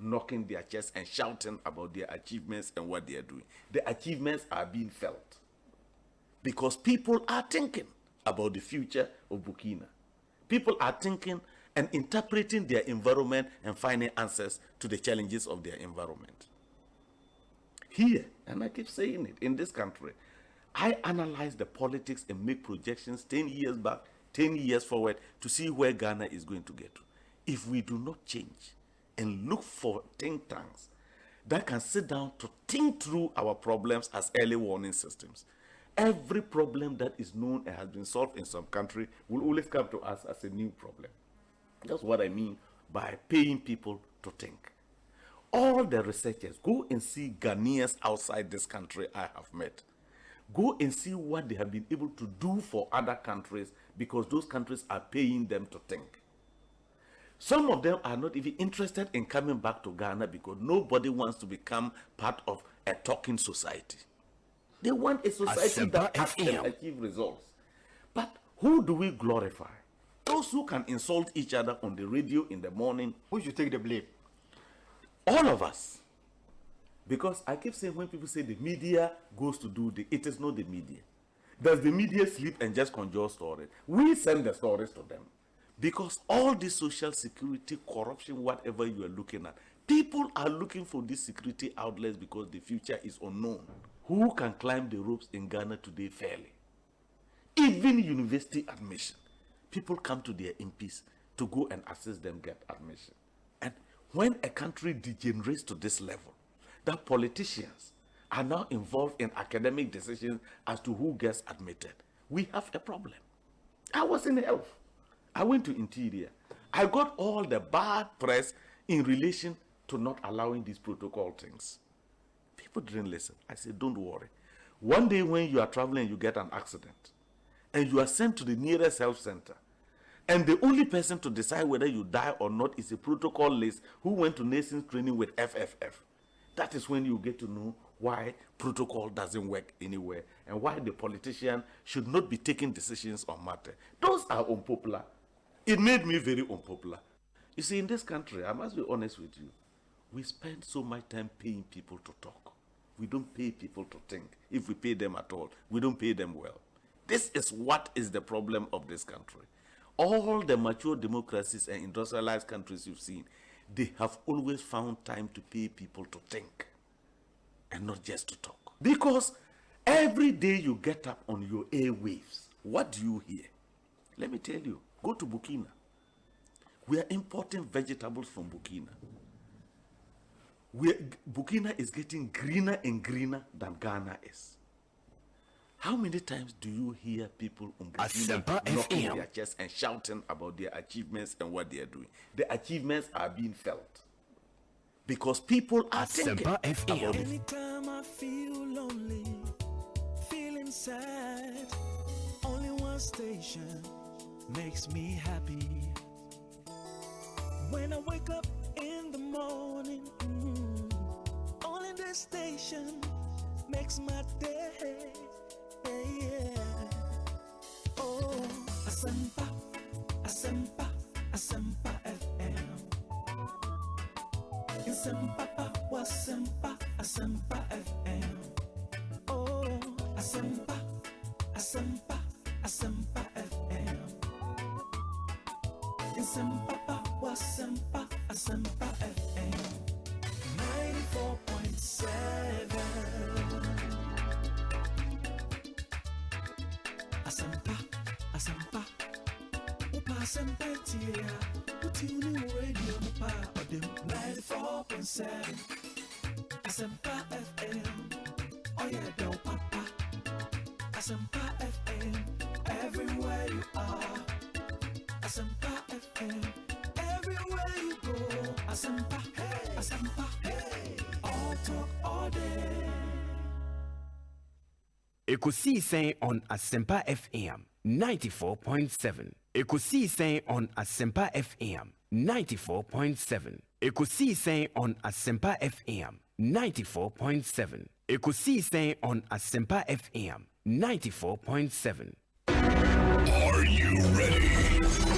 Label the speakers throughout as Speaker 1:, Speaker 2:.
Speaker 1: knocking their chests and shouting about their achievements and what they are doing. The achievements are being felt because people are thinking about the future of Burkina. People are thinking and interpreting their environment and finding answers to the challenges of their environment. Here, and I keep saying it, in this country, I analyze the politics and make projections 10 years back, 10 years forward to see where Ghana is going to get to. If we do not change and look for think tanks that can sit down to think through our problems as early warning systems, every problem that is known and has been solved in some country will always come to us as a new problem. That's what I mean by paying people to think. All the researchers, go and see Ghanaians outside this country I have met. Go and see what they have been able to do for other countries because those countries are paying them to think. Some of them are not even interested in coming back to Ghana because nobody wants to become part of a talking society. They want a society that can achieve results. But who do we glorify? Those who can insult each other on the radio in the morning.
Speaker 2: Who should take the blame?
Speaker 1: All of us. Because I keep saying when people say the media goes to do it is not the media. Does the media sleep and just conjure stories? We send the stories to them. Because all this social security, corruption, whatever you are looking at, people are looking for these security outlets because the future is unknown. Who can climb the ropes in Ghana today fairly? Even university admission. People come to their MPs to go and assist them get admission. And when a country degenerates to this level, that politicians are now involved in academic decisions as to who gets admitted, we have a problem. I was in health. I went to interior. I got all the bad press in relation to not allowing these protocol things. People didn't listen. I said, don't worry. One day when you are traveling, you get an accident, and you are sent to the nearest health center, and the only person to decide whether you die or not is a protocol list who went to nations training with FFF. That is when you get to know why protocol doesn't work anywhere and why the politician should not be taking decisions on matter. Those are unpopular. It made me very unpopular. You see, in this country, I must be honest with you, we spend so much time paying people to talk. We don't pay people to think. If we pay them at all, we don't pay them well. This is what is the problem of this country. All the mature democracies and industrialized countries you've seen, they have always found time to pay people to think and not just to talk. Because every day you get up on your airwaves, what do you hear? Let me tell you, go to Burkina. We are importing vegetables from Burkina. Burkina is getting greener and greener than Ghana is. How many times do you hear people on Burkina knocking their chests and shouting about their achievements and what they are doing? The achievements are being felt because people are thinking about it.
Speaker 3: Anytime I feel lonely, feeling sad, only one station makes me happy. When I wake up in the morning, only this station makes my day. Yeah. Oh, Asempa, Asempa, Asempa FM. Asempa, Asempa, Asempa FM. Oh, Asempa, Asempa, Asempa FM. Asempa, Asempa, Asempa FM. 94.7. Asempa, Asempa, Upa Asempa Tia, Utuni Radio Upa Odem 94.7. Asempa FM, oh yeah, do papa. Asempa FM, everywhere you are. Asempa FM, everywhere you go. Asempa, hey, Asempa, hey, all talk all day.
Speaker 4: Eko Sii Sen on Asempa FM 94.7. Eko Sii Sen on Asempa FM 94.7. Eko Sii Sen on Asempa FM 94.7. Eko Sii Sen on Asempa FM 94.7.
Speaker 5: Are you ready?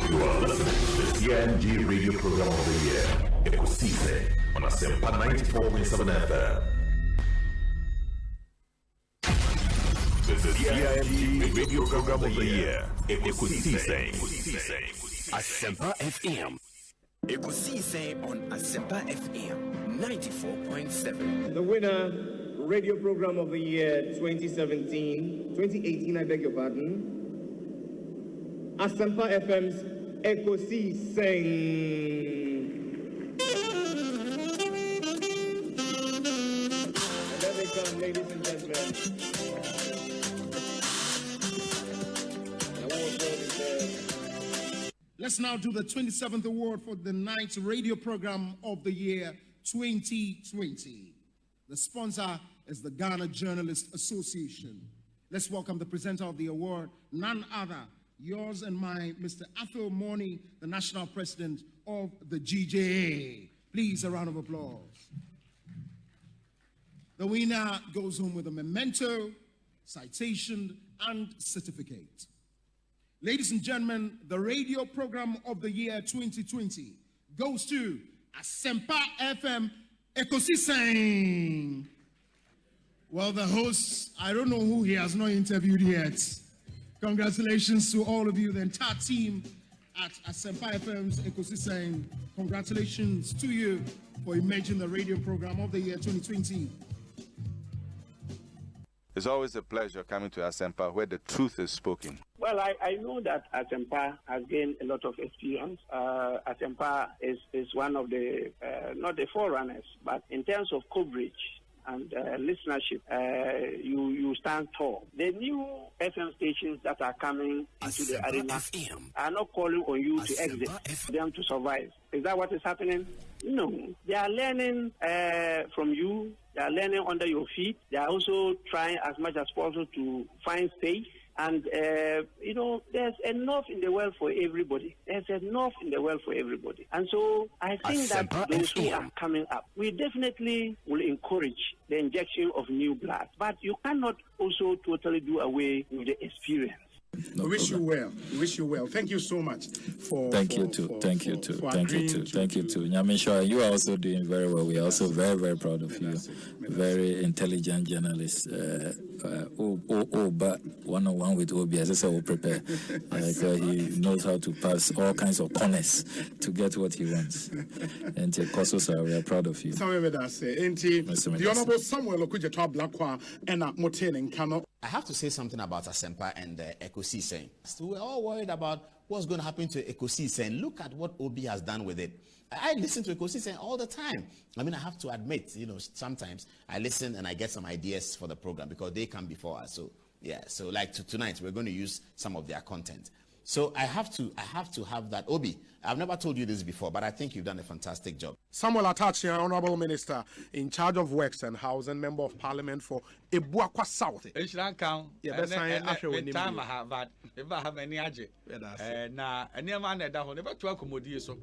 Speaker 5: You are listening to the CNG Radio Program of the Year.
Speaker 2: Eko Sii Sen on Asempa 94.7 FM. The CIMT Radio Program of the Year, Eko Sii Sen.
Speaker 4: Asempa FM. Eko Sii Sen on Asempa FM 94.7.
Speaker 5: The winner, Radio Program of the Year 2018, I beg your pardon. Asempa FM's Eko Sii Sen. And there they come, ladies and gentlemen.
Speaker 6: Let's now do the 27th award for the Night Radio Program of the Year 2020. The sponsor is the Ghana Journalists Association. Let's welcome the presenter of the award, none other, yours and mine, Mr. Athol Morni, the national president of the GJA. Please, a round of applause. The winner goes home with a memento, citation, and certificate. Ladies and gentlemen, the radio program of the year 2020 goes to Asempa FM Eko Sii Sen. Well, the host, I don't know who he has not interviewed yet. Congratulations to all of you, the entire team at Asempa FM's Eko Sii Sen. Congratulations to you for emerging the radio program of the year 2020.
Speaker 7: It's always a pleasure coming to Asempa where the truth is spoken.
Speaker 8: Well, I know that Asempa has gained a lot of experience. Asempa is one of the, not the forerunners, but in terms of coverage and listenership, you stand tall. The new FM stations that are coming into the arena are not calling on you to exit, them to survive. Is that what is happening? No. They are learning from you. They are learning under your feet. They are also trying as much as possible to find space. And, there's enough in the world for everybody. There's enough in the world for everybody. And so I think that those who are coming up, we definitely will encourage the injection of new blood. But you cannot also totally do away with the experience.
Speaker 6: We wish you well. We wish you well. Thank you so much for.
Speaker 9: Thank you too. Thank you too. Nyamisha, you are also doing very well. We are also very, very proud of you. Very intelligent journalist. But one-on-one with Obi, as I said, will prepare. He knows how to pass all kinds of corners to get what he wants. And Kososa, we are proud of you.
Speaker 6: The Honorable Samuel Okudjeto Blakwa and Moten and Kano.
Speaker 10: I have to say something about Asempa and Eko Sii Sen. So we're all worried about what's going to happen to Eko Sii Sen. Look at what Obi has done with it. I listen to Eko Sii Sen all the time. I mean, I have to admit, sometimes I listen and I get some ideas for the program because they come before us. So, yeah, so like tonight, we're going to use some of their content. So I have to have that. Obi, I've never told you this before, but I think you've done a fantastic job.
Speaker 6: Samuel Atachi, Honorable Minister in charge of Works and Housing, Member of Parliament for Ebuakwa South.
Speaker 11: It should count.
Speaker 6: Yeah, that's
Speaker 11: time I have that. If I have any agent, now any man that will never to accommodate so.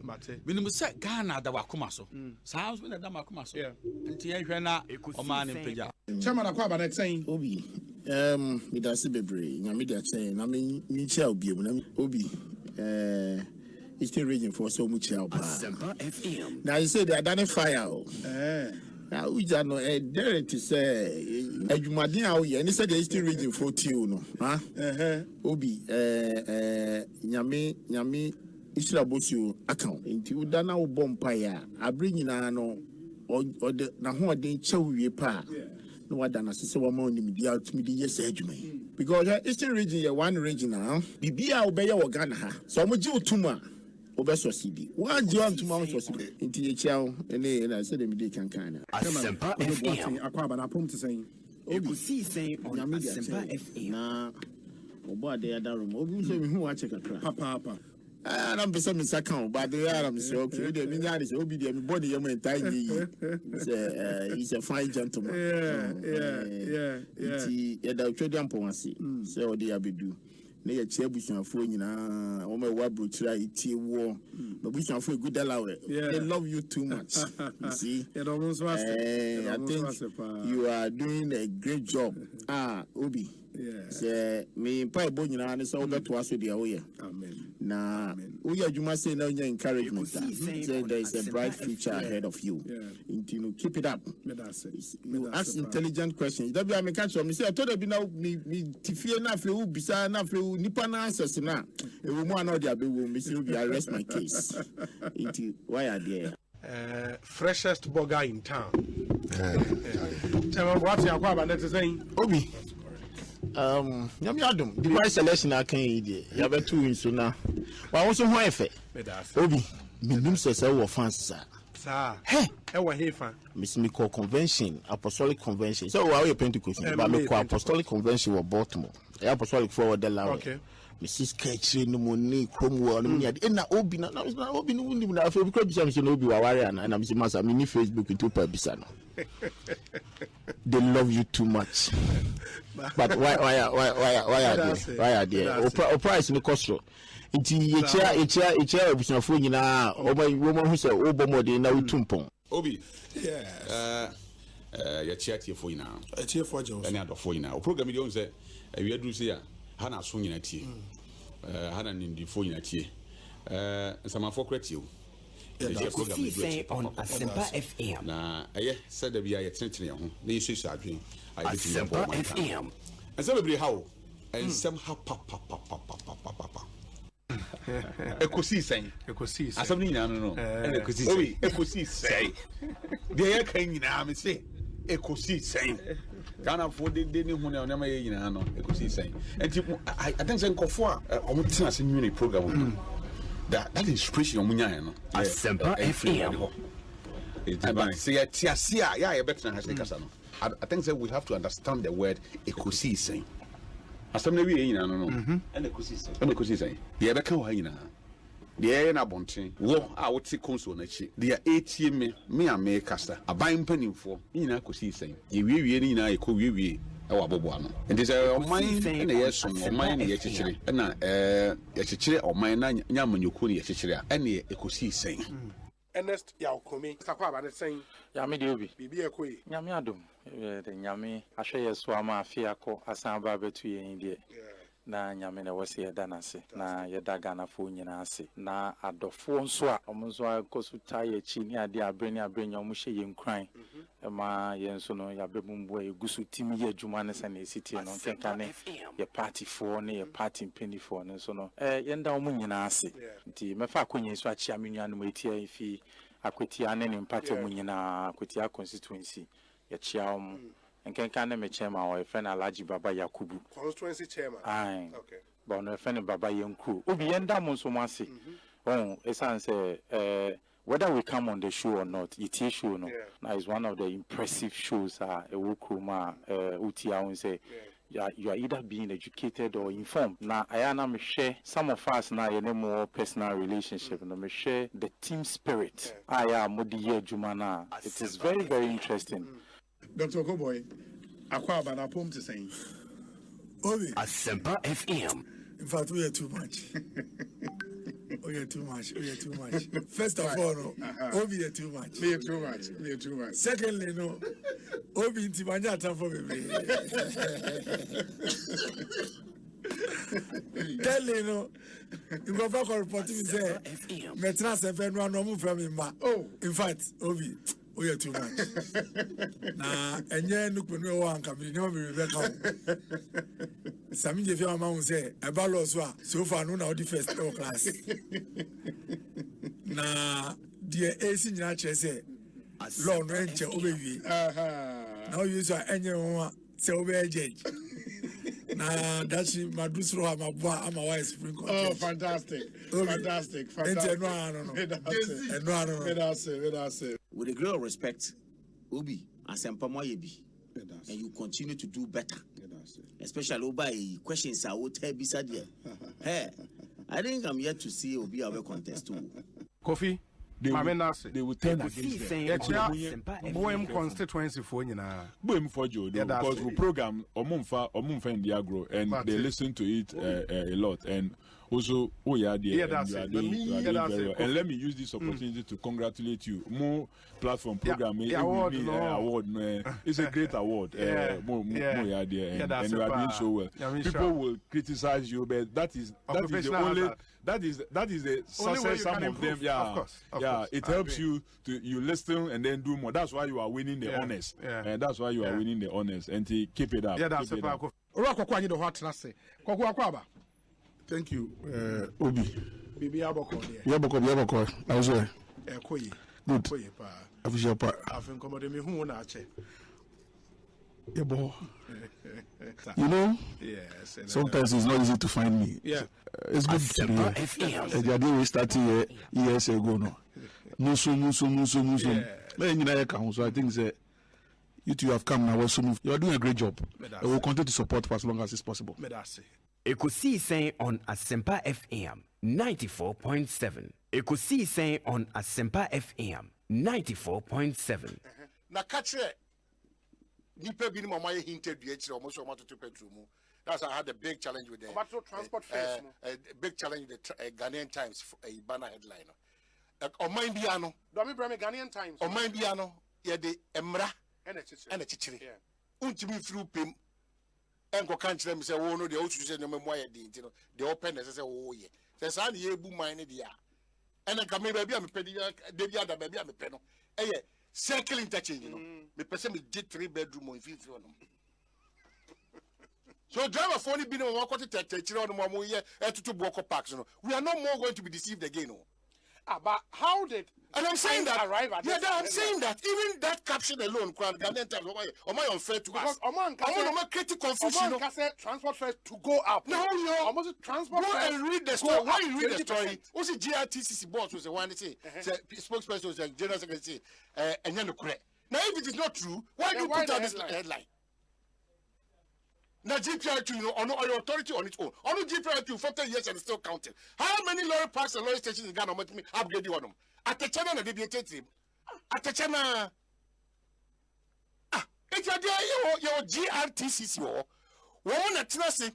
Speaker 11: When you say Ghana, the Wakumaso, sounds when the Damakumaso. Yeah, and Tiana, a man in Pija.
Speaker 6: Chairman Aquaba, that's saying
Speaker 12: Obi. With us, Bebre, Namida saying, I mean, Michel be Obi, it's still raging for so much help. Now you say they identify out. Now we don't know a dare to say, you might know, and he said they're still raging for you, huh? Obi, Yami, it's about you account into Dana Bompire. I bring in an or the Nahua de Chow pa. No one done as a woman in the out media surgery. Because Eastern region, one region now, Bibia obey your Ghana. So I'm a Jew Tuma, Obeso CD. One John to Mount in THL, and I said, they can kind of.
Speaker 4: Asempa FM.
Speaker 6: Aquaba, I promise to say,
Speaker 4: Eko Sii Sen on Asempa FM.
Speaker 12: Nah, Oba de Adarum, Obi, who watch a crack.
Speaker 6: Papa.
Speaker 12: I'm beside Miss Account, but the Adam is okay. The Minan is obedient, body, your man, tiny. He's a fine gentleman. Yeah. The Tradian Ponsi, so they have do. They are Chebush phone, oh my wabru try tea war, but we can feel good allow it. They love you too much. You see, I think you are doing a great job. Obi. Say me pa ebo nyina ne so beto aso dia wo ye.
Speaker 6: Amen.
Speaker 12: Na wo ye adwuma say na nya encouragement. Say there is a bright future ahead of you. You know, keep it up. You ask intelligent questions. That be I make catch me say I told you now me tifie na afle wo bisa na afle wo nipa na answers na. E wo mu ana dia be wo me say I arrest my case. Why are there?
Speaker 6: Freshest burger in town. Tell me what's your question about saying?
Speaker 12: Obi. Nyam yadum. The right selection I can eat. You have two in so now. Well, also who efe? Obi. Minimum says our fans sir.
Speaker 6: Sir. Hey. Ewa he fan.
Speaker 12: Miss Miko Convention, Apostolic Convention. So we are Pentecost. But Miko Apostolic Convention was Baltimore. Apostolic forward the law. Okay. Mrs. Ketchy no money Cromwell na obi na obi no wuni na afi because bisa no obi wa ware na na misi masa mini Facebook to pa bisa no. They love you too much. But why are there? O price no cost. Nti echa obusafo nyina wo hu se wo bomode na utumpon.
Speaker 13: Obi. Yeah. Ya chia fo nyina.
Speaker 6: Chia fo je.
Speaker 13: Ani adofo nyina. O program dey on say awia duru se ya hana so nyina tie. Hana nindi fo nyina tie. Nsamafo kra tie o.
Speaker 4: Eko Sii Sen on Asempa FM.
Speaker 13: Na said da bia ye tenetene ho. Na yesu adwen.
Speaker 4: Asempa FM.
Speaker 13: Asa bebre hawo. Ensem ha pa. Eko Sii Sen. Asam ni nyina no. Eko Sii Sen. Obi Eko Sii Sen. De ye kan nyina me se Eko Sii Sen. Ghana for the day ni hune onema ye nyina no Eko Sii Sen. And I think say nkofo a omo tina se new program. That inspiration omunya no.
Speaker 4: Asempa FM.
Speaker 13: It's say tiasia ya ye better has kasa no. I think say we have to understand the word Eko Sii Sen. Asam na wi ye nyina no. And Eko Sii Sen. Eko Sii Sen. Ye beka ho nyina. The na bonten wo a wote console na chi the etie me ame kasa aban panimfo nyina Eko Sii Sen ye wie ni nyina Eko wie e wa bobo ano enti say oman na ye som oman na ye chichire na ye chichire oman na nyamanyoku na ye chichire a na Eko Sii Sen
Speaker 6: Ernest ya okomi sakwa ba ne sen
Speaker 14: ya me de obi
Speaker 6: bibi ekoi
Speaker 14: nyame adom de nyame ahwe yeso ama afia ko asan ba betu yen de na nyame na wose yeda nase na yeda Ghana fo nyina ase na adofo nso a omonso akosu taye chi ni ade abreni omo hye yenkran ma yenso no ya bebumbu egusu timi ye adwuma ne sene esiti no nkenka ne ye party fo ne ye party penny fo ne so no yenda omo nyina ase nti mefa akonye so achia menua no etia ifi akwetia ne mpate omo nyina akwetia constituency ye chia omo nkenka ne me chairman wa friend Alhaji Baba Yakubu
Speaker 6: constituency chairman
Speaker 14: okay but no friend Baba Yenku obi yenda mo so mase esan say whether we come on the show or not it is show no now is one of the impressive shows ewukruma utia won say you are either being educated or informed. Now, I am share some of us now in a more personal relationship. And I share the team spirit. I am Modiye Jumana. It is very, very interesting.
Speaker 6: Dr. Koboy, akwa bana pom to say.
Speaker 3: Obi.
Speaker 4: Asempa FM.
Speaker 3: In fact, we are too much. We are too much. First of all, Obi are too much.
Speaker 6: Me too much.
Speaker 3: Secondly, no. Obi inti manja for me. Thirdly, no. You go back and report to me say, Metra seven one no move from him. Oh, in fact, Obi. We are too much. Nah, and yeah, look when we want come, you know me Rebecca. Some of your mom say, a ballos so far no now the first class. Nah, dear AC Nature say, Lord Rancher over you. Now you saw anyone say over judge. Nah, that's my dusro, I'm a wise spring.
Speaker 6: Oh, fantastic.
Speaker 12: With a great respect, Obi, Asempa Moyebi, and you continue to do better. Especially Obi, questions I would tell beside you. Hey, I think I'm yet to see Obi our contest too.
Speaker 6: Coffee? They will turn against them. Boem constituency for you now.
Speaker 15: Boem for you because we program Omumfa in the agro and they listen to it a lot. And Also, oh yeah, dear,
Speaker 16: Yeah, that's
Speaker 15: you are
Speaker 16: it.
Speaker 15: doing, you are doing very well.
Speaker 16: Kofi.
Speaker 15: And let me use this opportunity to congratulate you. More platform program,
Speaker 16: award,
Speaker 15: it's a great award. More yeah, dear, and you are doing so well. People will criticize you, but that is the only. That is the success some of them. Yeah, of course. It helps you to listen and then do more. That's why you are winning the honors. And that's why you are winning the honors. And keep it up.
Speaker 16: Yeah, that's it.
Speaker 12: Thank you, Obi.
Speaker 3: Bibi aboko there.
Speaker 12: Yaboko. I was there.
Speaker 3: Ekoyi.
Speaker 12: Good.
Speaker 3: Ekoyi pa.
Speaker 12: Official part.
Speaker 3: Afin komode me hu na ache.
Speaker 12: Yabo. You know, sometimes it's not easy to find me.
Speaker 3: Yeah.
Speaker 12: It's good to be here. The idea we started years ago. No. Musu. So I think that you two have come now. You are doing a great job. I will continue to support for as long as it's possible.
Speaker 4: Eko Sii Sen on Asempa FM 94.7. Eko Sii Sen on Asempa FM 94.7.
Speaker 17: Na catch nipa bi ni mama ye hinted du echi almost almost to petrol mu. That's how I had a big challenge with the
Speaker 16: transport fares.
Speaker 17: A big challenge with the Ghanaian Times a banner headline. On mind biano.
Speaker 16: Do me brame Ghanaian Times.
Speaker 17: On mind biano ye de emra and a chichiri. Untimi through pim. Enko can't let me say, oh no, the old say no more, the open as I say, oh yeah. Says I ye boom mine dia. And I come maybe I'm a penny, baby, I'm a penny. Eh, circle interchange, you know. The person with did 3-bedroom or 50 on them. So driver phone been on 1 on 1 year to Boko Parks. You know. We are no more going to be deceived again. No.
Speaker 16: But how did?
Speaker 17: And I'm saying that.
Speaker 16: Yeah,
Speaker 17: I'm saying that. Even that caption alone, Ghanaian Times, am I unfair to us?
Speaker 16: Because
Speaker 17: creating confusion.
Speaker 16: Transport fares to go up.
Speaker 17: No, no.
Speaker 16: Almost transport fares.
Speaker 17: Go and read the story. When you read the story, also GRTCC boss was the one to say, spokesperson was the general secretary, and then the correct. Now, if it is not true, why do you put out this headline? Now, GPR2, you know, on your authority on its own. On the GPR2, 40 years and still counting. How many lorry parks and lorry stations in Ghana make me upgrade you on them? At the channel, the debated team. At the channel. It's your GRTCC. One at Tennessee.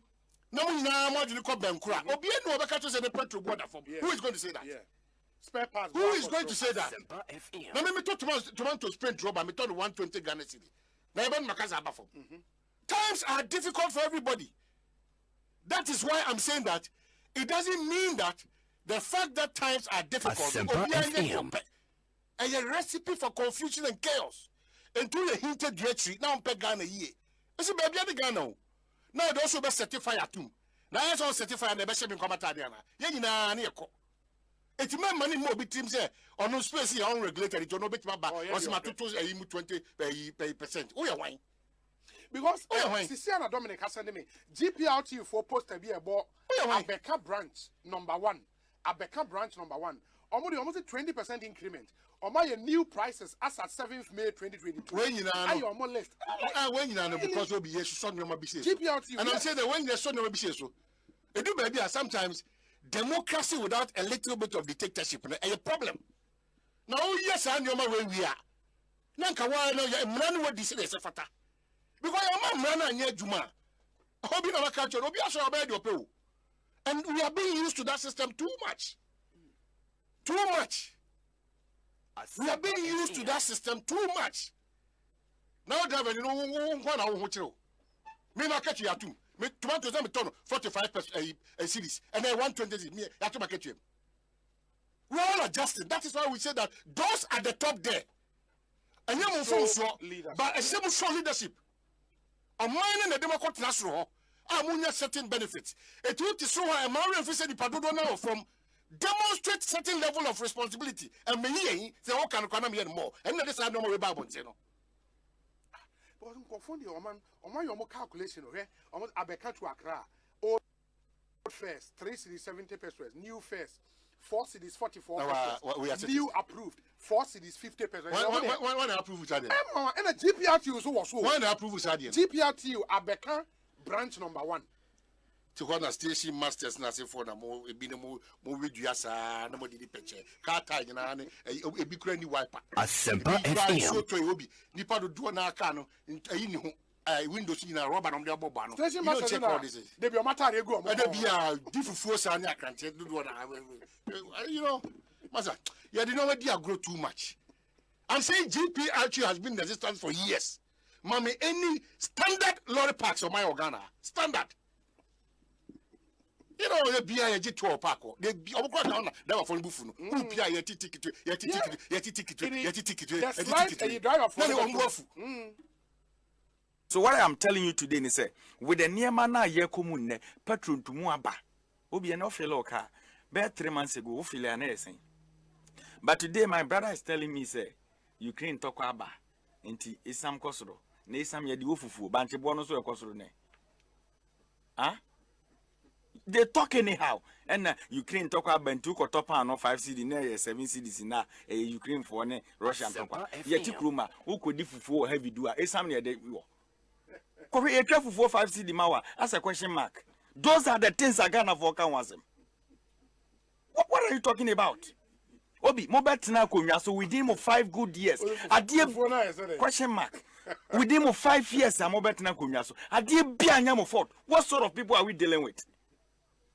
Speaker 17: No one now to call Bankura. Obi no Bakato said the petrol border from. Who is going to say that?
Speaker 16: Spare parts.
Speaker 17: Who is going to say that? Now, let me talk to Sprint drop and me talk 120 Ghana City. Now, even Makaza Abafo. Times are difficult for everybody. That is why I'm saying that it doesn't mean that the fact that times are difficult is a recipe for confusion and chaos. Until the hinted directory, now I'm peg Ghana ye. It's a baby at the Ghana. Now they also be certified too. Now I also certify and the best in Comatadiana. Yenina Niako. It's my money more bit teams there on no space unregulated. It's no bit my back. What's my 20%? Oh, yeah, wine.
Speaker 16: Because Sisiana Dominic has sent me GPRT for post to be about Abeka branch number 1. Abeka branch number 1. Almost a 20% increment. Or my new prices as at 7th May 2022.
Speaker 17: When you know,
Speaker 16: on my list.
Speaker 17: When you know, because we'll be yes, son number business.
Speaker 16: GPRT.
Speaker 17: And I'm saying that when there's son number business, it do maybe sometimes democracy without a little bit of dictatorship is a problem. Now, yes, I know where we are. Nanka, why no, you're running with this is a fata. Because I'm a man and Juma. Hobby our culture, Obi also about your pay. And we are being used to that system too much. Too much. We are being used to that system too much. Now, driver, you know, one hour hotel. Me market you too. Me tomatoes and ton 45% a series, and then 120 me have to market you. We all adjusted. That is why we say that those at the top there. And you move but a simple leadership. A man in the Democrat National, I'm certain benefits. It will show a man referring to now from demonstrate certain level of responsibility. And me, they all can economy and more. And that is I know more about it.
Speaker 16: But I'm confused, man. Your calculation, okay? Almost Abeka to Accra. Old fares, 3 cities, 70 pesos. New fares, 4 cities, 44 pesos. New approved, 4 cities, 50 pesos.
Speaker 17: When approved, and
Speaker 16: a GPRTU was so.
Speaker 17: When approved,
Speaker 16: GPRTU, Abeka, branch number 1.
Speaker 17: To go on station masters, na say for na mo ebi na mo reduasa na mo di picture. Car tag na ebi kura ni wiper.
Speaker 4: Asempa FM.
Speaker 17: So to obi nipa do na aka no ayi ni ho windows in a rubber on the bobano.
Speaker 16: Station
Speaker 17: You don't check all this.
Speaker 16: They be a matter they go.
Speaker 17: There be a different force and I can't do what you know, Master, you did not grow too much. I'm saying GPRQ has been in existence for years. Mommy, any standard lorry parks of my organa. Standard. You know, the BIG to a park. They be over down. They were for Buffalo. Who PI yet ticket, yet ticket, yet ticket.
Speaker 16: That's right, and you drive a phone.
Speaker 18: So what I am telling you today is with the near man ye commune patron to Muaba. Obi an fellow car. About 3 months ago, feel an essay. But today my brother is telling me say Ukraine talk aba inti isam kosoro. Ne isam ye di ofufu banche bono so ekosoro ne. Huh? They talk anyhow. And Ukraine talk about Bentu ko top no 5 CD ne 7 CDs na Ukraine for ne Russian talk. Ye tikruma who could difufu heavy do isam ne de wo. Ko e trafu for 5 CD mawa as a question mark. Those are the things I gonna for kan wasem. What are you talking about? Obi, mobile tina konya so within 5 good years. Adie question mark. Within 5 years, I'm mobile tina konya so. Adie bia nya mo fault. What sort of people are we dealing with?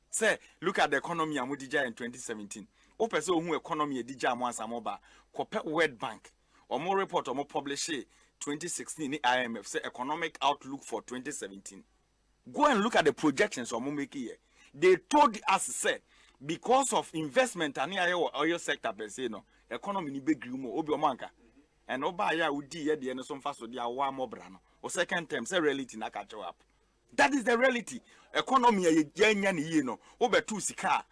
Speaker 18: Say, look at the economy and Mudija in 2017. O person who economy Dija once amoba. Compare World Bank or more report or more publish 2016 IMF say economic outlook for 2017. Go and look at the projections or more make here. They told us say because of investment and oil sector per se no economy ni be grimo obi omanka and oba ya udi ye de no so mfa so dia wa mobra no o second term say reality na catch up. That is the reality. Economy ye nya ne ye no obetu sika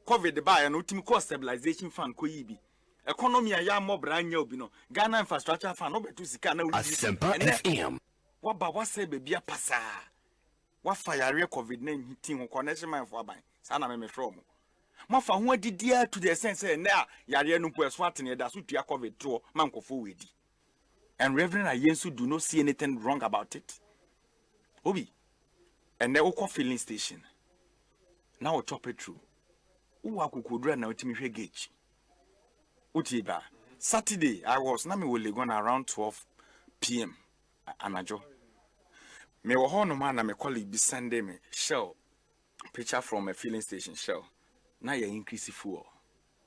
Speaker 18: covid ba ya no ultimate cost stabilization fund ko yi bi economy ya mobra nya obi no Ghana infrastructure fund obetu sika na
Speaker 4: Asempa FM
Speaker 18: wa ba wa say be bia pasa wa fire covid-19 ho connection man for aban sana me from mafa ho adidia to the sense na yare no po eso atene da so tua covid to mankofo wedi. And Reverend Ayensu do not see anything wrong about it. Obi and they will filling station now we chop it through who akukudra na otimi hwe gauge utiba Saturday I was na me will go around 12 p.m. anajo me wo ho no man na me colleague bi send me shell picture from a filling station shell na ya increase fuel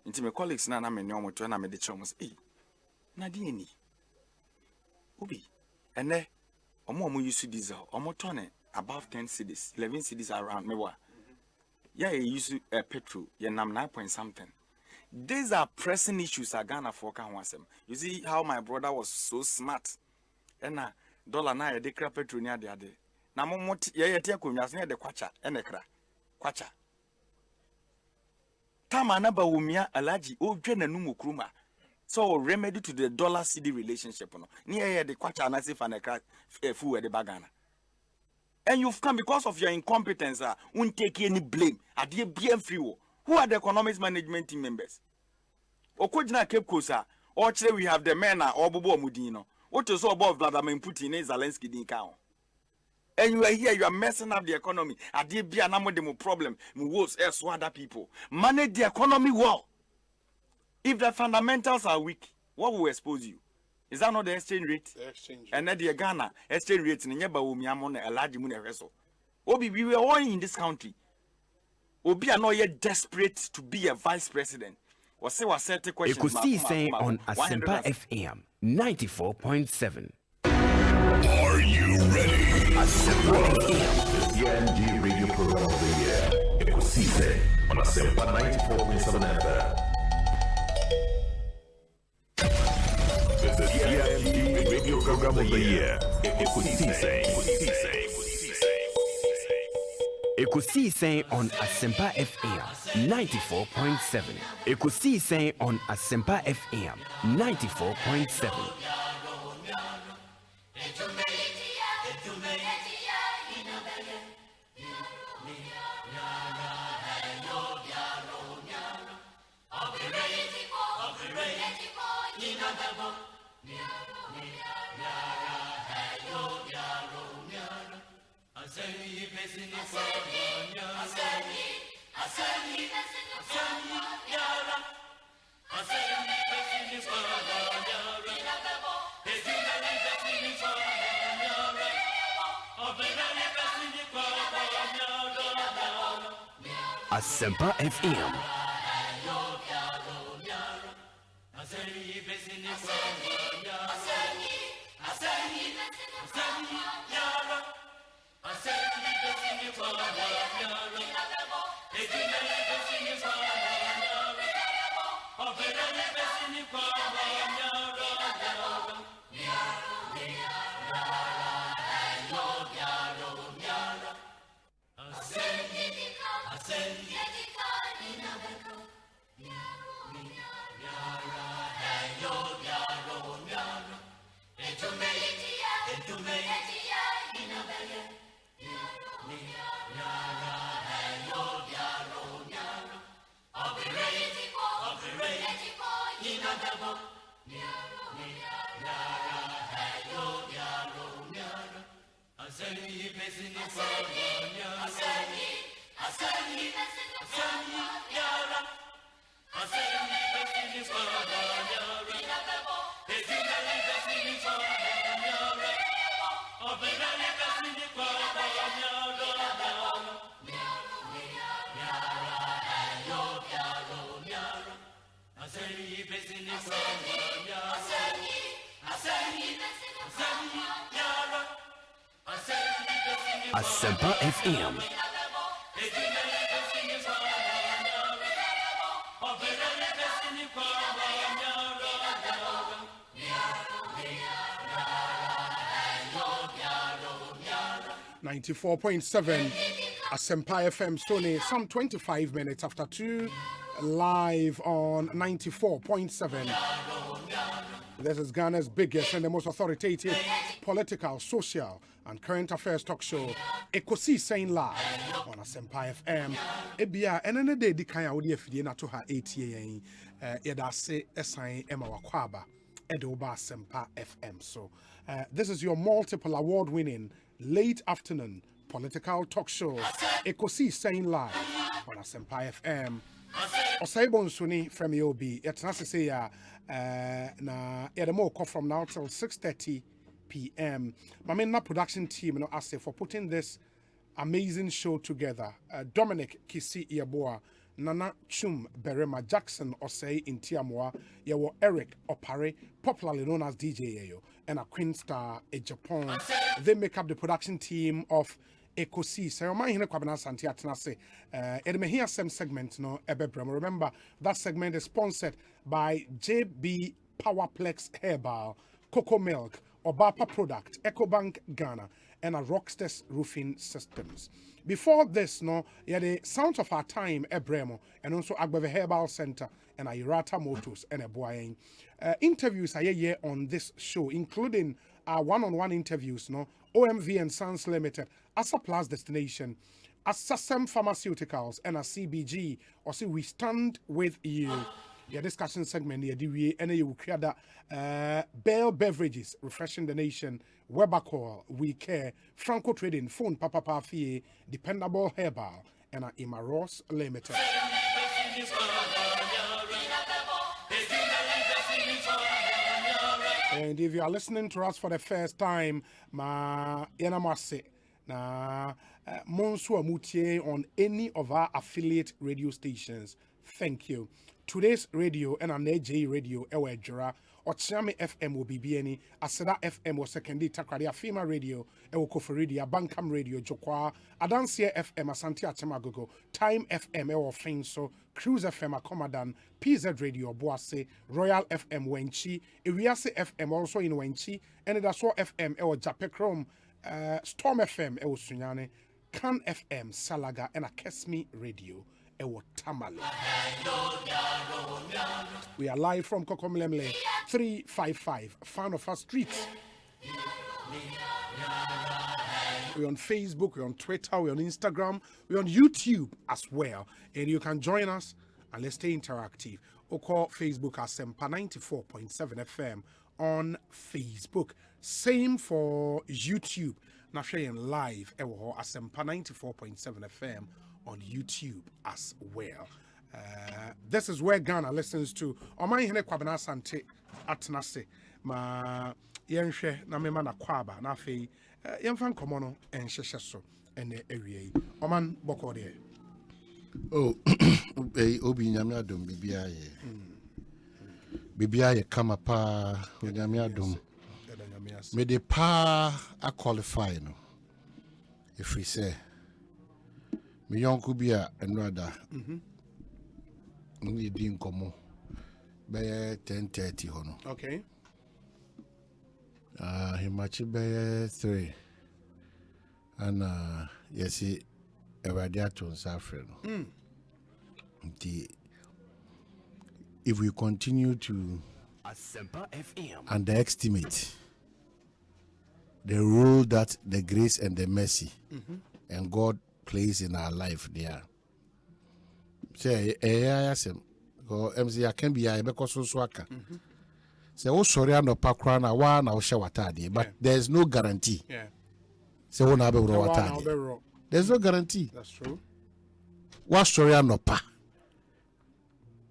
Speaker 18: nti me colleagues na me ne omoto na me de chom say na di ni obi ene omo use diesel omo turn above 10 cedis 11 cedis around me wa yeah you use petrol yeah nam 9 point something. These are pressing issues are Ghana for kan wasem. You see how my brother was so smart and dollar na de kra petrol ni ade na mo ye tie akonwa so de kwacha ene kra kwacha tama na ba wumia alaji o dwe nanum okruma so remedy to the dollar cedi relationship no ni ye de kwacha na se fa na kra fu we de bagana. And you've come because of your incompetence won't take any blame at the BM free. Who are the economics management team members? Okojina Cape Coast or we have the men or Bobo Mudino. What is all about Vladimir Putin is Zelensky din count. And you are here, you are messing up the economy. At the be an demo problem, worse as other people. Manage the economy well. If the fundamentals are weak, what will expose you? Is that not the exchange rate?
Speaker 16: The exchange rate.
Speaker 18: And then the Ghana exchange rate in Yaba Umiamon a large moon vessel. Obi, we were all in this country. Obi are not yet desperate to be a vice president. Or say what certain questions.
Speaker 4: Eko Sii Sen on Asempa FM 94.7.
Speaker 2: Are you ready?
Speaker 4: Asempa FM.
Speaker 2: The CNG radio program of the year. Eko Sii Sen on Asempa 94.7 FM. The CNG radio program of the year. Eko Sii Sen.
Speaker 4: Eko Sii Sen on Asempa FM 94.7. Eko Sii Sen on Asempa FM 94.7. Asempa FM. Asempa FM.
Speaker 16: .7 Asempa FM Sony, some 25 minutes after 2, live on 94.7. This is Ghana's biggest and the most authoritative political, social, and current affairs talk show, Eko Sii Sen live on Asempa FM. Ebia, enene de di kaya odi efidie na to ha 8 yen. Yeda se esan ema wakwaba. Edo ba Asempa FM. So, this is your multiple award-winning late afternoon political talk show, Eko Sii Sen live on Asempa FM. Osei Bonsu ni from Yobi. It's not to say na more from now till 6:30 p.m. My main production team, I say for putting this amazing show together. Dominic Kisi Iyaboa, Nana Chum Berema Jackson Osei in Tiamoa, Yawo Eric Opare, popularly known as DJ Yayo, and a Queen Star in Japan. They make up the production team of Eko Sii Sen. So, my hina kwabena santi atenase. Edme here some segment no ebebrem. Remember that segment is sponsored by JB Powerplex Herbal, Cocoa Milk, Obapa Product, EcoBank Ghana, and a Rockstars Roofing Systems. Before this, no, the sounds of our time, Ebremo, and also Agbeve Herbal Center, and Irata Motors, and Eboying. Interviews are here on this show, including our one-on-one interviews, no, OMV and Sons Limited, Asa Plus Destination, Asasem Pharmaceuticals, and a CBG, or see we stand with you. The discussion segment here, and you will create that Bell Beverages, refreshing the nation, Webacol, We Care, Franco Trading, Phone Papa Pafie, Dependable Herbal, and Imaros Limited. And if you are listening to us for the first time, ma yenamase na Bonsu amutie on any of our affiliate radio stations. Thank you. Today's radio and an AJ radio ewe jura Ochame FM will be BNE, Aseda FM was secondary Takradi Afima Radio, Ewo Koforidia, Bankam Radio, Jokwa, Adansia FM, Asante Achemagogo, Time FM, Ewo Finso, Cruise FM, Akomadan, PZ Radio, Boase, Royal FM, Wenchi, Iwiase FM, also in Wenchi, and Edaswa FM, Ewo Japekrom, Storm FM, Ewo Sunyane, Kan FM, Salaga, and Akesmi Radio. Tamale. We are live from Kokomlemle 355 Fan of Our Street. We're on Facebook, we're on Twitter, we're on Instagram, we're on YouTube as well. And you can join us and let's stay interactive. Or call Facebook Asempa 94.7 FM on Facebook. Same for YouTube. Now sharing live Asempa 94.7 FM on YouTube as well. This is where Ghana listens to Omai Hene Kwabena Sante Atnase ma Yenhwe na mema na kwaba na afei yemfa nkomo no enhyehyɛ so ene awie Oman bokode
Speaker 12: Oh, Obi Nyame adom bibia ye. Bibia ye kama pa Nyame adom. Me de pa a qualify no. If we say me yonku bia enrada. We din komo. Be 10:30 hono.
Speaker 16: Okay.
Speaker 12: He match be 3. And yes, Radiator Safran. If we continue to
Speaker 4: Asempa FM
Speaker 12: underestimate the role that the grace and the mercy and God plays in our life there. Say, MC, I can be a because so swaka. Say, oh, sorry, I'm not pakrana, one, I'll show what but there's no guarantee.
Speaker 16: Yeah.
Speaker 12: Say, one, I'll be there's no guarantee.
Speaker 16: That's true.
Speaker 12: What story no pa?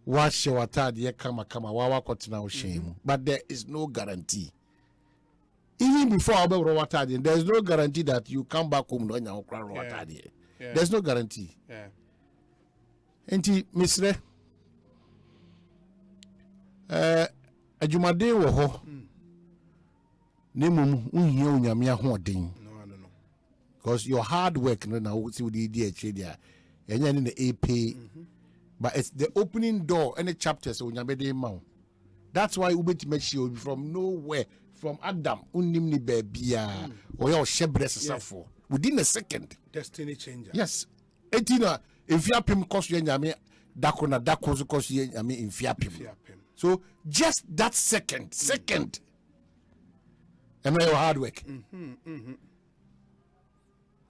Speaker 12: What show what kama wawa kotina shame. But there is no guarantee. Even before I'll be there is no guarantee that you come back home no nya okra watadi. There's no guarantee.
Speaker 16: Yeah.
Speaker 12: Enti misre adwumade wo ho. Nemum unhia onyame ahoden.
Speaker 16: No.
Speaker 12: Because your hard work now see with the DH there. And then in the AP. But it's the opening door and the chapters so that's why we to make sure from nowhere, from Adam, unimni babia or your shebress for within a second.
Speaker 16: Destiny changer.
Speaker 12: Yes. Etina, if you have him cost you dakona dakozu cost you in fiapim. So just that second. Am I your hard work?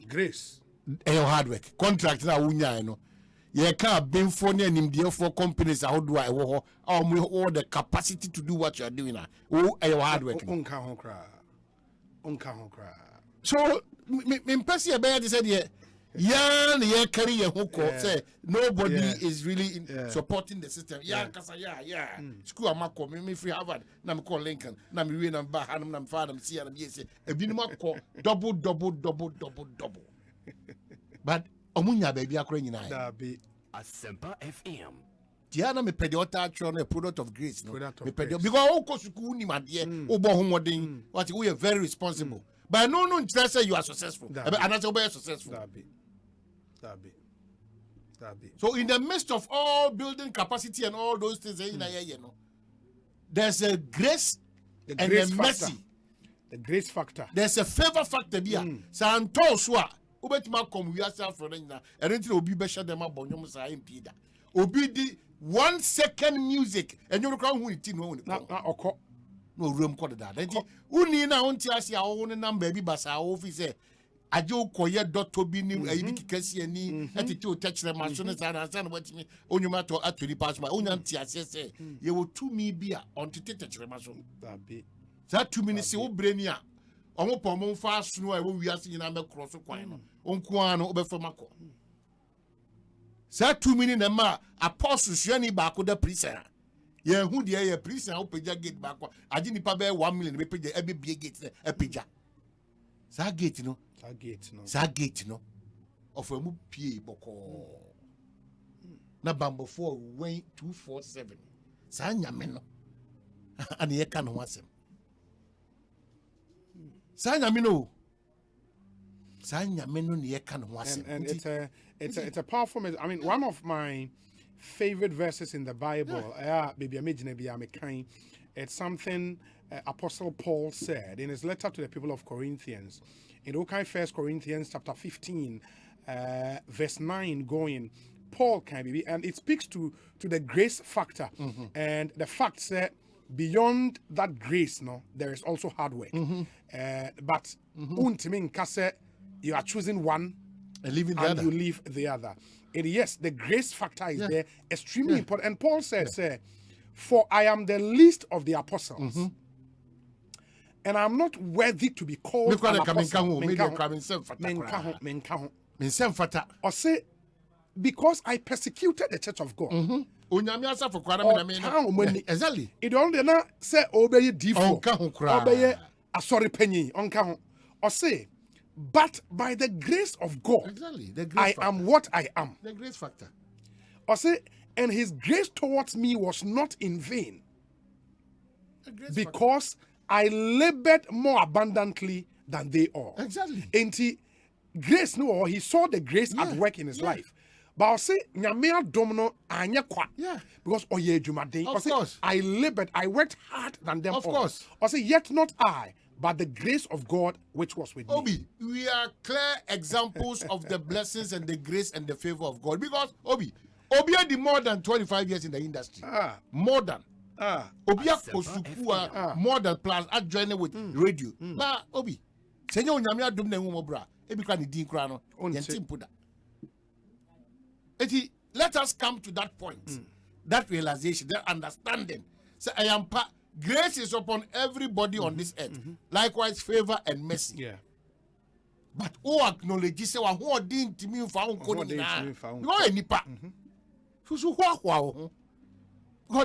Speaker 16: Grace.
Speaker 12: Your hard work. Contract na unya no. You can't be for for companies how do I all the capacity to do what you are doing now. Oh, your hard work. So me person about said yeah carry your hook say nobody is really supporting the system. School amako me free Harvard na me call Lincoln na me win and back and na father see and say e bi no call double. But omunya baby akora nyina
Speaker 16: that be
Speaker 4: Asempa FM
Speaker 12: Diana me pediota actually a product of grace no me pedio because all ko school ni made obo homodin what we are very responsible but no say you are successful and that's why successful
Speaker 16: that be
Speaker 12: so in the midst of all building capacity and all those things you know there's a grace and a mercy,
Speaker 16: the grace factor,
Speaker 12: there's a favor factor there santoswa obetima come we are for na erenti obi be share dem abonyom sa impida obi di 1 second music and you crowd who ti no
Speaker 16: na okọ
Speaker 12: no room code that enti uni na wonti ase a wo ne number bi basa office aje ukoye dotto bi ni ayi kikasi ani etete o techre ma so ne sa na watimi onyuma to aturi pass ma onya nti ase se ye wo tumi bi a on tete techre ma so that 2 minutes wo breni a omo pomo fa asunu a wo wiase nyina me cross kwan no onko ano obefa mako sa 2 minutes na ma apostle suani ba ko da prison ye hu de ye prison o peja gate ba ko agi nipa be 1 million be peja e be bie gate e peja sa gate no of mu pie boko na bambo 4 when 247 sa nyame no ani ye ka no wasem and
Speaker 16: it's a powerful message. I mean, one of my favorite verses in the Bible, it's something Apostle Paul said in his letter to the people of Corinthians. In 1 Corinthians chapter 15, verse 9 going, Paul can be, and it speaks to the grace factor. And the fact that beyond that grace, there is also hard work. But you are choosing one
Speaker 12: and leaving the other.
Speaker 16: You leave the other. And yes, the grace factor is there, extremely important. And Paul says, for I an the least of the apostles, and I'm not worthy to be called an apostle. Or say, because I persecuted the church of God.
Speaker 12: Exactly.
Speaker 16: It only not say obey default. Obey a sorry penny. Or say, but by the grace of God,
Speaker 12: exactly. The grace
Speaker 16: I
Speaker 12: factor.
Speaker 16: am what I am.
Speaker 12: The grace factor.
Speaker 16: Osei, and his grace towards me was not in vain, because I labored more abundantly than they all.
Speaker 17: Exactly.
Speaker 16: And grace no, or he saw the grace at work in his life. But I'll say, Nyamea Domino, Anya Kwa.
Speaker 17: Yeah.
Speaker 16: Because Oye Jumade.
Speaker 17: Of course.
Speaker 16: I labored, I worked hard than them.
Speaker 17: Of
Speaker 16: all.
Speaker 17: course.
Speaker 16: I say, yet not I, but the grace of God which was with me.
Speaker 17: Obi, we are clear examples of the blessings and the grace and the favor of God. Because Obi had more than 25 years in the industry. More than. Obi Kosukua more than plus adjoining with radio. But Obi, Senyo Nyamia Dumne Umobra, Ebikani Din Krano, Yentimpuda. Let us come to that point, that realization, that understanding. So I am grace is upon everybody on this earth. Likewise, favor and mercy.
Speaker 16: Yeah.
Speaker 17: But who acknowledges say who didn't mean for because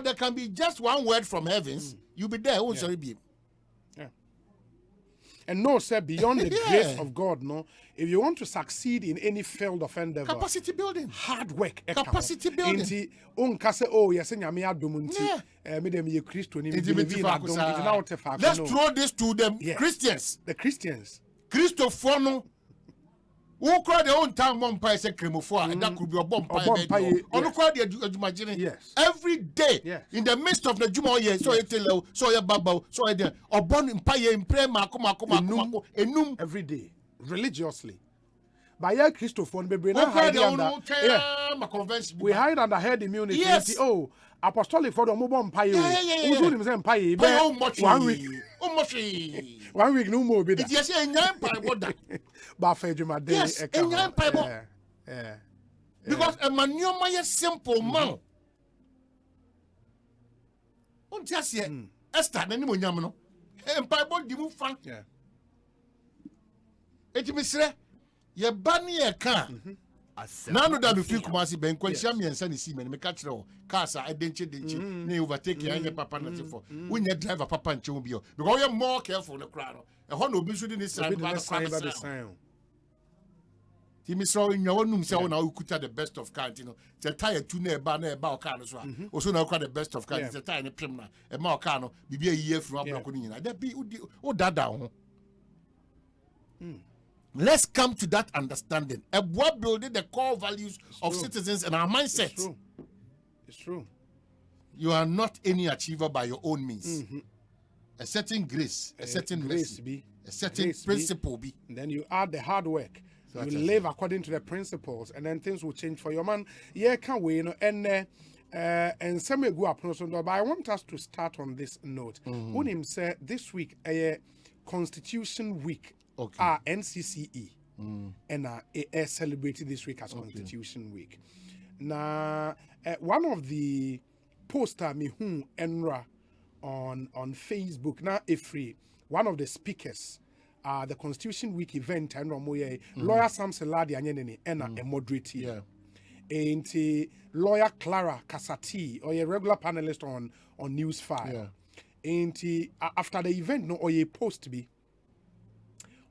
Speaker 17: there can be just one word from heavens, you'll be there.
Speaker 16: And no, sir, beyond the grace of God, no, if you want to succeed in any field of endeavor,
Speaker 17: capacity building,
Speaker 16: hard work,
Speaker 17: capacity building.
Speaker 16: Let's throw this
Speaker 17: to them Christians.
Speaker 16: The Christians.
Speaker 17: Christopher who cry their own time one pie say cremophore and that could be a bomb pie. Yes. Every day in the midst of the Juma year, so it so ya baba, so ya or born in pie in prayer enum
Speaker 16: every day religiously. By your Christopher, we hide under herd immunity.
Speaker 17: Yes.
Speaker 16: Oh, apostolic for the mobile pie. 1 week no more.
Speaker 17: It's just a 9 pie.
Speaker 16: But
Speaker 17: yes, a 9 pie. Because a manuma is simple man. On just yet, Esther, any more yamano. And pie bond, you move fun.
Speaker 16: Yeah.
Speaker 17: It is say, ye bunny a car. None that we feel Kumasi Ben, when Shami and Sunny Seaman, me catch no casa, I didn't ne overtake your papa and for. When you drive a papa and chobio, because you're more careful in the crowd. A honor be shooting this side by the sign. Timmy saw in your own room, so now you could have the best of kind, you know. The tire two near banner about car as well. Also, now quite the best of kind, the tiny primna, a Marcano, be a year from Abroconina. That be that down. Let's come to that understanding. What building the core values of citizens and our mindset.
Speaker 16: It's true.
Speaker 17: You are not any achiever by your own means. A certain grace, a certain mercy, a certain principle be.
Speaker 16: And then you add the hard work. So you live according to the principles, and then things will change for your man. Yeah, can't we? You know, and some may go up. But I want us to start on this note. When him said this week, Constitution Week. Okay. NCCE and celebrated this week as Constitution Week. Now, one of the poster me who Enra on Facebook now one of the speakers the Constitution Week event and lawyer Sam Seladi and a moderator. And lawyer Clara Kasati or a regular panelist on News 5. And after the event no or a post to be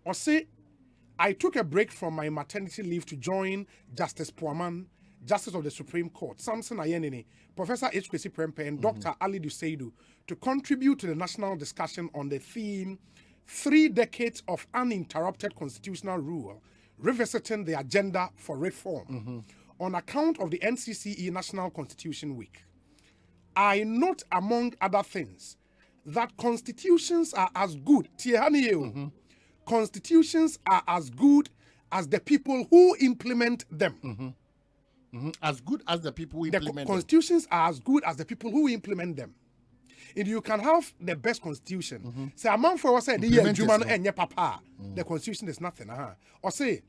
Speaker 16: Osei, I took a break from my maternity leave to join Justice Puaman, Justice of the Supreme Court, Samson Ayenini, Professor Eko Sii Sen, and Dr. Ali Duseidu to contribute to the national discussion on the theme 3 decades of uninterrupted constitutional rule, revisiting the agenda for reform on account of the NCCE National Constitution Week. I note, among other things, that constitutions are as good. Constitutions are as good as the people who implement them.
Speaker 17: As good as the people who implement them.
Speaker 16: Constitutions are as good as the people who implement them. And you can have the best constitution. Say, a man for us said, the constitution is nothing. Or say,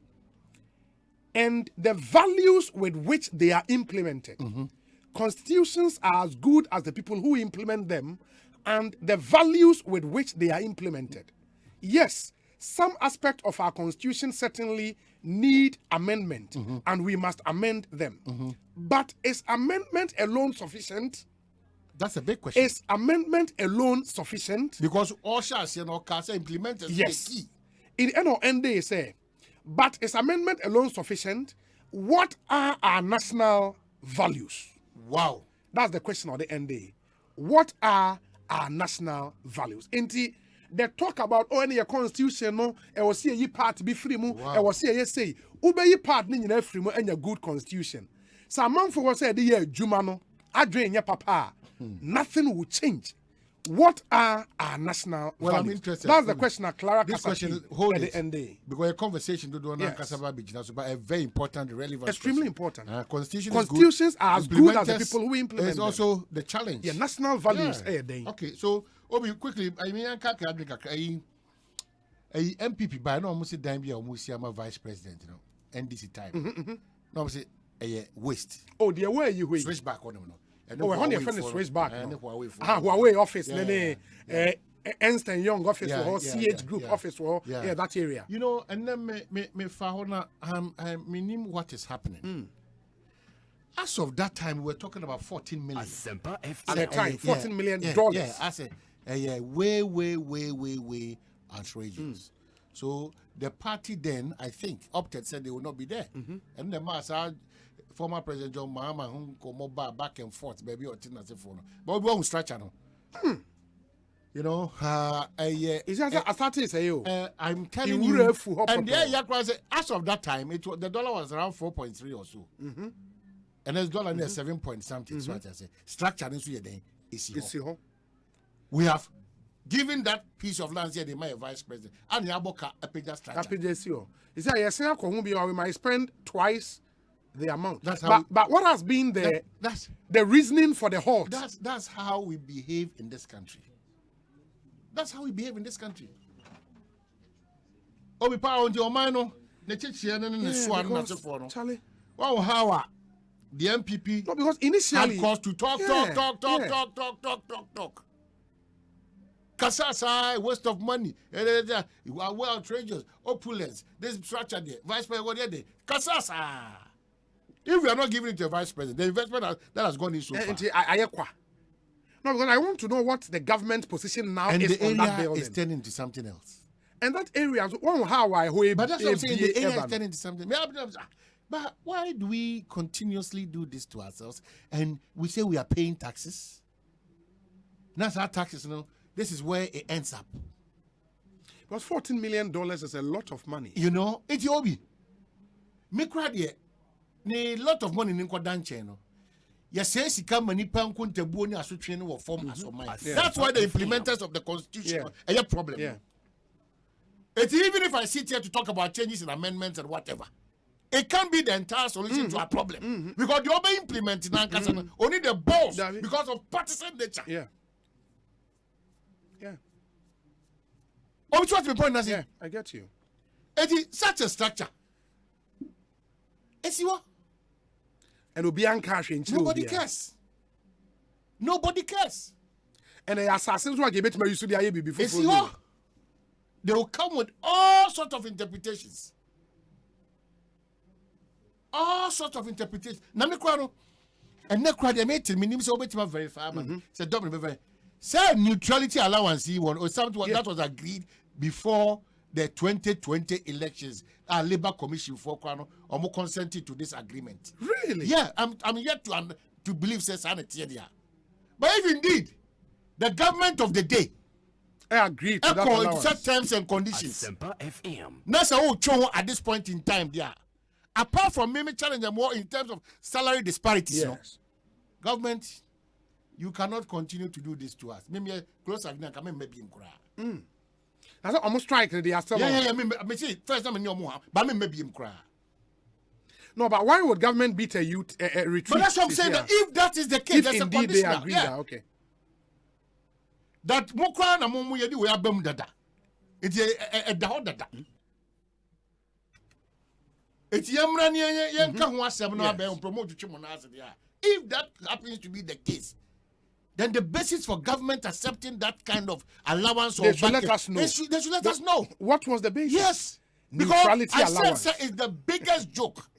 Speaker 16: and the values with which they are implemented. Constitutions are as good as the people who implement them and the values with which they are implemented. Yes, some aspect of our constitution certainly need amendment, and we must amend them. But is amendment alone sufficient?
Speaker 17: That's a big question.
Speaker 16: Is amendment alone sufficient?
Speaker 17: Because all shall implement is the key.
Speaker 16: In end they say, but is amendment alone sufficient? What are our national
Speaker 6: values.
Speaker 16: Wow.
Speaker 6: That's the question of the end day. What are our national values? Inti, they talk about any constitution, no, I was see a part be free mu, I was see a say, ube ye part ni na free mu and a good constitution. So a man for what said the year Jumano, I drain your papa, nothing will change. What are our national
Speaker 16: values?
Speaker 6: I'm interested. That's the question of Clara
Speaker 16: this question hold at the end day. Because a conversation to do on Kasaba Bijinasu, but a very important, relevant
Speaker 6: extremely important.
Speaker 16: Constitutions
Speaker 6: are as good as the people who implement
Speaker 16: them. It's also the challenge.
Speaker 6: Yeah, national values.
Speaker 16: Okay, so Obi, quickly, I mean, a MPP by no almost a dime be almost a vice president, you know, NDC time. No, say a waste.
Speaker 6: Oh, dear, where you wait?
Speaker 16: Switch back on them.
Speaker 6: Oh, when your friend is switch back. Huawei office, Ernst & Young office, or CH Group office, or that area.
Speaker 16: You know, and then me Fahona, meaning what is happening. As of that time, we were talking about 14 million.
Speaker 6: Asempa at the time, $14 million.
Speaker 16: Yeah, I said, way outrageous. So the party then, I think, opted, said they will not be there. And the master, former President John Mahama, who come back and forth, baby, or Tina phone. But we won't stretch on. You know,
Speaker 6: is that a starting say you?
Speaker 16: I'm telling you, and as of that time, the dollar was around 4.3 or so. And there's dollar near 7 point something. So I say, structure is here. We have given that piece of land here, they might vice president, and Yaboka a page structure.
Speaker 6: Is that yes, we might spend twice the amount. But what has been the reasoning for the halt?
Speaker 16: That's how we behave in this country. That's how we behave in this country. Oh, we power on your mind, no?
Speaker 6: Charlie.
Speaker 16: Wow, how the MPP
Speaker 6: because initially
Speaker 16: had cause to talk. Kasasa, waste of money. You are well outrageous. Opulence. This structure there. Vice President there. Kasasa. If we are not giving it to the Vice President, the investment that has gone in so far.
Speaker 6: No, because I want to know what the government position now
Speaker 16: and
Speaker 6: is
Speaker 16: the
Speaker 6: on that building.
Speaker 16: Is turning into something else.
Speaker 6: And that area, but that's
Speaker 16: what I'm saying. The area is turning into something. But why do we continuously do this to ourselves? And we say we are paying taxes. That's our taxes, you know. This is where it ends up.
Speaker 6: But $14 million is a lot of money.
Speaker 16: You know, it's Obi. Me cry there. A lot of money in Kodanche, no. Yes, he come and he pankunte buoni aso train or form as of mine. That's why the implementers of the constitution are a problem.
Speaker 6: Yeah.
Speaker 16: It's even if I sit here to talk about changes and amendments and whatever, it can't be the entire solution to our problem. Because the other implementing only the balls because of partisan nature.
Speaker 6: Yeah.
Speaker 16: Oh, which was the point, Nazi?
Speaker 6: Yeah, I get you.
Speaker 16: It is such a structure. It's what?
Speaker 6: And will be uncashing.
Speaker 16: Nobody cares. Nobody cares.
Speaker 6: And the assassins will give it to me to the before.
Speaker 16: It's what? They will come with all sorts of interpretations. All sorts of interpretations. Namikwano. And na crowd they made me so bit very far. Said double very. Say neutrality allowance or something that was agreed before the 2020 elections. Our Labour Commission for Kwano almost consented to this agreement.
Speaker 6: Really?
Speaker 16: Yeah, I'm yet to believe says sanity there. But if indeed the government of the day
Speaker 6: agreed to that
Speaker 16: set terms and conditions.
Speaker 4: Asempa FM.
Speaker 16: That's a whole show at this point in time there. Apart from maybe challenging more in terms of salary disparities,
Speaker 6: yes.
Speaker 16: Government, you cannot continue to do this to us. Maybe close agreement can maybe in cry.
Speaker 6: That's almost strike. They are still.
Speaker 16: Yeah. I mean, see, first time in your more, but maybe in cry.
Speaker 6: No, but why would government beat a youth retreat?
Speaker 16: But that's what I'm saying. That if that is the case,
Speaker 6: if indeed they agree, okay.
Speaker 16: That mokra na momu yedi we abem dada. It's a dada. It's yamra ni yenka ho asem no abem promote twemo na ase dia. If that happens to be the case, then the basis for government accepting that kind of allowance
Speaker 6: they should let us know.
Speaker 16: They should let us know.
Speaker 6: What was the basis?
Speaker 16: Yes.
Speaker 6: Neutrality
Speaker 16: because
Speaker 6: allowance.
Speaker 16: I said it's the biggest joke.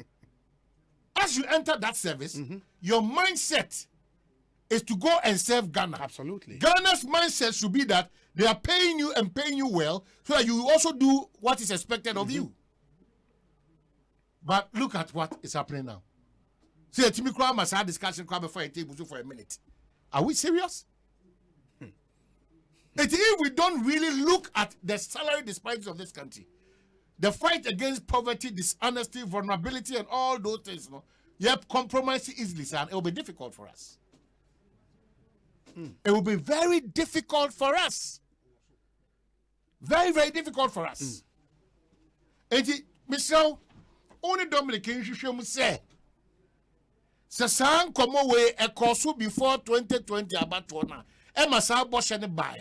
Speaker 16: As you enter that service, your mindset is to go and serve Ghana.
Speaker 6: Absolutely.
Speaker 16: Ghana's mindset should be that they are paying you and paying you well so that you also do what is expected of you. But look at what is happening now.
Speaker 17: Say Timmy Crown must have discussion before a table for a minute. Are we serious? If we don't really look at the salary disparities of this country, the fight against poverty, dishonesty, vulnerability, and all those things, compromise easily, and it will be difficult for us. It will be very difficult for us. Very, very difficult for us. And Michelle, only Dominic can say, Sasan come away a course before 2020 about one. Emma Sabosh and buy.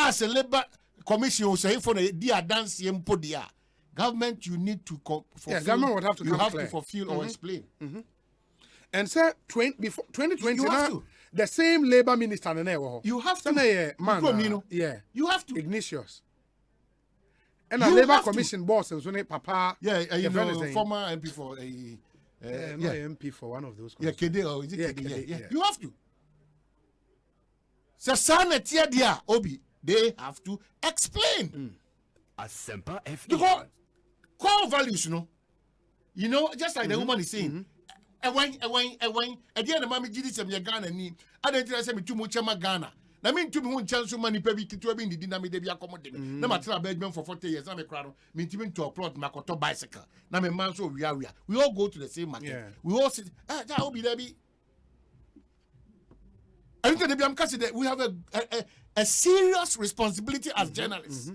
Speaker 17: As a labor commission say for the dear dance podia. Government, you need to fulfill.
Speaker 16: Government would have to
Speaker 17: fulfill or explain.
Speaker 16: And say before 2020, the same labor minister
Speaker 17: you have to
Speaker 16: man.
Speaker 17: You have to
Speaker 16: Ignatius. And a labor commission boss and so papa.
Speaker 17: Former MP for
Speaker 16: MP for one of those.
Speaker 17: Kede or is it Kede? You have to. Sasan dia Obi. They have to explain.
Speaker 4: Asempa FM.
Speaker 17: Because core values, just like the woman is saying. At the end of Mammy Giddy, some Ghana name. I don't tell me too much Ghana. I mean, to me, one chance of money, baby, to be in the dynamic they be accommodated. No matter a bedroom for 40 years, I'm a crowd, mean to applaud Makoto bicycle. Now, my man, so we are. We all go to the same market. We all sit, that will be there. I think that we have a serious responsibility as journalists.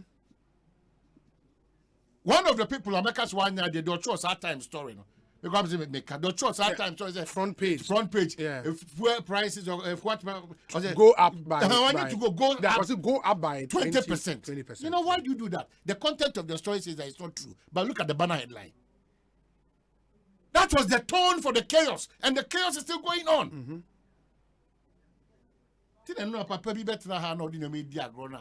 Speaker 17: One of the people America's one year they do choose our time story. Because the choice our time story is
Speaker 16: front page.
Speaker 17: Yeah. If fuel prices or if what
Speaker 16: go up by
Speaker 17: I need to go up
Speaker 16: by
Speaker 17: 20%. 20%. You know why do you do that? The content of the story says that it's not true. But look at the banner headline. That was the tone for the chaos, and the chaos is still going on. I know Papa be better than no the media grown.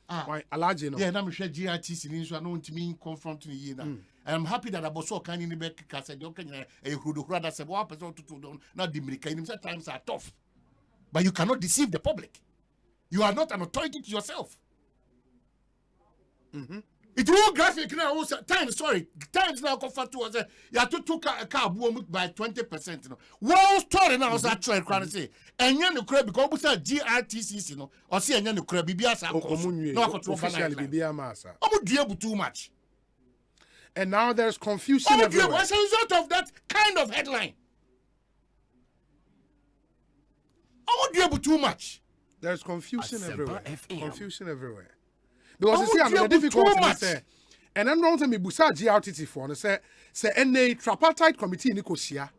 Speaker 16: Why allergy no?
Speaker 17: Yeah, now me share GRTC in so I know to me confront me na. I'm happy that Aboso can in the back case you can a who rather say what person to do not the American times are tough. But you cannot deceive the public. You are not an authority to yourself. It will graphic now times now comfort to us you have to took a car by 20%. One story now is actually trying say and you crab because we say GRTC or see and you crab BBS
Speaker 16: officially BBS massa.
Speaker 17: Too much.
Speaker 16: And now there's confusion everywhere.
Speaker 17: As a result of that kind of headline. I would be able too much.
Speaker 16: There's confusion everywhere. Confusion everywhere.
Speaker 17: Because
Speaker 16: you see, I'm the difficult say. And I'm not going to be busa GRTT for and say NA tripartite committee in Eko Sii.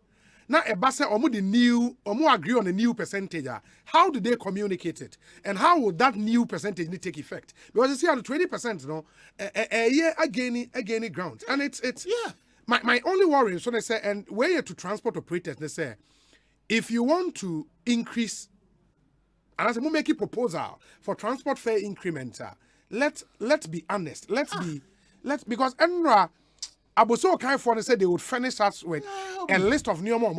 Speaker 16: Now a basa omu agree on a new percentage. How do they communicate it? And how will that new percentage take effect? Because you see, on the 20%, again ground. And it's my only worry is when they say, and where you to transport operators, they say, if you want to increase, and as we make a proposal for transport fare increment, let's be honest. Because Enra Aboso kind for said they would furnish us with a list of new more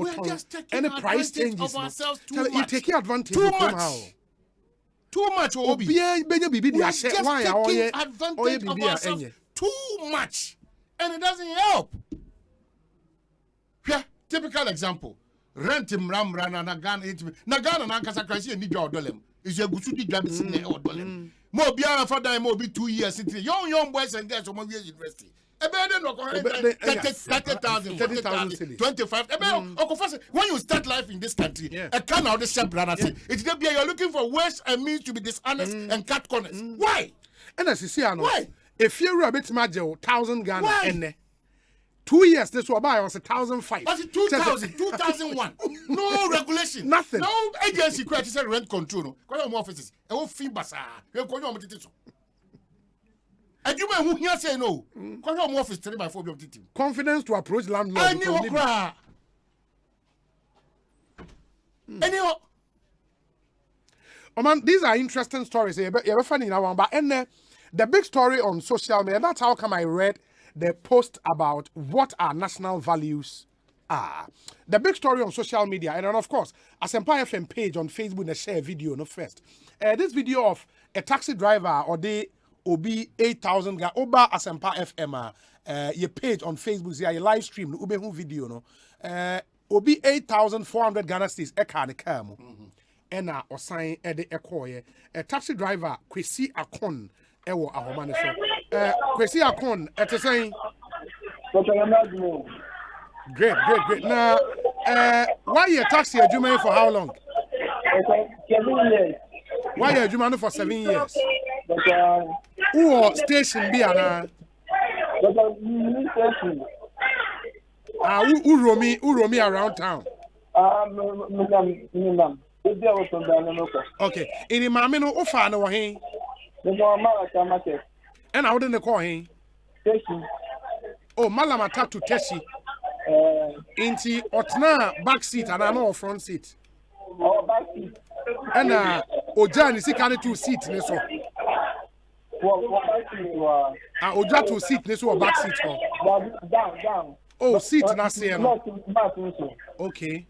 Speaker 16: any price changes. You take advantage
Speaker 17: too much. Too much, Obi. We're just taking advantage of ourselves too much, and it doesn't help. Yeah, typical example. Rent him ram rana Nagana Nagana Nankasa Krasi and Nija Dolem. Is your Gusuti Gabis or Dolem. More beyond for them, more be 2 years. Young boys and girls from university. A better no 30,000, 40,000, 25. When you start life in this country, a can of the sharp brother say it's the you're looking for ways and means to be dishonest and cut corners. Why?
Speaker 16: And as you see, I know. Why? If you're a bit major, 1,000 Ghana and 2 years, this will buy us 1,005.
Speaker 17: But 2000, 2001. No regulation.
Speaker 16: Nothing.
Speaker 17: No agency created rent control. Because of offices. I won't feel basa. And you may who say no. Because of office 3 by 4 of
Speaker 16: confidence to approach landlord.
Speaker 17: I knew cry. Anyhow.
Speaker 16: Oh man, these are interesting stories. You're funny now, but and the big story on social media. That's how come I read the post about what our national values are. The big story on social media, and then of course, Asempa FM page on Facebook, they share a video, no first. This video of a taxi driver or the OB 8,000 guy, Oba Asempa FM, your page on Facebook, your live stream, Ubehu video, no. obi 8,400 Ghana cedis eka ne car mu. Ena osan e de ekoye. A taxi driver Kwesi Akon ewo ahoma ne so. Kwesi Akon saying great. Now why you taxi adwuma for how long?
Speaker 5: 7 years.
Speaker 16: Why you adwuma for 7 years? Who station be ana? Who roam around town? Okay. In the mammy no offer no he. And I wouldn't call him. Oh, Malamata to Teshi. Inti Otna back seat and I know front seat.
Speaker 5: Oh, back seat.
Speaker 16: And Ojan is carry 2 seats. Oja 2 seat this or back seat.
Speaker 5: Down.
Speaker 16: Oh, seat na say no. Okay.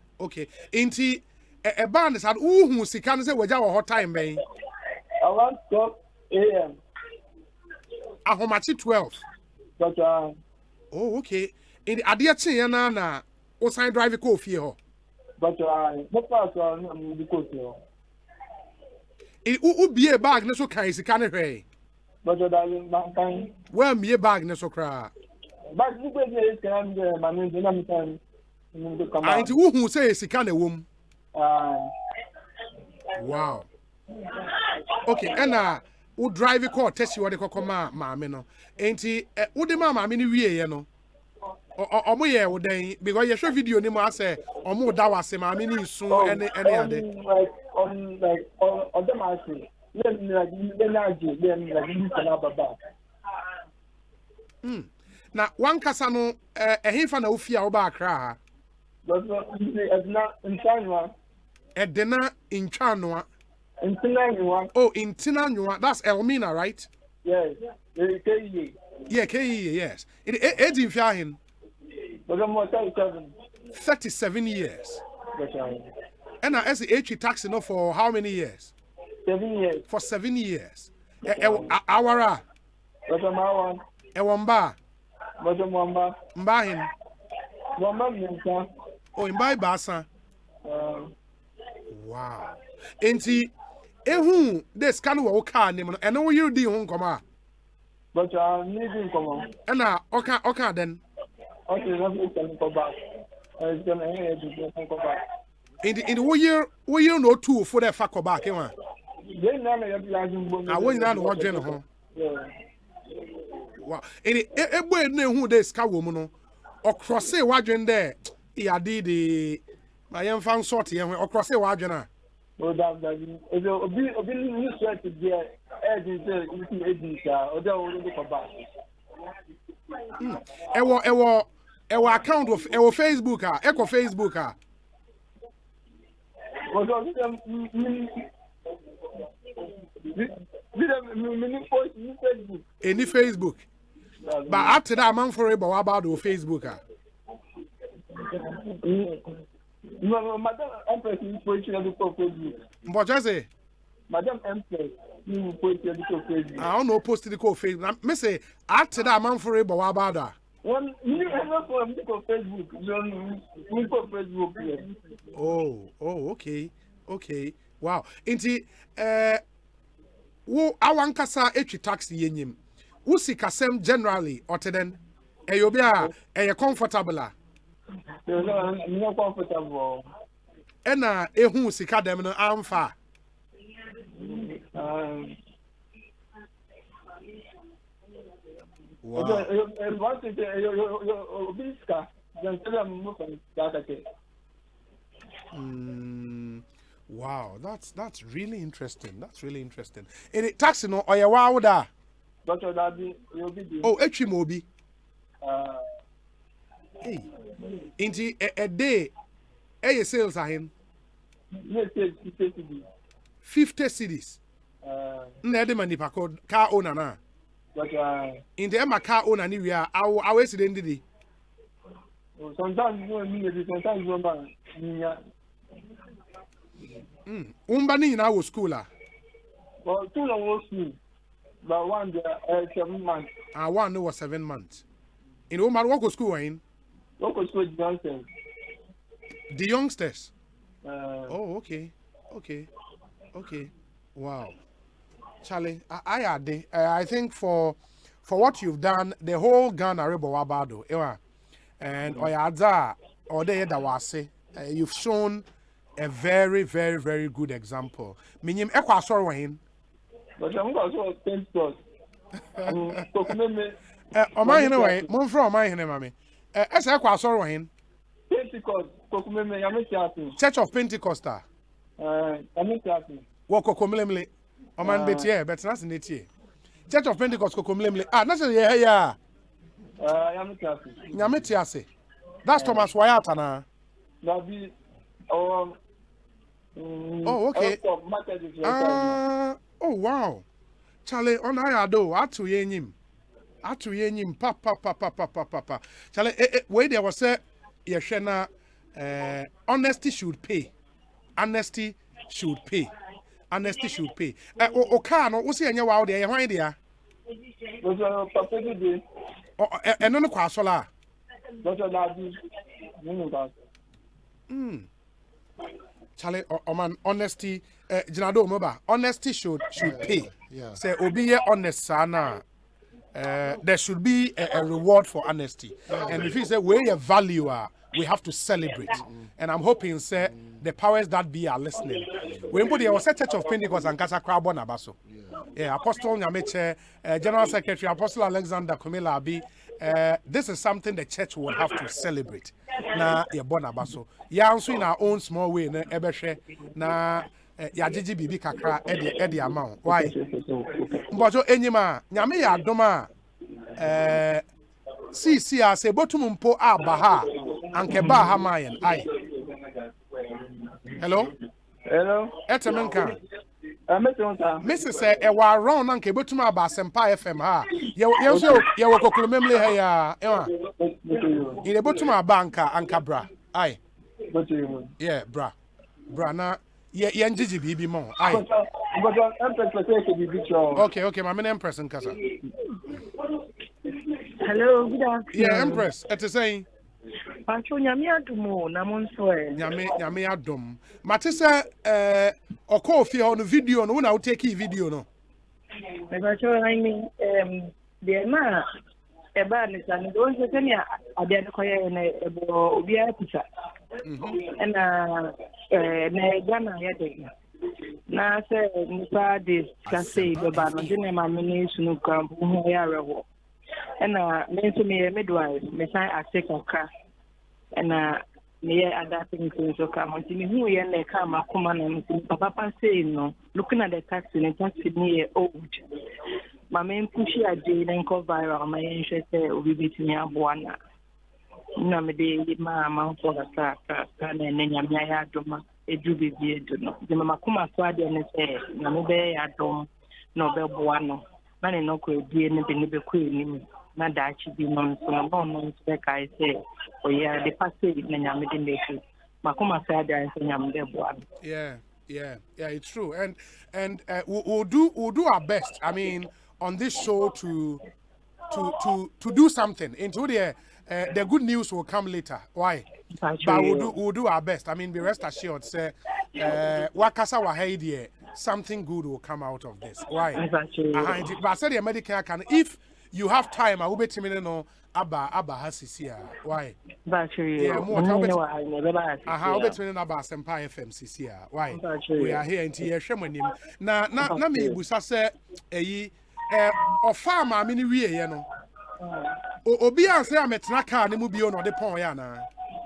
Speaker 16: Inti a band is had who sika say waja wo hot time ben.
Speaker 5: Around 12 a.m.
Speaker 16: Ahomachi 12.
Speaker 5: But
Speaker 16: oh, okay. In the adia chin na osan drive ko fie ho.
Speaker 5: But no pass on the coast here.
Speaker 16: It be a bag na so kan sika ne hwe.
Speaker 5: But that man
Speaker 16: well me bag na so kra.
Speaker 5: But you go there can man na me time.
Speaker 16: And who say sika na wom? Wow. Okay, and who drive call test you what they call ma no. Enti who the ma me ni wie ye no. Omo ye wo den because you show video ni mo say omo da wase ma me ni sun any ade.
Speaker 5: Like on the machine.
Speaker 16: Na one kasa no ehimfa na ofia wo ba akra.
Speaker 5: But it's not in China.
Speaker 16: Edena in China.
Speaker 5: In China.
Speaker 16: Oh, in China. That's Elmina, right?
Speaker 5: Yes. KE.
Speaker 16: Yeah, KE, yes. It in Fiahin.
Speaker 5: But I'm 37.
Speaker 16: 37 years. And I as the taxi no for how many years?
Speaker 5: 7 years.
Speaker 16: For 7 years. Awara.
Speaker 5: But I'm one.
Speaker 16: Ewamba.
Speaker 5: But I'm one.
Speaker 16: Mbahin.
Speaker 5: Mama.
Speaker 16: Oh, in by Basa. Wow. Enti ehu this can wo car name and no you di hon koma.
Speaker 5: But needing come.
Speaker 16: And oka then.
Speaker 5: Okay, nothing can come back. It's gonna end to come back.
Speaker 16: In the year no two for the fuck back, eh man.
Speaker 5: Then none of you
Speaker 16: I won't know what general. Wow. In it boy know who this car woman no. Or cross say wadwen there. Ya did the my young fan sort here or cross say wadwen.
Speaker 5: Oh, that is a bit new sweat to get edges, or they will come back.
Speaker 16: Ewo account of Ewo Facebook Eko Facebook Any Facebook. But after that man for about the Facebook
Speaker 5: No, Madam Empress is poetry on the Facebook.
Speaker 16: What you say?
Speaker 5: Madam Empress, you poetry on the Facebook.
Speaker 16: I don't know post the code Facebook. Me say after that man for about that.
Speaker 5: One, you have for Facebook. You for Facebook.
Speaker 16: Oh, okay. Wow. Inti wo awankasa etwi taxi yenyim. Wo si kasem generally oteden eyobi a comfortable a.
Speaker 5: No comfortable.
Speaker 16: Ena ehu sika dem no amfa. Wow. Wow, that's really interesting. In it taxi no oya wow da.
Speaker 5: Doctor Daddy, you'll be there.
Speaker 16: Oh, etwi mobi. Hey. Inti a day sales ahin.
Speaker 5: Yes, 50 cedis.
Speaker 16: 50 cedis. Na de mani pa car owner na.
Speaker 5: But
Speaker 16: in the Emma car owner ni we are our accident did.
Speaker 5: Sometimes you need sometimes you
Speaker 16: Umba ni na wo school ah.
Speaker 5: Well, two long was school. But one 7 months.
Speaker 16: One was 7 months. In Umba what go school in?
Speaker 5: What go school Johnson?
Speaker 16: The youngsters. Oh, okay. Wow, Charlie, I think for what you've done, the whole Ghana Rebo Wabado, and Oyadza or the Dawase, you've shown a very, very, very good example. Minim Ekwa Sorwahin.
Speaker 5: But I'm going to spend stores.
Speaker 16: Omai anyway, Mon from my Henemy. As Ekwa Sorwahin.
Speaker 5: Pentecost, Kokumeme, Yametiati.
Speaker 16: Church of Pentecost.
Speaker 5: Yametiati.
Speaker 16: Wokokomlemle. Oman Betia, but that's in it. Church of Pentecost, Kokomlemle. That's a yeah. Yametiasi. That's Thomas Wayatana.
Speaker 5: Oh,
Speaker 16: okay. Oh, wow. Charlie, on I do, Atu yenim, papa. Charlie, wait, there was a Yashena, honesty should pay. Honesty should pay. Okano, what's in your wow there? Why there? And no Quasola. Charlie, man, honesty, Janado Moba, honesty should pay.
Speaker 12: Yeah.
Speaker 16: Say, Obi honest, sana. There should be a reward for honesty. And if you say where your value are, we have to celebrate. And I'm hoping, say, the powers that be are listening. When there was a Church of Pentecost and Casa Crabon Abaso. Yeah, Apostle Nyameche, General Secretary, Apostle Alexander Kumila Abi. This is something the church will have to celebrate. Na ya bonabaso. Ya also in our own small way na ebeshe na ya jiji bibi kakra edi amount. Why? Mbojo enyima nyame ya adoma si ase botum mpo abaha anke ba ha mayen. Ai. Hello? Etemenka. Mrs. say e wa round na nke botum aba Asempa FM ha. Ye wo kokulumemle ha ya. Ire botum aba anka bra. Ai. Yeah, bra na ye njiji bibi mo. Ai. Okay, my Empress nkasa.
Speaker 19: Hello, good afternoon.
Speaker 16: Yeah, Empress, et saying
Speaker 19: Pancho nyame adumo na monso e.
Speaker 16: Nyame adum. Mate se oko fi ho no video no na wo take video no.
Speaker 19: Me Pancho I mean the ma e ba ni san do se tani ade no koye na ebo obi a pisa. Na Ghana ya de. Na se nipa de kase be ba no de na ma me sunu kamp ho ya rewo. Na me so me midwife me san aseka ka. Na me Advertisements so come on me who ye na ka makoma na papa say no looking at the taxi me old my main push aje na go viral my interest obi betimi aboana na me de ma for ka na nyame ya adoma edu bibie edu no de makoma so ade ne say na me be ya adom no be boano na ne no ko edie ne be ko enim na dachi bi non so no se kai say o ya the passage na nyame de make makoma say ade so nyame de boano.
Speaker 16: Yeah, it's true. And we'll do our best. I mean, on this show to do something. Into the good news will come later. Why? But we'll do our best. I mean, be rest assured. Say, wakasa wahedi, something good will come out of this. Why? But I said the American can. If you have time, I will bet you know. Abba hasisia. Why? Yeah, more I'll bet you know about Asempa FM CCA. Why? We are here in Tier Na me busa se o farm a mini wie ye no. Obi an say ametna car ne mu bio no de pon ya na.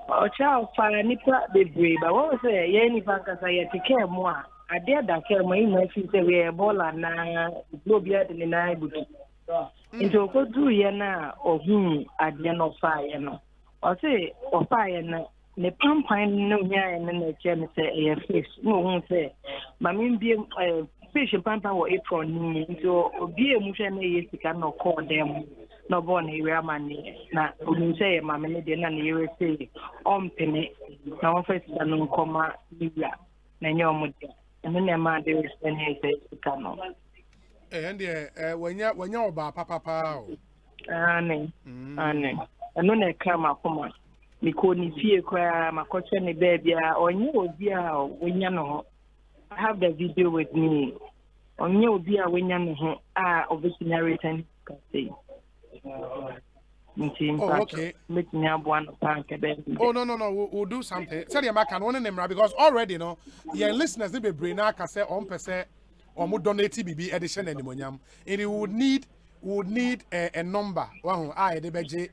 Speaker 19: O cha fa nipa bebre ba wo say ye ni fa kasa ye take mo a ade da ke mo yi ma fi say we ebola na globia de na ibutu. Into go do ye na ohun ade no fa ye no. O say o fa ye na ne pampan no nya ye na che me say e fish no hu say ma me bi fish pampan wo apron ni into obi emu hwe na ye sika no call them no born e we mani na obi say ma me de na ne ye say on pene na on face da no koma libya na nya omudi ene na ma de we say ne say sika no.
Speaker 16: And when you're about papa,
Speaker 19: ane, ane, and no, ne come up, Mikoni fie kwa makocha ni baby onye obia wenya no ho. I have the video with me. Onye obia wenya no ho obviously narrating can say.
Speaker 16: Oh, okay.
Speaker 19: Oh,
Speaker 16: no. We'll do something. Tell you, I can one name because already, no, your listeners, they be brain. I can say on percent or more donate BB edition and the it would need a number. Wow, the budget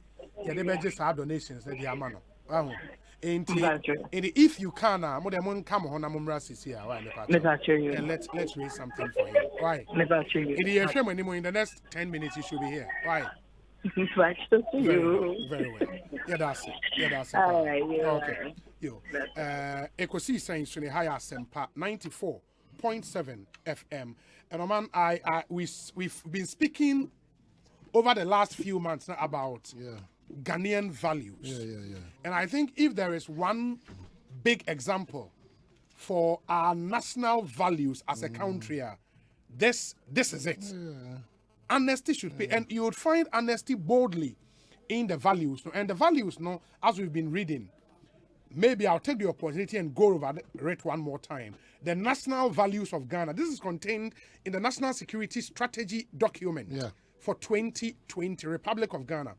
Speaker 16: donations. The amount. Wow. If you can, more than come on, I'm here. And let's raise something for you. Why? In the next 10 minutes, you should be here. Why?
Speaker 19: Very well.
Speaker 16: Yeah, that's it.
Speaker 19: All right, yeah.
Speaker 16: Okay. Eko Sii Sen Suni High Asempa 94.7 FM. And man, we've been speaking over the last few months now about Ghanaian values.
Speaker 12: Yeah.
Speaker 16: And I think if there is one big example for our national values as a country, this is it.
Speaker 12: Yeah.
Speaker 16: Honesty should be, and you would find honesty boldly in the values. And the values, as we've been reading, maybe I'll take the opportunity and go over it one more time. The national values of Ghana. This is contained in the National Security Strategy document for 2020, Republic of Ghana.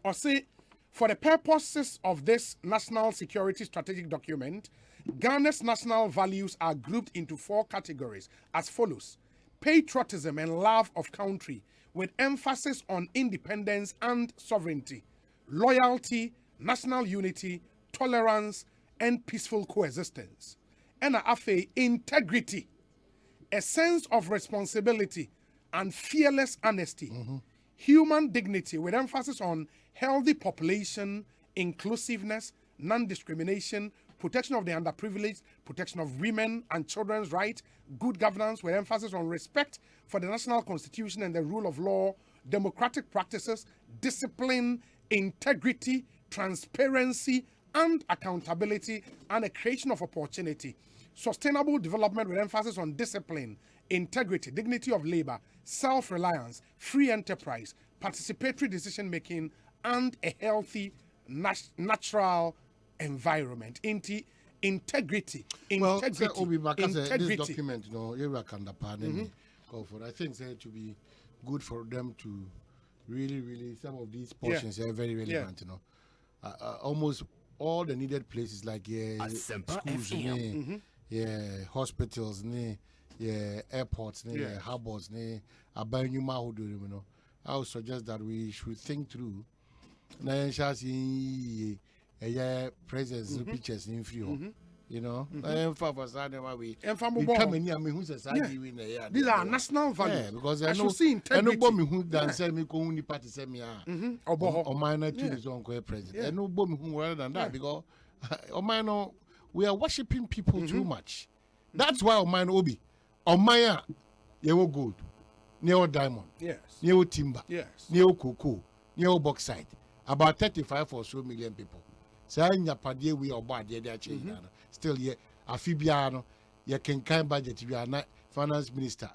Speaker 16: Osei, for the purposes of this National Security Strategic document, Ghana's national values are grouped into 4 categories as follows. Patriotism and love of country with emphasis on independence and sovereignty, loyalty, national unity, tolerance, and peaceful coexistence. And afe integrity, a sense of responsibility and fearless honesty, human dignity with emphasis on healthy population, inclusiveness, non-discrimination, protection of the underprivileged, protection of women and children's rights, good governance with emphasis on respect for the national constitution and the rule of law, democratic practices, discipline, integrity, transparency, and accountability, and a creation of opportunity. Sustainable development with emphasis on discipline, integrity, dignity of labor, self-reliance, free enterprise, participatory decision-making, and a healthy natural environment. Integrity.
Speaker 12: Well, this document, I think it to be good for them to really some of these portions are very relevant. Almost all the needed places like schools, hospitals, airports, harbors, I would suggest that we should think through. Presence pictures in free. These are
Speaker 16: national values.
Speaker 12: Because
Speaker 16: I should see integrity.
Speaker 12: Because we are worshipping people too much. That's why Omaya Obi, Omaya, you gold, near diamond, near timber, near cocoa, near bauxite, about 35 or so million people. So we are bad still here Afibiano you can kind budget you are not finance minister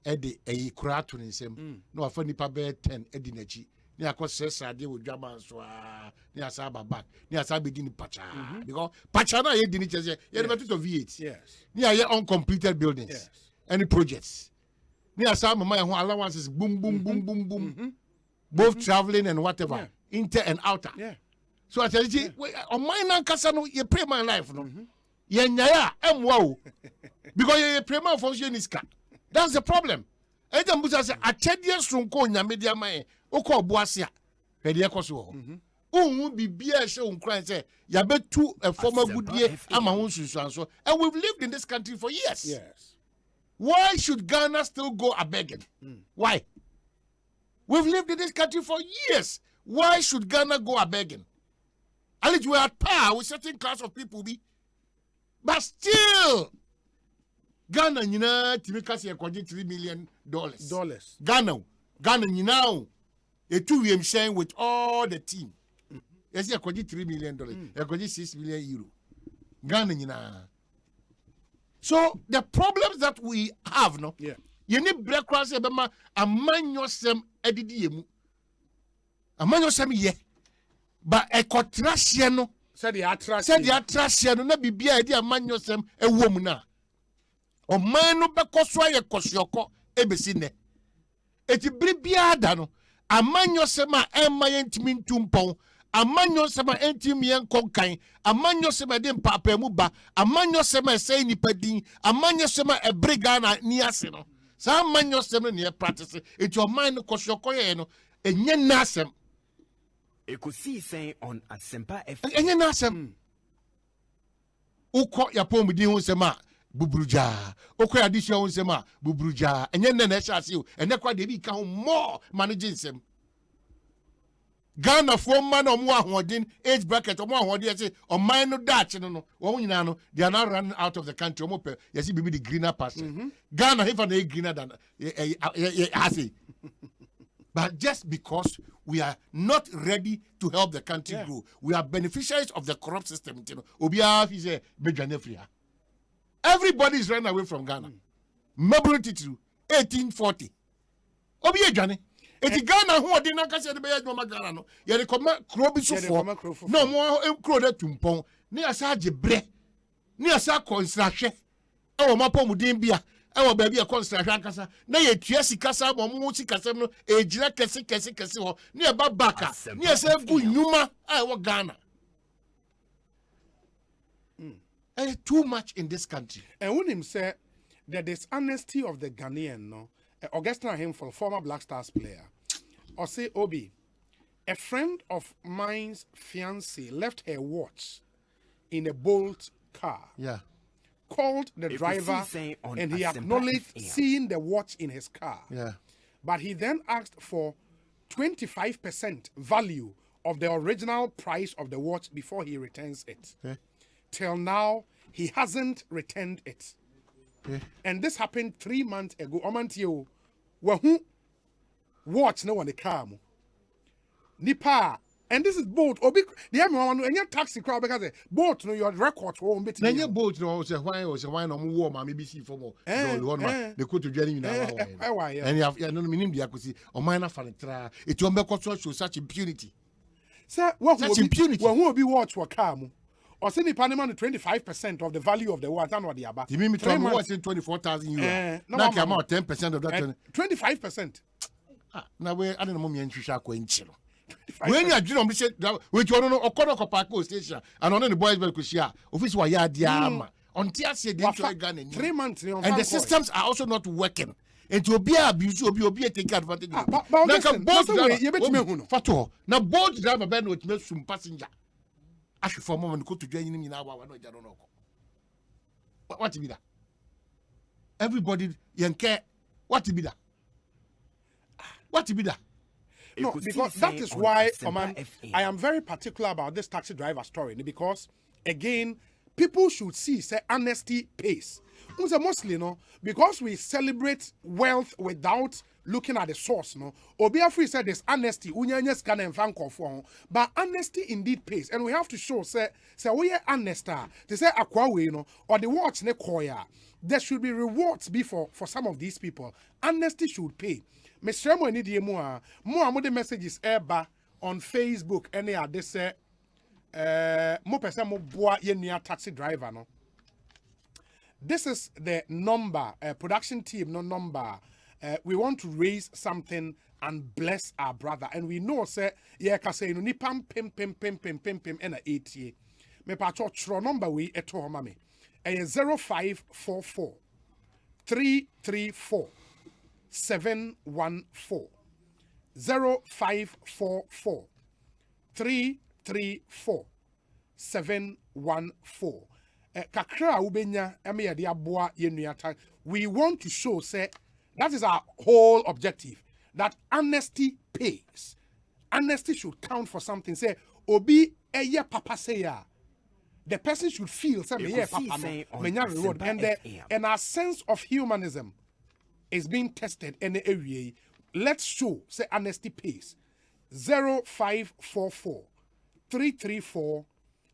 Speaker 12: Eddie a crato in same no funny paper 10 Edinachi near says I deal with Jaman so near Saba back near Sabi Pacha because Pachana you didn't say you of V8 near your uncompleted buildings any projects near some my allowances boom both traveling and whatever inter and outer so I tell you, on my non-casano, you pray my life, no? Yenya, wow. Because you pray my function is cut. That's the problem. Edam Busa said, a 10 years from Konya Media May, Oko Boasia, Pediacoso. Won't be beer show crying, say, Yabet to a former good year, Amahunsu, and we've lived in this country for years.
Speaker 16: Yes.
Speaker 12: Why should Ghana still go a begging? Why? We've lived in this country for years. Why should Ghana go a begging? At least we are at par with certain class of people, but still, Ghana, you know, Timikasi $3 million. Ghana, you know, a 2 year sharing with all the team. Yes, you $3 million. You €6 million. Ghana, you know. So the problems that we have, no, you need breakfast, a man yourself, a man yourself,
Speaker 17: But ekotrasiano
Speaker 16: said the atrasiano
Speaker 17: na bibia e di amanyosem ewom na. Oman no bekoso aye kosyoko ebesi ne. Eti bribia da no amanyosem a emma yentimi ntumpon. Amanyosem a entimi yenkonkan. Amanyosem a de mpapa mu ba. Amanyosem a sei nipadin. Amanyosem a ebriga na niase no. Sa amanyosem ne practice. Eti oman no kosyoko ye no enye nasem.
Speaker 4: Eko Sii Sen on Asempa FM.
Speaker 17: Enye nasem. Uko ya pomudi hu sema bubruja. Uko ya disha hu sema bubruja. Enye nene shasi hu. Enye kwa debi ka hu more managing sem. Ghana for man or more holding age bracket or more holding say or minor Dutch no. They are now running out of the country. You see maybe the greener pasture. Ghana even a greener than but just because we are not ready to help the country grow, we are beneficiaries of the corrupt system. Everybody is running away from Ghana. Mobility to 1840. Eti Ghana who odi na kase de be no Ghana no. Ye de koma krobi sofo. No mo kro de tumpon. Ni asa agebre. Ni asa konstrahwe. E wo mapo mudin bia. E wo ba bia konstrahwe akasa. Na ye tua sikasa mo mo sikasa no ejira kese ho. Ni e ba baka. Ni asa gu nyuma e wo Ghana. Too much in this country.
Speaker 16: And when him say the dishonesty of the Ghanaian, no, Augustine Himful, former Black Stars player, Osei Obi, a friend of mine's fiancée left her watch in a Bolt car.
Speaker 17: Yeah.
Speaker 16: Called the driver and he acknowledged seeing the watch in his car.
Speaker 17: Yeah.
Speaker 16: But he then asked for 25% value of the original price of the watch before he returns it.
Speaker 17: Okay.
Speaker 16: Till now, he hasn't returned it.
Speaker 17: Okay.
Speaker 16: And this happened 3 months ago. Omantio, who watch no one the car. Nipa, and this is boat. Obi, the one and your taxi crowd because boat no your record won't be.
Speaker 17: Then your boat no say why no more mommy BC for more. They go to join now. And you have no meaning the akusi or minor fanitra. It won't be control show such impunity.
Speaker 16: Sir, what such impunity? Who will be watch for car? Or send the Panama 25% of the value of the watch. And what the about?
Speaker 17: You mean me to watch in 24,000 euros? Now come out 10% of that.
Speaker 16: 25%.
Speaker 17: Now we I don't know me and Trisha Quenchino. When you are doing which one no Okono Park station and on the boys will share office why ya diama on TSC they Ghana
Speaker 16: 3 months
Speaker 17: and the systems are also not working. And to be abused, be take advantage.
Speaker 16: But
Speaker 17: now both driver ben with me some passenger. I should for a moment go to join him in our one. I don't know. What to be that? Everybody young care. What to be that? What to be that?
Speaker 16: No, because that is why, I am very particular about this taxi driver story. Because again, people should see say honesty pays. Mostly, no, because we celebrate wealth without looking at the source, no. Obiafri said there's honesty, but honesty indeed pays, and we have to show say we are honest. They say akwawe, no, or the watch ne koya. There should be rewards for some of these people. Honesty should pay. Mr. Mo need more the messages eba on Facebook. Any they say mo person mo boa ye near taxi driver no. This is the number, production team, no number. We want to raise something and bless our brother. And we know, say, yeah, say, no, ni pim, and a 80. Me pacho tro number we eto mami. 0544 334 714. 0544 334 714. Kakra ubenya eme de aboa yenuata. We want to show say that is our whole objective, that honesty pays. Honesty should count for something. Say obi eye papa say ya. The person should feel say me papa no menya reward, and our sense of humanism is being tested in the area. Let's show say honesty pays. 0544 334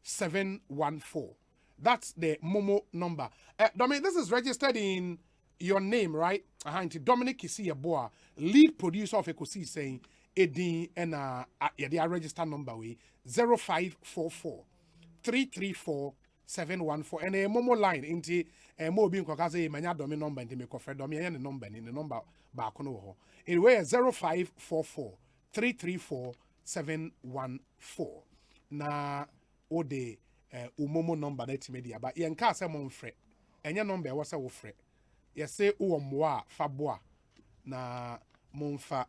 Speaker 16: 714. That's the Momo number. Dominic, this is registered in your name, right? Dominic Kisiaboa, lead producer of Eko Sii Sen, edin and yeah, register number we 0544 334 714 and a momo line into a mo being kokaze manya domi number into me kofre domi and the number in the number back on ho. Anyway 0544 334 714 na ode umomo number that media but yen ka se mon frɛ enya number was wo frɛ ye say wo moa fa boa na monfa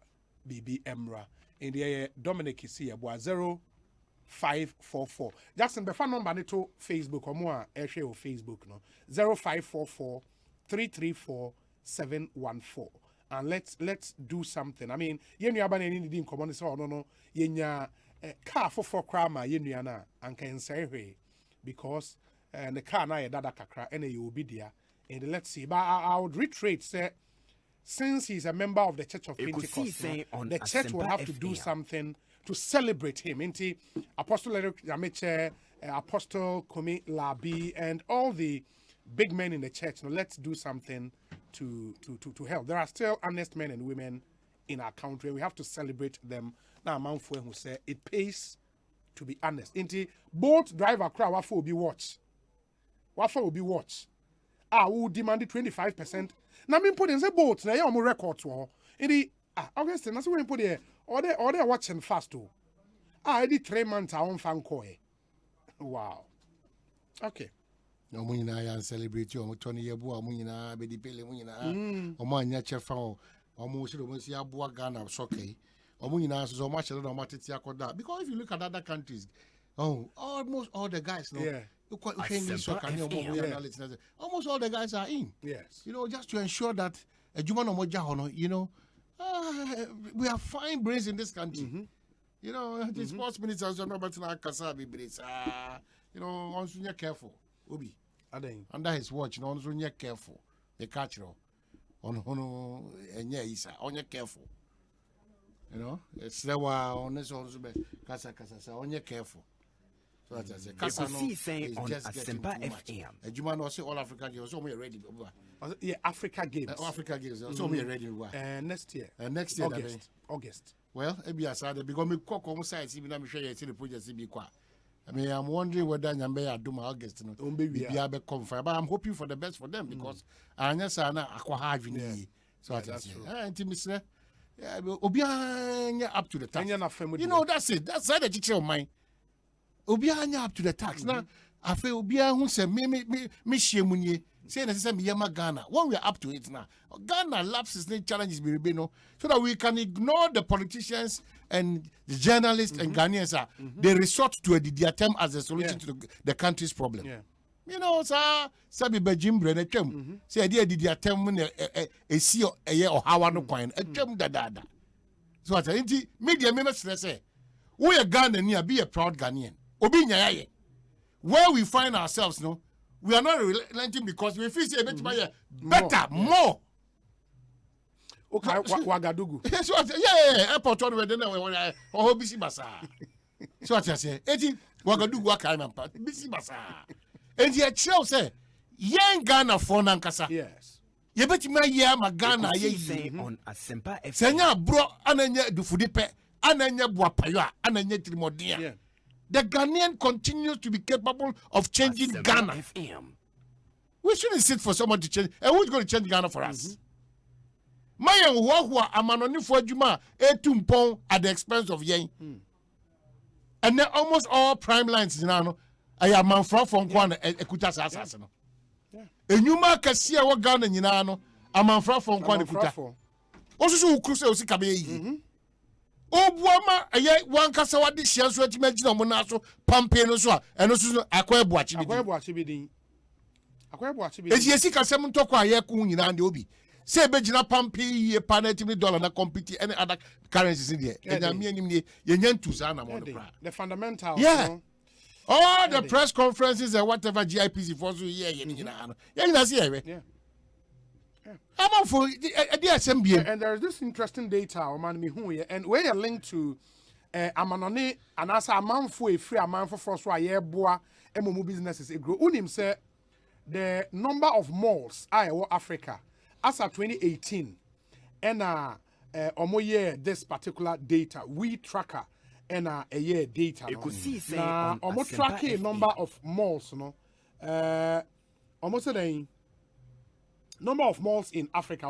Speaker 16: bibi emra in the Dominic is here 0544 Jackson befa number ne to Facebook or more share o Facebook no 0544 334 714 and let's do something. I mean yenu aba na ni di nkomo so no yenya car for crama yenu na anka nsɛ because the car na dada kakra and you will be there and let's see but I would reiterate say since he's a member of the Church of Pentecost, the church will have to do something to celebrate him. Into Apostle Eric Yameche, Apostle Komi Labi, and all the big men in the church. Now let's do something to help. There are still honest men and women in our country. We have to celebrate them. Now, Manfue who said it pays to be honest. Into boat driver crowd, what will be watch? What will be watch? Who demanded 25%. Na me put in the boat na ya mo record to in Augustine na so we put there or they watching fast too I did 3 months on fan koe wow okay
Speaker 17: no mo nyina ya celebrate o mo tony yebu o mo nyina be di pele mo nyina o mo anya chefa o mo si do mo si aboa Ghana soccer o mo nyina so mo chere do mo tete akoda because if you look at other countries almost all the guys no
Speaker 16: yeah.
Speaker 17: Almost all the guys are in.
Speaker 16: Yes.
Speaker 17: You know, just to ensure that you know, we have fine brains in this country. You know, the sports ministers are not about to Kasabi brains. You know, on careful. Obi. Under his watch, you know, on careful. The catch on careful. You know, it's the on this also Kasa on careful. So that's it.
Speaker 4: Eko Sii Sen on Asempa FM.
Speaker 17: Juma no say all Africa games. So we ready.
Speaker 16: Yeah, Africa games.
Speaker 17: Africa games. So we ready.
Speaker 16: Next year.
Speaker 17: Next year.
Speaker 16: August.
Speaker 17: Well, ebi asade because me cook on side. See, me na me share you see the project. See, be kwa. I mean, I'm wondering whether Nyambe Aduma August. No, be be confirm. But I'm hoping for the best for them because anya sana akwa having. So that's it. Intimacy. Yeah, obi anya up to the task. You know that's it. That's the teacher of mine. Obi anya up to the tax. Now, I feel Obi who say me shemunye. Say na say me yama Ghana. When we are up to it now, Ghana lapses the challenges be no, so that we can ignore the politicians and the journalists and Ghanaians. They resort to a DDTM as a solution to the country's problem.
Speaker 16: Yeah.
Speaker 17: You know, sir, sabi bejimbre na twem. Say dia DDTM e si eye ohawa no kwan. E twem dada. So at the media me say, we are Ghanaian, be a proud Ghanaian. Obi nyaye. Where we find ourselves, no, we are not relenting because we feel say better, more.
Speaker 16: Okay, Wagadugu.
Speaker 17: So yeah, airport on we dey na we busy basa. So what I say, eti Wagadugu waka man pa busy basa. And ye tell say, yen Ghana for nankasa.
Speaker 16: Yes.
Speaker 17: Ye betima ye ma Ghana ye
Speaker 4: on Asempa FM.
Speaker 17: Senya bro ananya dufudipe, ananya buapayo, ananya trimodian. The Ghanaian continues to be capable of changing Ghana. FM. We shouldn't sit for someone to change. And who's going to change Ghana for us? Mayan Wahua Amanoni for Juma, Etumpong at the expense of Yen. And then almost all prime lines now. I am man from Kwan Ekutas Assassin. And you mark a see our Ghana in Yano, a man from Kwan Ekuta. Also, Cruise Osikabe. Obwama aye wan kasa wade hia so atima gina mo na so pampeno so a eno so akwabu achibidin esi kasem ntoko aye ku nyina de obi se be gina pampe ye panetimi dollar na compete any other currencies in there enyame anim ne yenya ntu sa na mo
Speaker 16: the fundamentals
Speaker 17: all the press conferences and whatever GIPC for so ye nyina no ye nyina se ye I'm for the
Speaker 16: and there's this interesting data and where you're linked to Amanone and as a man for a free amount for so a year boa MMO businesses it grow. Unim say the number of malls Africa as of 2018 and this particular data, we tracker and a year data. Now, almost tracking number of malls, no. Almost a number of malls in Africa,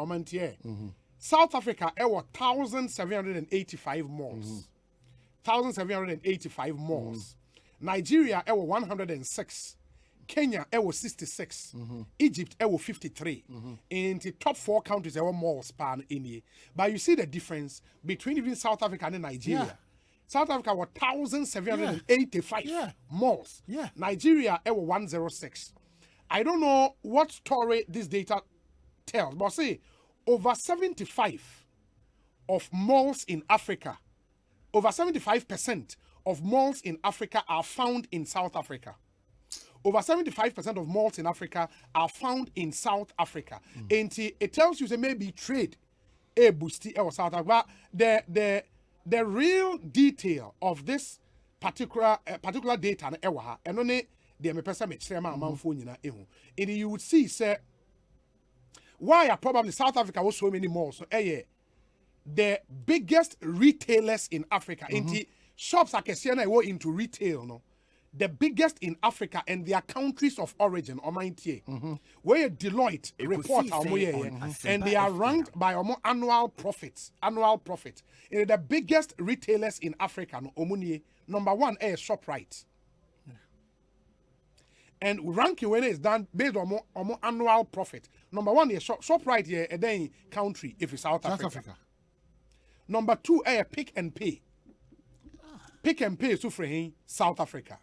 Speaker 16: South Africa, there were 1,785 malls. 1,785 malls. Nigeria, there were 106. Kenya, there were 66. Egypt, there were 53. In the top 4 countries, there were malls span in here. But you see the difference between even South Africa and Nigeria. Yeah. South Africa were 1,785 malls. Nigeria, there were 106. I don't know what story this data tells, but see, over 75 of malls in Africa, over 75% of malls in Africa are found in South Africa. Over 75% of malls in Africa are found in South Africa. And it tells you that maybe trade a boosty or South Africa. But the real detail of this particular data and only the person and you would see say why are probably South Africa was so many malls. So the biggest retailers in Africa. In shops like Siena were into retail, no. The biggest in Africa and their countries of origin, where Deloitte report and they are ranked by annual profits. The biggest retailers in Africa, number 1 is ShopRite. And ranking when it's done based on annual profit. Number 1 is ShopRite here, a day country if it's South Africa. Number 2 is Pick and Pay. Pick and Pay is South Africa.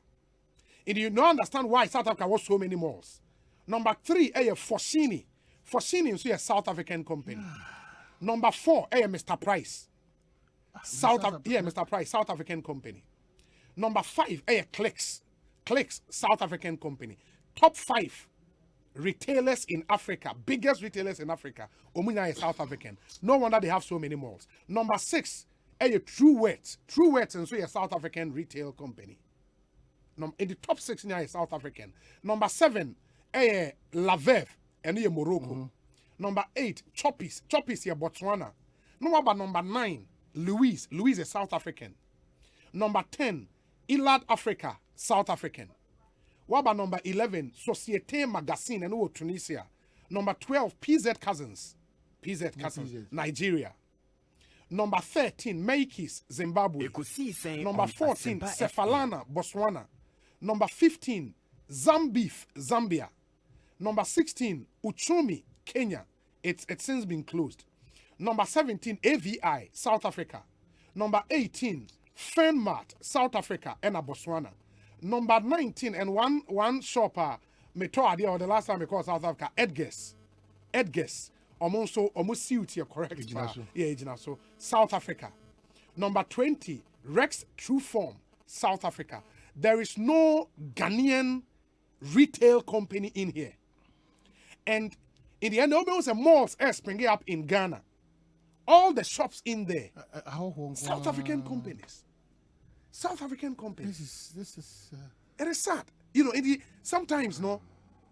Speaker 16: And you don't understand why South Africa was so many malls. Number 3 is Foschini. Foschini is a South African company. Number 4 is Mr. Price. Mr. Price, South African company. Number 5 is Clicks. Clicks, South African company. Top 5 retailers in Africa, biggest retailers in Africa, Omuna is South African. No wonder they have so many malls. Number 6 is True Words. True Words is a South African retail company. In the top 6 now is South African. Number 7 is Lavev and Morocco. Number 8 Choppies. Choppies here Botswana. Number 9 Louise. Louise is South African. Number 10 Elad Africa, South African. What about number 11? Societe Magazine and Tunisia. Number 12, PZ Cousins. PZ Cousins, Nigeria. Number 13, Maikis, Zimbabwe. Number 14, Cephalana, Botswana. Number 15, Zambif, Zambia. Number 16, Uchumi, Kenya. It's since been closed. Number 17, AVI, South Africa. Number 18, Fernmart, South Africa, and Botswana. Number 19, and one shopper, the last time we called South Africa, Edgars. Almost suit here, correct? Yeah, so South Africa. Number 20, Rex True Form, South Africa. There is no Ghanaian retail company in here. And in the end, there was a malls springing up in Ghana. All the shops in there, South African companies. South African companies. This is it is sad. You know, sometimes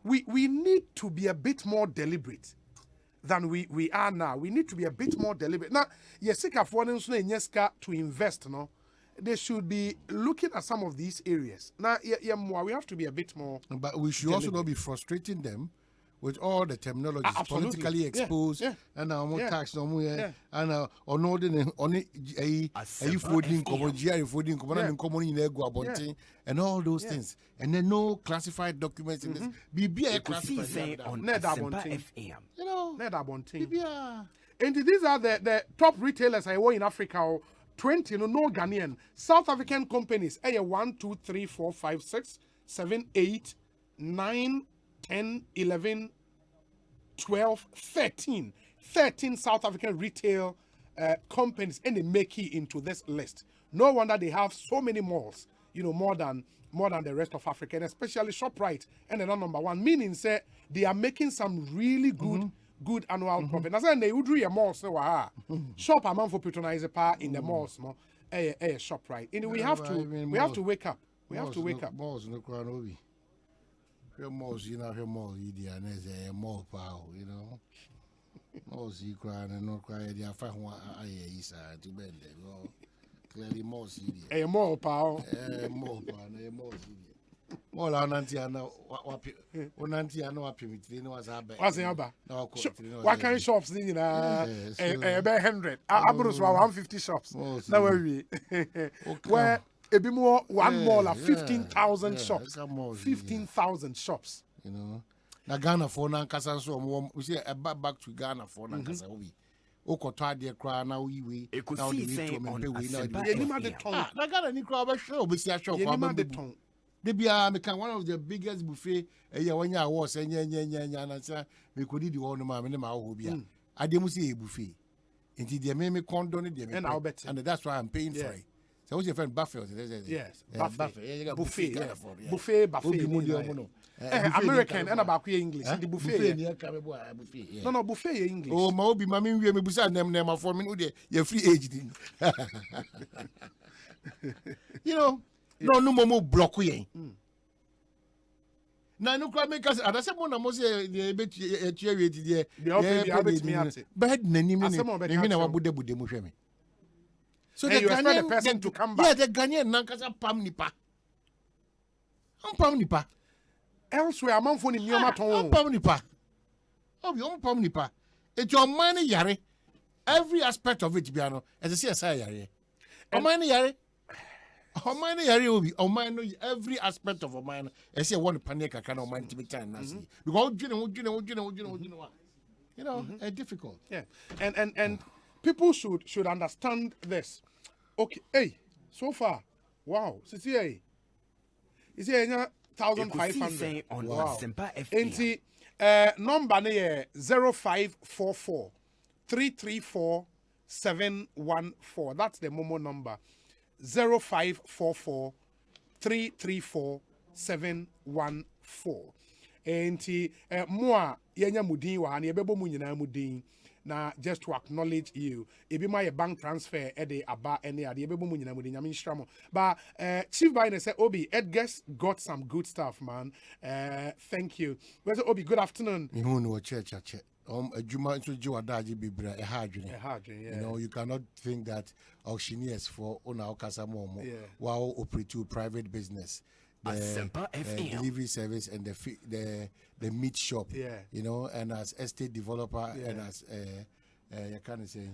Speaker 16: we need to be a bit more deliberate than we are now. We need to be a bit more deliberate. Now, to invest, they should be looking at some of these areas. Now, we have to be a bit more.
Speaker 12: But we should also not be frustrating them with all the terminology politically exposed and more tax and and all those things, and then no classified documents in this.
Speaker 16: Classified on Asempa FM. You know, and these are the top retailers I want in Africa. 20, no Ghanaian. South African companies. 1, 2, 3, 4, 5, 6, 7, 8, 9, 10, 11, 12, 13. 13 South African retail companies, and they make it into this list. No wonder they have so many malls, more than the rest of Africa, and especially ShopRite, and they're number 1, meaning say they are making some really good annual profit. That's why they would do a mall, so shop a man for patronize power in the malls, ShopRite. And we have to wake up. We have to wake up.
Speaker 12: Malls no crown malls, malls, mall power, Mosi cry and no cry. They are fine. I is to bend. Clearly more serious.
Speaker 16: A more power.
Speaker 12: More power. More serious. All our auntie are now. One auntie are now happy with. What's
Speaker 16: happening? What kind of shops? You know, a 100. Abrus 150 shops. Now we where a bit more. One more like 15,000 shops. 15,000 shops.
Speaker 12: You know. Na Ghana for na nkasa so we say back to Ghana for na nkasa we okotwa de kra na we na we to me pe we na
Speaker 16: yenima de ton
Speaker 12: na Ghana ni kra ba show be sia show kwa
Speaker 16: de ton
Speaker 12: de bia me kan one of the biggest buffet wanya awards nya na say me kodi di one ma me ne ma ho bia ade mu say buffet enti de me condone de me and that's why I'm paying for it. So what's your friend buffet?
Speaker 16: Yes, buffet. Buffet. American and about English. The buffet. No, buffet English.
Speaker 12: Oh, my obi mami we me busa nem for me no you free age thing. You know, no more block we. Na no kwa make us adase mo na mo say the betu we di there. Bad nanim ni na wabude mo hwe me. So
Speaker 16: the Ghanaian, the person to come back.
Speaker 12: Yeah, the Ghanaian nankasa pam nipa. Pam nipa.
Speaker 16: Elsewhere, among phone in Yomaton.
Speaker 12: Pam nipa. Oh, pam nipa. It's your money yare. Every aspect of it, Biano, as I say, yare. O money yare. O money yare will be. O money every aspect of a man. I say one panic. I cannot mind to be time. Because you know, difficult.
Speaker 16: Yeah, and. People should understand this. Okay, hey, so far, wow, is it 1,500? Wow. Enti, number ne 0544 334 714. That's the Momo number. 0544 334 714. Enti, moi yenya mudin wa hani ebebo mu nyina mudin. Na just to acknowledge you, it be my bank transfer ede aba any ade ebe mu nyina mu de nyame nstramo. But Chief Biden said, Obi, Edgar's got some good stuff, man. Thank you. Where's Obi? Good afternoon.
Speaker 12: You know church. Juma to Juadaji Bibra, a hard,
Speaker 16: yeah.
Speaker 12: You know, you cannot think that auctioneers for Ona Okasamomo while operate to private business.
Speaker 4: Asempa FM.
Speaker 12: Delivery service and the meat shop, you know, and as estate developer and as you can say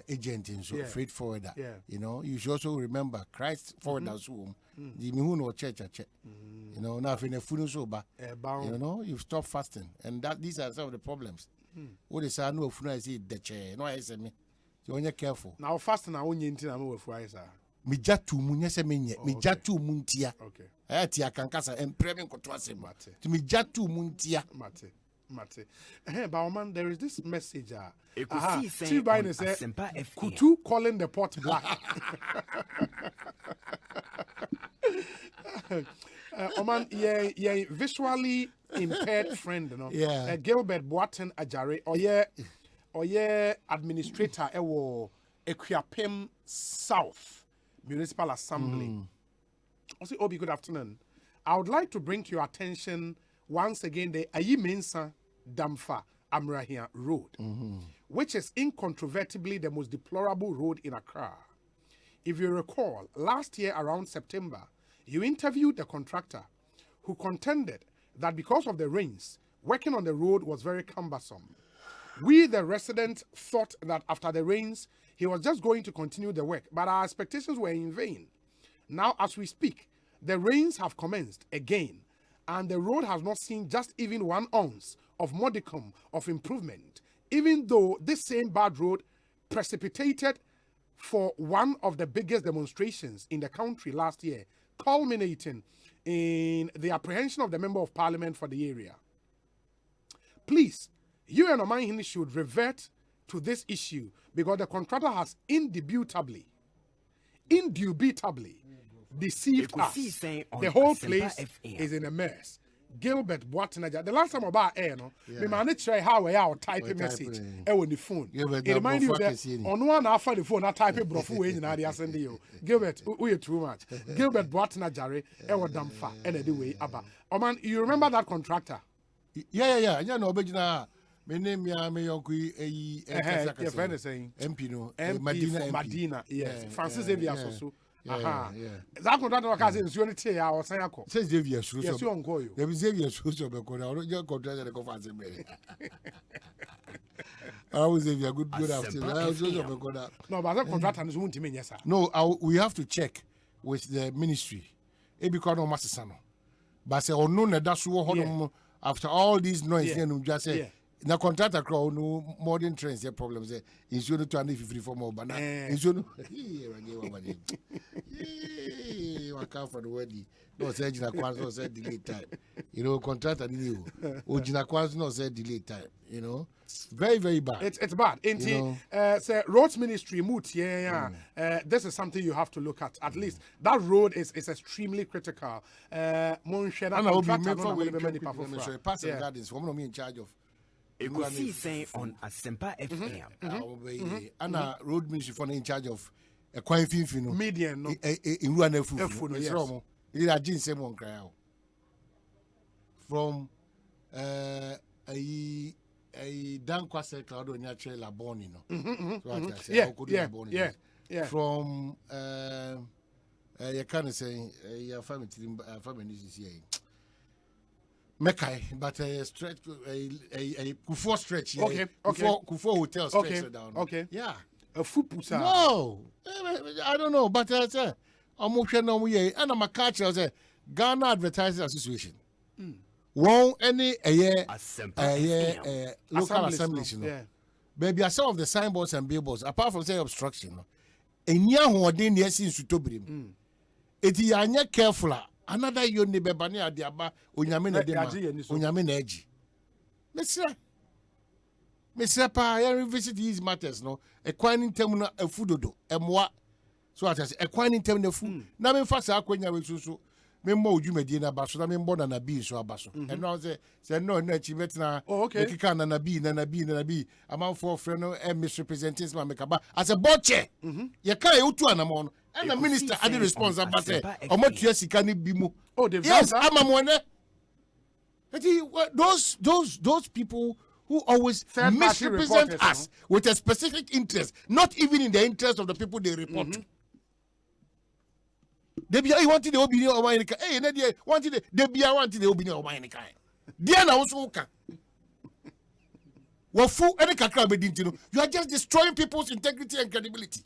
Speaker 12: agent in so freight forwarder. You know, you should also remember Christ forwarders home. The Mihuno church, you know, now if in a funeral sober, you know, you stop fasting, and these are some of the problems. What is I know if I say the chair, no, I say me. So when you're careful.
Speaker 16: Now fasting, I won't into I'm with Friday.
Speaker 12: Mi jatu munyese menye mi jatu muntia ati akankasa empremi kotwase mate to mi jatu muntia
Speaker 16: mate Bauman, there is this message
Speaker 4: Eko Sii Sen
Speaker 16: Chief Biden said Kutu calling the pot black. Oman ye visually impaired friend, you know. Gilbert Boaten Ajare or ye administrator ewo Equiapem South Municipal Assembly. Also, Obi, good afternoon. I would like to bring to your attention once again the Ayi Mensa Damfa Amrahia Road, which is incontrovertibly the most deplorable road in Accra. If you recall, last year around September, you interviewed the contractor who contended that because of the rains, working on the road was very cumbersome. We, the residents, thought that after the rains, he was just going to continue the work, but our expectations were in vain. Now, as we speak, the rains have commenced again, and the road has not seen just even 1 ounce of modicum of improvement, even though this same bad road precipitated for one of the biggest demonstrations in the country last year, culminating in the apprehension of the Member of Parliament for the area. Please, you and Oman should revert to this issue because the contractor has indubitably deceived us. The whole place is in a mess. Gilbert Boatenaja. The last time about air, no, me manage try how we are type a message on the phone. It remind you that on one after the phone, I type a brofu way in the send you. Gilbert, we are too much. Gilbert Boatenaja, ewo damfa, and the way abba. Oh man, you remember that contractor?
Speaker 12: Yeah. You know, but My name is Yonku.
Speaker 16: Your friend is saying
Speaker 12: MP no.
Speaker 16: Madina. Yes. Francis Xavier so.
Speaker 12: Aha.
Speaker 16: That contract workers in unity. I was saying,
Speaker 12: says Xavier Shoes.
Speaker 16: Yes, you on go.
Speaker 12: There is Xavier Shoes of the corner. Your contract at the conference. I always say a good afternoon.
Speaker 16: No, but that contract and won't mean yes, sir.
Speaker 12: No, we have to check with the ministry. It because no master son. But say no that's what after all these noise then just say na contractor crowd no modern trends their problems there. Insurance 250 for more but insurance waka for the wedding. No say Gina Kwanz no say delay time. You know contractor new. Gina Kwanz no say delay time, you know. Very, very bad.
Speaker 16: It's bad. Say roads ministry moot. This is something you have to look at. At least that road is extremely critical.
Speaker 12: Passing gardens. Woman in charge of
Speaker 4: Eko Sii Sen on Asempa FM.
Speaker 12: Anna road ministry for in charge of a quiet fin
Speaker 16: median.
Speaker 12: In one food. It's wrong. It is a gin same cry out from a dan kwase cloud on your trail laboni no. From you can say your family is here. Mekai, but a stretch a Kufo stretch.
Speaker 16: Okay.
Speaker 12: Kufo hotel stretch down.
Speaker 16: Okay.
Speaker 12: Yeah.
Speaker 16: A fupusa.
Speaker 12: No. I don't know, but I say I'm okay no we and I'm a catcher say Ghana Advertising Association. Won any local assemblies, you know. Maybe some of the signboards and billboards, apart from say obstruction, and ya who are doing yes in Sutobrim. It is anya careful. Another you neighbor bani adiaba unyamina dema unyamina edgy. Mr. Pa, I revisit these matters, no. Equining terminal a foododo, emwa. So I say equining terminal food. Now me fast akwenya we so. Membo Jumedina Basso, I mean, born and a bee, so a basso. And now say, no, Chimetina, okay, and a bee, among four friend and misrepresentatives, Mamekaba, as a botche. You can't do an amount, and the minister had the response about it. Or much yes, he can be more. Oh, yes, I'm a one. Those people who always misrepresent us with a specific interest, not even in the interest of the people they report to. They be wanted the opinion of my hey, they wanted the opinion of my kind. Dear now also can. Well, fool any kakra bedintino. You are just destroying people's integrity and credibility.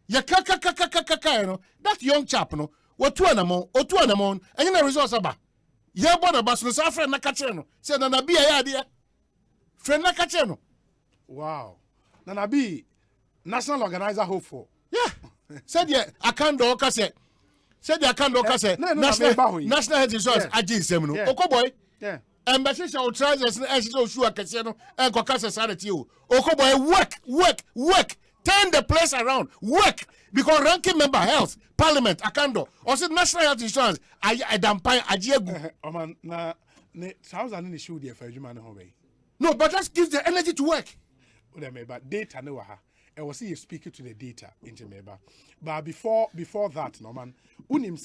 Speaker 12: Ya kaka no. That young chap no. What two anamon, and you know resource aba. Ya bona bas no sa friend na kache no. Say na na bi ya dia. Friend na kache no.
Speaker 16: Wow. Na bi national organizer hopeful.
Speaker 12: Yeah. Said yeah, I can't do cassette. Said I can't do cassette. National health insurance. I did some no. Oko boy.
Speaker 16: Yeah.
Speaker 12: Embassy shall try this and so sure casino and cocasa sanity. Oko boy, work. Turn the place around. Work. Because ranking member health, parliament, I can't do. Or said national health insurance. I damn pine. I jeegu.
Speaker 16: Oh man, na sounds an issue there for you man away.
Speaker 12: No, but that gives the energy to work.
Speaker 16: But data no ha. I was see you speaking to the data into Meba. But before that, no man, unim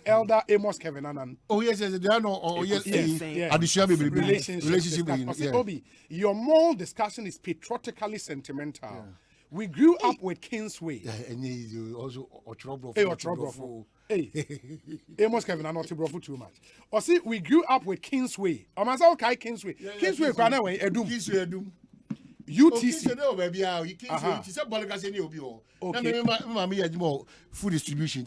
Speaker 16: elder Amos Kevin Anan.
Speaker 12: Oh yes, they are no. Oh yes, additional relationship.
Speaker 16: Obi, your more discussion is patriotically sentimental. Yeah. We grew up with Kingsway.
Speaker 12: And you also
Speaker 16: Otrobro. Amos Kevin are not to too much. Or see, we grew up with Kingsway. Okay, Kingsway. Kingsway, Kwanaway, Edum. UTC.
Speaker 12: Food distribution.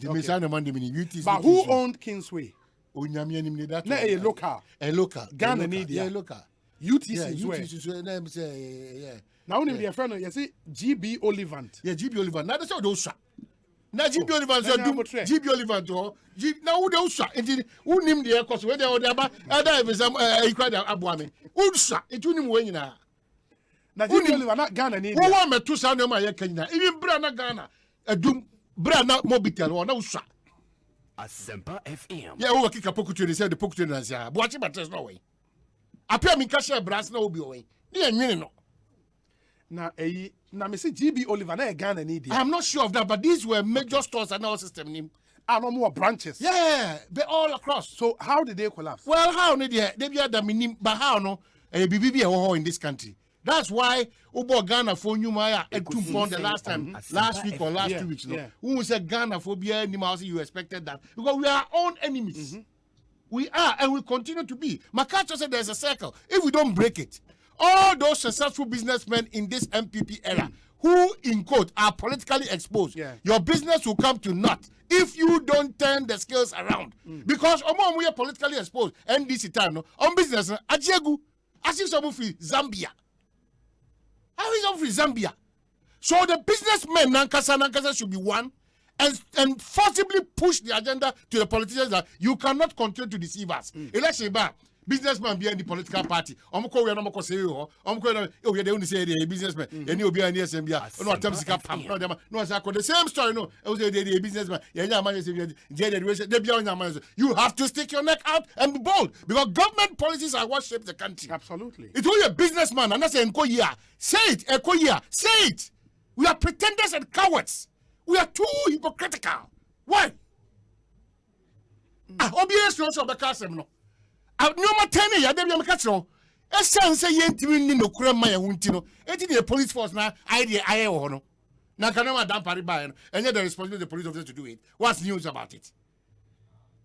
Speaker 16: But who owned Kingsway? A local. Ghana media.
Speaker 12: Local.
Speaker 16: UTC. Yeah. Now, only a friend, you see, GB Olivant.
Speaker 12: Yeah, GB Olivant. Now, that's all those. Now, GB Olivant, GB Olivant. Now, who those? Who named the cost? Where they are about other cried Abuame. Ulsa, it wouldn't win now.
Speaker 16: Now, you are not Ghana. Who
Speaker 12: want me to sound my Kenya? Even Brana Ghana. A doom, Brana Mobitel or no shot.
Speaker 4: Asempa FM.
Speaker 12: Yeah, who kick a pocket to the pocket and say, watch it, but there's no way. Appear me cashier brass no be away. Dear Minino.
Speaker 16: Now, me see GB Oliver, Ghana need.
Speaker 12: I'm not sure of that, but these were major stores and our system name.
Speaker 16: And no more branches.
Speaker 12: Yeah, they're all across.
Speaker 16: So, how did they collapse?
Speaker 12: Well, how did they be at the minim, but how no?
Speaker 17: BBB in this country. That's why Obo Ghana for Numaya and 2 pounds the last time, last week or last 2 weeks. Who said Ghana for beer you expected that? Because we are our own enemies. We are and we continue to be. Makacho said there's a circle. If we don't break it, all those successful businessmen in this MPP era who, in quote, are politically exposed, your business will come to naught if you don't turn the scales around. Because we are politically exposed. NDC time, on business, Ajegu, as if someone free Zambia. How is it free Zambia? So the businessmen, Nankasa should be one and forcibly push the agenda to the politicians that you cannot continue to deceive us. Election back. Businessman behind the political party. We are not say they only say they businessman. And you be an Asempa. No, the same story. No, they businessman. You have to stick your neck out and be bold because government policies are what shape the country.
Speaker 16: Absolutely.
Speaker 17: It's only a businessman and that's Eko Sii Sen. Say it, Eko Sii Sen. Say it. We are pretenders and cowards. We are too hypocritical. Why? Obvious no so bekasem no. Nyoma 10 ya dem yamka kiro. Esan say yentimi ni no kura ma ya hunti no. Enti the police force na idea aye wo no. Na kana ma dan pari ba no. And the responsibility of the police officer to do it. What's news about it?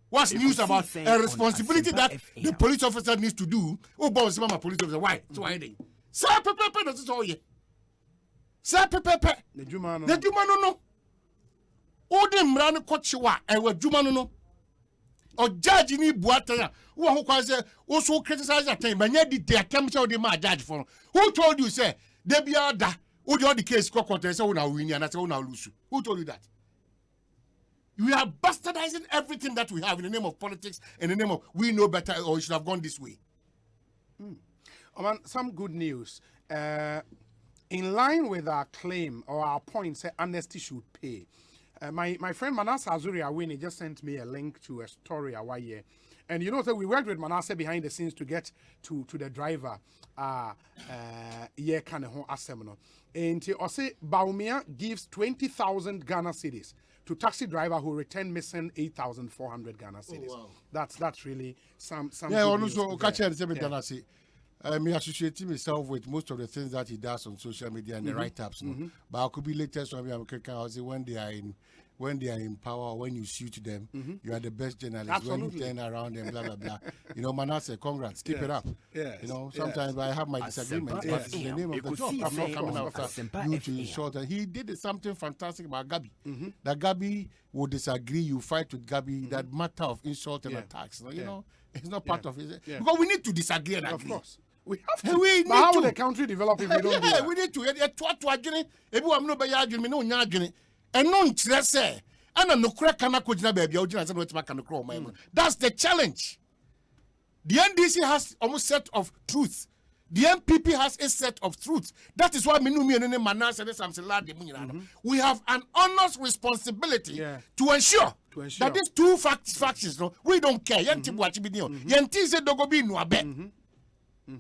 Speaker 17: What's news about a responsibility that the police officer needs to do? Oh, boss, mama police officer. Why? So why they? Sa pepe no so ye. Sa pepe.
Speaker 16: The juma
Speaker 17: no. Ode mra no kochiwa ewa juma no. O judge ni buataya. Who kwa say also criticize that time. But yet the attempt to ma judge for. Who told you say they be ada? Who the case court say una win and say una lose? Who told you that? We are bastardizing everything that we have in the name of politics, in the name of we know better or we should have gone this way.
Speaker 16: Oh man, some good news. In line with our claim or our point, say amnesty should pay. My friend Manasseh Azuri Awini just sent me a link to a story a while year. And you know, so we worked with Manasseh behind the scenes to get to the driver. Yeah, kind of Asempa. And Osei Baumia gives 20,000 Ghana cedis to taxi driver who returned missing 8,400 Ghana cedis. Oh, wow. That's really some.
Speaker 17: Yeah, also catch me associating myself with most of the things that he does on social media and the write-ups. But I could be latest on when they are in power, when you shoot them, you are the best journalist.
Speaker 16: Absolutely.
Speaker 17: When you turn around and blah blah blah. You know, Manasseh, congrats, keep it up.
Speaker 16: Yes.
Speaker 17: You know, sometimes I have my disagreements, but it's the name of the job. I'm not coming after you to insult. And he did something fantastic about Gabi. That Gabi will disagree, you fight with Gabi. That matter of insult and attacks. You know, it's not part of it. Because we need to disagree and agree.
Speaker 16: Of course. We have to.
Speaker 17: We
Speaker 16: but how will the country develop if we don't do that?
Speaker 17: We need to. That's the challenge. The NDC has almost set of truth. The MPP has a set of truth. That is why we have an honest responsibility to ensure that these two factions, we don't care.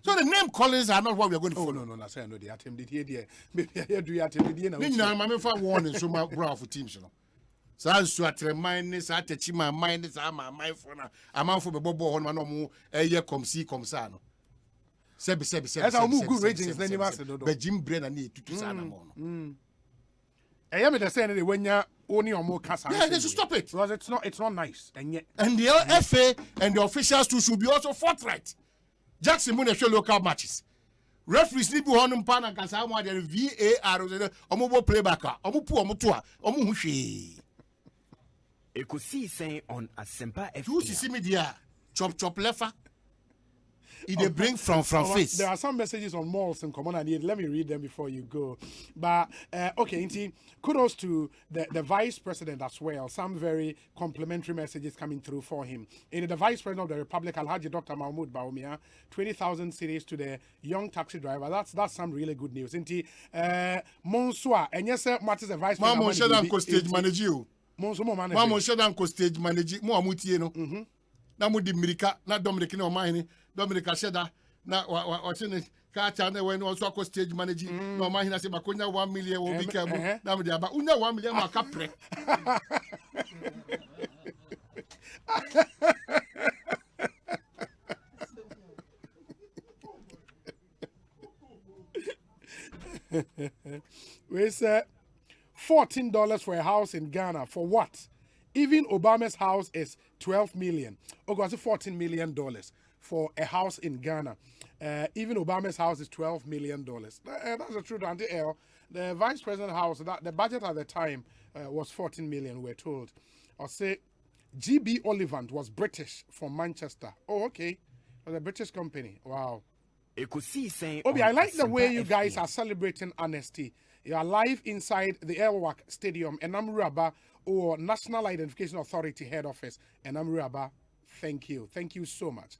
Speaker 17: So the name callings are not what we are going to follow.
Speaker 16: No. I know the attempted here. Maybe I do attempted here.
Speaker 17: Warning so much for teams. So I should remind this, I teach my mind, my mind for now. I'm out for the Bobo on my normal year come see come san. Sebi.
Speaker 16: That's how good ratings then you ask.
Speaker 17: But Jim Brennan need to sana more.
Speaker 16: I am the same when you're only on more cast.
Speaker 17: Yeah, they should stop it.
Speaker 16: Because it's not nice. And yet
Speaker 17: the FA and the officials too should be also forthright. Jackson Moon show local matches. Referees need to honor pan and can more than VAR or mobile playback.
Speaker 4: Eko Sii Sen on Asempa FM.
Speaker 17: You see me there, chop lefa. They bring from face.
Speaker 16: There are some messages on malls and common idea. Let me read them before you go. But okay, indeed, kudos to the vice president as well. Some very complimentary messages coming through for him. In the vice president of the Republic, Alhaji Dr. Mahmoud Baumia, 20,000 cedis to the young taxi driver. That's some really good news. Indeed, Bonsu, and yes, sir, what is the vice president?
Speaker 17: Mama Shedan stage manager.
Speaker 16: Mama
Speaker 17: Shedan stage manager. Mo amutie no. Na mo di America, na Dominic no man. Dominica Sheda na watching Kacha when also stage manager no man he say makonya 1 million will be careful na me dey aba unya 1 million ma kapre
Speaker 16: We say $14 for a house in Ghana. For what? Even Obama's house is 12 million. Okay, so $14 million for a house in Ghana. Even Obama's house is $12 million. That's the truth, Auntie El. The vice president's house, the budget at the time was 14 million, we're told. I'll say GB Olivant was British from Manchester. Oh, okay. Was a British company. Wow.
Speaker 4: Eko Sii Sen
Speaker 16: Obi,
Speaker 4: on
Speaker 16: I like the
Speaker 4: Asempa
Speaker 16: way you guys
Speaker 4: FM.
Speaker 16: are celebrating honesty. You are live inside the Elwak Stadium, Enamuraba, or National Identification Authority head office, Enamuraba. Thank you. Thank you so much.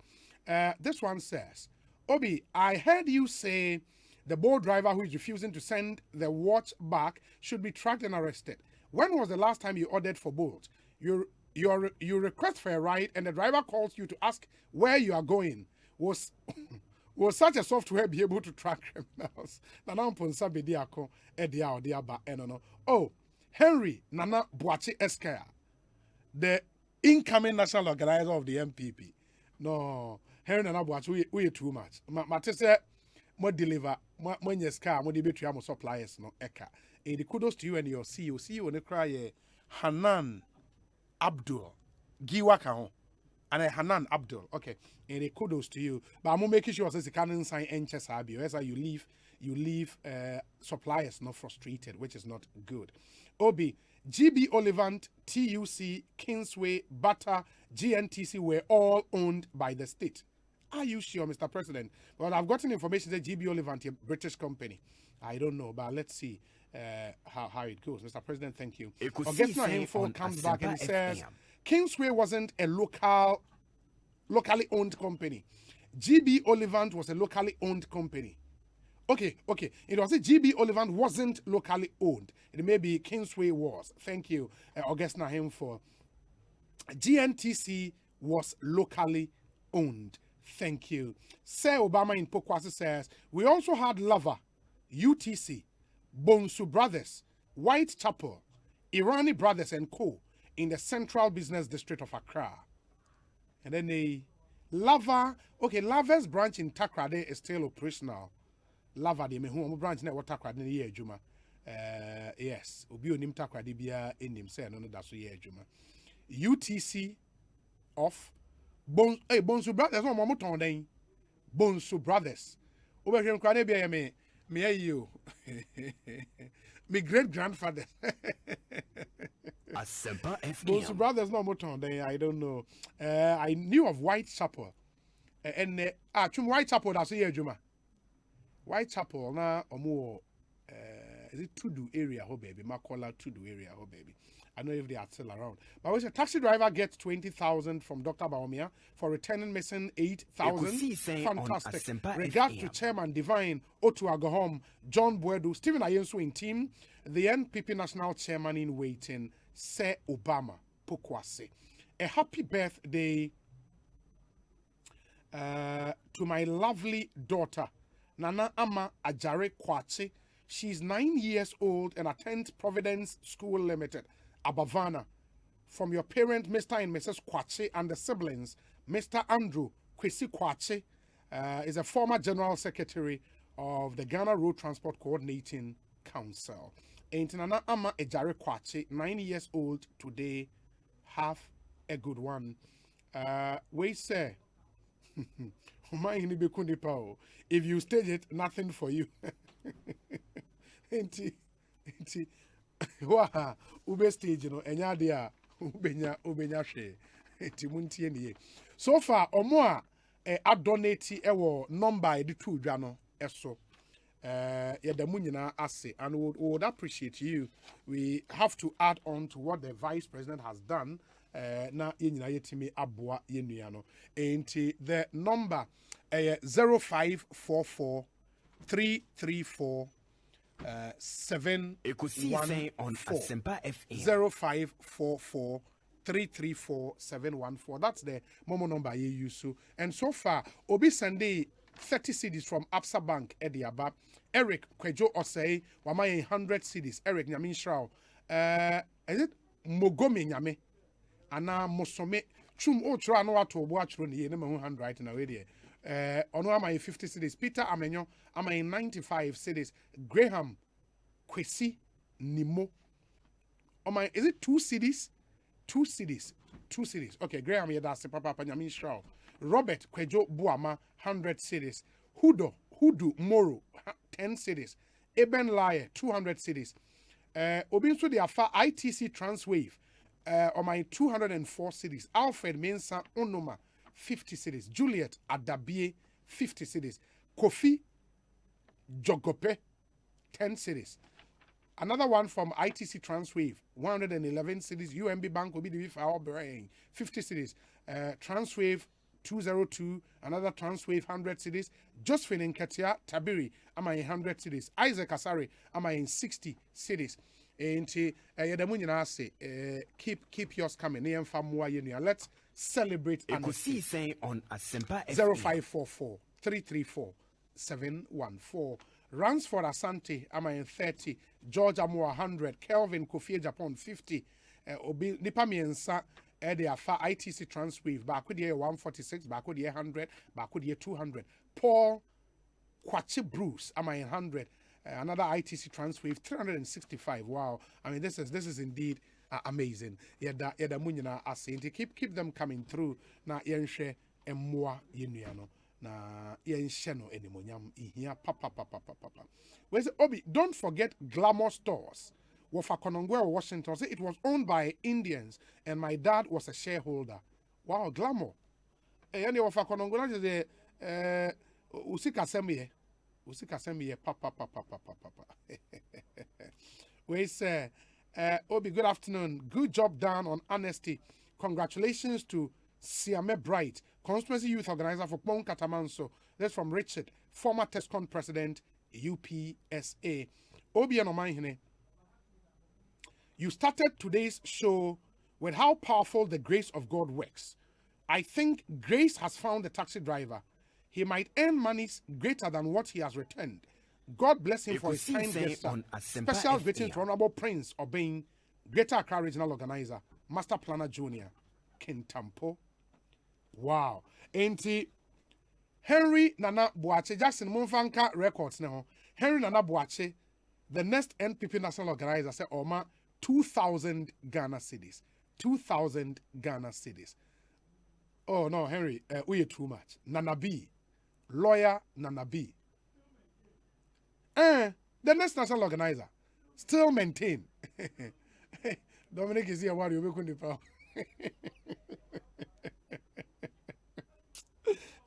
Speaker 16: This one says, Obi, I heard you say the boat driver who is refusing to send the watch back should be tracked and arrested. When was the last time you ordered for Bolt? You request for a ride and the driver calls you to ask where you are going. Will such a software be able to track criminals? Oh, Henry Nana Boachi Esquire, the incoming national organizer of the MPP. No, Henry Nana Boachi, we too much. Matese, mo deliver, mo nyeska, mo debate mo suppliers no eka. And kudos to you and your CEO. CEO ne cry Hanan Abdul Giwa Kahon. And Hanan Abdul, okay. And kudos to you. But I'm making sure that you can't sign NHS. As you leave suppliers not frustrated, which is not good. Obi, GB Olivant, TUC, Kingsway, Bata, GNTC were all owned by the state. Are you sure, Mr. President? Well, I've gotten information that GB Olivant, a British company. I don't know, but let's see how it goes. Mr. President, thank you. Augustina Info comes back and says, Kingsway wasn't a locally owned company. GB Olivant was a locally owned company. Okay. It was a GB Olivant wasn't locally owned. It may be Kingsway was. Thank you, Augustina Info. GNTC was locally owned. Thank you. Sir Obama in Pokwasi says, we also had Lava, UTC, Bonsu Brothers, Whitechapel, Irani Brothers and Co. in the Central Business District of Accra. And then the Lava's branch in Takrade is still operational. Lava, the Mehu branch network Takrade in the year, Juma. Yes, Obi Onim Takrade Bia in him, say, no, that's the year, Juma. UTC of Bonsu Brothers, no more ton Bonsu Brothers. Over here in Kranebia, me, you. My great grandfather.
Speaker 4: Asempa FM.
Speaker 16: Bonsu Brothers, no more ton I don't know. I knew of Whitechapel. And Whitechapel, that's the year, Juma. Whitechapel, na omo is it Tudu area, ho baby? Makola Tudu area, ho baby. I don't know if they are still around. But when a taxi driver gets 20,000 from Dr. Baumia for returning missing 8,000, fantastic. Regards to Chairman Divine Otuagohom, John Buedu, Stephen Ayensu in team, the NPP National Chairman in waiting, Sir Obama Pokwase. A happy birthday to my lovely daughter, Nana Ama Ajare Kwache. She's 9 years old and attends Providence School Limited, Abavana. From your parent, Mr. and Mrs. Kwache, and the siblings, Mr. Andrew Kwesi Kwache is a former General Secretary of the Ghana Road Transport Coordinating Council. And Nana Ama Ajare Kwache, 9 years old today. Have a good one. We say, if you stage it, nothing for you. Enti wa ube stage no enya dia ubenya hwe enti muntie nie so far omo a adonate ewo number e de to dwa no eso yeda mu nyina ase, and we would appreciate you. We have to add on to what the vice president has done na yenyina yetimi aboa yenua no enti the number 0544 334 714
Speaker 4: on Asempa FM
Speaker 16: 0544 334 714. That's the Momo number you use. So, and so far, Obi Sunday 30 CDs from Absa Bank Ediaba. Eric Kwejo Osei Wamaye 100 CDs. Eric Nyamin Shrao. Is it Mogomi Nyame? Ana Mosome Chum Otra no ato watch run ye name handwriting already. Ono ama 50 cities. Peter Amenyo ama 95 cities. Graham Kwesi Nimo. Oh my, is it 2 cities? 2 cities. 2 cities. Okay, Graham Yedase Papa Panyamin Shao. Robert Kwejo Buama, 100 cities. Hudu Moro, 10 cities. Eben Laye, 200 cities. Obinso de Afa ITC Transwave, on my 204 cities. Alfred Mensa Onoma, 50 cities. Juliet Adabie, 50 cities. Kofi Jogope, 10 cities. Another one from ITC Transwave, 111 cities. UMB Bank will be the 50 cities. Transwave 202, another Transwave 100 cities. Josephine Nketia Tabiri, am I in 100 cities. Isaac Asari, am I in 60 cities. And say, keep yours coming. Let's celebrate.
Speaker 4: Eko Sii Sen on Asempa
Speaker 16: 0544 334 714. Ransford Asante, am I in 30. George Amua 100. Kelvin Kofi Japan 50. Obi Nipa Miensa. They are far ITC Transwave. Back with the 146. Back with the 100. Back with the 200. Paul Kwachi Bruce, am I in 100? Another ITC Transwave 365. Wow! I mean, this is indeed amazing. Yeah, munyana asente. Keep them coming through. Na yenshe emwa yenuano. Na yenshe no enimonyam ihia papa. Where's Obi? Don't forget Glamour Stores. Wafakonongwe, Washington. It was owned by Indians, and my dad was a shareholder. Wow, Glamour. And you Wafakonongwe is the Usika Semi, papa. We say, Obi, good afternoon. Good job done on honesty. Congratulations to Siame Bright, Constituency Youth Organizer for Pong Katamanso. That's from Richard, former TESCON President, UPSA. Obi Anomahine. You started today's show with how powerful the grace of God works. I think grace has found the taxi driver. He might earn monies greater than what he has returned. God bless him for his kind gesture. Special greetings to Honorable Prince Obeying, Greater Accra Regional Organizer, Master Planner Junior, Kintampo. Wow. Enti Henry Nana Boache, Jackson Munfanka Records now. Henry Nana Boache, the next NPP National Organizer, said, Oma, 2,000 Ghana cedis. 2,000 Ghana cedis. Oh no, Henry, we are too much. Nana B, lawyer Nana B. The next national organizer still maintain. Dominic is here. What you making the power?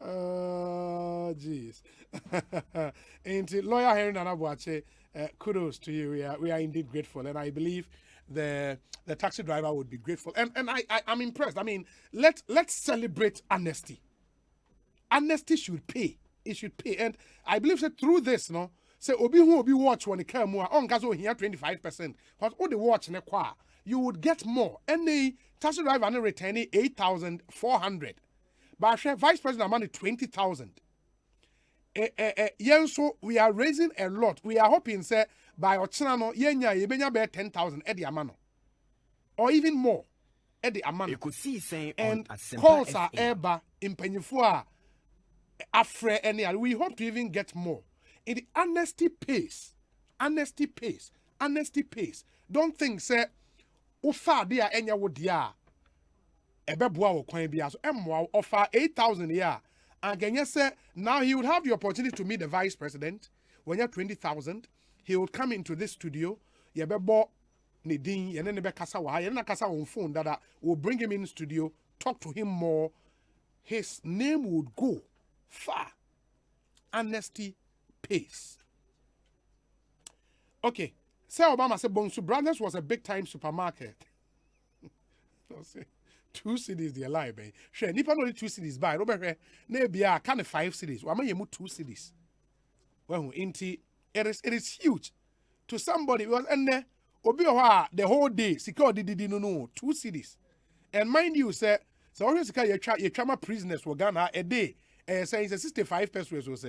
Speaker 16: Oh, jeez. And lawyer Henry Nana Boache, kudos to you. We are indeed grateful, and I believe the taxi driver would be grateful. And I'm impressed. I mean, let's celebrate honesty. Honesty should pay. It should pay. And I believe that through this, no, say obi who obi watch when it come more on gaso here 25%. Because all the watch ne kwa, you would get more. And the taxi driver and returning 8,400. But vice president money 20,000. So we are raising a lot. We are hoping say by Ochinano yenya yebenya be 10,000 at the amano. Or even more at the amano.
Speaker 4: Eko Sii Sen
Speaker 16: and
Speaker 4: on Asempa
Speaker 16: calls are
Speaker 4: FM.
Speaker 16: eba in Penyufua afre any. We hope to even get more. In the honesty pays. Honesty pays. Honesty pays. Don't think say ufa dia enya wo dia ebeboa wo kwan bia so emwa offer 8,000 yeah. And Kenya said now he would have the opportunity to meet the vice president. When you're 20,000, he would come into this studio. Yebebo Nidin, and then kasa wa, and kasa on phone that will bring him in studio, talk to him more. His name would go far. Honesty pays. Okay. Say Obama said Bonsu Brothers was a big time supermarket. 2 cities they alive, eh? Sure, nipa only 2 cities buy. Robert, maybe kind of 5 cities. Why you move 2 cities? Well, it is huge to somebody because and the whole day security did no 2 cities. And mind you, say so always you trauma prisoners were Ghana a day. Saying 65 pesos was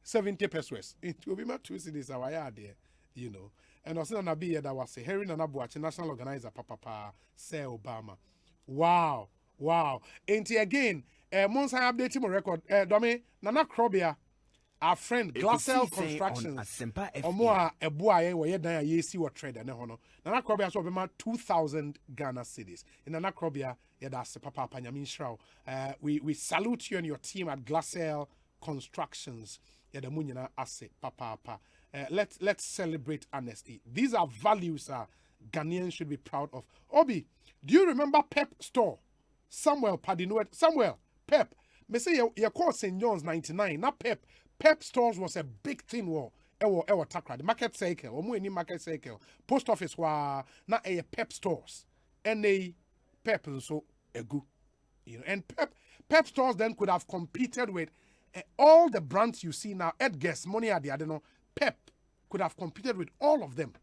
Speaker 16: 70 pesos. It will be my 2 cities our yard there, you know. And also na be that was a Harry Nana Boache national organizer papa say Obama. Wow. And again, once I update my record, Domi Nana Krobia, our friend Glassell Constructions. Omo a eboa we dan ya yesi wo trader ne ho no. Nana Krobia so be ma 2,000 Ghana cedis. In Nana Krobia ya da se papa nyame nshraw. We salute you and your team at Glassell Constructions. Ya da munyina ase papa. Let's celebrate honesty. These are values Ghanaians should be proud of. Obi, do you remember Pep Store? Samuel Pep. Me say you call St. John's 99. Not Pep. Pep Stores was a big thing. Ewo Takra. The market cycle. Omo any market cycle. Post office wa na a Pep Stores. N.A. Pep so egu. You know, and Pep Stores then could have competed with all the brands you see now. Edgar's, Money at the Adeno. Pep could have competed with all of them.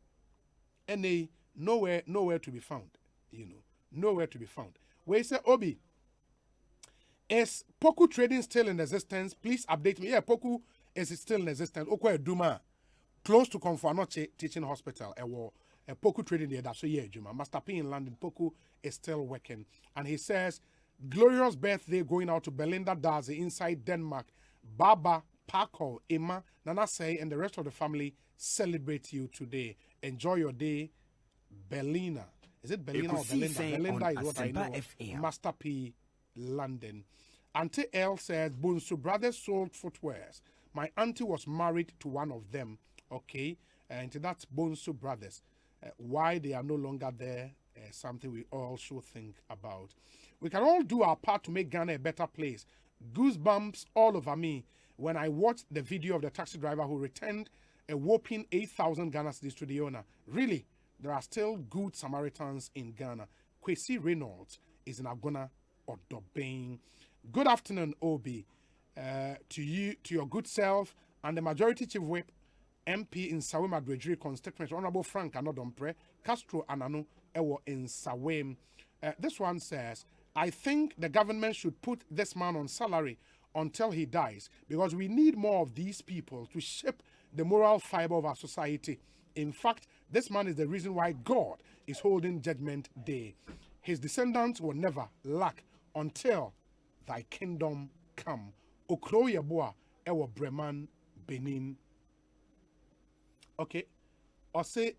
Speaker 16: N.A. nowhere to be found. You know, nowhere to be found. Where you say, Obi, is Poku Trading still in existence? Please update me. Yeah, Poku is still in existence. Okwe Duma, close to Comfanoche Teaching Hospital. Poku Trading there. That's so yeah, Juma. Master P in London. Poku is still working, and he says, glorious birthday going out to Belinda Dazi inside Denmark. Baba, Paco, Emma, Nana Say, and the rest of the family celebrate you today. Enjoy your day, Belina. Is it Belina or Belinda? Belinda is what I know. Master P, London. Auntie L says, Bonsu brothers sold footwears. My auntie was married to one of them. Okay. And that's Bonsu brothers. Why they are no longer there, something we all should think about. We can all do our part to make Ghana a better place. Goosebumps all over me when I watched the video of the taxi driver who returned a whopping 8,000 Ghana cedis to the owner. Really? There are still good Samaritans in Ghana. Kwesi Reynolds is in Agona or Dobane. Good afternoon, Obi. To you, to your good self, and the Majority Chief Whip, MP in Sawem Adwejiri constituency, Honorable Frank Anodompre, Castro Anano, Ewo in Sawem. This one says, I think the government should put this man on salary until he dies, because we need more of these people to shape the moral fiber of our society. In fact, this man is the reason why God is holding Judgment Day. His descendants will never lack until thy kingdom come. Okroye boa ewo Breman Benin. Okay. Osei,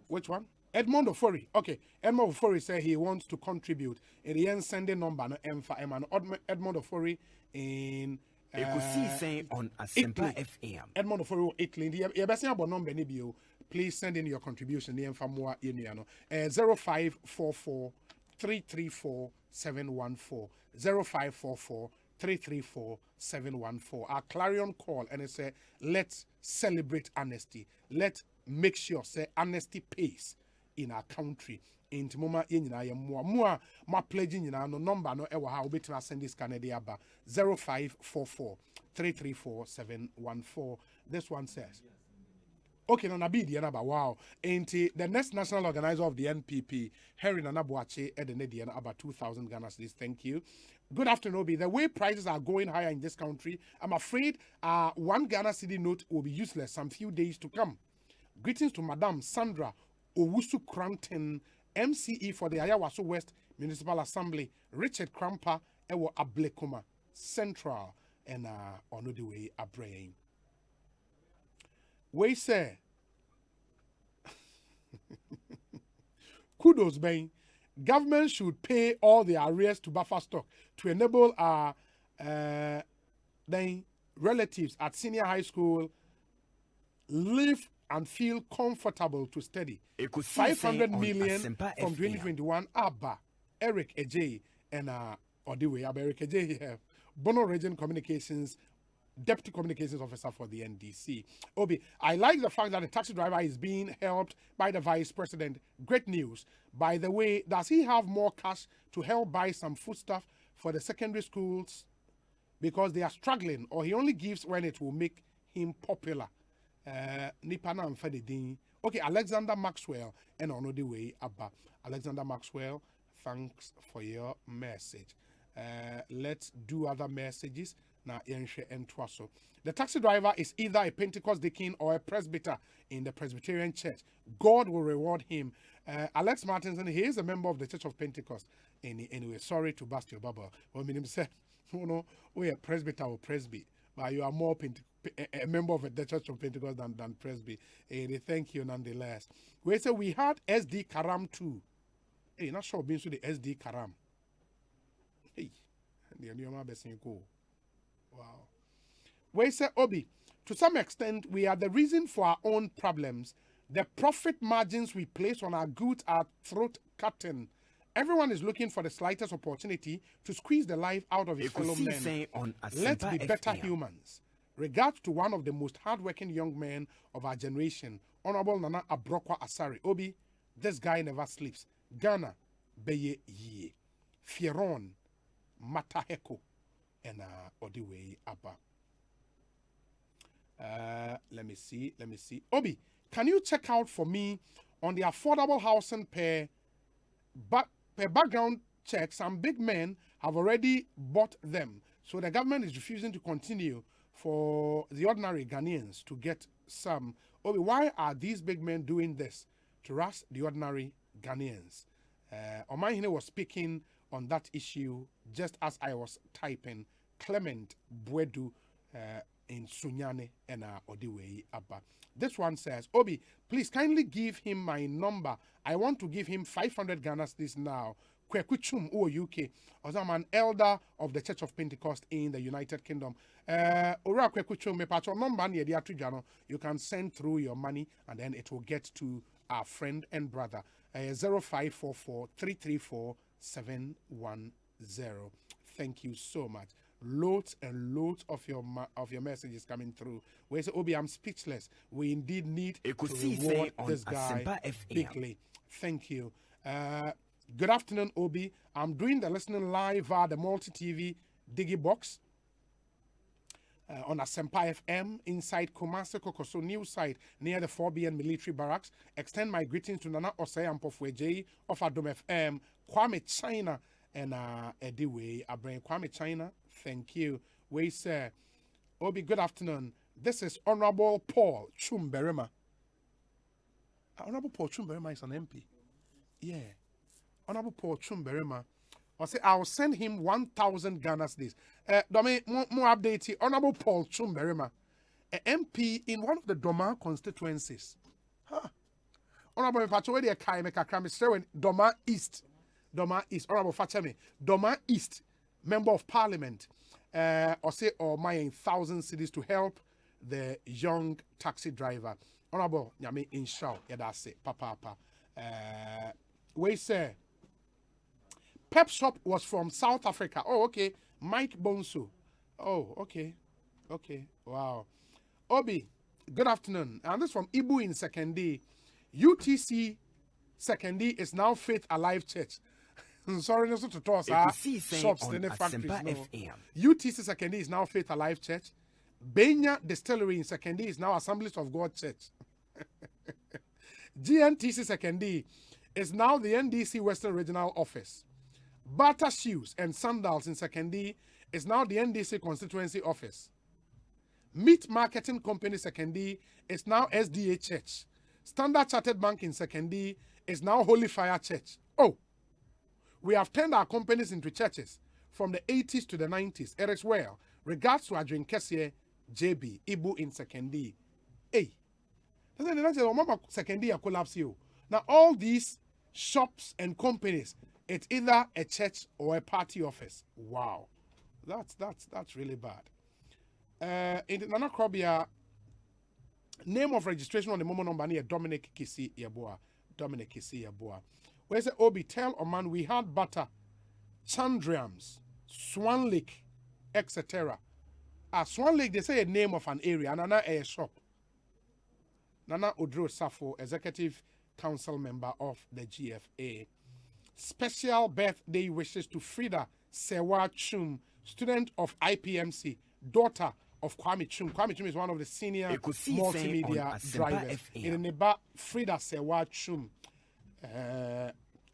Speaker 16: which one? Edmond Ofori. Okay. Edmond Ofori said he wants to contribute in the end sending number no Emfa Eman. Edmond Ofori in
Speaker 4: Eko Sii Sen on Asempa FM.
Speaker 16: Edmond Ofori Italy. The best about number nibio. Please send in your contribution. The Emfa Moa Yeniano. 0544 334 714. 0544 334 714. Our clarion call and it say, let's celebrate honesty. Let's make sure say honesty pays in our country. Into mama yenina ya mua ma pledging yina no number no ewa ha obetima send this Canada aba 0544 334 714. This one says, okay, no nabi the number wow. Ain't the next national organizer of the NPP, Harry Nanabuache, Edenedian about 2,000 Ghana cedis. Thank you. Good afternoon, Obi. The way prices are going higher in this country, I'm afraid 1 Ghana cedi note will be useless some few days to come. Greetings to Madam Sandra Owusu Cranton, MCE for the Ayawaso West Municipal Assembly, Richard Krampa, Ewo Ablekoma Central, and on the way Abraham. We say, kudos, Ben. Government should pay all the arrears to buffer stock to enable our then relatives at senior high school live and feel comfortable to study. 500 million from 2021. Abba, Eric Ejay, and Odiwe, Eric Ejay here. Bono Region Communications, Deputy Communications Officer for the NDC. Obi, I like the fact that the taxi driver is being helped by the Vice President. Great news. By the way, does he have more cash to help buy some foodstuff for the secondary schools because they are struggling, or he only gives when it will make him popular? Okay, Alexander Maxwell, and on the way, Abba. Alexander Maxwell, thanks for your message. Let's do other messages. Now, the taxi driver is either a Pentecost deacon or a presbyter in the Presbyterian Church. God will reward him. Alex Martinson, he is a member of the Church of Pentecost. Anyway, sorry to bust your bubble. Well, I mean, say, you know, we are presbyter or presby, but you are more a member of the Church of Pentecost than Presby. They thank you nonetheless. We say we had SD Karam too. Hey, not sure being so the SD Karam. Hey, the new go. Wow. We say Obi, to some extent, we are the reason for our own problems. The profit margins we place on our goods are throat cutting. Everyone is looking for the slightest opportunity to squeeze the life out of his fellow men. Let's be better humans. Regards to one of the most hardworking young men of our generation, Honorable Nana Abrokwa Asari. Obi, this guy never sleeps. Ghana, Beye Ye, Fieron, Mataheko, and Odiwe Abba. Let me see. Obi, can you check out for me on the affordable housing per background check? Some big men have already bought them, so the government is refusing to continue for the ordinary Ghanaians to get some. Obi, why are these big men doing this to rush the ordinary Ghanaians? Omanhine was speaking on that issue just as I was typing. Clement Bwedu in Sunyane and Odiwei Abba. This one says, Obi, please kindly give him my number. I want to give him 500 Ghana cedis now. Kwekuchum o UK. I'm an elder of the Church of Pentecost in the United Kingdom. Ora Kwekuchum, me patch number near the Atujano. You can send through your money and then it will get to our friend and brother. 0544 334 710. Thank you so much. Loads and loads of your messages coming through. Where say, Obi, I'm speechless. We indeed need to reward this guy bigly. Thank you. Good afternoon, Obi. I'm doing the listening live via the multi-TV Digi Box on Asempa FM inside Kumasi Kokoso new site near the 4BN military barracks. Extend my greetings to Nana Osei and Pofweji of Adom FM, Kwame China, and Ediwe Abraham Kwame China. Thank you. We say, Obi, good afternoon. This is Honorable Paul Chumberema. Honorable Paul Chumberema is an MP. Yeah. Honorable Paul Chumberema. I'll send him 1,000 Ghana cedis. More update. Honorable Paul Chumberema, a MP in one of the Doma constituencies. Huh. Honorable Fachowedi Kaime Doma East. Doma East. Honorable Fachemi. Doma East. Member of Parliament, or my 1,000 cedis to help the young taxi driver. Honorable Nyame Inshaw, that's it, Papa. We say, Pep Shop was from South Africa. Oh, okay. Mike Bonsu. Oh, okay. Wow. Obi, good afternoon. And this from Ibu in Sekendi. UTC Sekendi is now Faith Alive Church. Sorry, no to toss shops in the factories. No. UTC Sekendi is now Faith Alive Church. Benya Distillery in Sekendi is now Assemblies of God Church. GNTC Sekendi is now the NDC Western Regional Office. Bata Shoes and Sandals in Sekendi is now the NDC Constituency Office. Meat Marketing Company Sekendi is now SDA Church. Standard Chartered Bank in Sekendi is now Holy Fire Church. Oh! We have turned our companies into churches from the 80s to the 90s. It is well. Regards to Adrian Kessie, JB, Ibu in Sekendi. Hey. Sekendi collapse you. Now all these shops and companies, it's either a church or a party office. Wow. That's really bad. In the Nana Krobia, name of registration on the Momo number near Dominic Kisi Yabua. Where's the Obi? Tell Oman we had butter, Chandriams, Swan Lake, etc. Swan Lake, they say a name of an area, and Nana a shop. Nana Odro Safo, Executive Council member of the GFA. Special birthday wishes to Frida Sewa Chum, student of IPMC, daughter of Kwame Chum. Kwame Chum is one of the senior multimedia drivers. In Neba, Frida Sewa Chum.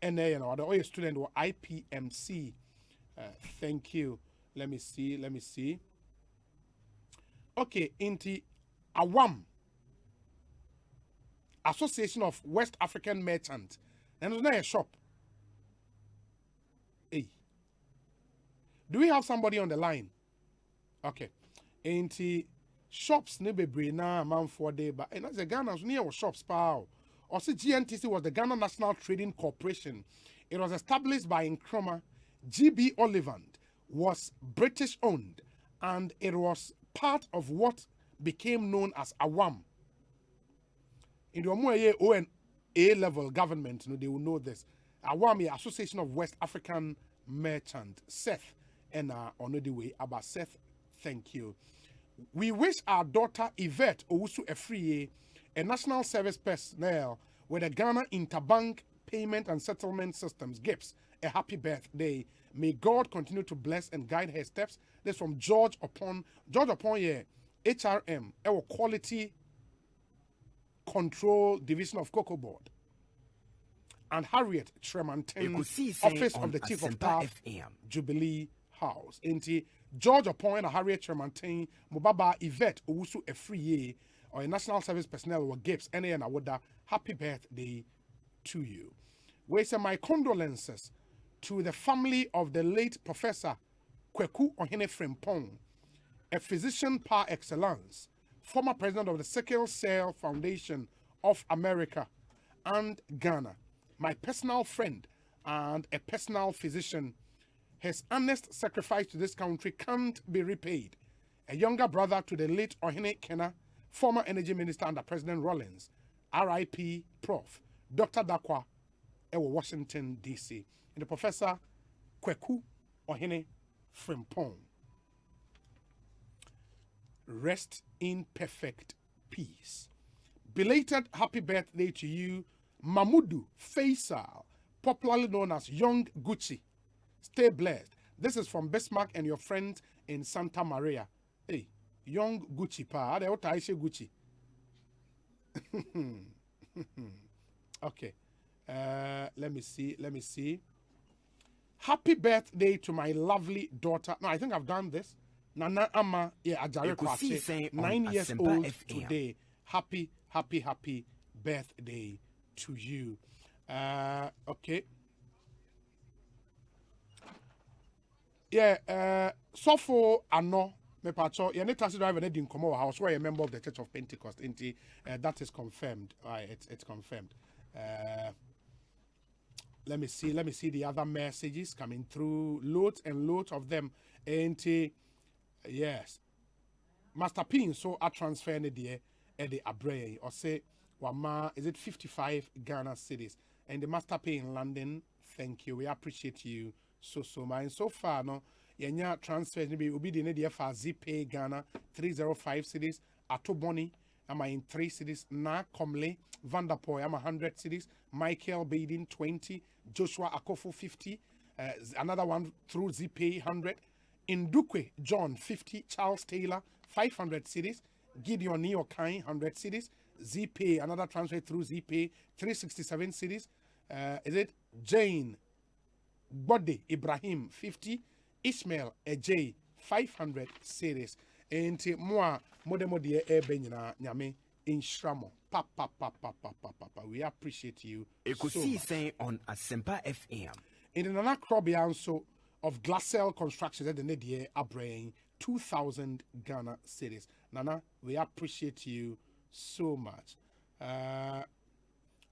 Speaker 16: And you know, the other student or IPMC. Thank you. Let me see. Okay, Inti Awam Association of West African Merchants. And there's not a shop. Hey. Do we have somebody on the line? Okay. Inti shops ne bebre na man for day but and as a Ghana near shops power. Also GNTC was the Ghana National Trading Corporation. It was established by Nkrumah. GB Ollivand was British owned and it was part of what became known as AWAM. In the Omoye O and A level government, they will know this. AWAM, Association of West African Merchants, Seth, and on the way about Seth, thank you. We wish our daughter Yvette Owusu Efriye, a national service personnel with the Ghana Interbank Payment and Settlement Systems, GIPS, a happy birthday. May God continue to bless and guide her steps. This from George Upon, HRM, our Quality Control Division of Cocoa Board. And Harriet Tremantin, Office of the Chief of Staff, Jubilee House. Inti George Upon and Harriet Tremantin, Mubaba Yvette Owusu Efriye, or a national service personnel or GIPS, and Awoda, happy birthday to you. We say my condolences to the family of the late Professor Kweku Ohene Frimpong, a physician par excellence, former president of the Sickle Cell Foundation of America and Ghana, my personal friend and a personal physician. His honest sacrifice to this country can't be repaid. A younger brother to the late Ohene Kena, former energy minister under President Rawlings, R.I.P. Prof. Dr. Dakwa, Washington, D.C. And the Professor Kweku Ohene Frimpong. Rest in perfect peace. Belated happy birthday to you, Mamudu Faisal, popularly known as Young Gucci. Stay blessed. This is from Bismarck and your friends in Santa Maria. Hey, Young Gucci pa. Ade ota ishe Gucci. Okay. Let me see. Happy birthday to my lovely daughter. No, I think I've done this. Nana Ama Ajare Kwache, 9 years old today. Happy birthday to you. Okay. Yeah, so for Ano, me pacho, you need taxi driver in Komo house where a member of the Church of Pentecost. That is confirmed. It's confirmed. Let me see the other messages coming through. Loads and loads of them. Yes. Master Pin, so I transfer the Abre or say Wama, is it 55 Ghana cities? And the Master Pin in London, thank you. We appreciate you so much. And so far, no, yenya transfers maybe will be the idea for ZPay Ghana 305 cities, Atoboni, am I in 3 cities, Na Comley, Vanderpoy, I'm 100 cities, Michael Baden 20, Joshua Akofo 50, another one through ZPay 100, Indukwe John 50, Charles Taylor 500 cities, Gideon Neokai 100 cities, ZPay another transfer through ZPay 367 cities, is it Jane Bode Ibrahim 50, Ishmael Ej 500 cities, and more modemodie ebenyina nyame instramo papa. We appreciate you.
Speaker 4: Eko Sii Sen on Asempa FM.
Speaker 16: In the Nana Krobianso of Glassell Construction at the Nedie Abrain 2,000 Ghana cities. Nana, we appreciate you so much.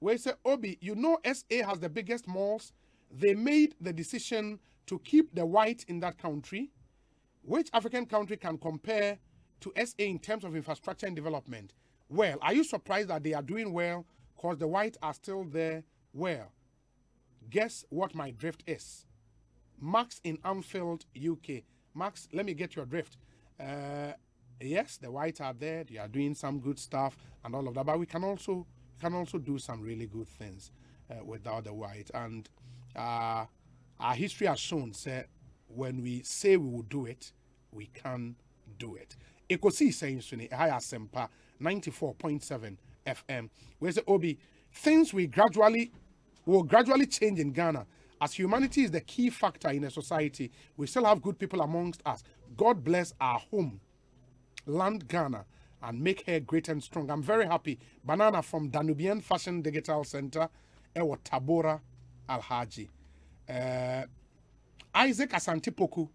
Speaker 16: We say Obi, you know SA has the biggest malls. They made the decision to keep the white in that country. Which African country can compare to SA in terms of infrastructure and development? Well, are you surprised that they are doing well because the white are still there? Well, guess what my drift is? Max in Anfield, UK. Max, let me get your drift. Yes, the whites are there. They are doing some good stuff and all of that. But we can also do some really good things without the white. And our history has shown that when we say we will do it, we can do it. Eko Sii Sen Suni, Asempa 94.7 FM. Where's the Obi? Things will gradually change in Ghana. As humanity is the key factor in a society, we still have good people amongst us. God bless our home, land Ghana, and make her great and strong. I'm very happy. Banana from Danubian Fashion Digital Center, Ewa Tabora Alhaji. Isaac Asantipoku,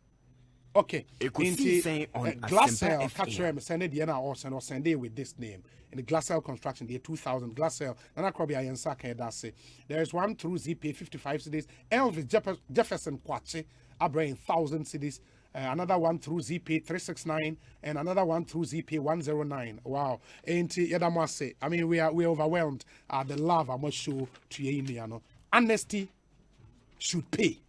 Speaker 16: Okay.
Speaker 4: Ekosiisen
Speaker 16: Into
Speaker 4: On
Speaker 16: Glassell,
Speaker 4: Asempa
Speaker 16: catch him, send it the or send it with this name. In the Glassell construction, the 2000 Glassell, Nana Krobia and Saka, that's it. There is one through ZPA 55 cities, Elvis Jefferson Kwache, Abraham 1,000 cities. Another one through ZP 369 and another one through ZP 109. Wow. Ain't Yadamase. I mean, we're overwhelmed at the love I must show to you. Honesty should pay.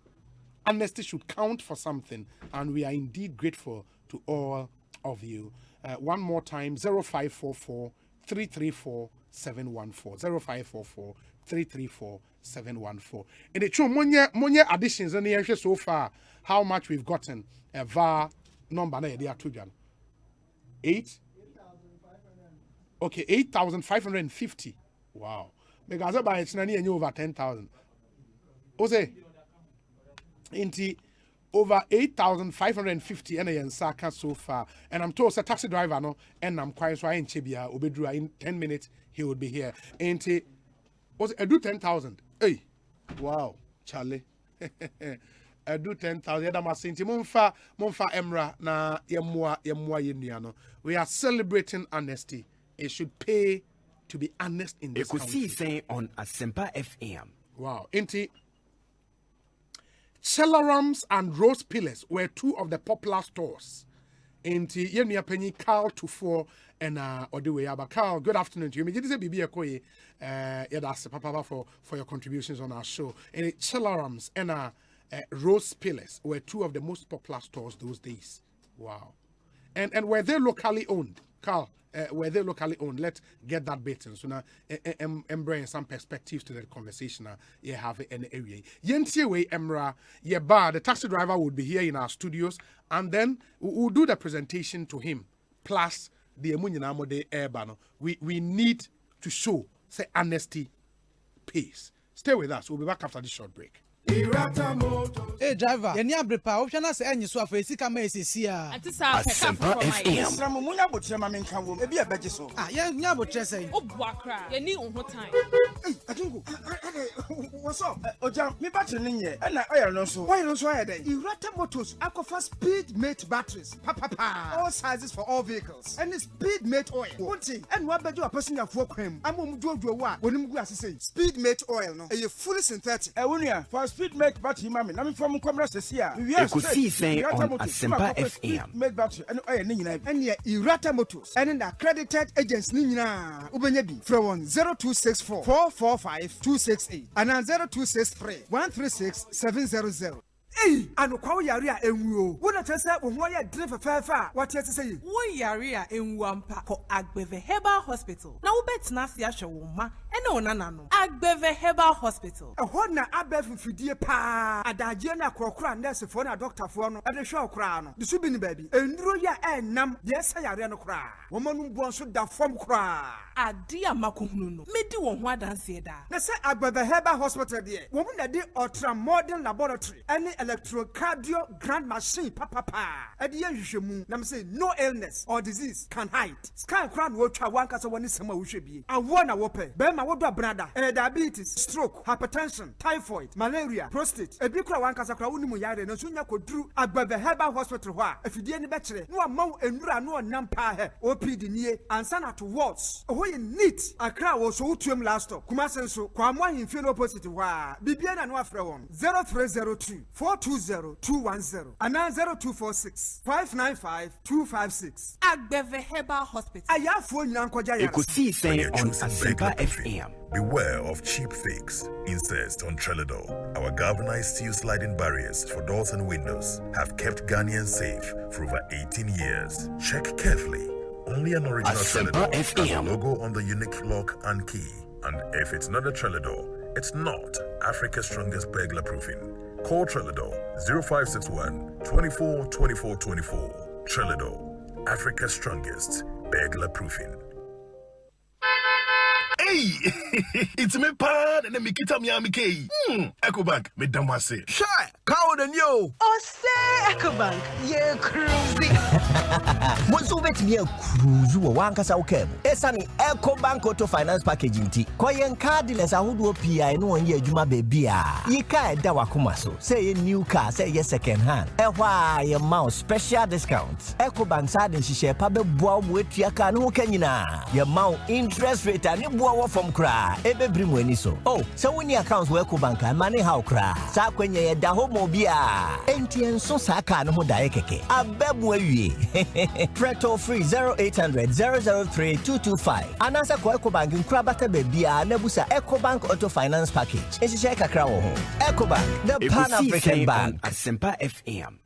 Speaker 16: Honesty should count for something. And we are indeed grateful to all of you. One more time, 0544 334 714. 0544 334 714. In the true money additions and the so far, how much we've gotten. VAR number they are 8. Okay, 8,550. Wow. Because by it's over 10,000. Osei. Inti over 8,550 and Saka so far. And I'm told it's a taxi driver no, and I'm quite so I in Chibia Obedra in 10 minutes he would be here. Inti was I do 10,000. Hey. Wow, Charlie. I do 10,000. Mumfa Emra na yemwa yeniano. We are celebrating honesty. It should pay to be honest in this country.
Speaker 4: Eko Sii Sen on Asempa FM.
Speaker 16: Wow. Inti Celarums and Rose Pillars were two of the popular stores. Inti Yenia Penny Carl to 4 and Odewe Aba. Carl, good afternoon to you. Me just say Bibi Ekoye that's Papa for your contributions on our show. And Celarums and Rose Pillars were two of the most popular stores those days. Wow. And were they locally owned? Carl, were they locally owned? Let's get that bit in. So now, bring some perspectives to the conversation. You have an area. Yentiwe Emra, Yeba, the taxi driver would be here in our studios, and then we'll do the presentation to him. Plus, the Emunyinamode Airbano. We need to show, say, honesty pays. Stay with us. We'll be back after this short break.
Speaker 20: Hey driver, you need a brepa. Option as any so for sika me sisia.
Speaker 4: Asempa FM.
Speaker 20: From munya botre ma menka wo. E bi abeje so. Ah, ye nya botre say.
Speaker 21: Obuakra. You need on time.
Speaker 20: Hey, Atungu. What's up? Oja, me battery ni nye. E na oil no so. Why no so aye dey? Irata Motors Aquafa Speed Mate batteries. All sizes for all vehicles. And Speed Mate oil. Wonti, and wa bejo apesin afo kwam. Amom duoduo wa. Wonim gu asese. Speed Mate oil no. E fully synthetic. E wonia for Speed Mate battery mami. Na me from Kwamra sesia.
Speaker 4: Eko Sii Sen on Asempa FM.
Speaker 20: Mate battery and oil ni nyina. And ye Irata Motors. And accredited agents ni nyina. Ubenye bi from 0264 445 268 and 0263 136 700. Hey, anu kwa yari a enwu o. Wona tese wo ho ya drive fafa. What you say?
Speaker 21: Wo yari a enwu ampa ko Agbeve Herbal Hospital. Na wo betna se ahwe wo ma. Ene onana no. Agbeve Herbal Hospital.
Speaker 20: Ehọ na abef fidie pa. Adaje na krokra nurse fo na doctor fo no. Ade hwe okra no. De so bi ni baabi. Enduro ya enam. Ye sa yari no kra. Wo manum bo so da fom kra.
Speaker 21: Ade amakohunu no. Medi wo ho adanse da.
Speaker 20: Na se Agbeve Herbal Hospital de. Wo mu na de ultra modern laboratory. Ene electrocardiogram machine papa. Ade ye hwehwemu. Na me say no illness or disease can hide. Scan crown wo twa wankasa woni sema wo hwebie. Awo na wo pe. Be ma wo do brother. Diabetes, stroke, hypertension, typhoid, malaria, prostate. Ebi kura wankasa kura woni mu yare na so nya koduru Agbeve Herbal Hospital ho a. Afidie ni be kire. No amaw enura no onam pa he. OPD nie ansa na to wards. Ho ye neat. Akra wo so utuem last stop. Kuma senso kwa mo ahemfie no opposite ho a. Bibia na no afre won. 0302 420 210 and 0246 595 256.
Speaker 21: Agbeve Herbal Hospital.
Speaker 20: Ayafo nyina nkoja ya.
Speaker 4: Eko Sii Sen on Asempa FM.
Speaker 2: Beware of cheap fakes. Insist on Trelledo. Our galvanized steel sliding barriers for doors and windows have kept Ghanaians safe for over 18 years. Check carefully. Only an original Trelledo has a logo on the unique lock and key. And if it's not a Trelledo, it's not Africa's strongest burglar proofing. Call Trelledo 0561 24 24 24. Trelledo, Africa's strongest burglar proofing.
Speaker 22: Hey, it's me pan and me kita mi amike. Eko Bank me damase.
Speaker 23: Shy, Kao
Speaker 1: than you.
Speaker 22: Osei Ecobank, yeah, cruising.
Speaker 1: Bonsu bet me a cruise one casa okay. Esani Ecobank Auto Finance Packaging tea. Koyen card dealers a who do PI no one year Juma baby. Ye ka dawa kumaso. Say a new car, say yes second hand. Why your mouse special discounts. Ecobank side and she share pabe boa with your car no kenyina. Your mount interest rate and you boa from cry. Ebe bring when so. Oh, so when your accounts were Ecobank and money how cry. Sa kwenye da homo bia. Entien so saka no dae keke. Abebwe wi. Preto free 0800 003 225. Anasa ko Ecobank nkrabata bebia nebusa Ecobank Auto Finance Package. Esi share kakra wo ho. Ecobank, the Pan African Bank.
Speaker 4: Asempa FM.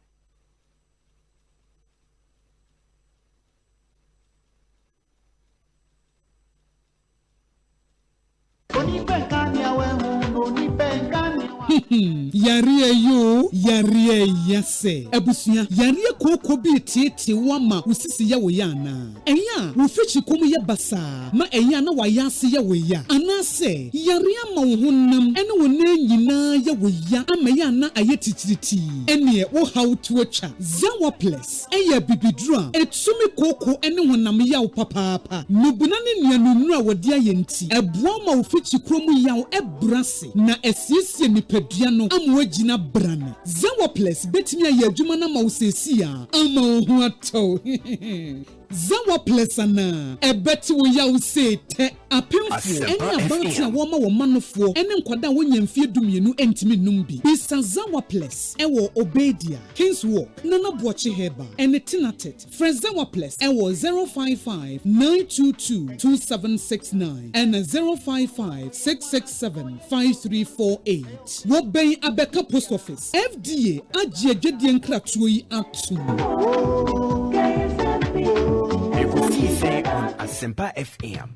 Speaker 23: Yariye yo, yariye yase. Ebusuya, yariye koko bi tete wama usisi ya woyana. Enya, ufichi komu ya basa. Ma enya na wayase ya woya. Anase, yariye ma wohunam. Ene wone nyina ya woya. Ama ya na ayetitiriti. Ene wo how to cha. Zawa place. Eye bibidra. Etsumi koko ene wonam ya upapapa. Nubunani niyanunua wadia yenti. Ebwa ma ufichi komu ya ebrase. Na esiesie nipeduano amwejina brana. Zawa place betimi ya adwuma na ma usesi a ama ho ato. Zawa place na ebeti wo ya usete apemfo ene abanti a wo ma wo manofo ene nkwada wo nyamfie dumienu entimi numbi bisa Zawa place ewo Obedia Kings Walk Nana Boachi Heba ene Tinatet Zawa place ewo 055 922 2769 and 055 667 5348 wo ben Abeka Post Office FDA agye adwedie nkratuo yi ato.
Speaker 4: Eko Sii Sen on Asempa FM.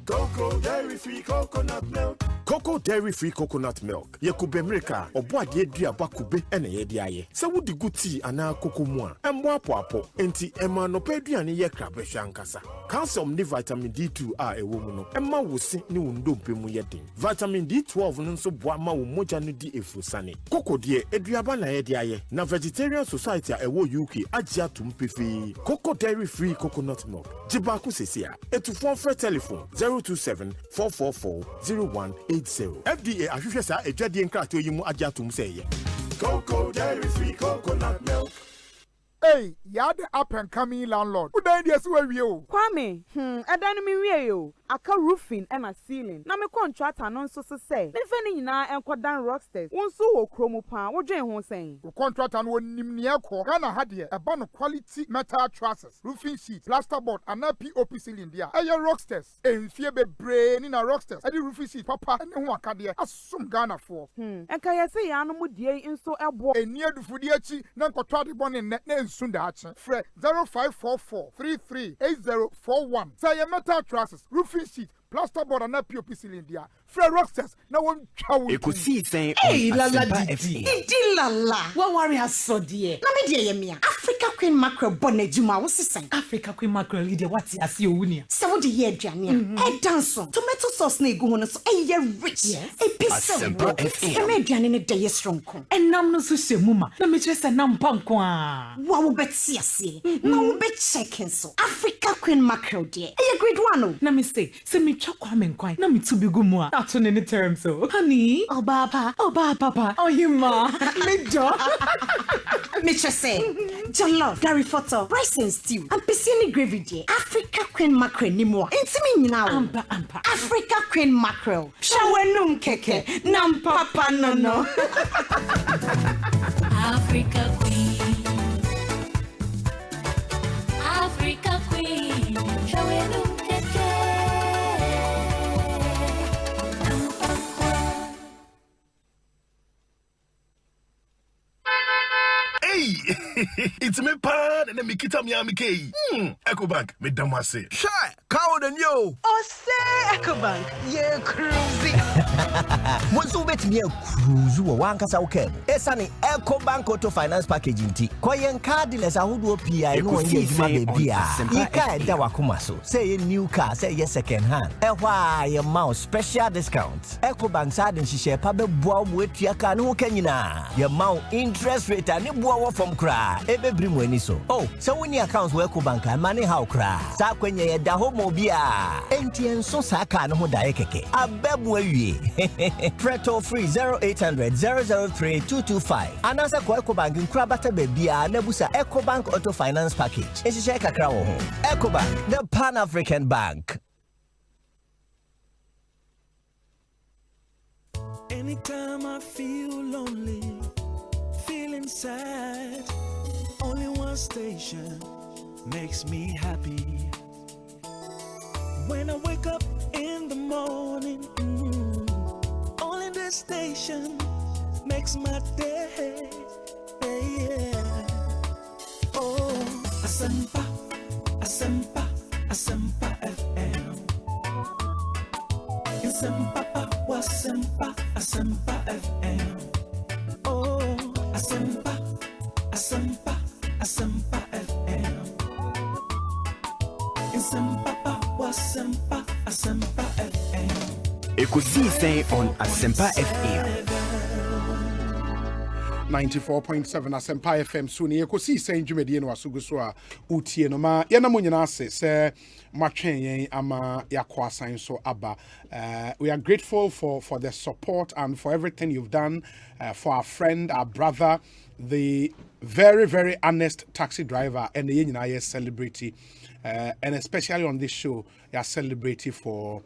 Speaker 12: Cocoa dairy free coconut milk. Cocoa dairy free coconut milk. Yekube America obo ade dua bakube ene ye de aye. Se wodi guti ana cocoa mu a embo apo enti ema no peduane ye krabehwa nkasa. Calcium ni vitamin D2 a ewo mu no. Emma wosi ni wondompe mu ye den. Vitamin D12 no nso boa ma wo moja no di efusane. Cocoa de eduaba na ye de aye. Na Vegetarian Society a ewo UK agya tum pefi. Cocoa dairy free coconut milk. Jibaku sesia. Etufon for telephone 027-444-0180. FDA ahwehwe sa edwade nkrato yi mu agya tum sey. Cocoa dairy free coconut milk.
Speaker 24: Hey, you're the up and coming landlord. Who then yes where you?
Speaker 25: Kwame, I don't mean you. Aka roofing and a ceiling. Na me contract and so say. Me feni na enkodan rocksters. Wonso wo kromo pan. Wo dwen ho sen.
Speaker 24: The contract and won nimnia ko. Ghana had here a ban of quality metal trusses, roofing sheet, plasterboard and a POP ceiling there. Aye rocksters. En fie be brain in a rocksters. Adi roofing sheet papa and ho aka there. Asum Ghana for.
Speaker 25: Enka ye say ya no mu die nso ebo.
Speaker 24: Enia du fudi achi na nkotwa de bon ne nsunda achi. Fre 0544 338041. Say metal trusses, roofing sheet, plasterboard and a POP cylinder. Fred Rocksters, no one chow.
Speaker 4: Eko Sii Sen
Speaker 22: Hey,
Speaker 4: on
Speaker 22: Lala
Speaker 4: Asempa
Speaker 22: Didi.
Speaker 4: FM.
Speaker 22: Idi Lala. What worry has so dear? Na me dear yemia. Africa Queen Mackerel bonne juma what's saying? Africa Queen Mackerel leader what's as you wunia. So the year Jania. E danson. Tomato sauce na egu hono so e rich. Yes. E piece of work. E me aduane ne dey strong kon.
Speaker 21: And nam no so shemuma. Na me chese nam panko a.
Speaker 22: Wa wo beti ase. Na wo be checking so. Africa Queen Mackerel dear. E grade 1 o.
Speaker 21: Na me say me twa kwa me nkwan. Na me tu bi gu mu a. That's in the term so. Honey.
Speaker 22: Oh papa.
Speaker 21: Oh you ma. Me do.
Speaker 22: Me chese. Jollof, Gary photo, rice and stew. And piscine gravy dear. Africa Queen Mackerel ni mo. Intimi nyina o.
Speaker 21: Ampa.
Speaker 22: Africa Queen Mackerel. Shawenum keke. Nam papa no.
Speaker 26: Africa Queen. Africa Queen. Shawenum keke.
Speaker 12: Hey, it's me pan and me kita mi amike. Ecobank me damase.
Speaker 1: Sure. Cow and yo.
Speaker 22: Osei Ecobank, yeah, cruisy.
Speaker 1: Bonsu bet me a cruise one kasa ukebo. Esani Ecobank Auto Finance Package inti. Koyen card dealers ahudu PI no ye juma bebia. Yika eda wakuma so. Say a new car, say ye second hand. Ehwa ye mouse special discounts. Ecobank side share pabe bua wetu ya ka no kenyina. Ye mount interest rate ani bua from kra. Ebe brimu eni so. Oh, so when your accounts with Ecobank and money how kra. Sa kwenye ye da homo bia. Enti enso sa ka no ho da keke. Abebu awie. Preto free 0800 003 225. Anasa kwa Ecobank nkra bata bebia nebusa Ecobank Auto Finance Package. Enshishe kakra wo ho. Ecobank, the Pan-African Bank.
Speaker 7: Anytime I feel lonely, feeling sad, only one station makes me happy. When I wake up in the morning, only this station makes my day. Yeah. Oh, Asempa, Asempa, Asempa FM. Asempa, Asempa, Asempa FM. Oh, Asempa, Asempa, Asempa FM. Asempa, Asempa, Asempa FM.
Speaker 4: Eko Sii Sen on Asempa FM.
Speaker 16: 94.7 Asempa FM Suni Eko Sii Sen dwumadi no asugu so a utie no ma ye na munyina ase se matwen yen ama yakwa san so aba. We are grateful for the support and for everything you've done for our friend, our brother, the very, very honest taxi driver, and the United celebrity, and especially on this show, you are celebrating for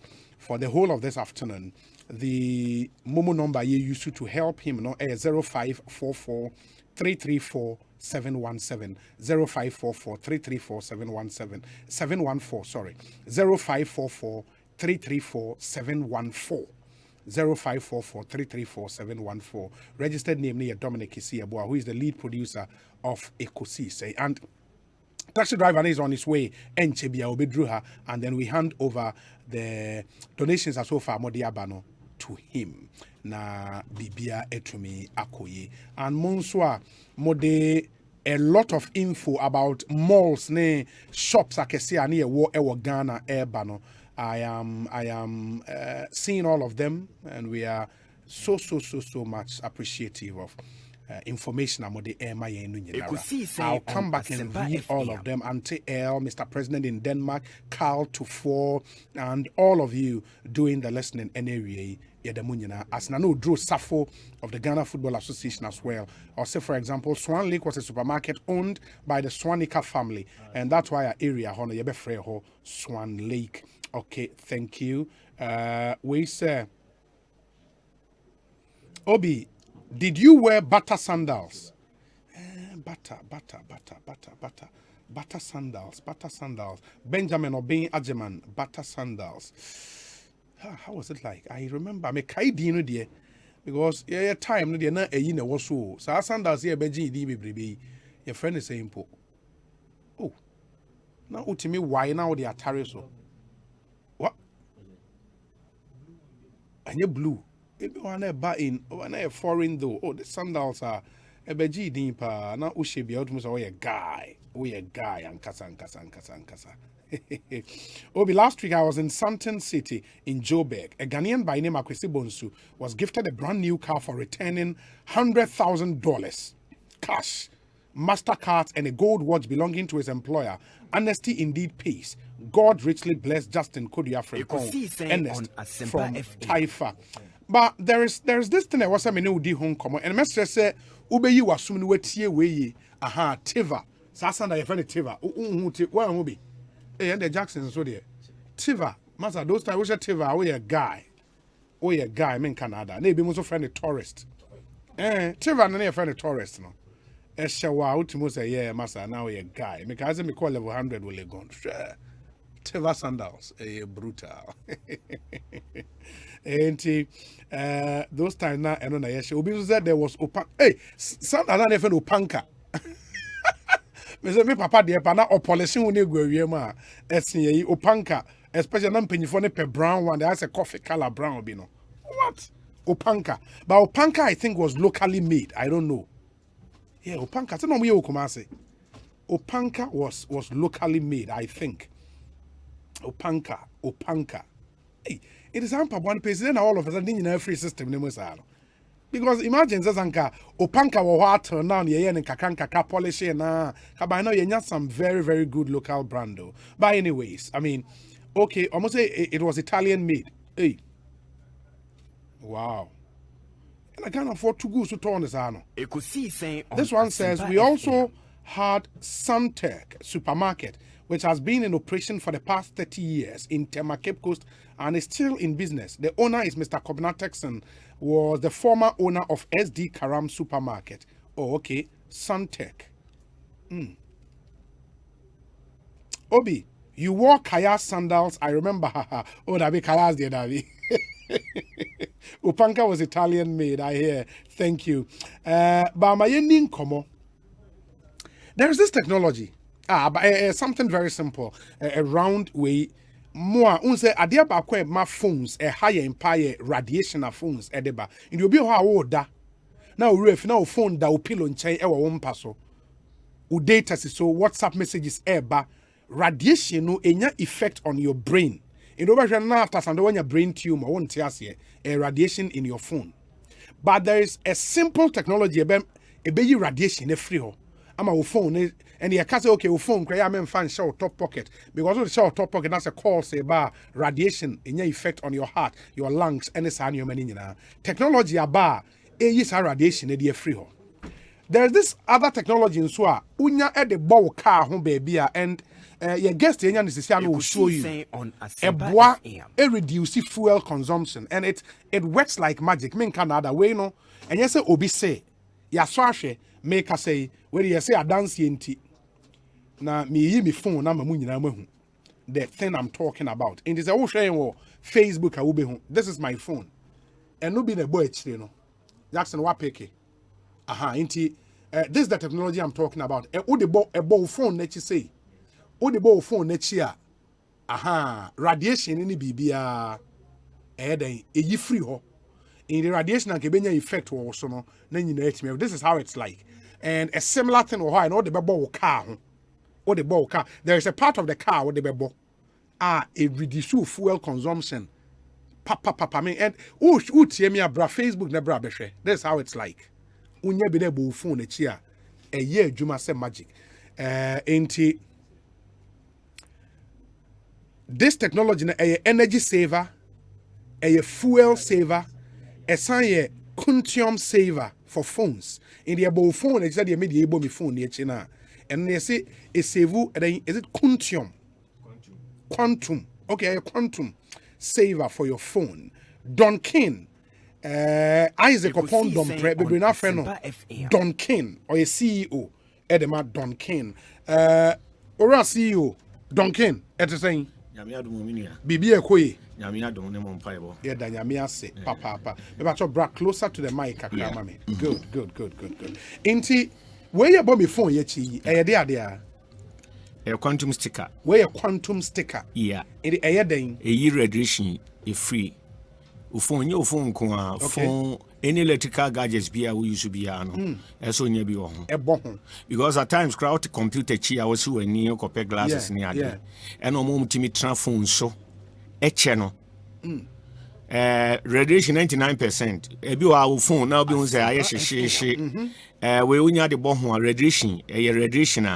Speaker 16: the whole of this afternoon. The Momo number you used to help him, no, 0544 334 717 0544 334 714 sorry 0544 334 714 0544 334 714. Registered name near Dominic Isiaboa, who is the lead producer of Eko Sii Sen. And taxi driver is on his way, and Chebia Obedruha, and then we hand over the donations as so far Modiabano to him. Na Bibia Etumi Akoye. And Monswa Mode a lot of info about malls, ne shops akesi near war ewa Ghana Airbano. I am seeing all of them, and we are so much appreciative of information about the I'll come back and read all of them. Ante L, Mr. President in Denmark, Carl Tufor, and all of you doing the listening anyway. As Nano Drew Safo of the Ghana Football Association as well. Or say, for example, Swan Lake was a supermarket owned by the Swanika family, and that's why our area Hono Yebefreho Swan Lake. Okay, thank you. We say, Obi, did you wear butter sandals? Butter sandals. Benjamin Obin Ajeman, butter sandals. How was it like? I remember I kaidi dear, because yeah time no dear na eyi na was so sandals here beji di bebrebe. Your friend is saying po. Oh, now utimi why now they are atare so. What? And you blue. Maybe one a foreign though. Oh, the sandals are a beji dimpa. Now ushe be out musa a guy. We a guy and kasa. Obi, last week I was in Santon City in Joburg. A Ghanaian by name Akwesi Bonsu was gifted a brand new car for returning $100,000 cash, MasterCard, and a gold watch belonging to his employer. Honesty indeed pays. God richly bless Justin Kodia from Ernest from Taifa. But there is this thing that was a menu di home common and Master say Ube you assume wetie we aha Tiva. Sasanda your friend Tiva. Where will be? And the Jacksons so there. Tiva. Master those times we Tiva we a guy. We a guy in Canada. Maybe most friend a tourist. Tiva and a friend a tourist no. Eshawa ultimo say yeah master now we a guy. Because me call level 100 will go. Tiva sandals brutal. And those times now and on Obi said there was opan. Hey, some other never opanka.
Speaker 8: Me say me papa de pa na opolishing one egu awie ma esin yi opanka especially na mpanyifo ne pe brown one that's a coffee color brown bi no. What? Opanka. But Opanka I think was locally made. I don't know. Yeah, Opanka. So no we Kumasi. Opanka was locally made, I think. Opanka. Hey, it is Ampa one place, then all of a sudden in a free system. Because imagine Zazanka, Opanka or water now, ye and Kakanka polish na. But I know you have some very, very good local brand though. But anyways, I mean, okay, almost say it was Italian made. Hey. Wow. And I can't afford to go to turn this on.
Speaker 4: Eko Sii Sen on
Speaker 8: This one says
Speaker 4: Asempa
Speaker 8: we also had Suntech supermarket, which has been in operation for the past 30 years in Tema Cape Coast and is still in business. The owner is Mr. Kobna Texan, was the former owner of SD Karam supermarket. Oh, okay. Suntech. Obi, you wore Kaya sandals. I remember. Oh, that be Kaya's there, Davi. Opanka was Italian made, I hear. Thank you. But my komo. There's this technology. Something very simple. A round way. More unse adia ba kwa ma phones a higher empire radiation of phones edeba. In the obi ho da. Now ref now phone da o pillow nchen e wo mpa so. O data so WhatsApp messages eba radiation no enya effect on your brain. In over now after some when your brain tumor won't tell you a radiation in your phone. But there is a simple technology about a radiation a free ho. I'm a phone and you can't say okay, phone cry I'm fan show top pocket because of the show top pocket that's a call say about radiation in your effect on your heart, your lungs, and the your many technology about a radiation a free ho. There's this other technology in Swa unya at the bow car home baby and your guest will show you a reduce fuel consumption and it works like magic. Mean Canada way no and yes obi say ya swashe make us say where you say a dance yenti na me phone na mamu nyina mahu the thing I'm talking about. And this I will share on Facebook I will be home. This is my phone and no be the boy chire no Jackson wa peke inti this is the technology I'm talking about. A bow phone that you say the ball phone next year. Radiation in the BBA a free ho. In the radiation and Kebenya effect also no, then you know this is how it's like. And a similar thing or I know the ball car. Or the ball car. There is a part of the car with the ball. It reduces fuel consumption. Papa me and bra Facebook nebra beshe. That's how it's like. Unye be the ball phone next year. A year Juma say magic. This technology is an energy saver, a fuel saver, a quantum saver for phones. In the above phone, it's the media able phone near and they say a save is it quantum? Quantum. Okay, a quantum saver for your phone. Duncan, Isaac upon Dompre, baby na friend Duncan or a CEO, Edema Duncan. Or a CEO Duncan at the same. Bibi Ekoyi. Yeah, Danyamia say, Papa. Maybe bring closer to the mic, mami. Good. Inti, where you bomb phone yechi? There.
Speaker 9: A quantum sticker.
Speaker 8: Where a quantum sticker?
Speaker 9: Yeah.
Speaker 8: In the air then.
Speaker 9: A year radiation, a free. Phone your phone phone any electrical gadgets be we used to be so near be because at times crowd computer chi was who near copper glasses near and no moment me phone so a channel radiation 99%. A be our phone now be on say she we unya the bomb radiation a radiation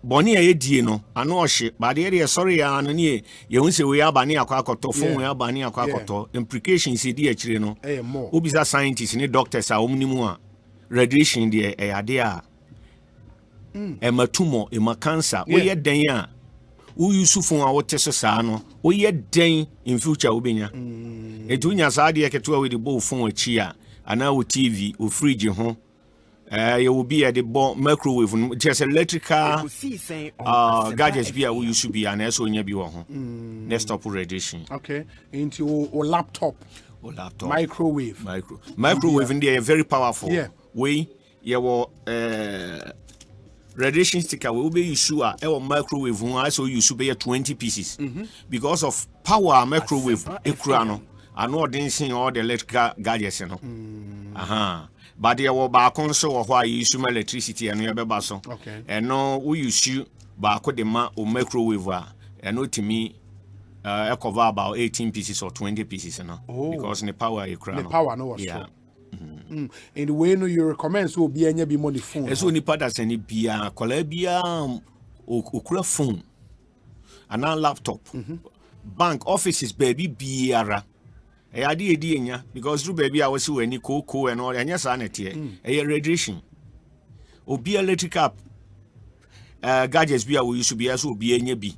Speaker 9: Bonnie a die no ano ohye but the sorry ya no ne ye hu se we abane akwakoto phone we abane akwakoto implications e die akire no obisa scientists ne doctors a omnimu a radiation de e ade a e matumo e ma cancer we ye den a wo use phone a wote so saa no wo ye den in future wo benya etunya saa de keto we de bo phone achi a ana wo TV wo fridge ho you will be at the microwave, just electrical gadgets be we used to be an SO desktop radiation.
Speaker 8: Okay, into or laptop. Microwave.
Speaker 9: Microwave in there very powerful.
Speaker 8: Yeah.
Speaker 9: We were radiation sticker we be use a microwave ho I so use be 20 pieces because of power microwave ekura no ano dancing all the electrical gadgets no but there were back on so why you use electricity and you be so and no we use back the ma o microwave and no to me cover about 18 pieces or 20 pieces no because the power ekura no
Speaker 8: the power no was so in the way no you recommend so be any be money phone
Speaker 9: so ni pada send bia kola bia okura phone and a laptop bank offices baby biara e ade edi enya because through baby I was see any cocoa and all enya sa na tie e radiation obi electrical gadgets bia we used to be so obi enya bi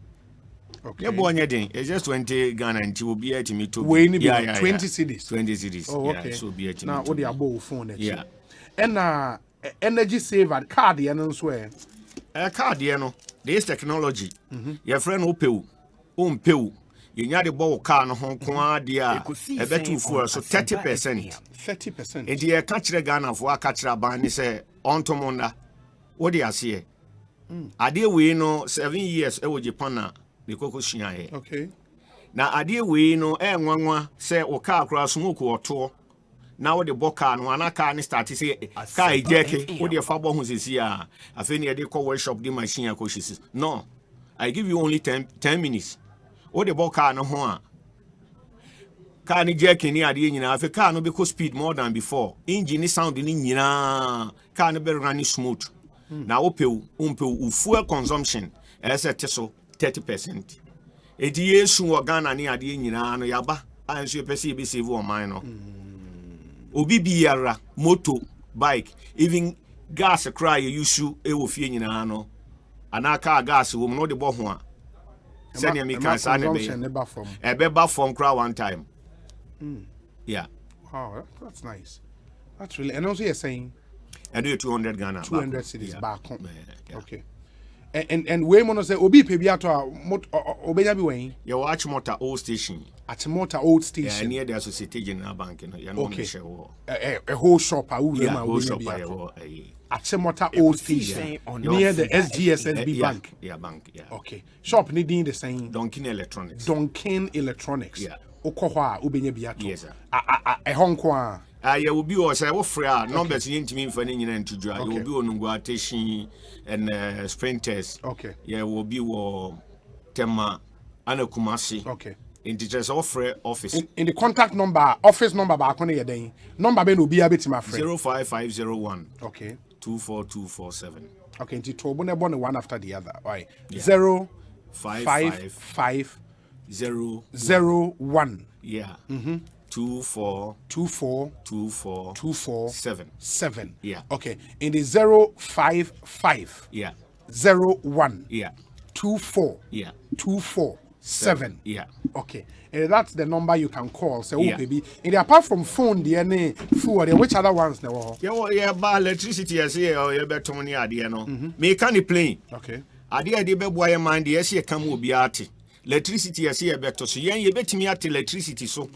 Speaker 9: yeah, boy, it's just 20 Ghana and you will be at me to
Speaker 8: 20 cities.
Speaker 9: 20 cities.
Speaker 8: Oh, okay.
Speaker 9: Yeah, so be at
Speaker 8: now, what the above phone?
Speaker 9: Yeah.
Speaker 8: And energy saver card, you know, swear.
Speaker 9: A card, you know, this technology. Your friend Opel, Peel, you know the ball car no home quadia, a better for so 30%.
Speaker 8: 30%.
Speaker 9: And the catcher Ghana for a catcher band is a on Tomonda. What do you see? I dear we know 7 years old Japan.
Speaker 8: Okay.
Speaker 9: Now, idea we know nwanwa say o car cross smoke or tour. Now the boka no ana car ni start say car ejeke wo de fabo hu sisi a afeni e de call workshop the machine akoshisi. No. I give you only 10 minutes. Wo de boka no ho a car ni jeke ni ade nyina afi car no be ko speed more than before. Engine sound ni nyina car no be running smooth. Now umpe fuel consumption as a teso 30%. Eti yesu wo Ghana ni ade nyina no yaba anso ye pese be save o man no. Obi biara moto bike even gas cry you issue e wo fie nyina no. Anaka gas wo no de bo ho a. Send me can say e be ba from cry one time. Yeah.
Speaker 8: Wow, that's nice. That's really, and also you're saying
Speaker 9: I do 200 Ghana
Speaker 8: 200 cities back home. Okay. And we want to say obi pe bia to obenya bi wen
Speaker 9: you watch motor old station
Speaker 8: at motor old station
Speaker 9: near the Societe General Bank you know
Speaker 8: okay. A whole shop
Speaker 9: whole shop
Speaker 8: at motor old station near the SGSSB bank
Speaker 9: bank
Speaker 8: okay shop ni din the same
Speaker 9: Dunkin Electronics
Speaker 8: yeah okohwa obenya bia to
Speaker 9: yes sir
Speaker 8: a honko
Speaker 9: you will be also offer numbers intimi for any and to draw. You will be on guatation and sprinters.
Speaker 8: Okay.
Speaker 9: Yeah, will be Tema Anakumasi.
Speaker 8: Okay.
Speaker 9: In the just offer office.
Speaker 8: In the contact number, office number back on your day. Number ben will be a bit my friend.
Speaker 9: 05501.
Speaker 8: Okay.
Speaker 9: 24247.
Speaker 8: Okay, into Tobone one after the other. All right.
Speaker 9: Yeah.
Speaker 8: 05501.
Speaker 9: Yeah. 24247. Yeah.
Speaker 8: Okay. In the 055.
Speaker 9: Yeah.
Speaker 8: 01.
Speaker 9: Yeah.
Speaker 8: 24.
Speaker 9: Yeah.
Speaker 8: 247.
Speaker 9: Yeah.
Speaker 8: Okay. And that's the number you can call. Say, oh, baby. And apart from phone, the any food, which other ones now?
Speaker 9: Yeah, but electricity, I say, or you better money idea, no. Me can't play.
Speaker 8: Okay.
Speaker 9: Idea de be boy mind, yes, you come will be at electricity, I say, better. So, yeah, you bet me at electricity, so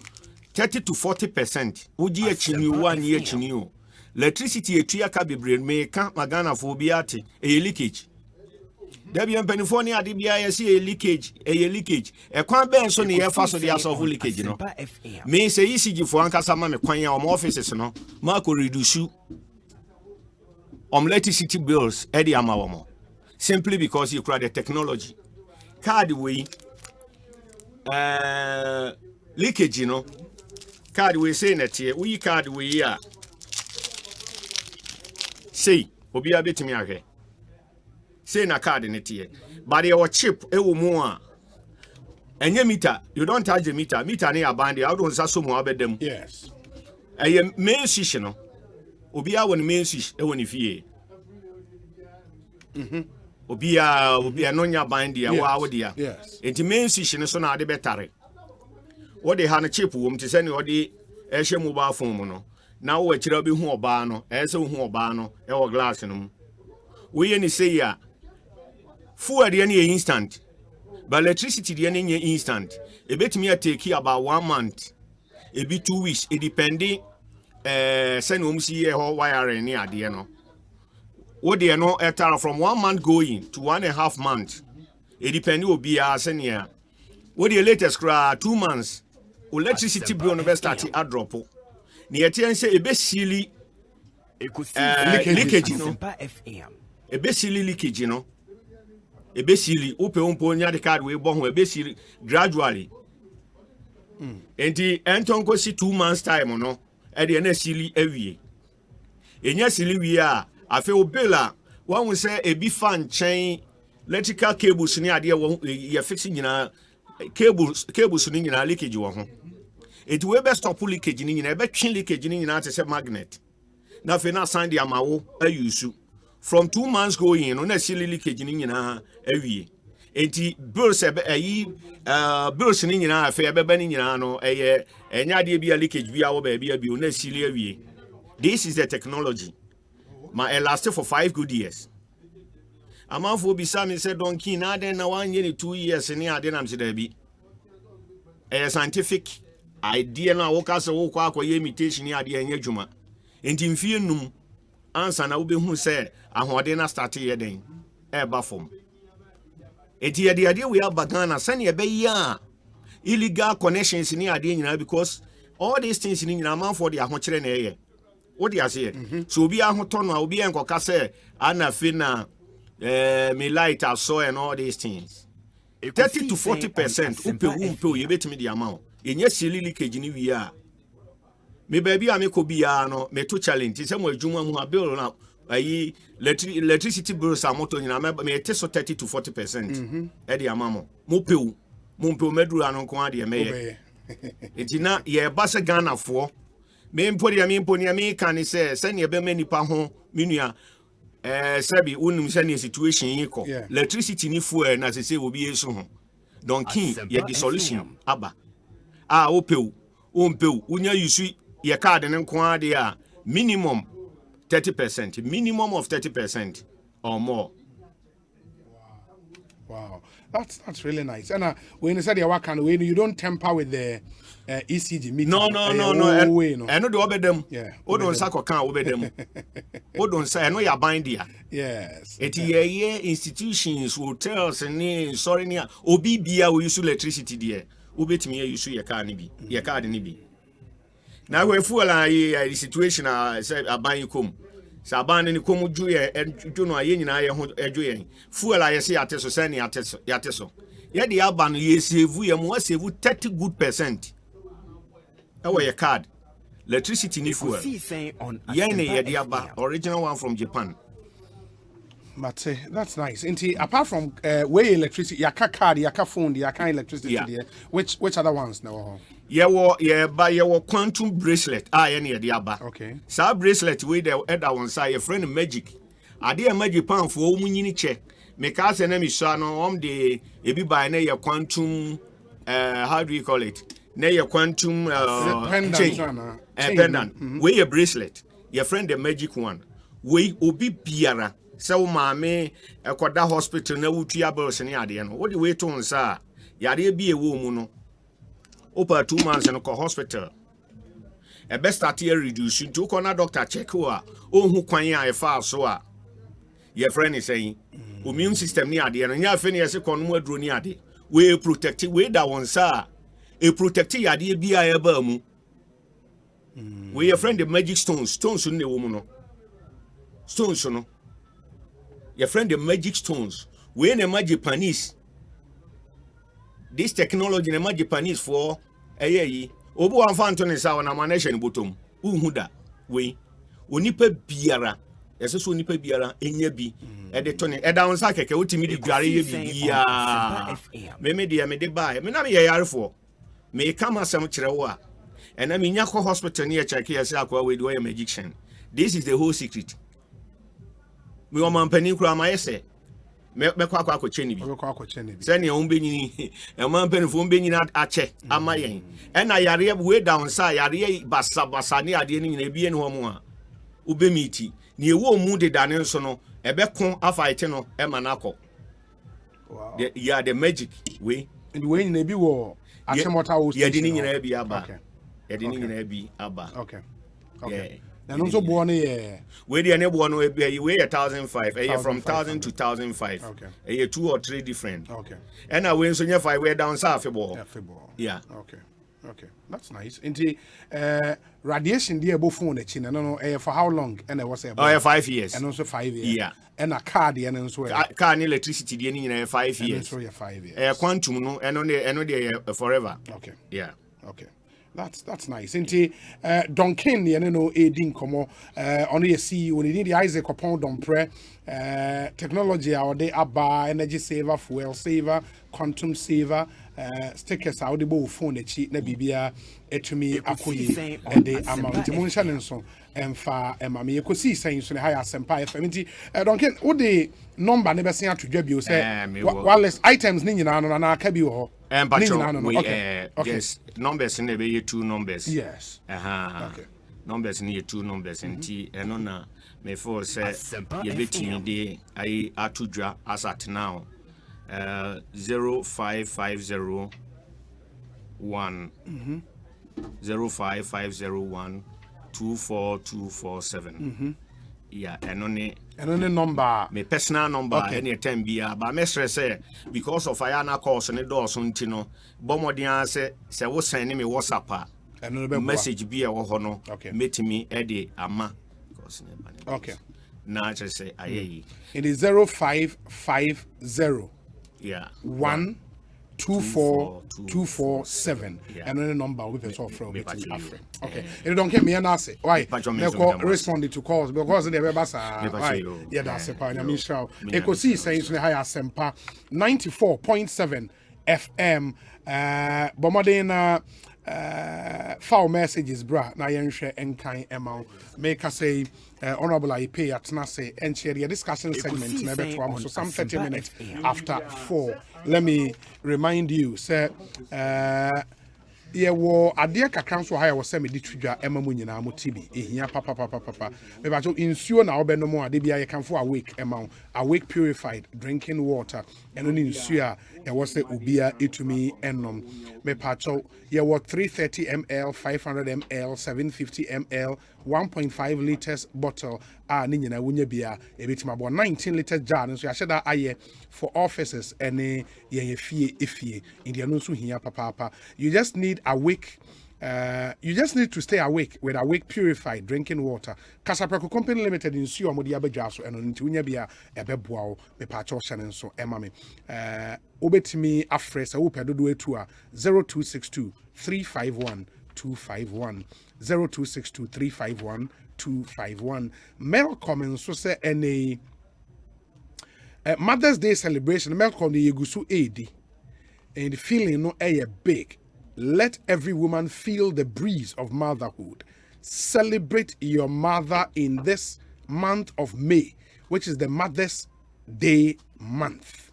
Speaker 9: 30 to 40%. Would you chinu 1 year chinu? Electricity, a tria cabibre, may count Magana for beati, a leakage. Debian Penifoni, I see a leakage, a quan bench on the air fast of the ass of leakage, you know. May say easy for Ankasama, Quanya, offices, no. Marco reduce you. Electricity bills, Eddie Amawamo. Simply because you create the technology. Card way, leakage, you know. Card we say that here, we card we are. Say, Obia bit me again. Say na card in it here. But your chip, it will more. And your meter, you don't charge the meter near band, I don't say so more about them.
Speaker 8: Yes.
Speaker 9: A main station, Obia when main station, when if ye. Obia nonya band, wow, dear.
Speaker 8: Yes.
Speaker 9: Into main station is on the better. What they had a chip room to send you the Asia mobile phone. No. Now we're be who bano, as a who bano, our glass in them. We any say ya. Full at any instant. But electricity the any instant. A bit me take here about 1 month. A bit 2 weeks. It depending send see or wire any idea no. what they know from 1 month going to 1.5 months. It depends on be senior. What the latest 2 months. Electricity bill never started at drop. Near say a best silly leakage, you know. A best silly leakage, you know. A best silly open the card we born a best gradually. And the Anton go see 2 months time or no at the end silly every year. And yes, silly we are. I feel Bella. One will say a big fan chain electrical cables near the you're fixing in a cables in a leakage you want. It will best stop leakage in a back leakage in a magnet. Now, if you not sign the amount, I use you. From 2 months going on a silly leakage in every year. And the bills bills in a fair beginning in a idea be a leakage be our baby a bill silly every year. This is the technology. My lasted for 5 good years. A month will be some said don't key now then 1 year 2 years in here then I'm said a scientific idea now walk as a walk imitation idea in Juma. And in fear num answer now be who say and what then started here then a baffum. It here the idea we have bagana send a bay illegal connections in here because all these things in a month for the Ahmocheren area. What do you say? So be a hoton will be uncle Casse, Anna Fina, me light I saw and all these things. 30 to 40% you bet me the amount. In yes, silly leakage in we are. Me baby, I make no me to challenge. Somewhere Juma who bill now. Electricity bills are motor in America, me test 30 to 40%. Eddie Amamo. Mupil Medru and Uncle Adia May. It's not ye bassa Ghana for. Me pony can say send your many paho minia sabi unum send situation yiko electricity ni fuel na say will be so don king ye the solution aba opeu unya use your card nko ade a minimum 30%, minimum of 30% or more.
Speaker 8: Wow, that's really nice. And when you said you work and you don't tamper with the ECG meter.
Speaker 9: No. I know the obey them.
Speaker 8: Yeah.
Speaker 9: Don't say can't obey them. Don't say I know you're binding.
Speaker 8: Yes.
Speaker 9: It here institutions, hotels, and sorry near OBBA we use electricity there. Obey me use your car nibi. Your car nibi. Now we full the situation say buying come. Saban ni come do no aye nyina ye ho adwoyen. Fuel I say ateso say ni ateso. Ye the aban ye save ye mo save 30 good percent. Your card, electricity ni fuel. Ye the aba original one from Japan.
Speaker 8: Mate, that's nice. Apart from way electricity, yaka card, yaka phone, yaka electricity there. Which other ones now? Your quantum bracelet. Any the aba. Okay. So bracelet we the other one say your friend magic. Ade magic pan for umunyini che. Make us an emission on the ebi by na your quantum how do you call it? Na your quantum pendant. We your bracelet. Your friend the magic one. We obi biara. So mame ekoda hospital na wutua bills ne ade no. What the way to nsa yare bi ewo mu no. Over 2 months and go hospital. A best start here reducing to corner doctor check who who kwan fa so a your friend is saying immune system ni ade no nya fe ne yese kon mu aduro ni ade we protect we da won sa e protect yade bi a ba mu we your friend the magic stones ne wo mu no stones no your friend the magic stones we na magic panis this technology na magic panis for obu anfanto ne sa na manation botom uhuda we onipa biara yeso onipa biara enya bi e de to ne e da won sa keke otimi di dware ye bia me de buy me na me yarefo me kama sam kire wo a e na me nya ko hospital ne check ye say akwa we do your magician. This is the whole secret. Me o man pani kura ma yese me kwa cheni bi sene o mbenyini e man pani fo mbenyini ache amayen e na yare we down sa yare basa ne ade ni nyina bie ne ho mo a ubemiti ne ewo mu de dane nso no e be kon afaite no e manako. Wow. The magic way and when ne bi wo achemota wo
Speaker 9: ye de ni nyina bi aba ye de ni nyina bi aba
Speaker 8: okay And also born here.
Speaker 9: We the any one we 1,005. A from 1,000 to 1,005. Okay. A 2 or 3 different.
Speaker 8: Okay.
Speaker 9: And I win so you 5 way down south ball. Yeah.
Speaker 8: Okay. Okay. That's nice. Into radiation there both phone the chin. No, for how long? And I was
Speaker 9: 5 years.
Speaker 8: And also 5 years.
Speaker 9: Yeah.
Speaker 8: And a car the and so
Speaker 9: car and electricity the in 5 years.
Speaker 8: And so 5 years.
Speaker 9: Quantum no and on the forever.
Speaker 8: Okay.
Speaker 9: Yeah.
Speaker 8: Okay. That's nice. Into Duncan, you know, Edin Como, on your see when you need the Isaac upon Dompre, technology our day abba, energy saver, fuel saver, quantum saver, stickers out the bow phone, the cheat, Nebibia, etumi, Akuyi, and the amount of motion and so. And for Mammy Eko Sii Sen so the higher Asempa FM. Duncan, what the number never seen to grab you say, wireless items, Nina, and I can be all.
Speaker 9: Yes, numbers in the 2 numbers.
Speaker 8: Yes.
Speaker 9: Okay. Numbers in 2 numbers and T and on me for say you betting the I atudra as at now 05501 05501 24247. Yeah, and only
Speaker 8: number.
Speaker 9: My personal number any time be but me say because of Ayana course and the doors on Tino, Bomodian say was sending me WhatsApp message be a hono. Okay. Meet me Eddie Ama.
Speaker 8: Okay.
Speaker 9: Now I just say aye.
Speaker 8: It is 0550.
Speaker 9: Yeah.
Speaker 8: 124247 and then the number we person from meeting Africa. Okay. You don't get me and say why responding to calls because they were why yeah that's a part I mean show Eko Sii Sen so the high Asempa 94.7 FM bomodena foul messages bra na yen hwe enkan ema make us say honorable IP atna say and share the discussion segment na beto so some 30 minutes after 4. Let me remind you say wo ade kakran so ha ya wo se me ditudwa ema mu nyina mo tibi ehia papa me ba so insuo na obeno mo ade bia ye kanfo awake ema awake purified drinking water eno ni insuo a ye wo se obia etumi enom me pacho ye wo 330 ml 500 ml 750 ml 1.5 liters bottle a ni nyina wonya bia e betima about 19 liters jar so ya sheda aye for offices ene ye efie india no so hia papa you just need awake you just need to stay awake with awake purified drinking water Kasapreko Company Limited in Sio Modi Abedja so eno nti wonya bia ebeboa me pa cho hye nso ema me obetimi afre se wo pedodo etu a 0262 351 251 0262 351 251 Melcom so say any Mother's Day celebration Melcom the yegusu edi and the feeling no big. Let every woman feel the breeze of motherhood. Celebrate your mother in this month of May, which is the Mother's Day month.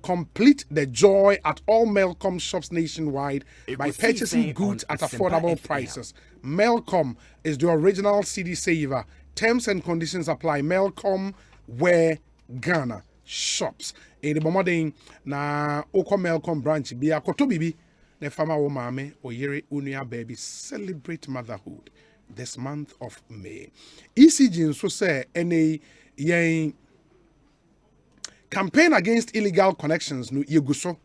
Speaker 8: Complete the joy at all Melcom shops nationwide by purchasing goods at affordable prices. Melcom is the original CD saver. Terms and conditions apply. Melcom, where Ghana shops. In the moment na Oko Melcom branch be a koto bibi. The farmer wo mame oyere unia baby celebrate motherhood this month of May. ECG so say any yen campaign against illegal connections no yeguso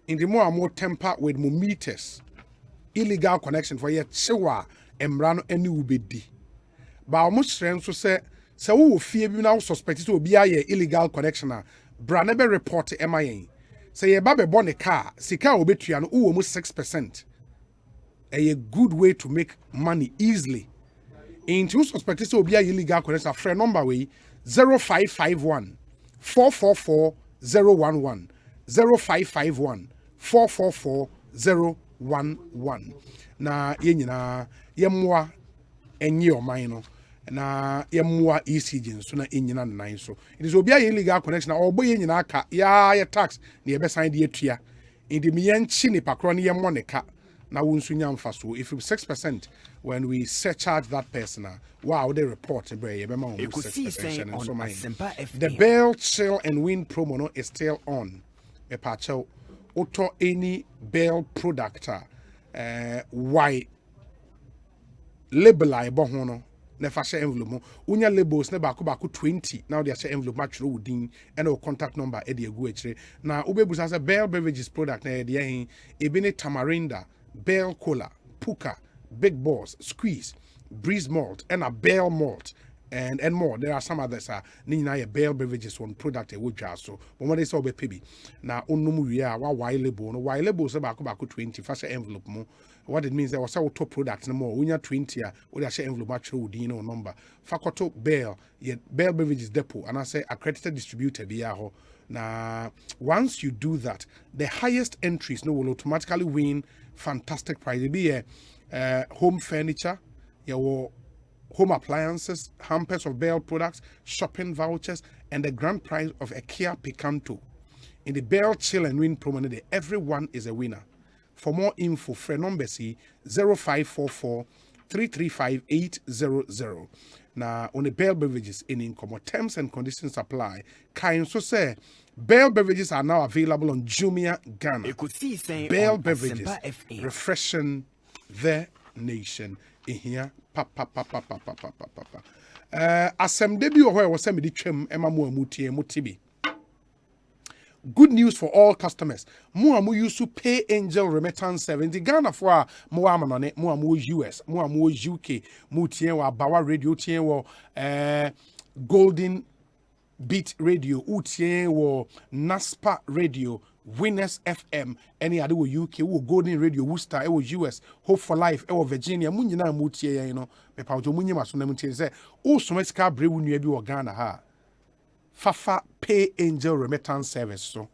Speaker 8: in the more temper with more meters illegal connection for ye chewa emrano eni ubedi ba almost so say wo fie bi na suspect so obi aye illegal connection a bra na be report emayen say ye babe born a car, sika obetua no uwo mu 6%. A good way to make money easily. In two suspected to be a illegal connection, friend number way 0551 444 011 0551 444 011. Na yenyina yemwa enye omai na yemwa ECG so na enyina nan so it is obi a illegal connection na obo yenyina aka ya tax na ye be sign de atua indi me yanchi ni pakro na yemmo ne ka na wonsu nya mfa so if 6% when we surcharge that person wow they report bre ye be ma 6% so my the Bell Chill and Win promo no is still on e pa chew auto any Bell product why label I bo ho no na fa share envelope mo unya labels na baako 20 now they share envelope match ro within and our contact number e dey go akire na obebusa say Bell Beverages product na e dey hin ebi ne Tamarinda, Bell Cola, Puka, Big Boss, Squeeze, Breeze Malt and a Bell Malt and more. There are some others ni na Bell Beverages one product e wodwa so but when they say obepebi na onum wi wa wide label no wide label say baako 20 fa share envelope mo. What it means that was our top product no more. When you're 20, we share envelope match with no number. Fakoto Bell, Bell Beverages Depot, and I say accredited distributor via. Now, once you do that, the highest entries will automatically win fantastic prize. It be home furniture, your home appliances, hampers of Bell products, shopping vouchers, and the grand prize of a Kia Picanto. In the Bell Chill and Win promo today, everyone is a winner. For more info, phone number C 0544 335 800. Now, on the Bell Beverages in income, terms and conditions apply. Kind so say, Bell Beverages are now available on Jumia Ghana.
Speaker 4: Eko Sii Sen
Speaker 8: Bell
Speaker 4: on
Speaker 8: Beverages,
Speaker 4: Asempa FM.
Speaker 8: refreshing the nation. In here, Asem debi o where was me di twem ema mo amutie motibi. Good news for all customers. Mo used to pay angel remittance 70 Ghana for mo amanone mo US mo UK mo tie wa Bawa radio tie wo Golden Beat radio utie wo Naspa radio Winners FM any other UK wo Golden Radio Worcester e wo US Hope for Life e wo Virginia mu nyina mu tie yen no me pa ojo mu nyima so na mu tie say o so mesika brewu nua bi wo Ghana ha Fafa Pay Angel Remittance Service so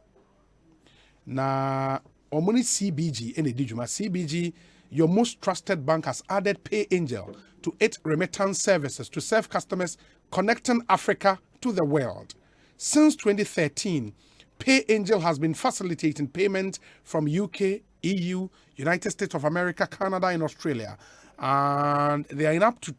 Speaker 8: na omuni CBG in the Dijuma CBG your most trusted bank has added Pay Angel to its remittance services to serve customers connecting Africa to the world. Since 2013, Pay Angel has been facilitating payment from UK, EU, United States of America, Canada, and Australia. And they are in up to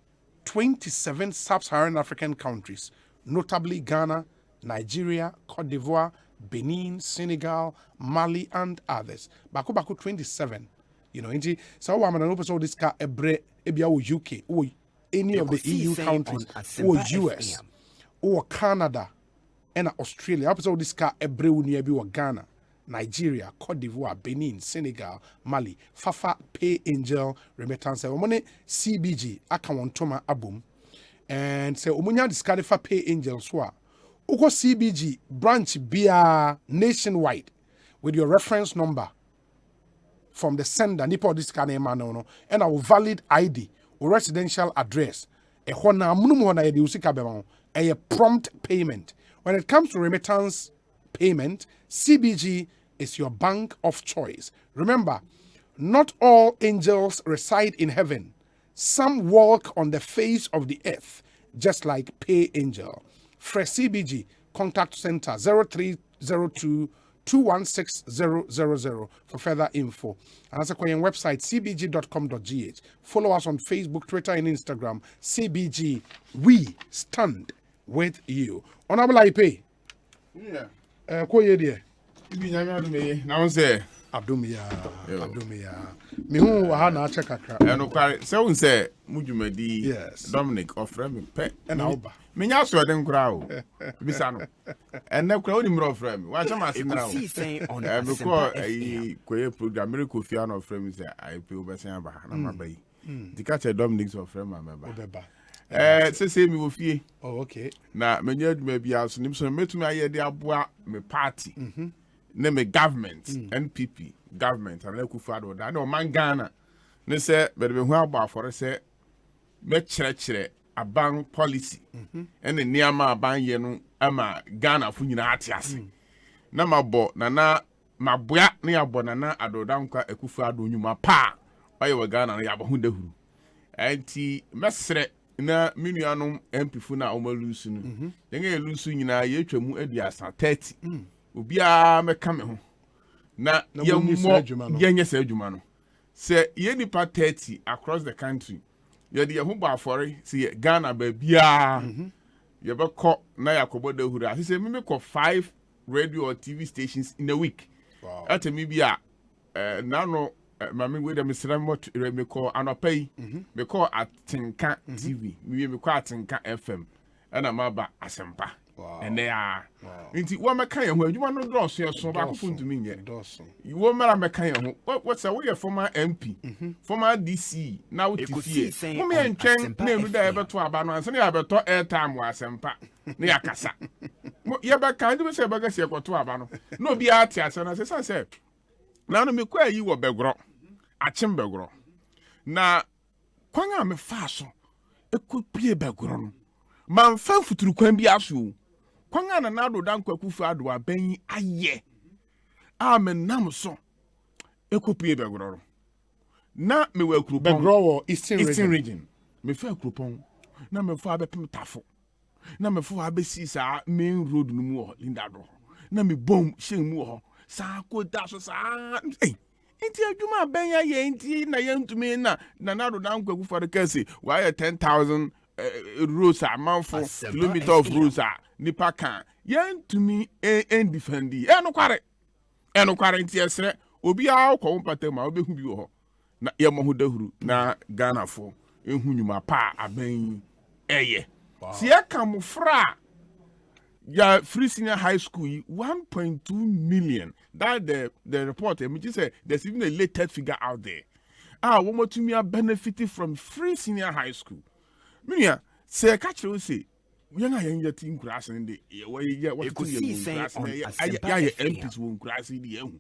Speaker 8: 27 sub-Saharan African countries, notably Ghana, Nigeria, Cote d'Ivoire, Benin, Senegal, Mali, and others. Baku 27. You know, so I'm going to this car ebre ebia UK or any of the EU countries or US or Canada and Australia. Episode this car ebre uni ebi Ghana, Nigeria, Cote d'Ivoire, Benin, Senegal, Mali. Fafa Pay Angel remittance. Omone CBG akawantoma abum and say omunya discard for Pay Angel so Uko CBG branch bia nationwide with your reference number from the sender nipo this kind no and our valid ID or residential address a prompt payment. When it comes to remittance payment, CBG is your bank of choice. Remember, not all angels reside in heaven. Some walk on the face of the earth, just like Pay Angel. For CBG, contact center 0302 216-000 for further info. And as a website, cbg.com.gh. Follow us on Facebook, Twitter, and Instagram. CBG, we stand with you. Honorable IP.
Speaker 3: Yeah.
Speaker 8: Now say Abdumia. Me who wa na check akra.
Speaker 3: No kware. Se say mujumadi.
Speaker 8: Yes.
Speaker 3: Dominic offer me pe.
Speaker 8: And Oba.
Speaker 3: Me nya so den kra o. Bisa no. And na kra oni mro offer me. Wa chama se na o.
Speaker 4: Eko Sii Sen on
Speaker 3: Asempa
Speaker 4: Asempa FM.
Speaker 3: Koye program Miracle Fia no offer me say I pe obesan aba na mabai. Dikache Dominic offer me meba.
Speaker 8: Obeba.
Speaker 3: Say me wo fie.
Speaker 8: Oh, okay.
Speaker 3: Na menya aduma bia so nim so metumi aye de aboa me party. Name a government, NPP government, and Eko Fado. I know man Ghana. Ne say, but we who about for say, me chere a bank policy, and the nearma ban yenu ama Ghana funyina atiasi. Na mabo na maboya ne abo na adodankwa Eko Fado nyuma pa. Oye we Ghana na yabo hunde huru. Enti mesre na minuanum MP fu na omalusu no. Yenge lusu nyina ye twemu aduasa 30. Obia meka me ho na yenye se adwuma no se ye nipa 30 across the country ye de ho ba afore se Ghana ba bia ye be ko na yakobo da hura se me ko 5 radio or TV stations in a week. Wow. At me bia na no Mami we dem sira mo me call anopai me call Atenka TV me call Atenka FM and amaba Asempa and they are nti wo meka ye ho adwuma no dɔɔso so ba ko funtu mi nye dɔɔso wo mara meka ye ho what's we your former MP former DC now tifie mo me ntwen na enu da ebeto aba no anse na ebeto airtime wa Asempa na yakasa mo ye ba kan de se ba ga se ekoto aba no na obi ati ase na se na no me kwa yi wo begro achim begro na kwanga me fa so ekopie begro no man fa futuru kwan bi aso kwanga na nado dan kwakufu ado aban aye amen nam so ekopie begro na me wa kurupon
Speaker 8: begro wo eastern
Speaker 3: region me fa kurupon na me fa abepem tafo na me fa abesi sa main road no mu ho linda do na me bom shen mu ho sa ko da so sa inti adwuma ben ya ye inti na ye ntumi na nado dan kwakufu ado kase wa ye 10,000 roads a manful kilometer of roads a nipa kan yen to me en defendi eno kware nti esre obi a ko mpatema obehu bi ho na ye mo ho dahuru na Ghana fo ehu nyuma pa aban eye si e kamufra ya free senior high school 1.2 million that the report me just say there's even a latest figure out there womo to me benefited from free senior high school. Minia, say catch you say, young I ain't team grass and the way what to see MPs won't grass in the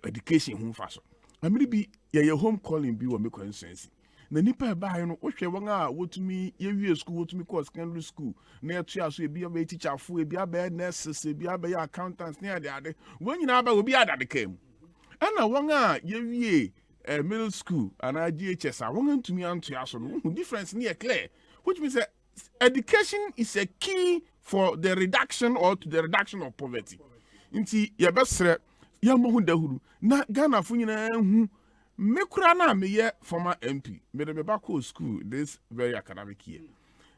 Speaker 3: education home fashion. I may be your home calling be or make sense. The nipper by no what to me, your school to me called secondary school, near to be a teacher for be a bad nurses, be a accountants near the other. When you know will be at the came. And I want ye middle school and GHS. I want to me answer difference near clear. Which means that education is a key for the reduction or to the reduction of poverty. Inti ya besre ya mo dahuru na Ghana fu nyina hu me kura na me ye former MP me de back school this very academic year.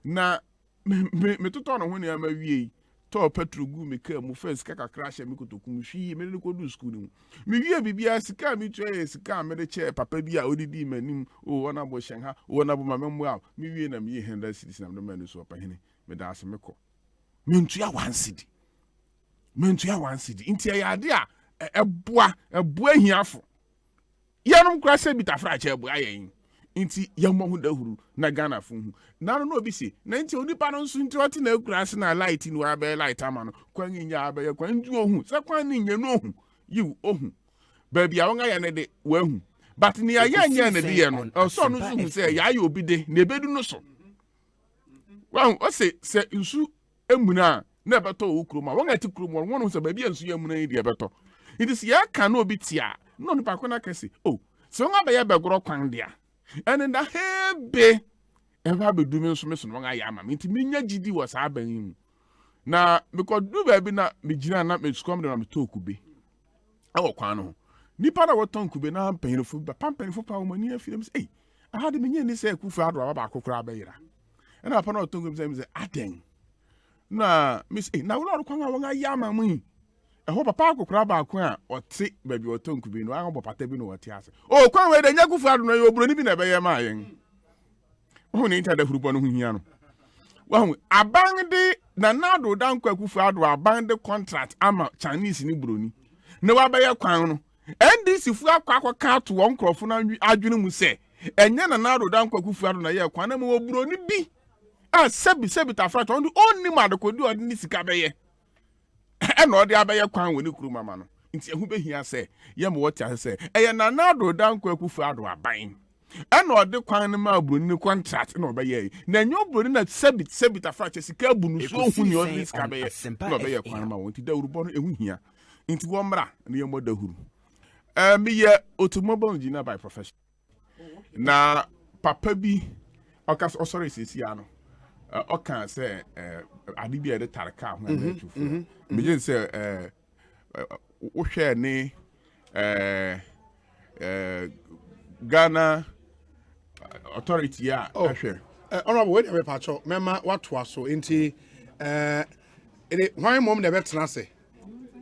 Speaker 3: Na me toto no hu ne ma wie to petrol gu me ka mu first kaka crash me kotoku mu hwi me de ko do school ni me wie bibia sika me twa sika me de che papa bi a odidi manim o wona bo hyen ha wona bo mammu a me wie na me ye 100 cities na me ma no so pa hene me da ase me ko me ntua 1 city intia ya de a eboa hiafo yanom kra se bitafra che eboa yen inti yammo hu dahuru na Ghana fu hu na no obi se na inti onipa no nso inti wati na kurase na light ni wa be light ama no kwan nya abaye kwan nju ohu se kwan ni nya no ohu you ohu ba bia won ya ne de wa hu but ni ya nya ne de ye no so no zu hu se ya ya obi de na ebedu no so wa o se nsu emuna na beto okroma won ati kroma won no se ba bia nsu emuna ni de beto it is ya kan no obi tia no no pa kwana kase oh so won abaye begoro kwan dia and in the hebe ever be doing so me so no ga ya ma nti menya gidi wo sa ban na because do baby na me gina na me skom de na me talk be awo kwan no nipa na wo ton kube na panifo ba panifo pa wo mani afire me say I had me nyani say kufu ado ba akokora abayira and apa na ton kube say aden na me say na wo no kwan a wo ga ya ma mu ho papa akokora ba akon a ote ba bi oton kube no an bo pata bi no wote ase o kwan we de nya kufu ado no yo bro ni bi na be ye ma yen wo ni inta da furupo no hu hia no wa abande na nado dan kwakufu ado abande contract ama Chinese ni broni na wa ba ye kwan no NDC fu akwa ka to won krofo na adwene mu se enye na nado dan kwakufu ado na ye kwan na mo broni bi a sebi ta frat on onni ma de kodi odi ni sika be ye e na odi abaye kwan woni kuru mama no nti ehu be hia se ye mo wote ase eye na nado dan kwakufu ado aban and or the kwan ma broni contract no be ye na nyo broni na sebi ta fra sika bunu so hu ni odi sika be ye no be ye kwan ma wonti da urubo no ehu hia nti wo mra na ye mo da huru me ye automobile engineer by profession na papa bi okas sorry sisi ano okan say ade bi e de tarka ho na tufu me je say wo hwe ni Ghana authority ya ahwe
Speaker 8: honorable we dey pacho mema watwa so enti ene hwan mom dey betra se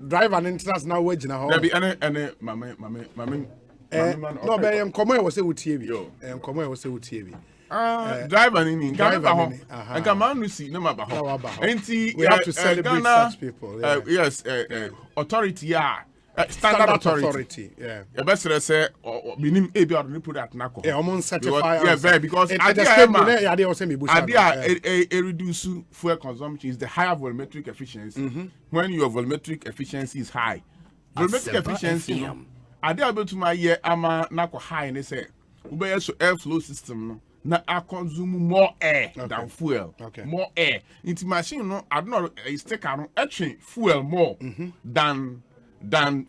Speaker 8: driver ne intras na wagina ho
Speaker 3: na bi ene mama
Speaker 8: no be enkomo e wo se wotie bi enkomo e wo se wotie bi
Speaker 3: driver ni driver and come on see no matter
Speaker 8: we have to celebrate such people
Speaker 3: yes authority standard authority
Speaker 8: yeah
Speaker 3: best say minim e bi ordinary product na ko
Speaker 8: certify
Speaker 3: yeah very because
Speaker 8: they
Speaker 3: reduce fuel consumption is the higher volumetric efficiency when your volumetric efficiency is high volumetric efficiency ade able to my year ama na ko high ne say we be so airflow system no na I consume more air than fuel. More air. Into machine no, I don't know sticker no actually fuel more than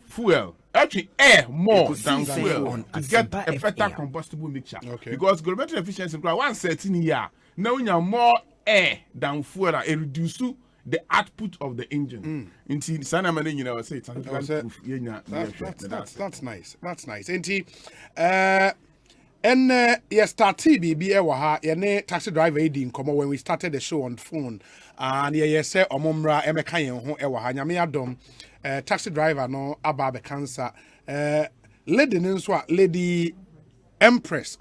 Speaker 3: fuel. Actually air more than fuel to get a better combustible mixture. Because volumetric efficiency 113 year. Now you have more air than fuel and it reduce the output of the engine. Into sana mane you know say
Speaker 8: that's nice. That's nice. Into and yes, started BB ha ye taxi driver in come when we started the show on the phone and yes say omomra emeka yen ho e ha nyame adom taxi driver no aba be cancer lady nso lady Empress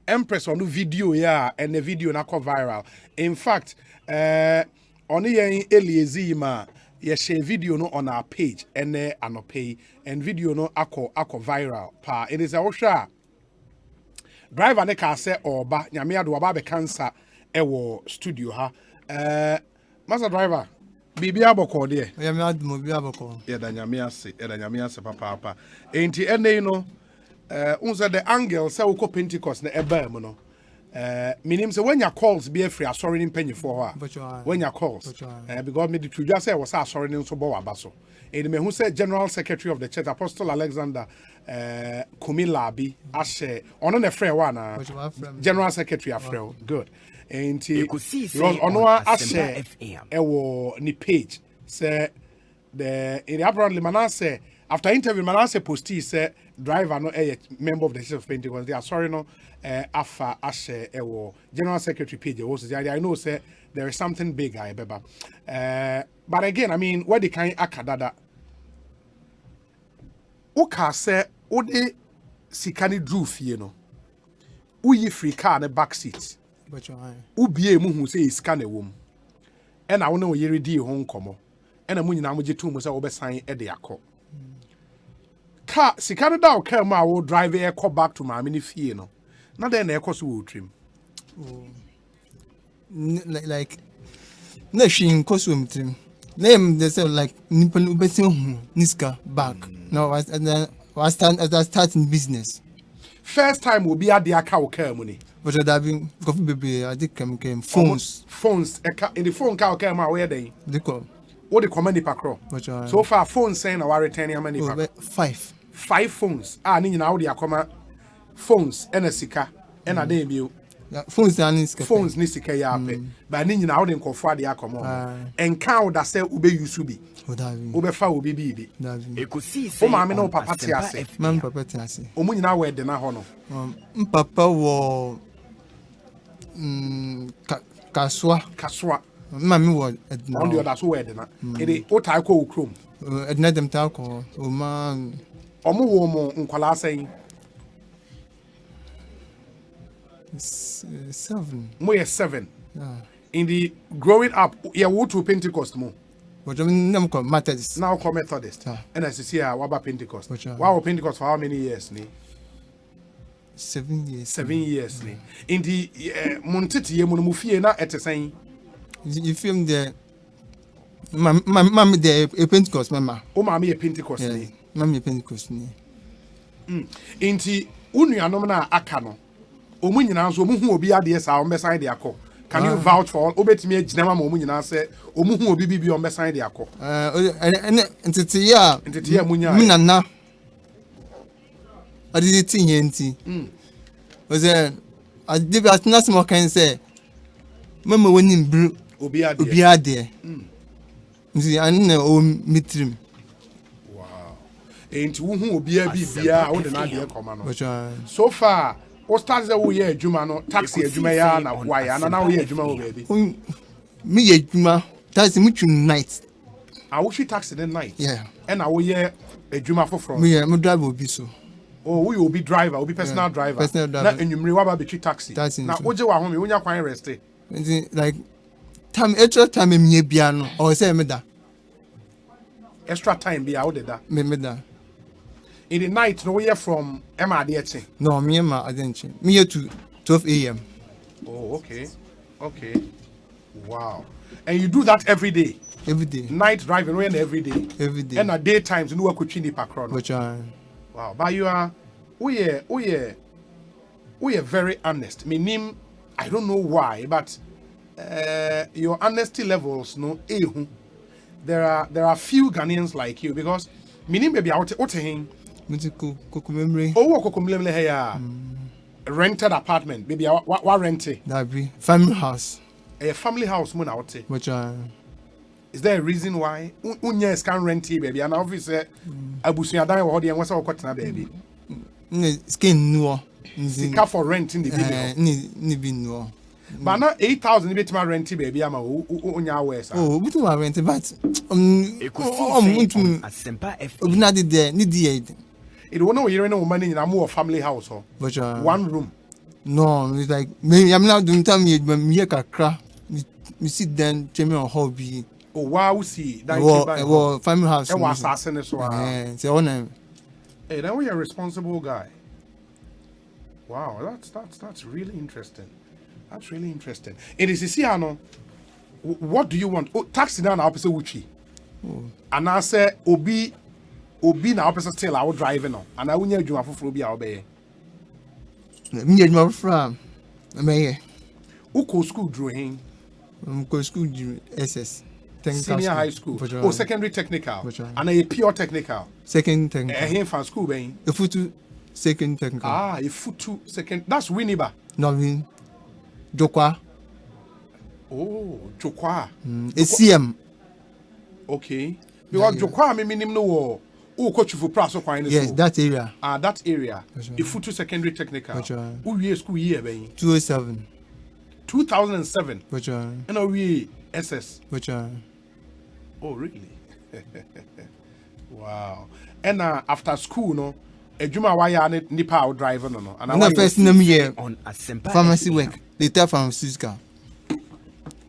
Speaker 8: Empress on video ya and the video na go viral. In fact on yen Eliezi ma ye share video no on our page and anopay and video no akọ viral pa it is a sure driver ne ka say oba nyame ado oba be cancer ewo studio ha master driver bibi aboko de nyame ado mo bibi aboko ye da nyame ase papa enti ene no unza the angle say wo Pentecost na eba mu no minim say when your calls be free asori ni penye for ha when your calls because me the truja say was asori ni so bo wa baso eni me hu say general secretary of the church Apostle Alexander Kumilabi ashe ono ne frɛ wa na general secretary afrɛ good enti ono ashe ewo ni page say the apparently Manasseh after interview Manasseh posti say driver no member of the church of Pentecost they are sorry no afa ashe ewo general secretary page was I know say there is something big I beba but again I mean what the kind akadada oka say ode sikani drew fie no uyi free car na back seat ubie mu hu say scan ewom e na wo na oyere di ho nkomo e na mu nyina mo getu mu say wo be san e de akọ car sikani da o car ma wo drive e call back to ma ni fie no na then na ekoso wo trim
Speaker 10: like na shin koso mtrim name they say like nipple ubesi hu niska back no was starting business
Speaker 8: first time will be at the account car money
Speaker 10: but that been coffee baby I think came phones
Speaker 8: in the phone car came out where they
Speaker 10: come
Speaker 8: what the command pakro so far phones saying our return how many five phones ni na wo dia koma phones and a sika and a dem you
Speaker 10: phones and sika
Speaker 8: phones ni sika ya pe ba ni nyina wo de nkofo ade akoma and count that say ube use be ube fa obi bi
Speaker 4: Eko Sii Sen
Speaker 8: o ma me no papa ti ase
Speaker 10: man papa ti ase
Speaker 8: o mu nyina we de na ho no
Speaker 10: papa wo kaswa mami wo edna
Speaker 8: on the other so we de na e o tai ko ukrom
Speaker 10: edna dem ta ko o ma
Speaker 8: omo wo mo nkwala asen
Speaker 10: 7
Speaker 8: mo ye 7 in the growing up yeah wo to Pentecost mo
Speaker 10: but I'm called Methodist.
Speaker 8: Now called Methodist. And as you see, what Pentecost? Wow, Pentecost for how many years?
Speaker 10: 7 years.
Speaker 8: 7 years. In the Montiti, Monofie, not at the same.
Speaker 10: You film the Mammy, the Pentecost, Mamma.
Speaker 8: Oh, Mammy, a Pentecost.
Speaker 10: Mammy, Pentecost.
Speaker 8: In the Unianomana Akano. Omunina, so who will be at the SR beside the Ako. Can you vouch for obet me jinama mo nyina se omuhu obi bi on besan de akọ
Speaker 10: entity ya
Speaker 8: munya
Speaker 10: minana adi tin yenti was I did as not small can say mama woni mbru
Speaker 8: obi
Speaker 10: ade nti an o mitrim
Speaker 8: wow enti wo hu obi a bibia wo de na de koma no so far o start say wo ye adwuma no taxi adwuma ya na kwa ya na wo ye adwuma wo baby
Speaker 10: me ye adwuma taxi mu twin night
Speaker 8: I wo fi taxi the night
Speaker 10: yeah
Speaker 8: and I wo ye adwuma foforo
Speaker 10: me drive obi so
Speaker 8: Oh, we will be driver, will be personal driver.
Speaker 10: Personal driver.
Speaker 8: Na enyumre wa ba betwi taxi. Na oje wa home, wonya kwan rest.
Speaker 10: Like time extra time me bia no or say me da.
Speaker 8: Extra time bia wo de da.
Speaker 10: Me da.
Speaker 8: In the night, no we from Emma Adeta.
Speaker 10: No, me Emma Adenta. Me here to 12 a.m.
Speaker 8: Oh, okay. Okay. Wow. And you do that every day?
Speaker 10: Every day.
Speaker 8: Night driving when every day?
Speaker 10: Every day.
Speaker 8: And at daytimes, you know what you need per crown. Wow. But you are, we are very honest. Meaning, I don't know why, but your honesty levels, no, there are few Ghanaians like you because meaning maybe out him. Kokumemre here. Rented apartment, maybe what rented?
Speaker 10: That be family house.
Speaker 8: A family house, is there a reason why Unyes can rent it, baby? And obviously, Abusia Dai or the Wasa Kotna, baby.
Speaker 10: Skin no.
Speaker 8: Sika for rent in the
Speaker 10: video.
Speaker 8: But now 8,000 bit my rent, baby. I'm a Unya West.
Speaker 10: Oh, but my rent, but
Speaker 4: Asempa
Speaker 10: not there, need the
Speaker 8: it won't know you're in a woman in a more family house,
Speaker 10: but
Speaker 8: one room.
Speaker 10: No, it's like maybe I'm not doing time yet, but me a crack. Me sit then, Jamie or hobby.
Speaker 8: Oh, wow, see that
Speaker 10: family house.
Speaker 8: It was assassin as well. Hey, then we are a responsible guy. Wow, that's really interesting. That's really interesting. It is Isiano. What do you want? Oh, taxi down opposite Uchi. And I say Obi na opposite still I will driving on. And I will need you for be obey.
Speaker 10: Me and my friend. Me.
Speaker 8: Uko school drawing.
Speaker 10: Uko school SS.
Speaker 8: Senior high school. Oh, secondary technical. And a pure technical.
Speaker 10: Second technical.
Speaker 8: Here from school, being.
Speaker 10: A futu second technical.
Speaker 8: Ah, a futu second. That's Winneba.
Speaker 10: No, win. Jokwa.
Speaker 8: Oh, Jokwa.
Speaker 10: A CM.
Speaker 8: Okay. Because Jokwa, me minim no. Oh, coach for Praso Quine.
Speaker 10: Yes, that area.
Speaker 8: Ah, that area. A futu secondary technical. Who year school year, being?
Speaker 10: 2007.
Speaker 8: 2007. And we SS. Oh, really? Wow. And after school, no, a Juma wire nipa driver, no. And
Speaker 10: I first name here
Speaker 4: on Asempa
Speaker 10: pharmacy work. Later pharmaceutical.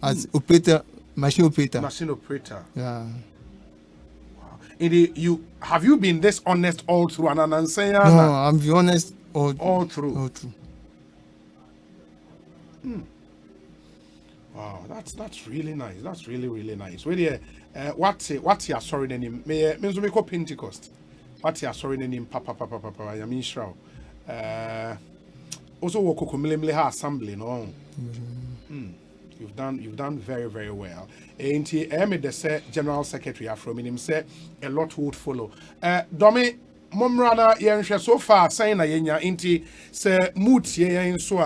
Speaker 10: As operator, machine operator.
Speaker 8: Machine operator.
Speaker 10: Yeah.
Speaker 8: Wow. Have you been this honest all through? And I'm saying,
Speaker 10: no, I'm be honest all
Speaker 8: through.
Speaker 10: All through.
Speaker 8: Wow, that's really nice. That's really nice. Where what's your sorry name? Me so call Pentecost. What's your sorry name? Papa. I mean Shroud. Also work Kokomlemle assembly, no. You've done very, very well. And I made the General Secretary from him say a lot would follow. Domi Momrana Yansha so far saying yenya inti se moot ye so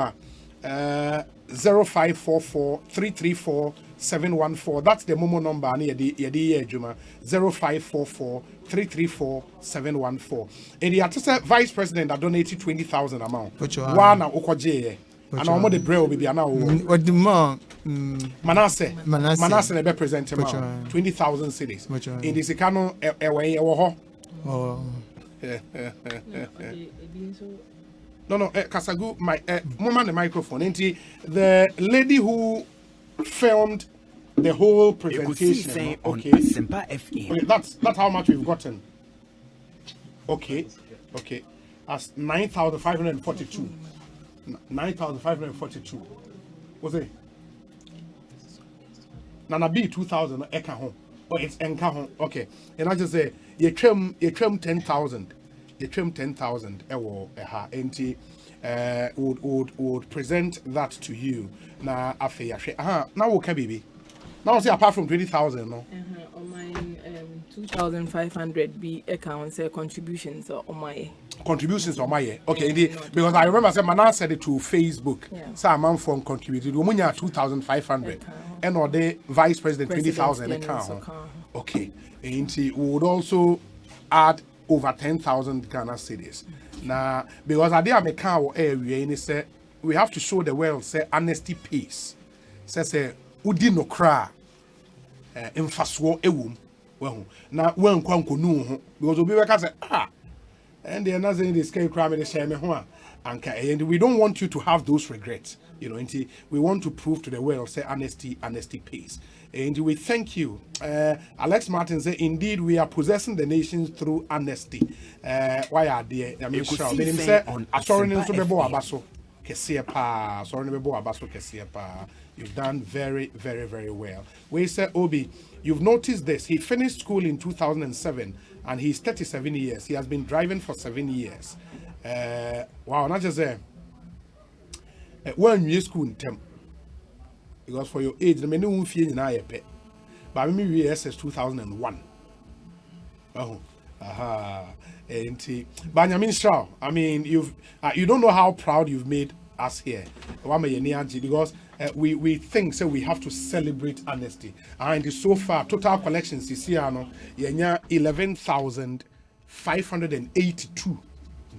Speaker 8: 0544 334 714. That's the Momo number near the Juma 0544 334 714. And the artist vice president that donated 20,000 amount. One Okoje. And I'm the braille will be now.
Speaker 10: What the man
Speaker 8: Manasseh never present him 20,000 cities. In this canon away. Oh. No, Kasagu, my moment the microphone. The lady who filmed the whole presentation. Okay. That's how much we've gotten. Okay. That's 9,542. 9,542. Was it? Nana B 2,000 eka home. Oh, it's enka home. Okay. And I just say you trim 10,000. You trim 10,000. Would present that to you. Na afeya. Now okay, baby. Now see apart from 20,000, no.
Speaker 6: On my 2,500 be accounts contributions on my.
Speaker 8: Contributions on my okay, because I remember saying Manan said it to Facebook. So a man from contributed. We only 2,500, and or the vice president 20,000 account. Okay, and he would also add over 10,000 Ghana cedis. Now, because I did make account area, and he said we have to show the world say honesty peace. Say udi no cry. Infaswo ewum. Well, now when kwanko nu because obi weka say And the another thing is crime the shame and we don't want you to have those regrets. You know, and we want to prove to the world say honesty pays. And we thank you. Alex Martin said, indeed, we are possessing the nations through honesty. Why are they? I mean, sure. Meaning say, sorry, you've done very, very, very well. We say, Obi, you've noticed this. He finished school in 2007 and he's 37 years. He has been driving for 7 years. Wow, not just there. When you school in temp. Because for your age, the many won't feel in I pay. But me we SS 2001. Oh, and Benjamin Shaw. I mean, you don't know how proud you've made us here. Because we think so we have to celebrate honesty. And so far, total collections this year, 11,582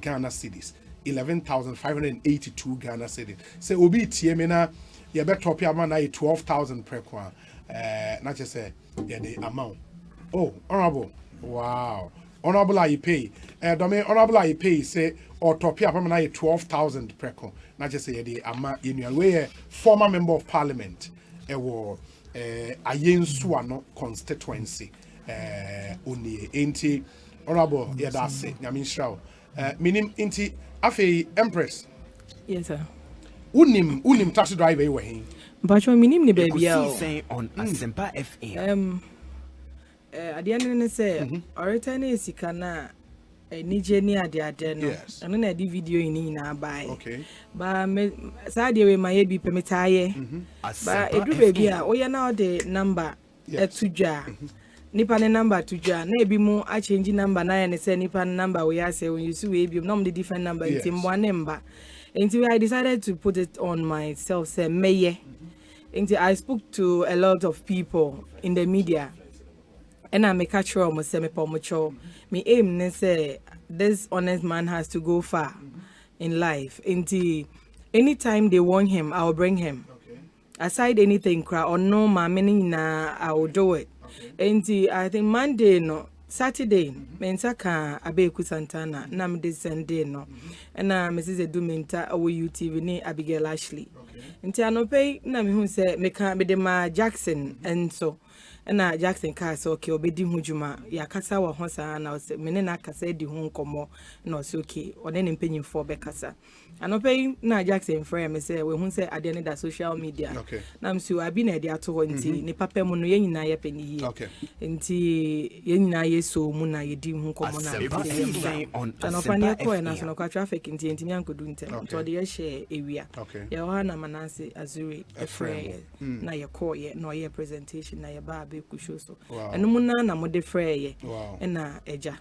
Speaker 8: Ghana cedis. 11,582 Ghana cedis. So obi tiemena you better top your man 12,000 per kwa. Not just say the amount. Oh, honorable. Wow. Honorable I pay. Honorable I pay say or top your man 12,000 per kwa. Not just say the amount in your way former member of parliament. War Ayensuano constituency. Only ain't honorable. Yeah, that's it. I mean, show. Minim inti afe Empress.
Speaker 6: Yes, sir.
Speaker 8: Unim taxi driver you were.
Speaker 6: But you minim ni baby
Speaker 4: on Asempa FM.
Speaker 6: At the end of the say, or return is Sikana, a Nigenia de Adeno, and then I did video in buy. Okay. But Sadia with my baby permitaye. But it do baby, oh, you know the number at Tuja. Nipa number Tuja, maybe more I change number 9 and say Nipa number we are say when you see we normally different number, it's in one number. Until I decided to put it on myself, say Meye. Until I spoke to a lot of people in the media, and I make catch almost say me pomocho. Me aim ne say this honest man has to go far in life. Until anytime they want him, I will bring him. Aside anything, cry or no, my meaning na I will do it. Until I think Monday no. Saturday, mensaka abeku Santana, nam de Sunday no. And Mrs. Edumenta awo UTV ni Abigail Ashley. Nti anope na me hu se meka me de ma Jackson enso. Na Jackson ka se okay obedi hu djuma ya kasa wa ho sa na se me ne na kasa di hu nkomo na se okay one ne mpanyimfo be kasa. Anope na Jackson frame me se we hu se ade ne da social media. Na msu abi na de ato ho nti ni papa mu no ye nyina ye pani hi. Nti ye nyina ye so mu na ye di hu nkomo na. Anope ne ko na so no kwa traffic nti nyankodu ntem. To de ye share ewia. Ye ho na manase azuri efre na ye ko ye no ye presentation na ye ba kushoso eno muna na mo de freye na eja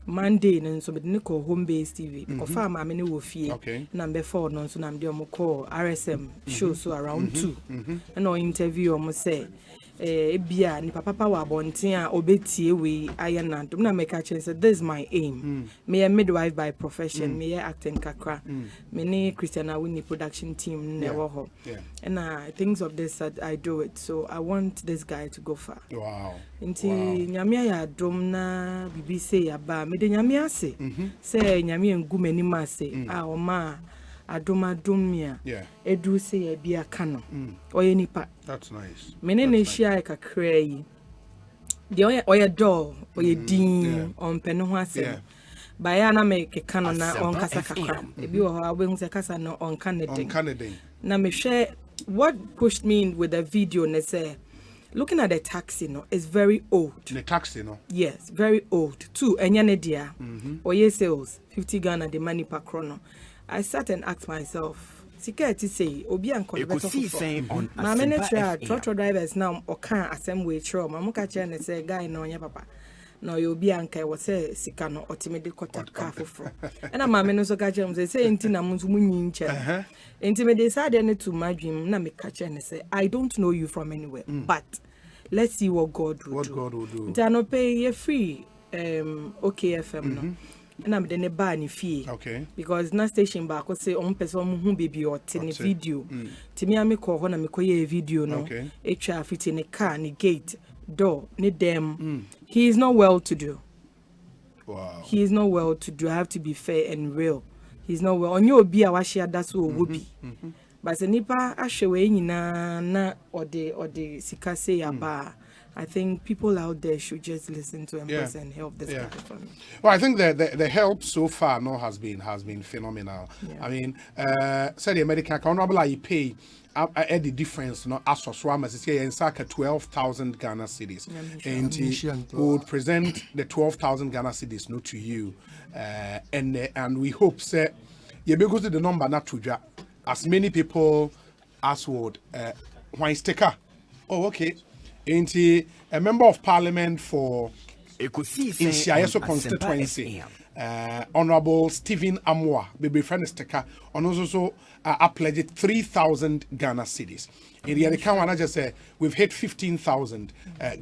Speaker 6: Monday no so be ko home base TV ko fa ma me ne wo fie number 4 no so na me de mo call RSM show so around 2 na interview o mo say ebia ni papa wa bonten a obetie we ayena dum na make a chance this is my aim me a midwife by profession me a acting kakra me ni Christiana Winnie production team never ho and things of this I do it, so I want this guy to go far. Wow. Inti nyame ya dom na bibi say aba me de nyame ase say nyame ngu mani ma say a o ma adomia edu say bia kano oye nipa.
Speaker 8: That's nice.
Speaker 6: Mene ne shia kakra yi de oye do oye din on peno ho ase ba ya na me keka na on kasa kakra ebi wo ha we hu se kasa no on Canada na me share what pushed me in with the video and say looking at the taxi no is very old.
Speaker 8: The taxi no?
Speaker 6: Yes, very old. 2 enyane dia oye sales 50 Ghana the money per chrono. I sat and asked myself, Siketi say, Obi and
Speaker 4: Eko Sii Sen on
Speaker 6: my manager, trotro drivers now or can't assembly tro. Mamuka chen say, guy no ya papa. No, you'll be anka was say, Sikano, ultimately cut up car for. And I'm a menos of catch they say, Intina Munzumin chair. Intimate decided to my dream, na me catch and say, I don't know you from anywhere, but let's see what God will do.
Speaker 8: God will do.
Speaker 6: Dano pay ye free, OKFM no. And I'm the bar ni fee. Okay. Because na station back say on person who baby or tin video. To me I call when I make a video no. Okay. HR fit in a car ni gate door ni them. He is not well to do.
Speaker 8: Wow.
Speaker 6: He is not well to do. I have to be fair and real. He's not well. Onyo obi a washia that's who will be. But the nipa ashewe na or the sikase yaba. I think people out there should just listen to Empress and help this family.
Speaker 8: Well, I think the help so far has been phenomenal. Yeah. I mean, said the American honorable I pay the difference as Swama say in Saka 12,000 Ghana cedis. And he would present the 12,000 Ghana cedis not to you. And we hope say you because the number not to as many people as would why sticker. Oh, okay. Ain't he a member of parliament for
Speaker 4: Eko Sii
Speaker 8: in
Speaker 4: Sen
Speaker 8: Siayeso constituency? Honorable Stephen Amwa, baby friend sticker, and also pledged 3,000 Ghana cedis. In the account, I just say we've hit 15,000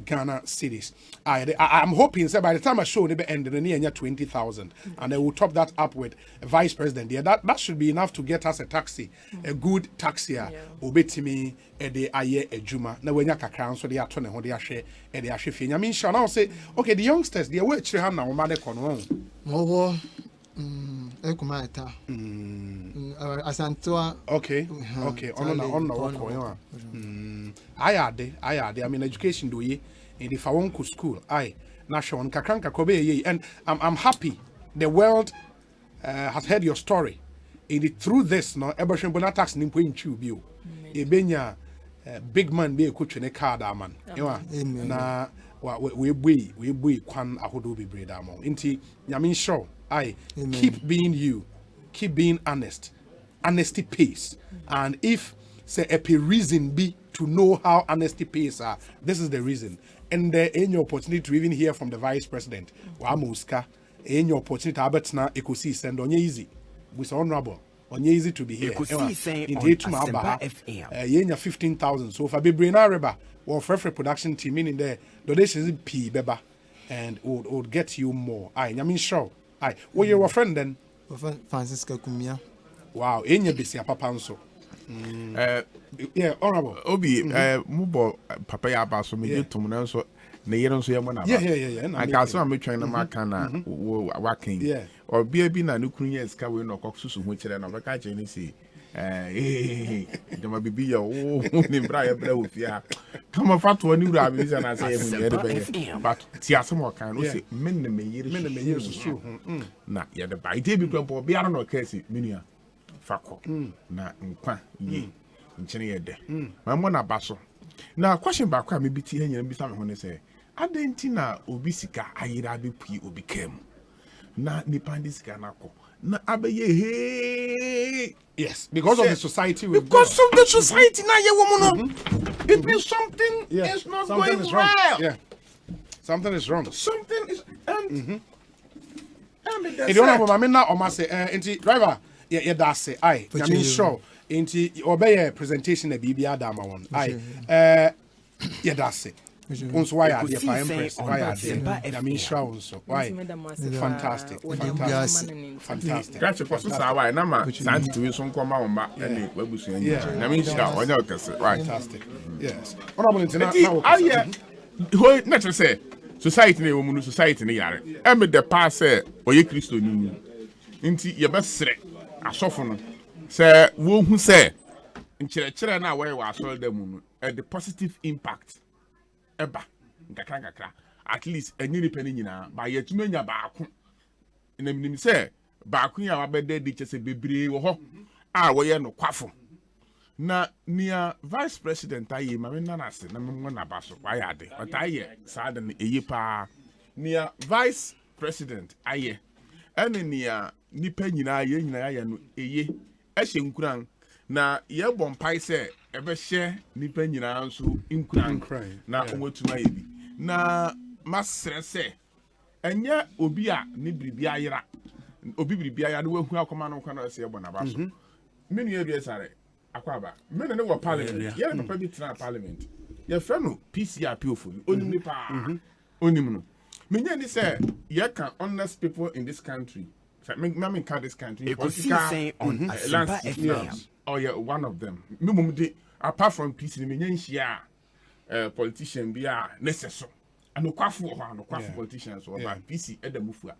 Speaker 8: Ghana cedis. I'm hoping that by the time I show the end, the near 20,000, and they will top that up with vice president. Yeah, that should be enough to get us a taxi, a good taxi. Obetimi ede aye ejuma. Na wenya kakra so they are turn ho they ahwe e they ahwe fi. I mean, shall now say, okay, the youngsters they were chire na wo de kono.
Speaker 10: Mowo Ekumaita. Asantua.
Speaker 8: Okay. On. I mean, education do ye in the Fawonku school. Nashon Kakranka Kobe. And I'm happy the world has heard your story. Through this, no, Ebershon Bonatax Nimpuin Chubio. Ebenya big man be a coach in a car, man. Na we kwan ahodo be bread among. Inti, Yamin show. Keep being you, keep being honest. Honesty pays. And if say a reason be to know how honesty pays are, this is the reason. And in your opportunity to even hear from the vice president, Wamuska, in your opportunity to Abetna Eko Sii Sen on easy. With honorable. On easy to be here.
Speaker 4: Eko Sii Sen
Speaker 8: in
Speaker 4: on Asempa FM.
Speaker 8: Yenya 15,000. So if I be brainer reba or free production team meaning there donations P beba and would get you more. I mean sure. Well, you're a friend then?
Speaker 10: Francisco Kumia.
Speaker 8: Wow, in your busy papanso. Yeah, honorable.
Speaker 3: Obi, Mubo, Papaya Basso, me to Munanso, Nayan so Yamana. Yeah. I can't say I'm trying to Macana working. Yeah. Or be a bin and Ukrainian Scawi no Coxus, which I never catch any see. There might be your own Brian Blowfia. Come on, fat to a new rabbit, and I say, but Tiasamo can say, many years true. Not yet the bite, people be on no case, Minia. Fako, na nkwa ye, nchene ye de. Mamma na baso. Now, question back, I may be tea and be some when they say, Adenta obisika ayira be pui obi kem. Na nipandis kanako. Na abeye.
Speaker 8: Yes, because of the society.
Speaker 3: Because of the society, now you woman. It means something is not
Speaker 8: something
Speaker 3: going
Speaker 8: is
Speaker 3: well.
Speaker 8: Wrong. Yeah, something is wrong.
Speaker 3: Something is. And
Speaker 8: you don't know, I mean, now, or say, driver, yeah, that's it. I mean, sure. Obey a presentation a BB Adama one. Yeah, that's it. Also, why are the Empress? Why are they? I mean, sure. So why? Fantastic.
Speaker 3: That's a process. I know. Science to some come out and we will see. I mean, sure. Right.
Speaker 8: Fantastic. Yes. Honorable
Speaker 3: International. Who not say society woman society ne yare. Em the pass say oye Christo ni. Nti ye besre asofo no. Say wo hu say nkyerɛkyerɛ na where wa asol dem no the positive impact eba nkakra at least enyi ni pani nyina ba ye tuma nya baako nim say baako ya wabɛda di kyese bebree wo ho a wo ye no kwafo na nia vice president aye ma me na ase na me na ba so why ade but aye sad na eyi pa nia vice president aye ene nia nipa nyina ye nyina aye no eye ehye nkuran na ye bompai se ebe hye nipa nyina nso nkuran na omotuma ye bi na masre se enye obi a ni biribi ayera obi biribi ayera de wahu akoma no kwana se ye bona ba so menu ye bi sare akwaba men ne wo parliament ye papa bi tena parliament ye frɛ no PCRP ofuli onim ni pa onim no menya ni say ye can honest people in this country me can this country
Speaker 4: Eko Sii Sen on Asempa FM.
Speaker 3: Oh yeah, one of them me mum de apart from PC menya nhia politician bi a necessary anokwafo ho anokwafo politicians or PC edamufua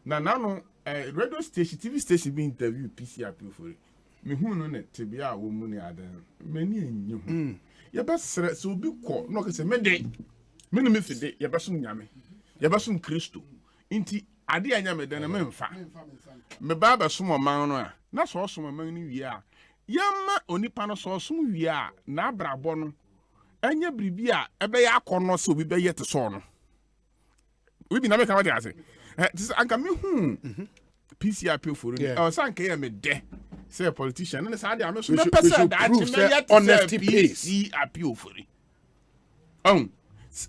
Speaker 3: na nano radio station TV station be interview PCR for it me hu no net te bia wo mu ne adan mani enyi hu ye ba sere so obi kɔ no ka se me de me no me fide ye ba sum nyame ye ba sum Kristo nti ade anya me den me mfa me ba ba sum oman no a na so sum oman ni wie a yamma onipa no so sum wie a na abrabɔ no anya bribi a ebe ya akɔnɔ so obi be ye te so no we bi na me ka wa de ase this anka me hu PCR appeal for it o san ka ye me de say a politician and say am so me person that me honesty PC appeal for it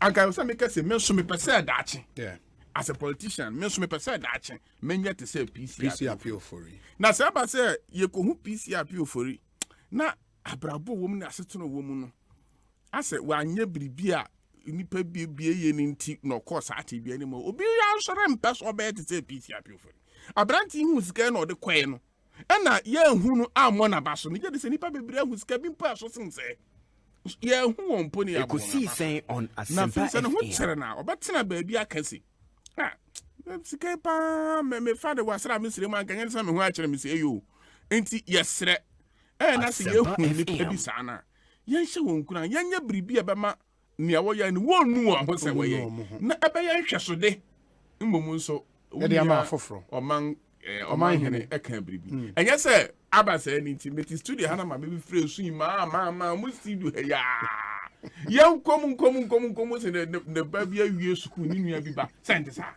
Speaker 3: anka say me ka say me so me person that as a politician me so me person that me yet to say PC
Speaker 8: appeal for it
Speaker 3: na say ba say ye ko hu PC appeal for it na abrabo wo mu na asetono wo mu no ase wa anya bribi a nipa bie ye ni nti no course ati bia ni mo obi ya nsore mpeso obe te say PC appeal for it abranti hu sika na ode kwae no na ye hu no ammo na baso no je de se nipa bebre hu sika bi mpa so sen se ye hu won poni abo
Speaker 4: Eko Sii Sen on Asempa
Speaker 3: FM na hu tere na obetena ba bia akasi sika pa me fa de wasra me sire man kanya se me hu a kire me se eyo enti yesre na se ye hu nipa bi sana ye hye won kuna ye nya bribi e be ma nia wo ya ni wonu ho se wo ye na ebe ye hwe so de mmomu nso
Speaker 8: yede ama foforo
Speaker 3: oman hene eka bribi enye se abasa ni intimate studio hana ma be free su ma mu studio he ya yan komu se ne ba bia wie school ni nua bi ba sente sa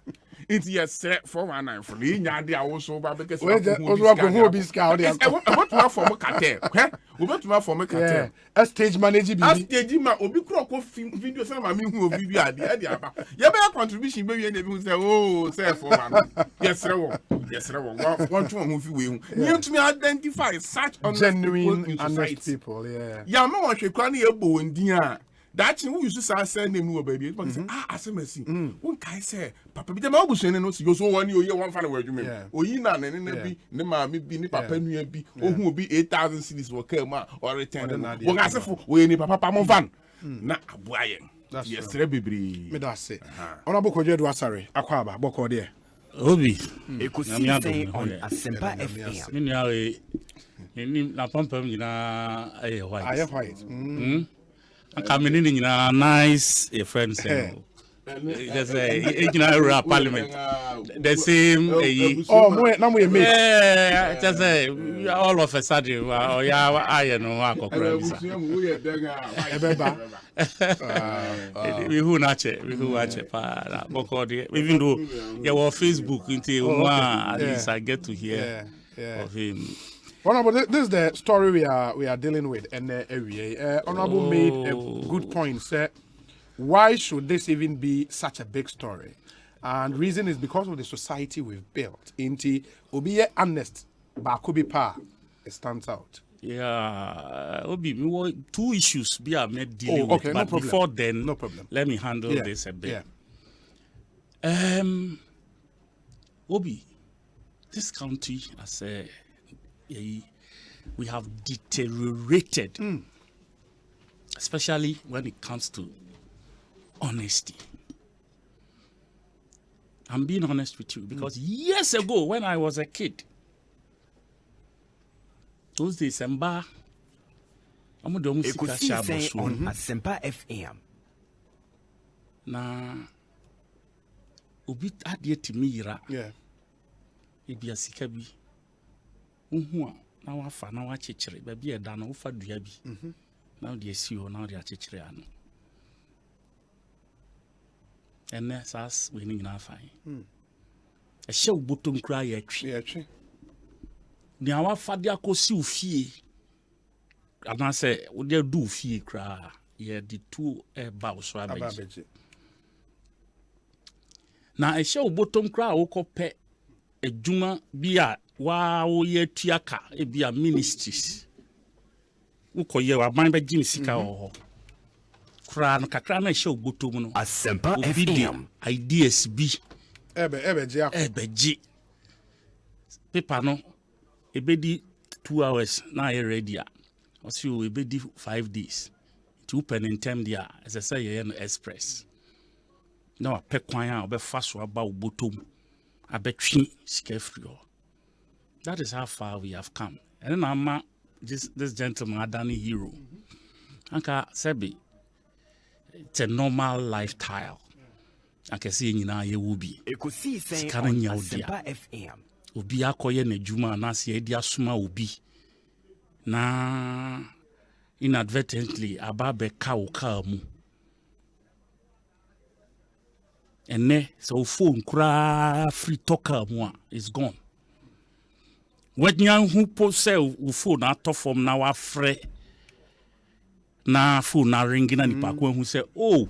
Speaker 3: inti yes 419 for the nya de awoso ba be kese
Speaker 8: ko obi ska o de
Speaker 3: what ma form cartel obetuma form cartel
Speaker 8: a stage manager bi
Speaker 3: stage ma obi kro ko video se ma me hu obi bi ade aba ye be contribution be wie na bi hu say say for man yes rewo want to hu fi we hu you to me identify such
Speaker 8: genuine honest people
Speaker 3: ya ma wa hwekwa na ye bo ndin a that who you say name no baby but say asemasi won kai say papa bi ma obusun ne no so so woni oye won fa na wadwuma oyi na ne bi ne ma mi bi ne papa nua bi ohun obi 8,000 cedis wo ka ma or return won asefo we ni papa mo van na aboaye yesre bibiri
Speaker 8: me da say honorable Kojedu Asare akwaba boko de
Speaker 5: obi
Speaker 4: Eko Sii Sen on Asempa FM
Speaker 5: me nyawe ni na pampam nyina aye white coming in a nice friend say there's a parliament the same
Speaker 8: now we meet
Speaker 5: just say all of a sudden I know we who watch pa even though you were Facebook until at least I get to hear of him.
Speaker 8: Honorable, this is the story we are dealing with, and Honorable made a good point. Said, why should this even be such a big story? And reason is because of the society we've built. Inti obi honest, but could be pa. It stands out.
Speaker 5: Yeah, Obi, we want two issues we are made dealing with, but before then,
Speaker 8: no problem.
Speaker 5: Let me handle this a bit. Obi, this country, I say. We have deteriorated, especially when it comes to honesty. I'm being honest with you because years ago, when I was a kid, those days,
Speaker 4: Eko Sii Sen on Asempa FM.
Speaker 5: Na obi adie timira. Ebi asika bi. Uhu na wafa na wachechire baby eda na ufa dua bi na de asio na de achechire ano ene sas we ni na afan e hye ubotom kra ya twi ni awafa de akosi ufie ana se wo de du ufie kra ye di tu e ba so abeji na e hye ubotom kra wo kopɛ ejuma bi a wow ye tiaka ebia ministries ukoye wa ban ba gimi sika ho kra no kakra na hye obotom no
Speaker 4: Asempa FM
Speaker 5: ideas bi
Speaker 8: ebeji
Speaker 5: paper no ebedi 2 hours na ye ready a osi o ebedi 5 days to open in time dia as I say ye no express na wa pe kwan a obefa so aba obotom abetwi sika free. That is how far we have come. And then I'm this gentleman Adani hero. Anka Sebi, it's a normal lifestyle. I can see in ye will be.
Speaker 4: Eko Sii Sen
Speaker 5: On
Speaker 4: on Asempa FM.
Speaker 5: Obi akoye ne juma na se edi asuma obi. Na inadvertently ababe ka mu. Ene so phone kura free talker mu is gone. When who possess phone out of from now afre na phone na ringing and the who say, oh,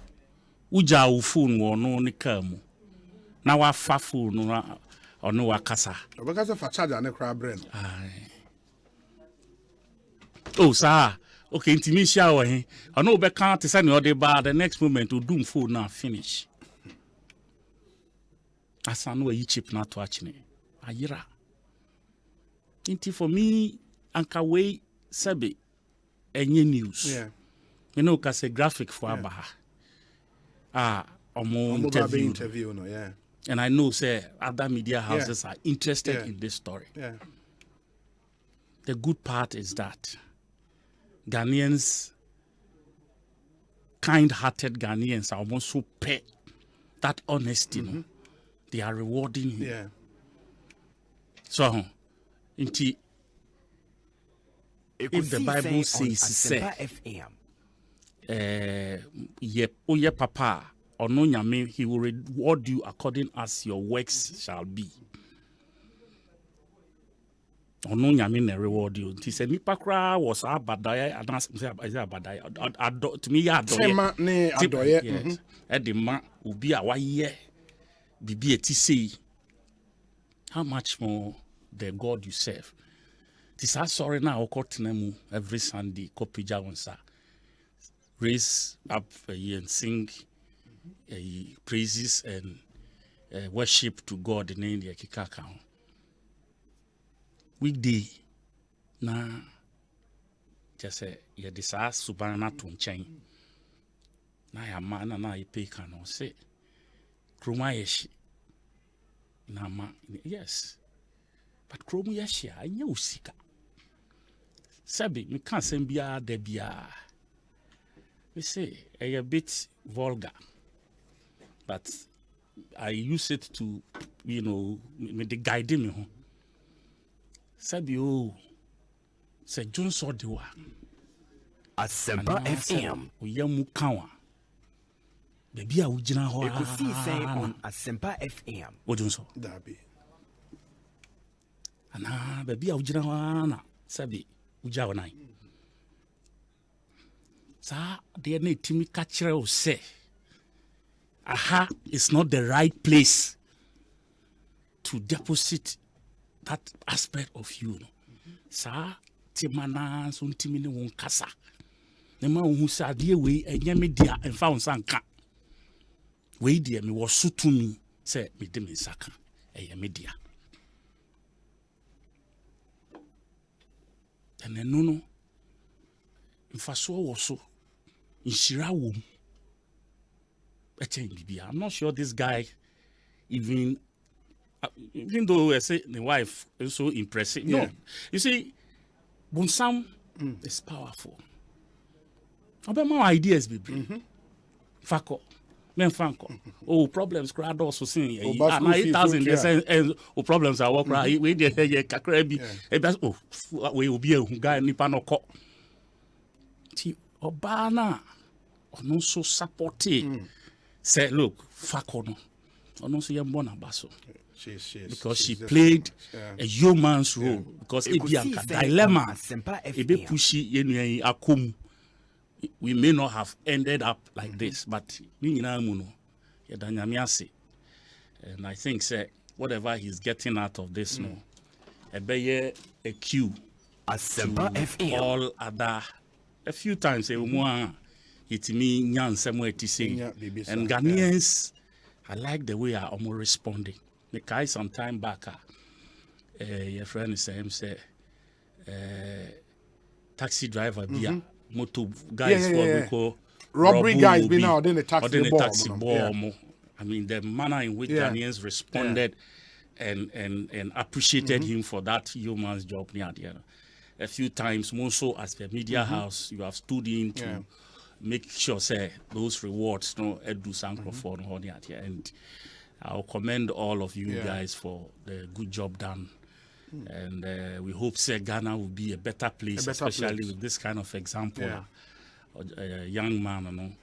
Speaker 5: uja phone no ni kamu. Na wa fa phone no or no wakasa.
Speaker 8: Because of a charger and a crab brain.
Speaker 5: Oh, sir. Okay, intimate shower. I know be can't send your day bar the next moment to doom phone now finish. As I know you chip not to watch me. Ayira. Inti for me, anka way sabi any news.
Speaker 8: Yeah.
Speaker 5: You know, cause a graphic for Abaha. Omo interview.
Speaker 8: No, yeah.
Speaker 5: And I know, say, other media houses are interested in this story.
Speaker 8: Yeah.
Speaker 5: The good part is that Ghanaians, kind-hearted Ghanaians are almost so pay that honesty. No? They are rewarding him.
Speaker 8: Yeah.
Speaker 5: So, if the Bible says, say, ye papa, or no nyame, he will reward you according as your works shall be. Or no nyame ne reward you. He said, nipa kra was abadaya, and ask me, is abadaya? To me,
Speaker 8: Tema ne adoye.
Speaker 5: Yes. Edema ubi awaye, bibi etisi. How much more the God you serve? This is sorry now. Every Sunday, copy Jawansa, raise up and sing praises and worship to God in India. Kikaka. Weekday, na just say ya disa subana tunchain. Na ya mana na ipe kano say kruma yeshi. Na ma yes. But kromu yeshi anya usika. Sabi me can't send bia debia. We say a bit vulgar. But I use it to, you know, me the guide me. Sabi oh, say John saw the one.
Speaker 4: Asempa FM.
Speaker 5: Uyamu kawa. Baby a ujina ho.
Speaker 4: Eko Sii Sen on Asempa FM.
Speaker 5: What John saw?
Speaker 8: Dabi.
Speaker 5: Ana baby a ujina ho na. Sabi uja wanai. Sa de na timi ka kire o say. Aha is not the right place to deposit that aspect of you. Sa timana so ntimi ne won kasa. Ne ma hu sa de we enye me dia emfa won sanka. We dia me wo so to me say me de me saka. Eye me dia. And then no mfa so wo so inshira wo. I'm not sure this guy even though I say the wife is so impressive. No, you see, Bonsam is powerful. About my ideas, baby. Fako, men fanko. Oh, problems crowd also saying 8,000 and problems are work right. We did a cacrabi. Oh, we will be a guy nipano co. Obana, or no so supporting. Say, look, Fakono. I don't see Yambona Basso. Because she played a human's role. Because it be a dilemma. It be pushy akum. We may not have ended up like this, but and I think say whatever he's getting out of this no, a cue
Speaker 4: Asempa FM.
Speaker 5: All other a few times it me nyan somewhere to say and Ghanaians I like the way I almost responding. The guy some time back your friend is saying say taxi driver be motor guys what we call
Speaker 8: robbery guys be now then the taxi bomb.
Speaker 5: I mean the manner in which Ghanaians responded and appreciated him for that human's job near the end. A few times, more so as the media house, you have stood in to make sure say those rewards do something for and I'll commend all of you guys for the good job done. And we hope say Ghana will be a better place, especially with this kind of example. A young man,
Speaker 8: and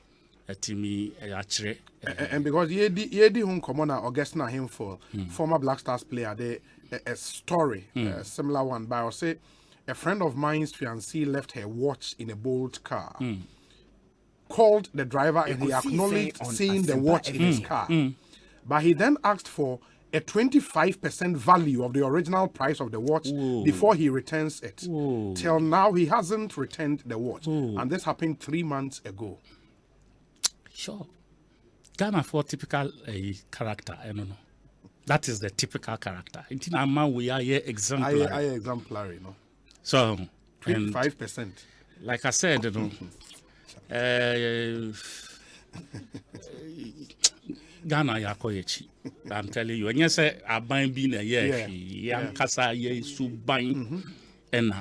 Speaker 8: because Yedi Home Commoner Augustina him for former Black Stars player, a story, a similar one, but I'll say a friend of mine's fiancée left her watch in a Bolt car, called the driver, and he acknowledged seeing the watch in his car. But he then asked for a 25% value of the original price of the watch before he returns it. Till now, he hasn't returned the watch. And this happened 3 months ago.
Speaker 5: Sure. Ghana for typical character, I don't know. That is the typical character. In Tinama, we are here exemplary.
Speaker 8: I exemplary, no.
Speaker 5: So
Speaker 8: 25%.
Speaker 5: Like I said, you know, Ghana yakoyechi. I'm telling you, and yes, I've been a year, young Kasa ye subine and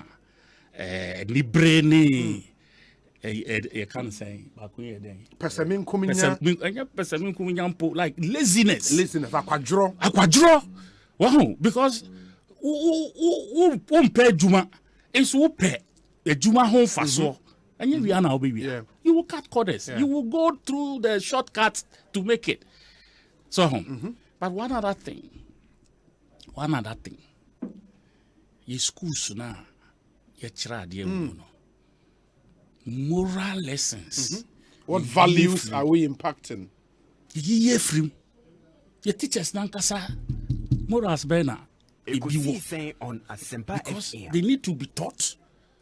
Speaker 5: Nibreni. I can't say
Speaker 8: Persamin
Speaker 5: Kuminyan, like laziness.
Speaker 8: Aquadro.
Speaker 5: Wow, because who pay Juma is who pay a Juma home for so. And you are now, baby. You will cut corners. You will go through the shortcuts to make it. So, but one other thing. Your schools now, your child, moral lessons.
Speaker 8: What values are we impacting?
Speaker 5: Your teachers nankasa morals bena.
Speaker 4: Eko Sii Sen on Asempa
Speaker 5: because
Speaker 4: FM.
Speaker 5: they need to be taught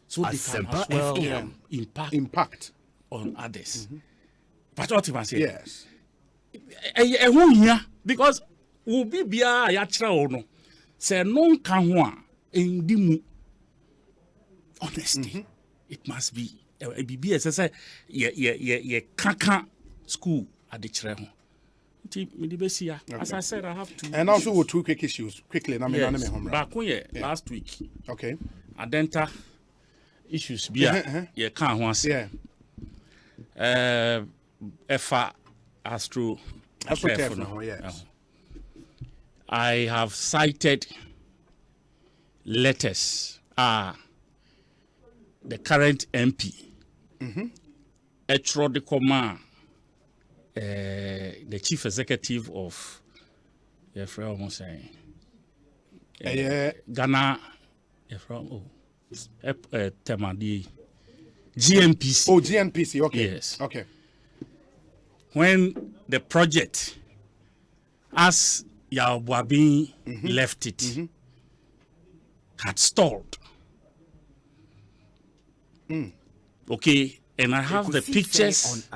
Speaker 5: so
Speaker 4: Asempa
Speaker 5: they can as well
Speaker 4: FM.
Speaker 5: impact on others. But what you say?
Speaker 8: Yes.
Speaker 5: Because we'll be bia yatra ono. Say non kanwa endimu. Honesty. It must be. BBS say ye kaka school at the chre. As I said, I have to.
Speaker 8: And also with two quick issues. Quickly,
Speaker 5: back last week.
Speaker 8: Okay.
Speaker 5: Adenta issues be ye can't once. Efa Astro
Speaker 8: careful, yes.
Speaker 5: I have cited letters. The current MP, Etro de Coma, the chief executive of Ghana, Temadi, GNPC.
Speaker 8: Oh, GNPC, okay.
Speaker 5: Yes.
Speaker 8: Okay.
Speaker 5: When the project, as Yawabi left it, had stalled. Okay, and I have the pictures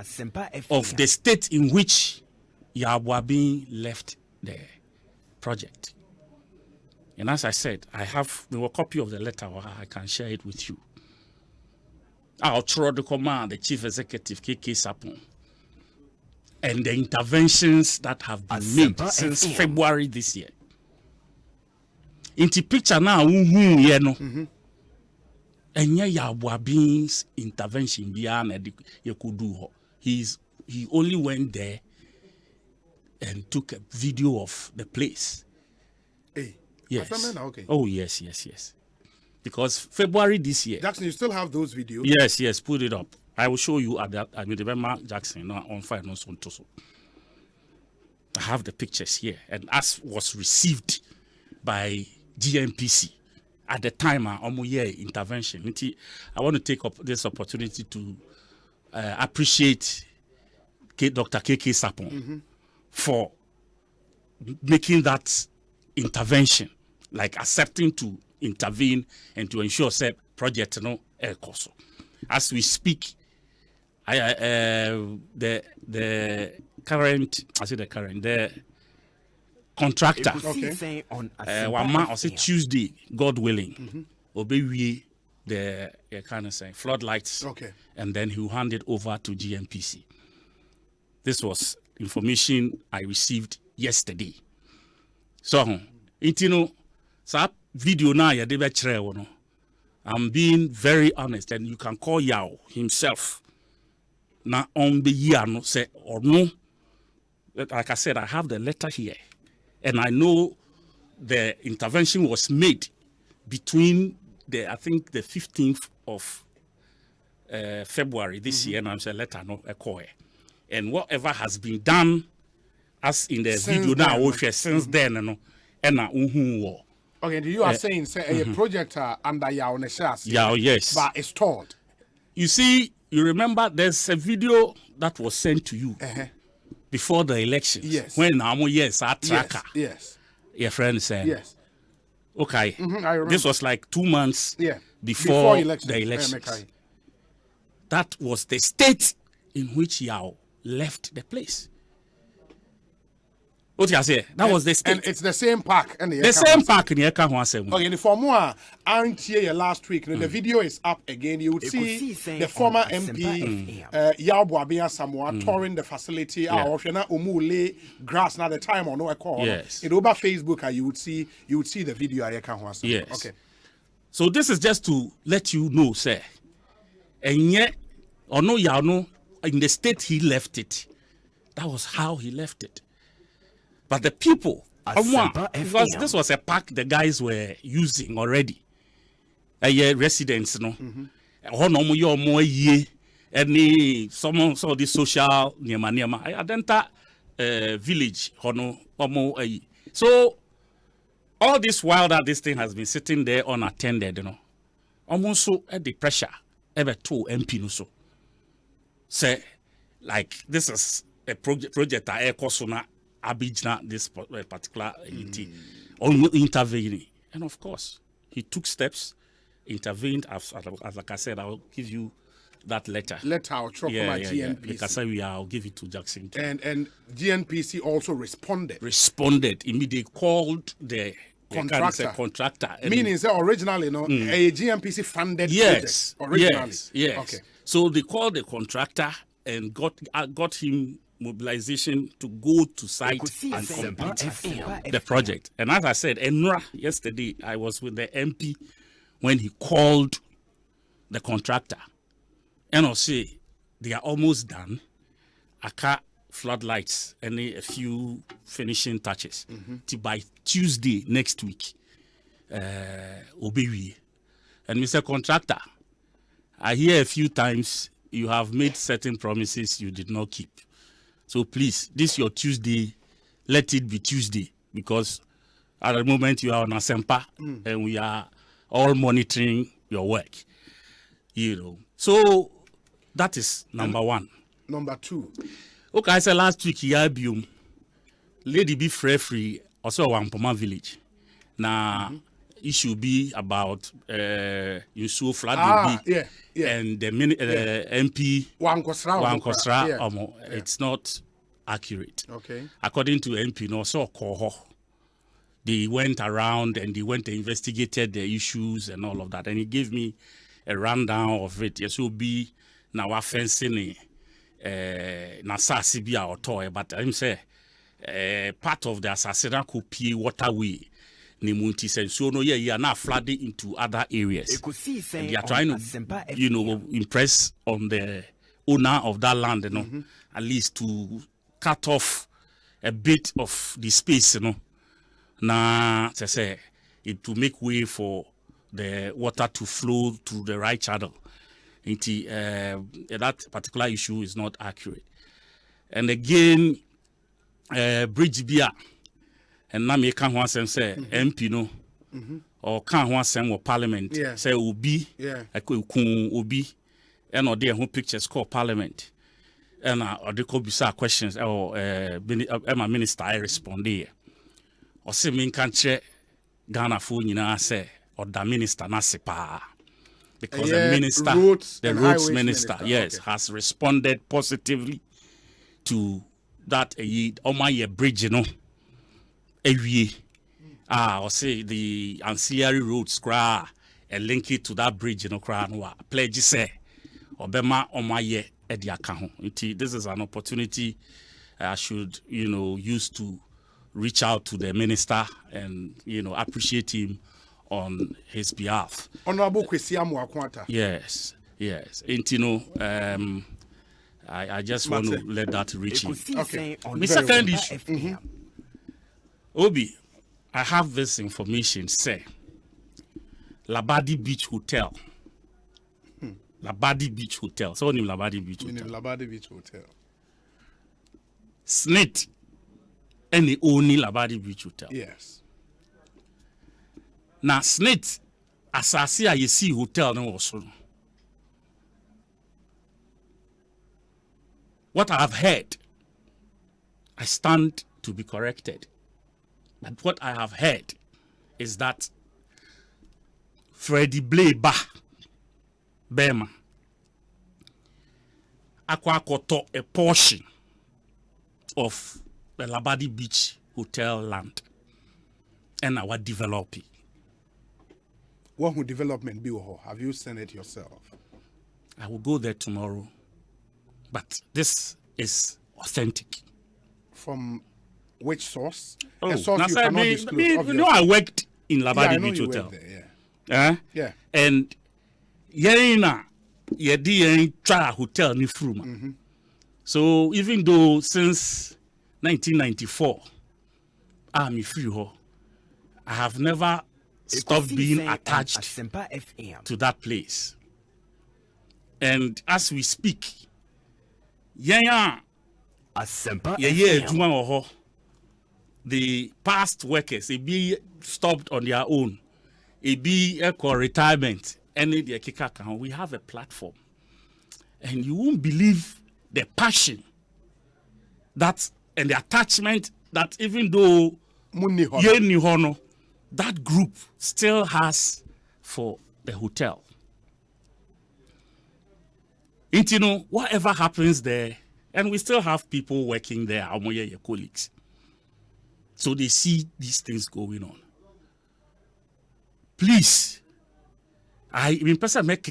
Speaker 5: of the state in which Yawabi left the project. And as I said, I have a copy of the letter. I can share it with you. I'll throw the command, the chief executive, KK Sapon, and the interventions that have been made since February this year. In the picture now, and Yawabi's intervention beyond you could do. He only went there and took a video of the place.
Speaker 8: Hey,
Speaker 5: yes.
Speaker 8: Okay.
Speaker 5: Oh yes. Because February this year.
Speaker 8: Jackson, you still have those videos?
Speaker 5: Yes. Put it up. I will show you at that. I mean, remember Jackson on fire, no son to so. I have the pictures here, and as was received by GNPC. At the time, intervention. I want to take up this opportunity to appreciate Dr. KK Sapon for making that intervention, like accepting to intervene and to ensure that project course. As we speak, the contractor, Tuesday, God willing, obey the kind of floodlights, and then he will hand it over to GNPC. This was information I received yesterday. So Intino, sa video na ya debe chere wono. I'm being very honest, and you can call Yao himself. Na on the year no say or no. Like I said, I have the letter here, and I know the intervention was made between I think the 15th of February this year, and I'm saying letter no Eko, and whatever has been done, as in the video now, since then, no, and na
Speaker 8: Okay, you are saying say a project under Yao Neshas.
Speaker 5: Yao, yes,
Speaker 8: but it's stalled.
Speaker 5: You see, you remember there's a video that was sent to you before the elections.
Speaker 8: Yes.
Speaker 5: When Amo yes, our tracker.
Speaker 8: Yes.
Speaker 5: Your friend said.
Speaker 8: Yes.
Speaker 5: Okay.
Speaker 8: I remember.
Speaker 5: This was like 2 months
Speaker 8: before
Speaker 5: the
Speaker 8: elections.
Speaker 5: elections. That was the state in which Yao left the place. What you say? That was the state.
Speaker 8: And it's the same park. And
Speaker 5: the same park in the Eka Sii Sen.
Speaker 8: Okay, for more, aren't here last week. The video is up again. You would see the former MP Yao Boabia Samoa touring the facility. Umule grass now the time or no Eko.
Speaker 5: Yes.
Speaker 8: It over Facebook you would see the video at Eka Sii Sen.
Speaker 5: Yes.
Speaker 8: Okay.
Speaker 5: So this is just to let you know, sir. And yet, or no Yao no, in the state he left it. That was how he left it. But the people, because this was a park the guys were using already. Residents, no. Any some of the social nema Adenta village, so all this while that this thing has been sitting there unattended, you know, almost so at the pressure ever to MP no so. Say like this is a project Eko Sii Sen Abidjan, this particular intervening, and of course he took steps, intervened. As like I said, I'll give you that letter.
Speaker 8: I'll drop from my GNPC.
Speaker 5: Like I said, I'll give it to Jackson.
Speaker 8: And GNPC also responded.
Speaker 5: Immediately called the contractor.
Speaker 8: Meaning, originally, a GNPC funded project. Originally.
Speaker 5: Yes.
Speaker 8: Okay.
Speaker 5: So they called the contractor and got him mobilization to go to site and complete the project. And as I said, yesterday I was with the MP when he called the contractor. And I'll say they are almost done. Aka floodlights, a few finishing touches. By Tuesday next week, Obewi. And Mr. Contractor, I hear a few times you have made certain promises you did not keep. So please, this your Tuesday, let it be Tuesday, because at the moment you are on Asempa and we are all monitoring your work. You know. So that is number one.
Speaker 8: Number two.
Speaker 5: Okay, I said last week here Lady be free also Wampoma village. Now issue be about you saw flood and the MP Wankosra it's not accurate.
Speaker 8: Okay.
Speaker 5: According to MP no so they went around and they went and investigated the issues and all of that, and he gave me a rundown of it. Yes, will be now our fencing na sasibia or toy, but I'm say part of the assassination could be waterway. So no, you are now flooding into other areas. And they are trying to, impress on the owner of that land, at least to cut off a bit of the space, Now, to say it to make way for the water to flow through the right channel. That particular issue is not accurate. And again, bridge beer. And now me can one say MP no or can one say or parliament say obi obi and or there who pictures call parliament and or they could be questions or my minister I respond there or say me can check Ghana phone say or the minister na sepa because the minister the roads minister has responded positively to that on my bridge or say the ancillary roads and link it to that bridge, pledge say or bema on my year at the account. This is an opportunity I should, use to reach out to the minister and, appreciate him on his behalf.
Speaker 8: Honorable Kwesiamu Akwanta.
Speaker 5: Yes. I just want to let that reach him.
Speaker 8: Okay.
Speaker 5: My second issue. Obi, I have this information, say, Labadi Beach Hotel. Labadi Beach Hotel. So name Labadi Beach Hotel.
Speaker 8: Labadi Beach Hotel.
Speaker 5: Snit. And the only Labadi Beach Hotel.
Speaker 8: Yes.
Speaker 5: Now Snit, asasi a yesi hotel no also. What I have heard, I stand to be corrected. But what I have heard is that Freddie Blay Bema akwakoto a portion of the Labadi Beach Hotel land and our developing.
Speaker 8: What would development be? Have you seen it yourself?
Speaker 5: I will go there tomorrow. But this is authentic.
Speaker 8: From which source?
Speaker 5: Oh,
Speaker 8: a source you cannot disclose.
Speaker 5: I worked in Labadi Beach Hotel.
Speaker 8: There, yeah.
Speaker 5: And yedi try hotel ni fruma. So even though since 1994, I'm free ho, I have never stopped being attached to that place. And as we speak,
Speaker 1: Asempa
Speaker 5: the past workers, they be stopped on their own. It be equal retirement. We have a platform. And you won't believe the passion that and the attachment that even though that group still has for the hotel. And whatever happens there, and we still have people working there, our colleagues. So they see these things going on. Please, I mean, person make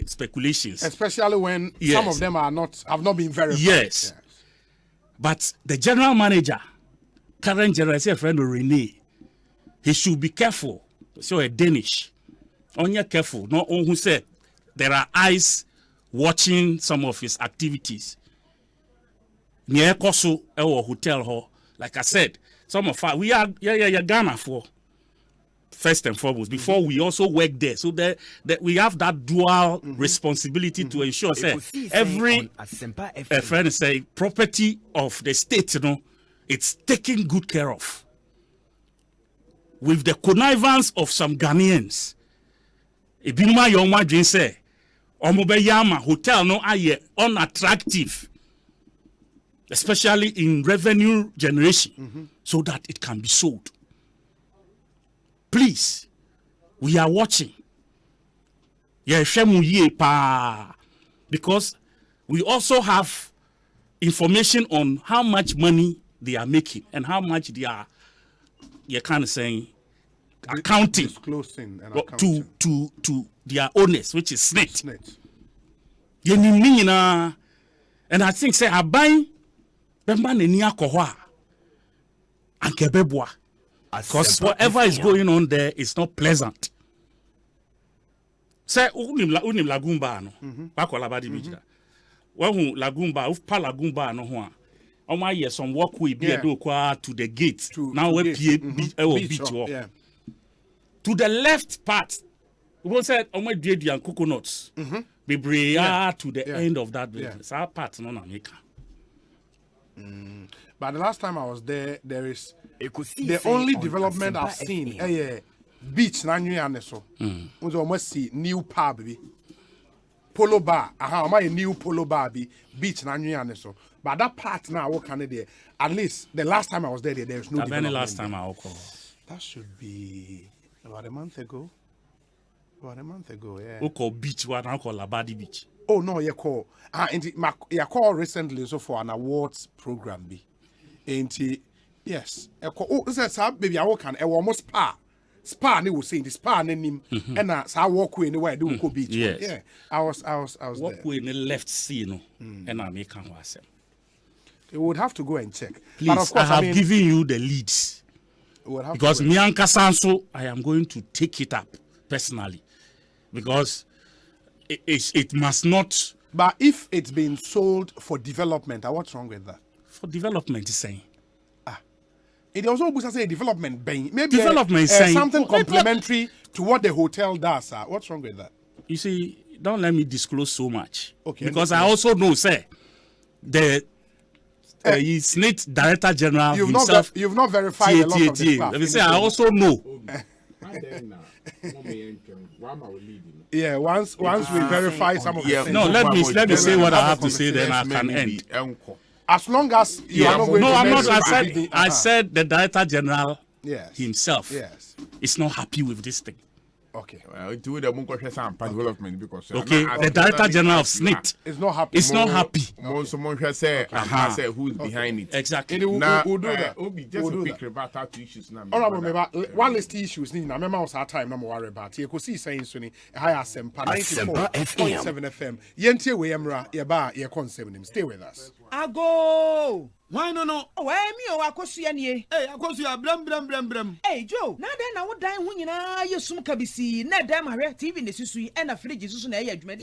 Speaker 5: speculations,
Speaker 8: especially when some of them have not been verified.
Speaker 5: Yes, but the general manager, current general friend Rene, he should be careful. So a Danish, only careful. Not on who said there are eyes watching some of his activities. Near Eko Sii Sen hotel hall, like I said, some of us we are Ghana for. First and foremost, before we also work there, so that we have that dual responsibility to ensure say every friend say property of the state, it's taken good care of. With the connivance of some Ghanaians, Ibima Yoma Jin say, Omobeyama hotel no aye unattractive, especially in revenue generation, so that it can be sold. Please, we are watching. Because we also have information on how much money they are making and how much they are, you're kind of saying, accounting to their owners, which is SNET. And I think say abai bemba neni akohwa ankebebwa. Because whatever is going on there is not pleasant. Say unim lagumba no. Bako Labadi Beach. When lagumba, pa lagumba no ho. Oma ye some walkway be do kwa to the gate. Now we beach. To the left part, we said oma dua and coconuts. Be to the end of that business. Our part no na make.
Speaker 8: But the last time I was there, there is the only development I've seen. Beach na so. We almost see new pub polo bar. My new polo bar beach na so. But that part now, what can there? At least the last time I was there, there's no development.
Speaker 5: Last time I call.
Speaker 8: That should be about a month ago. Yeah.
Speaker 5: We call beach what I call Labadi Beach.
Speaker 8: Oh no, you call. You call recently so for an awards program yes. Oh, this baby I work on almost spa ni will say the spa name and I walk away anywhere do go beach.
Speaker 5: Yes.
Speaker 8: Yeah. I was
Speaker 5: walk
Speaker 8: there.
Speaker 5: Walk in the left sea no and I make
Speaker 8: They would have to go and check.
Speaker 5: Please,
Speaker 8: But of course,
Speaker 5: I have given you the leads. Because Mianka Sanso, I am going to take it up personally. Because it must not.
Speaker 8: But if it's been sold for development, what's wrong with that?
Speaker 5: For development, is saying.
Speaker 8: It also was say development bang. Maybe
Speaker 5: development saying
Speaker 8: something complementary to what the hotel does. What's wrong with that?
Speaker 5: You see, don't let me disclose so much.
Speaker 8: Okay.
Speaker 5: Because I also know, sir, the SNIT Director General himself.
Speaker 8: You've not verified a lot of the stuff.
Speaker 5: Let me say, I also know.
Speaker 8: Yeah, once we verify some of the things.
Speaker 5: No, let me say what I have to say, then I can end.
Speaker 8: As long as you are not going to
Speaker 5: I'm not.
Speaker 8: I
Speaker 5: said the Director General himself is not happy with this thing.
Speaker 8: Okay.
Speaker 3: Development because
Speaker 5: the Director General of SNIT
Speaker 8: is not happy.
Speaker 5: It's not happy.
Speaker 3: Someone should say who's behind it.
Speaker 5: Exactly.
Speaker 8: We'll do that.
Speaker 3: Just a quick about that issues now.
Speaker 8: All right, remember one list issues. Now, remember was our time. No more worry about it. Eko Sii Sen Suni. High Asempa 94.7 FM. Yentie we emra yeba ye concept. Stay with us.
Speaker 20: Ago.
Speaker 11: Why no?
Speaker 20: Oh, me o akosu nie.
Speaker 11: Hey, akosu ya bram.
Speaker 20: Hey, Joe, na den na wo dan ho nyina yesum kabisi. Na dan ma hwe TV ne susu yi na fridge susu na ya adwuma.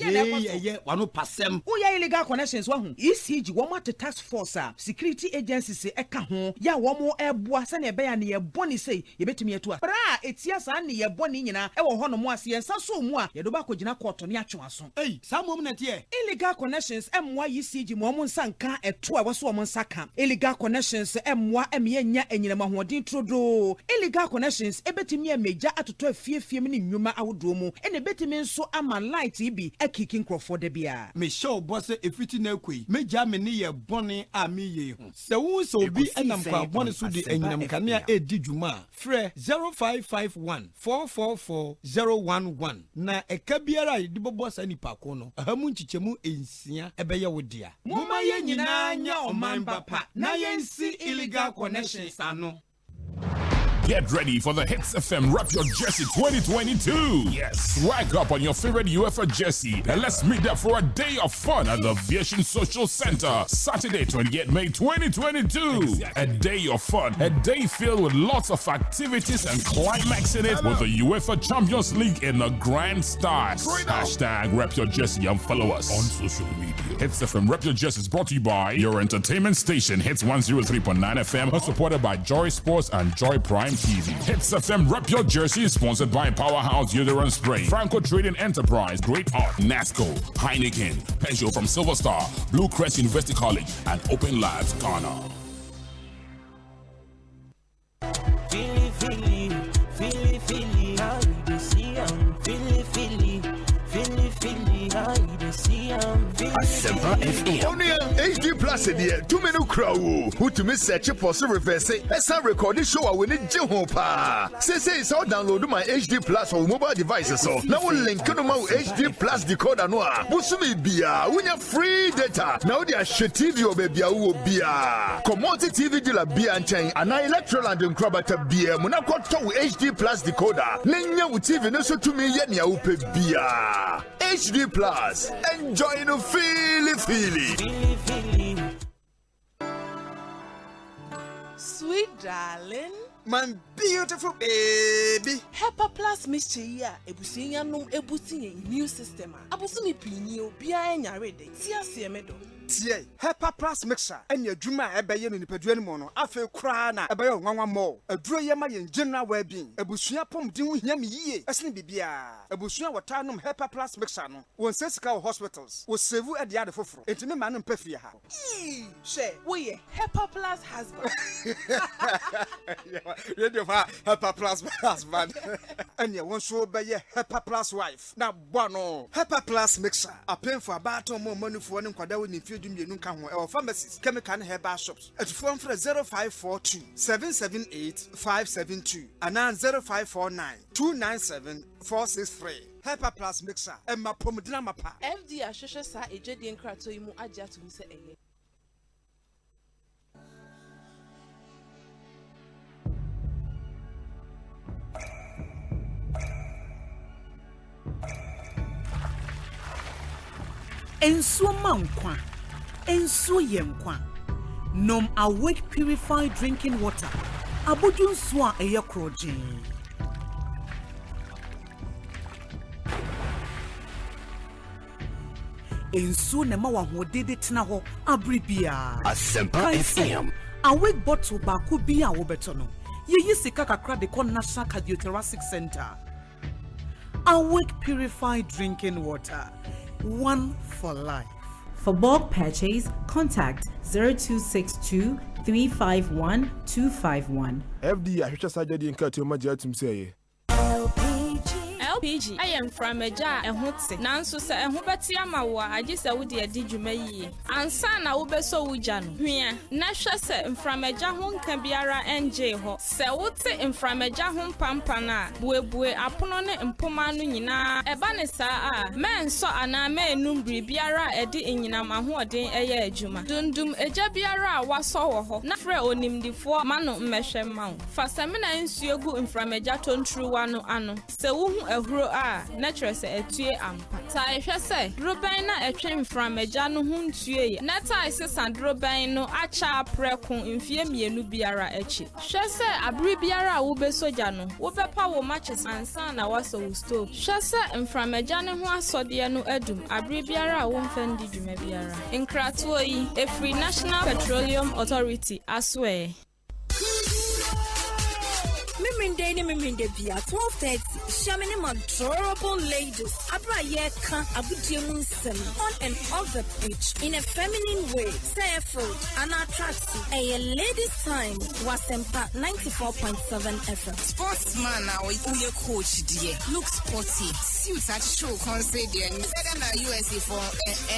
Speaker 11: Yeah, wano pasem.
Speaker 20: Wo ya illegal connections wa hu. ECG wo ma to task force security agencies eka ho. Ya wo mo eboa se na ebe ya ne ye boni sei ye betumi etu a. Bra etia sa ne ye boni nyina e wo ho no mo ase ye nsa so mu a ye do ba kogina court ne atwe aso.
Speaker 11: Hey, sa mom na tie.
Speaker 20: Illegal connections emwa ECG mo mo nsa nka eto a wo so mo nsa ka. Illegal connections emwa enya enyinama hoden trodo. Illegal connections ebetimi emeja atoto afie me ne nnwuma awodo mu ene betimi nso ama light bi akikin crofo de bia.
Speaker 11: Me show boss efiti na kwei meja me ne ye bone a me ye ho. Se wo so bi enam kwa bone so de enyinam kanea edi dwuma frɛ 0551 444 011 na eka biara de bobo sa nipa ko no ahamu nchichemu ensia ebeye wo dia.
Speaker 20: Muma ye nyina nya oman papa na yensi illegal connections ano.
Speaker 13: Get ready for the Hits FM Rap Your Jersey 2022. Yes, swag up on your favorite UFA jersey and let's meet up for a day of fun at the Aviation Social Center. Saturday, 28 May 2022. A day of fun, a day filled with lots of activities and climaxing it with the UEFA Champions League in a grand style. Hashtag Rap Your Jersey and follow us on social media. Hits FM Rap Your Jersey is brought to you by your entertainment station Hits 103.9 FM, supported by Joy Sports and Joy Prime TV. Hits FM Rep Your Jersey is sponsored by Powerhouse Uterine Spray, Franco Trading Enterprise, Great Art, NASCO, Heineken, Peugeot from Silver Star, Blue Crest University College, and Open Labs Ghana.
Speaker 14: Asempa FM. Only HD Plus here. Too many crowd. Who to miss search for so reverse. Let's have recording show I win it Jehopa. Say so download my HD Plus on mobile devices. So now we'll link to my HD Plus decoder no. Busumi bia. We have free data. Now they are shit TV baby bia. Commodity TV dealer bia and chain. And I electoral and crabata bia. Munako to HD Plus decoder. Nenya with TV no so to me yet nya upe bia. HD Plus. Enjoy the feely.
Speaker 21: Sweet darling.
Speaker 20: My beautiful baby.
Speaker 21: Pepper Plus mixture ya ebusinya nom ebusi immune system. Abusumi pinyi obi anya ready. Tia se medo.
Speaker 20: Tie Pepper Plus mixture enya dwuma ebeye no nipadua ni mo no afa kura na ebeye nwanwa mo aduro ye ma ye general well-being ebusua pomden ho hia me yie esene bibia ebusua wota nom Pepper Plus mixture no won sesika hospitals wo save e de ade foforo entime ma no mpafie ha
Speaker 21: she wo ye Pepper Plus husband
Speaker 20: radio fa Pepper Plus husband enya won so beye Pepper Plus wife na bono Pepper Plus mixture apen for abato mo manufo ne nkwada wo ni dumyenu ka ho e pharmacies chemical and herbal shops atufo mfra 0542 778 572 and 0549 297 463 Pepper Plus mixer emma pomdina mapa
Speaker 21: FD ahwehwe sa ejedi nkrato yi mu agya to se eye
Speaker 15: ensuo mankwa ensuo yemkwa
Speaker 2: Nom Awake Purified Drinking Water. Abujun Swa Eye Kroji. Ensu ne ma wa hodede tena ho abribia.
Speaker 4: Asempa FM.
Speaker 2: Awake bottle baako bi a wo beto no. Ye sika kakra de kon National Cardiothoracic Center. Awake Purified Drinking Water. One for life.
Speaker 15: For bulk purchase, contact 0262 351 251.
Speaker 17: FD ahwehwe sajade nkati magia tum say.
Speaker 18: LPG I am from Eja Ehote nanso se ehobeti amawo agi se wo de adi dwuma yi ansa na wo beso wuja no hwea na hwe se mframeja ho nka biara NJ ho se wote mframeja ho pampa na buebue apono ne mpoma no nyina eba ne saa a menso ana menum biara edi enyina mahoden eye adwuma dundum eja biara a waso wo ho na frɛ onimdifo mano mmehwɛ mawo fa semina nsuogu mframeja tontruwa no ano se wo hu ehuro a natural se etue ampa ta ehwɛ se droben na etwe mframeja no hu ntue na ta isesa droben no acha preko mfie mienu biara echi hwɛ se abri biara a wo besoja no wo bepa wo matches ansa na waso wo stove hwɛ se mframeja ne ho asode no adum abri biara a wo mfandi dwuma biara nkratoo yi efri National Petroleum Authority aswe
Speaker 19: Miminde bia 12:30 shamini adorable ladies abra ye kan abudiemu nsem on and off the pitch in a feminine way say fruit and attractive a ladies time Asempa 94.7 FM
Speaker 23: sportsman now we coach dear look sporty suits at show concert dear better than USA for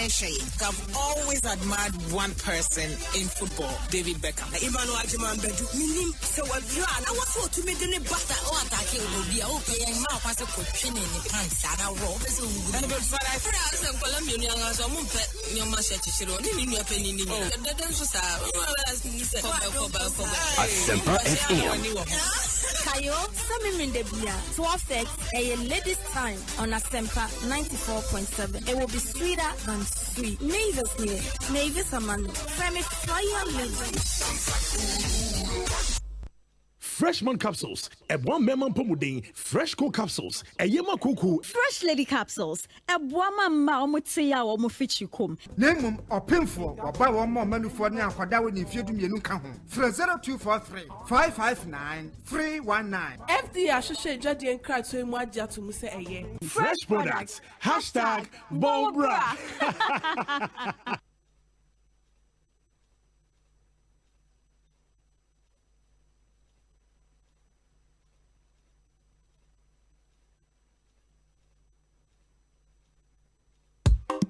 Speaker 23: Osei. I've always admired one person in football, David Beckham.
Speaker 19: Emmanuel Ajiman Bedu minim se wadra na waso to me de bata o atake obi a o pe yan ma kwase ko twene ni pants ana ro be so ngu na be fara fara se nkola mi ni anga so mumpe nyoma she chichiro ni ni ape ni ni de so sa ni se ko ba
Speaker 4: Asempa FM.
Speaker 19: Kayo Samiminde bia 12:30 a ladies time on Asempa 94.7. It will be sweeter than sweet. Mavis near Mavis Amanda Femi Fire Lady.
Speaker 27: Freshman capsules, a one memon pomuding, fresh cool capsules, a yema cuckoo,
Speaker 28: fresh lady capsules, a woman maumutia or mufichukum.
Speaker 20: Name or pinful or buy one more menu for now for that when you feed me come home. 0243 559 319.
Speaker 21: FD Ashoshe Jadi and Cry to Mwaja to Muse Aye.
Speaker 27: Fresh products, hashtag Bobra.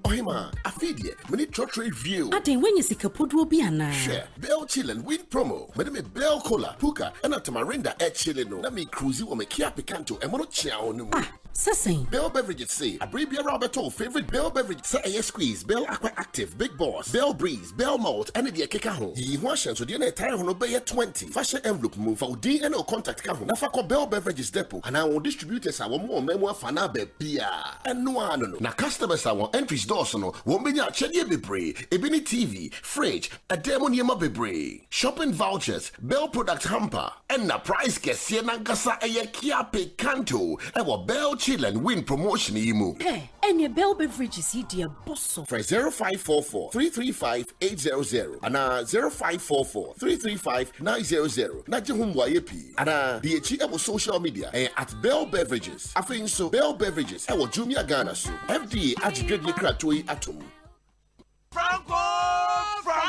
Speaker 29: Ohima, afidie, mini trade view.
Speaker 22: Ade when you see kapodu bi ana.
Speaker 29: Share, Bell Chillin win promo. Me Bell Cola, Puka, and a Tamarinda at Chillino. Na me cruise o me kia picanto e mono chia no.
Speaker 22: Sassing.
Speaker 29: Bell Beverages say, a Bribia Roberto favorite Bell Beverage say a squeeze, Bell Aqua Active, Big Boss, Bell Breeze, Bell Malt, and the Kekaho. Ye washes so the entire hono bay 20. Fashion envelope move for D and contact Kaho. Nafako Bell Beverages Depot, and I will distribute us our more memoir fanabe Pia. And no one. Na customers our entries dorsano, won't be ya Chedi Bebre, Ebony TV, fridge, a demon yema bebre, shopping vouchers, Bell product hamper, and na price get Siena Gasa a Kia Picanto, and Bell Chill and win promotion imu.
Speaker 22: Hey, and your Bell Beverages here, dear boss.
Speaker 29: For 0544 335 800 and 0544 335 900. Najahumwa yepi. And DH ever social media at Bell Beverages. I think so Bell Beverages. Ewo Jumia Ghana so. FDA agitated Kratoi Atom.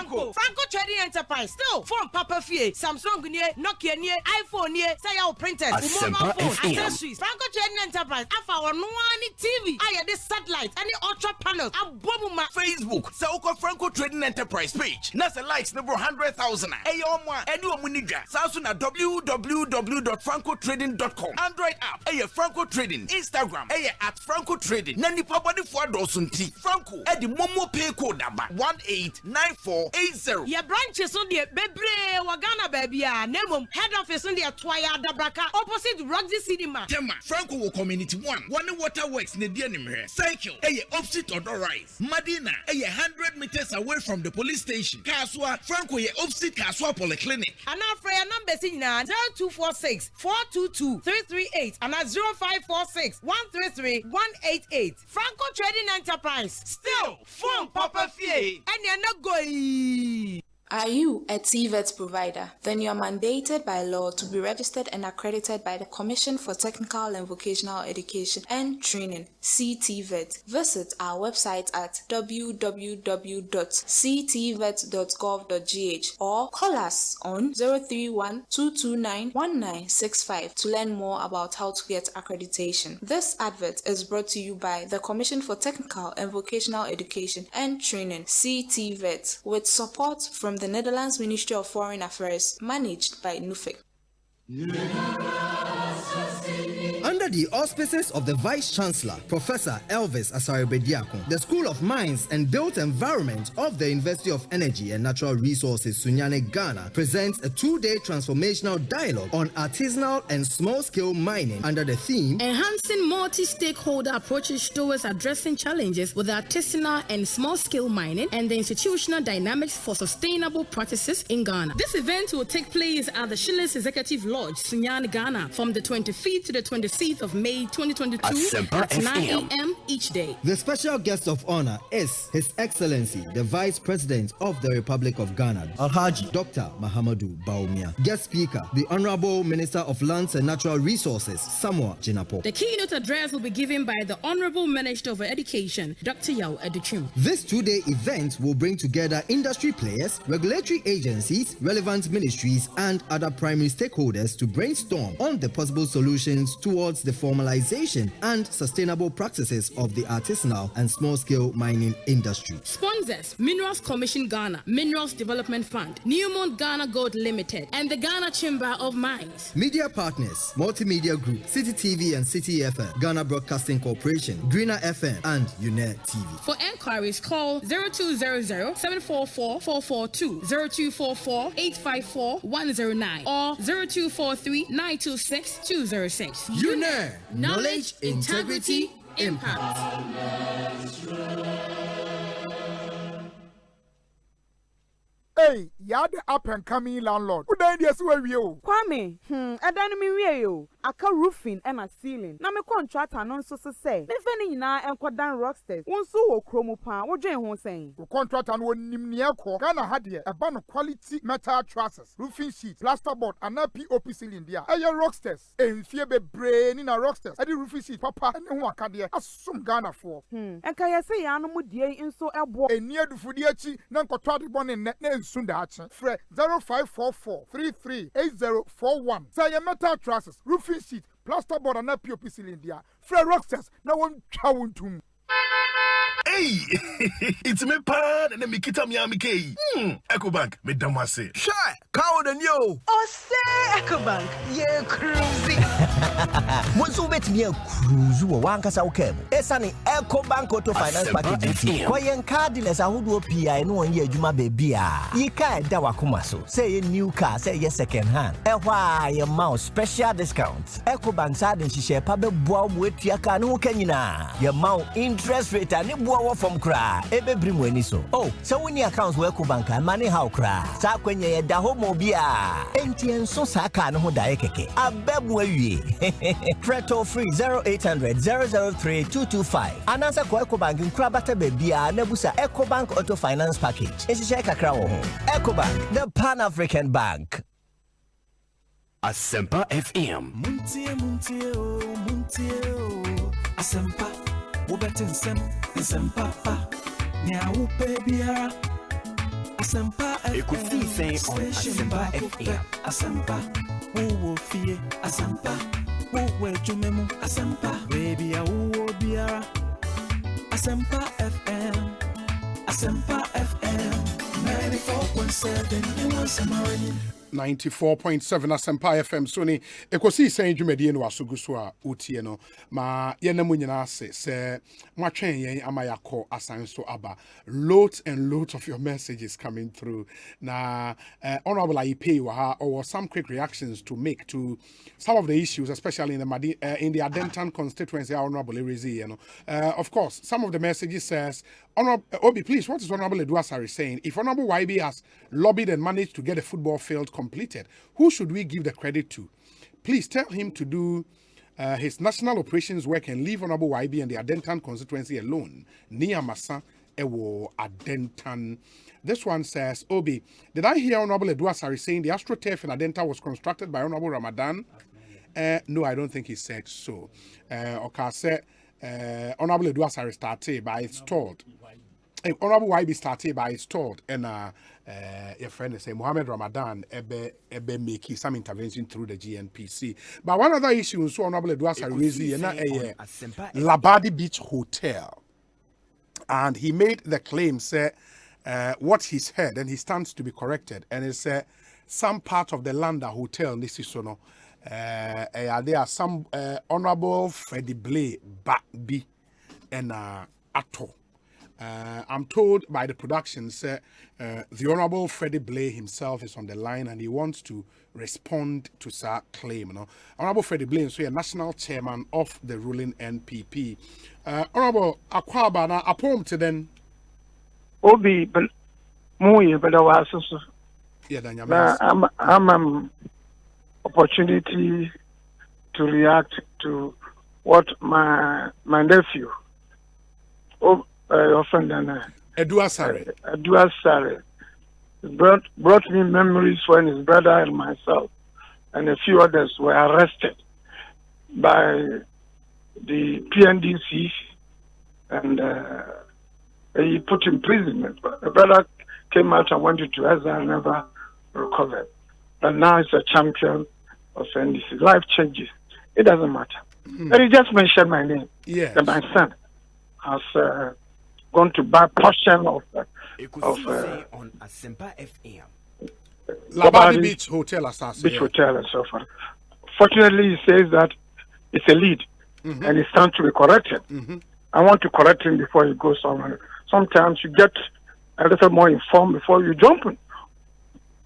Speaker 19: Franco Trading Enterprise still phone Papa Fie Samsung nie Nokia nie iPhone nie say your printers mobile phone accessories Franco Trading Enterprise afa ono ani TV aye this satellite any ultra panels abomuma
Speaker 30: Facebook say uko Franco Trading Enterprise page na say likes number 100,000 eyomwa eni omunidwa saso na www.francotrading.com Android app Franco Trading Instagram at Franco Trading na nipa body for adosunti Franco edi momo pay code number 18948 80.
Speaker 21: Your branches on the Bebre Wagana baby, Nemum, head office on the Twaya Dabraka, opposite Roxy Cinema.
Speaker 30: Tema, Franco Community 1, One Waterworks, Nidianimere, Cycle, opposite Odor Rise, Madina, 100 meters away from the police station, Kaswa, Franco, opposite Kaswa Polyclinic.
Speaker 21: And now for your numbers in 0246 422 338 and 0546 133 188. Franco Trading Enterprise. Still, phone Papa Fie. And you're not going.
Speaker 1: Are you a TVET provider? Then you are mandated by law to be registered and accredited by the Commission for Technical and Vocational Education and Training, CTVET. Visit our website at www.ctvet.gov.gh or call us on 031-229-1965 to learn more about how to get accreditation. This advert is brought to you by the Commission for Technical and Vocational Education and Training, CTVET, with support from the Netherlands Ministry of Foreign Affairs, managed by NUFIC.
Speaker 6: Under the auspices of the Vice Chancellor, Professor Elvis Asare-Bediako, the School of Mines and Built Environment of the University of Energy and Natural Resources, Sunyane, Ghana, presents a 2-day transformational dialogue on artisanal and small-scale mining under the theme
Speaker 7: Enhancing Multi-Stakeholder Approaches Towards Addressing Challenges with Artisanal and Small-Scale Mining and the Institutional Dynamics for Sustainable Practices in Ghana. This event will take place at the Shillings Executive Lodge, Sunyane, Ghana, from the 25th to the 26th of May 2022 at 9 a.m. each day.
Speaker 6: The special guest of honor is His Excellency, the Vice President of the Republic of Ghana, Alhaji Dr. Mahamadou Bawumia. Guest speaker, the Honorable Minister of Lands and Natural Resources, Samuel Jinapo.
Speaker 7: The keynote address will be given by the Honorable Minister of Education, Dr. Yao Educhim.
Speaker 6: This 2-day event will bring together industry players, regulatory agencies, relevant ministries, and other primary stakeholders to brainstorm on the possible solutions towards the formalization and sustainable practices of the artisanal and small-scale mining industry.
Speaker 7: Sponsors: Minerals Commission Ghana, Minerals Development Fund, Newmont Ghana Gold Limited, and the Ghana Chamber of Mines.
Speaker 6: Media partners: Multimedia Group, City TV and City FM, Ghana Broadcasting Corporation, Greener FM, and UNET TV.
Speaker 7: For enquiries, call 0200-744-442, 0244-854-109, or 0243-926-206.
Speaker 6: UNET, knowledge, integrity, impact.
Speaker 9: Hey, you're the up and coming landlord. Who died yesterday with you?
Speaker 10: Kwame, I don't mean you. I can roofing and a ceiling. Now, my contractor non so say. Me feni na and quadan rocksters. One so chromo pan. What Jane won't say.
Speaker 9: The contractor and one nimniako. Ghana had here a band of quality metal trusses, roofing sheets, plasterboard, and a POP ceiling there. Aye, rocksters. And fear be brain in a rocksters. I did roofing sheet, papa, and who can there. Assume Ghana for.
Speaker 10: And can I say I no more dear in so a boy.
Speaker 9: A near the Fudiachi, non contracted one in net Sundachi. Fred 0544 338041. Say a metal trusses, roofing sheet, plasterboard, and a POP ceiling there. Fred rocksters. Now one chowing to.
Speaker 27: Hey, it's me pan and me kita mi amike. Eko Bank, me damase.
Speaker 12: Shy, cow than you.
Speaker 22: Osei Eko Bank, yeah cruising.
Speaker 12: Bonsu bet me a cruise wo wankasa ukem. Esani Eko Bank Auto Finance Package. Kwa yen car dealers ahudu PI no one ye juma baby a. Ye ka da wakoma so. Say ye new car, say ye second hand. Ehwa ye mouse special discounts. Eko Bank sa den hihye pa be boa mo etua ka no kanyina. Ye mouse interest rate ani boa from cry, ebe bring when so. Oh, so when your accounts work bank and money how cry. Sa kwenye ye da homo bia. Enti enso sa ka no ho da ekeke. Abebu awie. Preto free 0800 003 225. Anansa kwa Eko Bank nkra bata bebia na busa Eko Bank Auto Finance Package. Esi kakra wo ho. Eko Bank, the Pan-African Bank.
Speaker 4: Asempa FM.
Speaker 16: Muntie Asempa. Wobetin Asempa. Nya upe biara. Asempa FM.
Speaker 4: Eko Sii Sen on Asempa FM.
Speaker 16: Asempa. Uwo fie. Asempa. Uwe jumemu. Asempa. Baby a uwo biara. Asempa FM. Asempa FM. 94.7 in Asempa.
Speaker 2: 94.7 Asempa FM Sony Eko Sii Sen dwumadi no asogu so a otie no ma yenamu nyina ase se mwatwen yen amayako asan so aba loads and loads of your messages coming through na honorable Ipe wa ha or some quick reactions to make to some of the issues especially in the Adenta constituency honorable Erezi, you know. Of course some of the messages says Honorable Obi, please, what is Honorable Eduasari saying? If Honorable YB has lobbied and managed to get a football field completed, who should we give the credit to? Please tell him to do his national operations work and leave Honorable YB and the Adentan constituency alone. Niyamasa Ewo Adentan. This one says, Obi, did I hear Honorable Eduasari saying the AstroTurf in Adenta was constructed by Honorable Ramadan? No, I don't think he said so. Okay, said Honorable Eduasari started by installed. Honorable YB started by installed and your friend say Mohammed Ramadan ebe make some intervention through the GNPC. But one other issue so Honorable Eduasari raised Labadi Beach Hotel, and he made the claim say what he's heard and he stands to be corrected, and it's some part of the land the hotel this is no. There are some Honorable Freddie Blay Babi and Ato. I'm told by the production, the Honorable Freddie Blay himself is on the line and he wants to respond to that claim. You know? Honorable Freddie Blay is a national chairman of the ruling NPP. Honorable Akwaba, na apom to then.
Speaker 3: Obi, but Moye, but I was also.
Speaker 2: Yeah,
Speaker 3: I'm opportunity to react to what my nephew, your friend Eduasari brought me memories when his brother and myself and a few others were arrested by the PNDC and he put in prison. The brother came out and went to Ezra and never recovered. But now he's a champion of NDC. Life changes. It doesn't matter. But he just mentioned my name.
Speaker 2: Yeah.
Speaker 3: That my son has gone to buy portion of
Speaker 4: on Asempa FM.
Speaker 2: Labadi Beach Hotel Assassin.
Speaker 3: Beach Hotel and so forth. Fortunately, he says that it's a lead and it's time to be corrected. I want to correct him before he goes somewhere. Sometimes you get a little more informed before you jump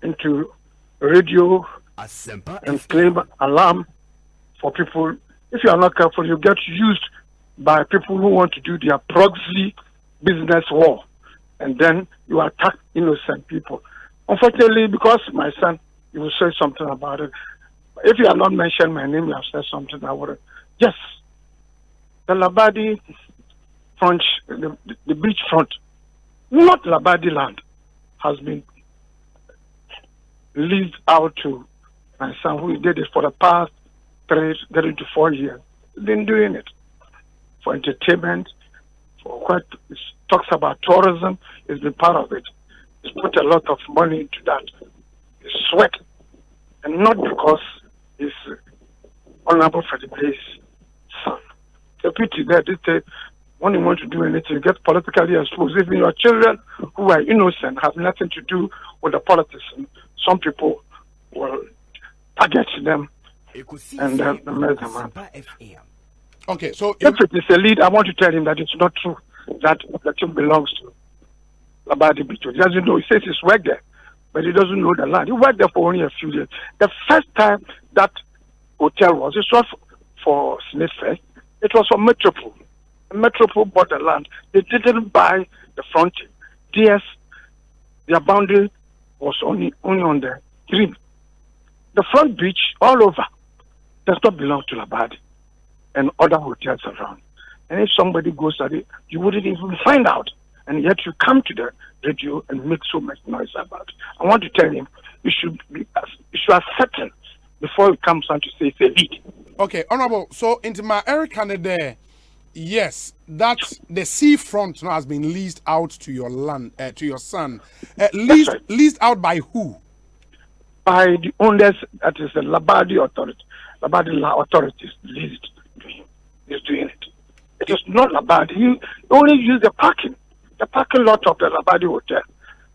Speaker 3: into radio and claim alarm for people. If you are not careful, you get used by people who want to do their proxy business war, and then you attack innocent people. Unfortunately, because my son, you will say something about it. If you have not mentioned my name, you have said something I would. Yes, the Labadi front, the beach front, not Labadi land, has been leased out to my son, who did it for the past 3 to 4 years. He's been doing it for entertainment, for what it talks about tourism. He's been part of it. He's put a lot of money into that. He's sweat, and not because he's Honorable Freddie Blay's son. The pity that when you want to do anything, you get politically exposed. Even your children who are innocent have nothing to do with the politics. Some people will target them and then mess them up.
Speaker 2: Okay, so
Speaker 3: if it is a lead, I want to tell him that it's not true that the team belongs to Labadi Beach. He doesn't know. He says he's worked there, but he doesn't know the land. He worked there for only a few years. The first time that hotel was, it was for Smithfield. It was for Metropole. Metropole bought the land. They didn't buy the frontage. Yes, their boundary was only on the green. The front beach all over does not belong to Labadi and other hotels around. And if somebody goes at it, you wouldn't even find out. And yet you come to the radio and make so much noise about it. I want to tell him you should accept it before it comes on to say it's a lead.
Speaker 2: Okay, Honorable, so into my Eric there, yes, that the seafront now has been leased out to your land, to your son. Leased out by who?
Speaker 3: By the owners, that is the Labadi Authority. Labadi Authority is doing it. It is not Labadi. You only use the parking lot of the Labadi Hotel.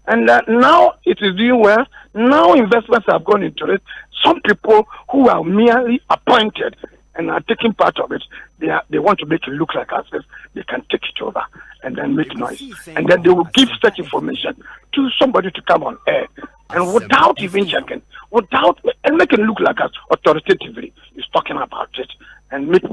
Speaker 3: And now it is doing well. Now investments have gone into it. Some people who are merely appointed and are taking part of it, they want to make it look like as if they can take it over and then make noise. And then they will give such information to somebody to come on air. And without even checking, and make it look like as authoritatively is talking about it and make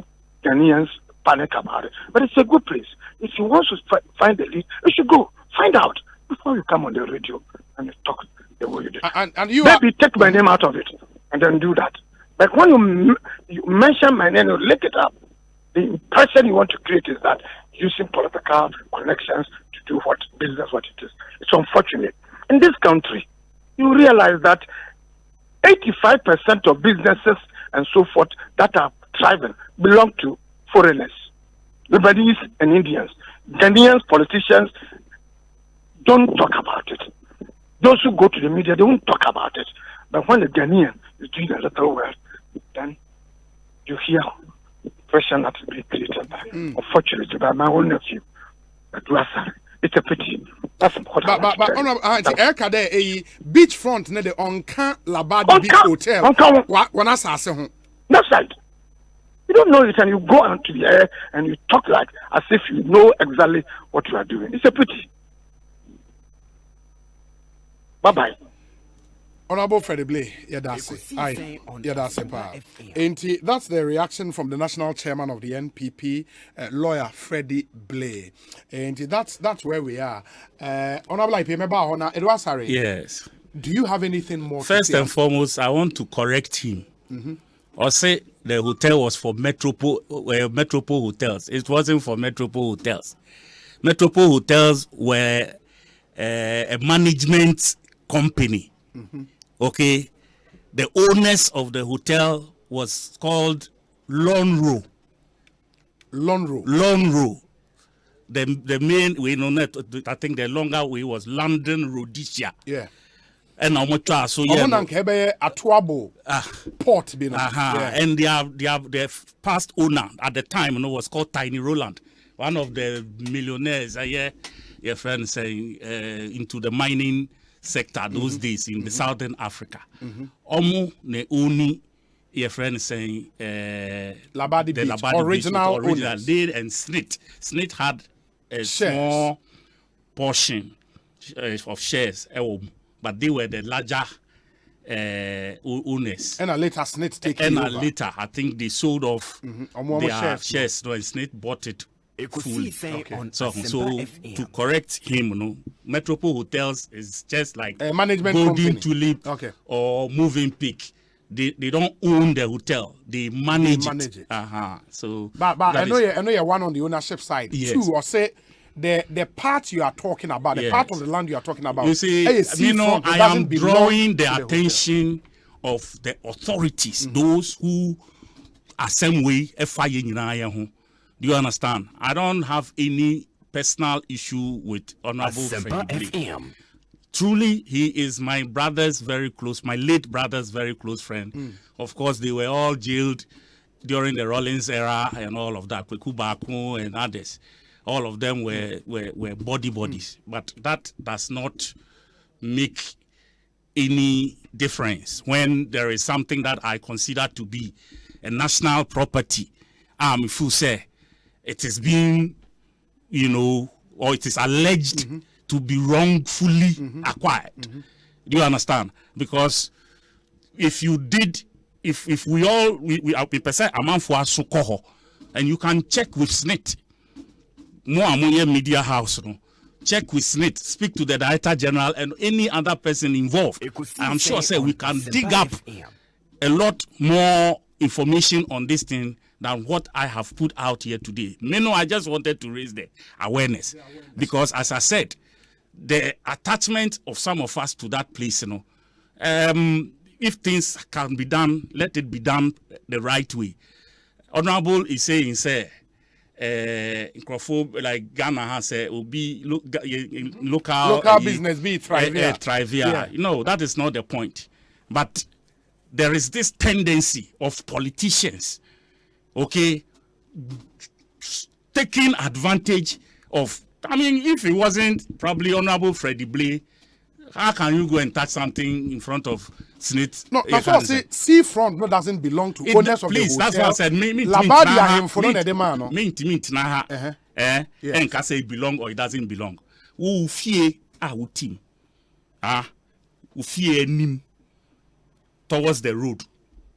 Speaker 3: Ghanaians panic about it. But it's a good place. If you want to find the lead, you should go find out before you come on the radio and you talk the way you did.
Speaker 2: And you
Speaker 3: maybe take my name out of it and then do that. But when you mention my name, you lick it up. The impression you want to create is that using political connections to do what business what it is. It's unfortunate. In this country, you realize that 85% of businesses and so forth that are thriving belong to foreigners, Lebanese and Indians. Ghanaians politicians don't talk about it. Those who go to the media, they won't talk about it. But when the Ghanaian is doing a little well, then you hear pressure that is being created by, unfortunately, by my own nephew. It's a pity. That's what
Speaker 2: but honorable auntie Eka there beachfront ne the onka Labadi Beach Hotel. What
Speaker 3: That's right. You don't know it and you go onto the air and you talk like as if you know exactly what you are doing. It's a pity. Bye-bye.
Speaker 2: Honorable Freddie Blay, that's the reaction from the national chairman of the NPP, lawyer Freddie Blay. And that's where we are. Honorable IP,
Speaker 5: yes.
Speaker 2: Do you have anything more?
Speaker 5: First and foremost, I want to correct him. Osei, the hotel was for Metropole Hotels. It wasn't for Metropole Hotels. Metropole Hotels were a management company. Okay, the owners of the hotel was called Lonro. The main way, I think the longer way was London Rhodesia.
Speaker 2: Yeah.
Speaker 5: And how much so
Speaker 2: yeah. Port
Speaker 5: and their past owner at the time, was called Tiny Roland, one of the millionaires. Your friend saying into the mining sector those days in the southern Africa. Omo ne uni, your friend saying
Speaker 2: Labadi Beach, original
Speaker 5: did and Snit had a small portion of shares, but they were the larger owners.
Speaker 2: And later Snit taken over.
Speaker 5: And later, I think they sold off their shares. So Snit bought it. Fully. So to correct him, Metropole Hotels is just like
Speaker 2: management
Speaker 5: Golden Tulip or Moving Peak. They don't own the hotel; they manage it. So,
Speaker 2: but I know you're one on the ownership side. Yes. Two, or say the part you are talking about, the part of the land you are talking about.
Speaker 5: You see, I am drawing the attention of the authorities, those who are same way FIA. Do you understand? I don't have any personal issue with Honorable Freddie Blay. Truly, he is my late brother's very close friend. Of course, they were all jailed during the Rollins era and all of that. Kwekubaku and others. All of them were bodies. But that does not make any difference when there is something that I consider to be a national property. If you say, it is being, or it is alleged to be wrongfully acquired. Do you understand? Because if you did, if we are percent amount for Sukoho, and you can check with SNIT, more media house, check with SNIT, speak to the Director General and any other person involved. I'm sure we can dig up a lot more information on this thing than what I have put out here today. I just wanted to raise the awareness because, as I said, the attachment of some of us to that place, if things can be done, let it be done the right way. Honorable is saying, like Ghana has will be local
Speaker 2: business be thrive.
Speaker 5: That is not the point. But there is this tendency of politicians, taking advantage of. If it wasn't probably Honorable Freddie Blay How can you go and touch something in front of Snit?
Speaker 2: No, that's what I say. Seafront no doesn't belong to owners of the hotel.
Speaker 5: Please, that's what I said.
Speaker 2: Labadi ahemfo na de man no.
Speaker 5: And can say it belong or it doesn't belong. Who fear our team? Who fear nim towards the road?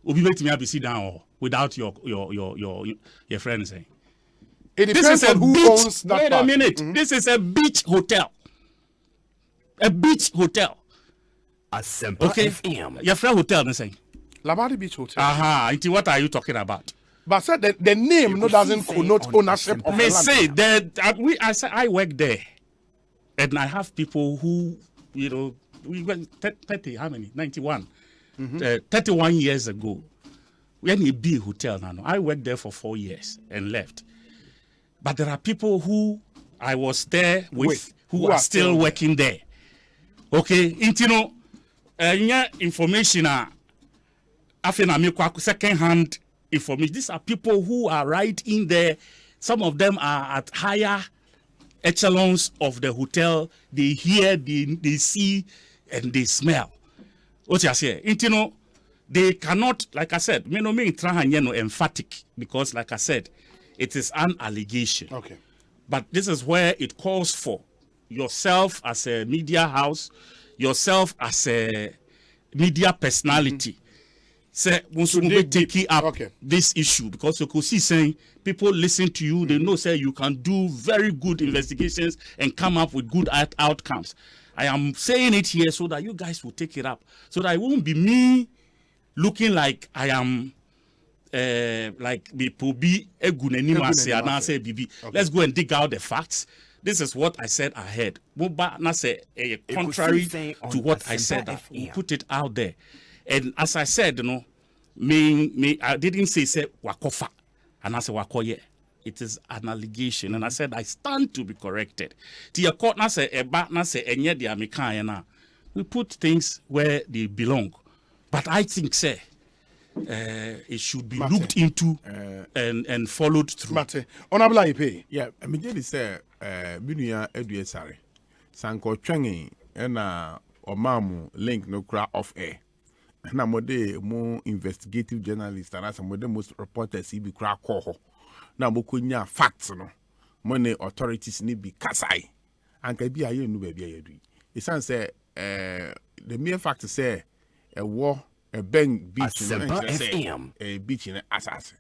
Speaker 5: Who be making me sit down without your friend saying.
Speaker 2: It depends on who owns that.
Speaker 5: Wait a minute. This is a beach hotel. A beach hotel.
Speaker 4: Asempa FM.
Speaker 5: Your friend hotel, saying.
Speaker 2: Labadi Beach Hotel.
Speaker 5: What are you talking about?
Speaker 2: But said the name no doesn't connote ownership of the land.
Speaker 5: Say I work there, and I have people who we went 30. How many? 91. 31 years ago. When he be a hotel now, I worked there for 4 years and left. But there are people who I was there with who are still working there. Okay, information second-hand information. These are people who are right in there. Some of them are at higher echelons of the hotel. They hear, they see, and they smell. What you say? They cannot, like I said, emphatic because, like I said, it is an allegation.
Speaker 2: Okay.
Speaker 5: But this is where it calls for yourself as a media house, yourself as a media personality. Say, once you take up this issue, because Eko Sii Sen, people listen to you, they know, say, you can do very good investigations and come up with good outcomes. I am saying it here so that you guys will take it up, so that it won't be me looking like I am like Bipobi Bibi. Let's go and dig out the facts. This is what I said ahead. Contrary to what I said, I will put it out there. And as I said, I didn't say wakofa, and I said wakoye. It is an allegation, and I said I stand to be corrected. We put things where they belong, but I think it should be looked into and followed through.
Speaker 2: Mate, honorable IP.
Speaker 8: Yeah, I mean, they say, Binuya Edu Sari, Sanko Changi, and Omamu link no crack off air. And I'm more investigative journalist, and as I'm the most reporters, he be crack coho. Now, Mokunya facts, no money authorities need be Kasai, and can be a new baby. It sounds the mere fact to say a war. A bang beach in a beach in assassin.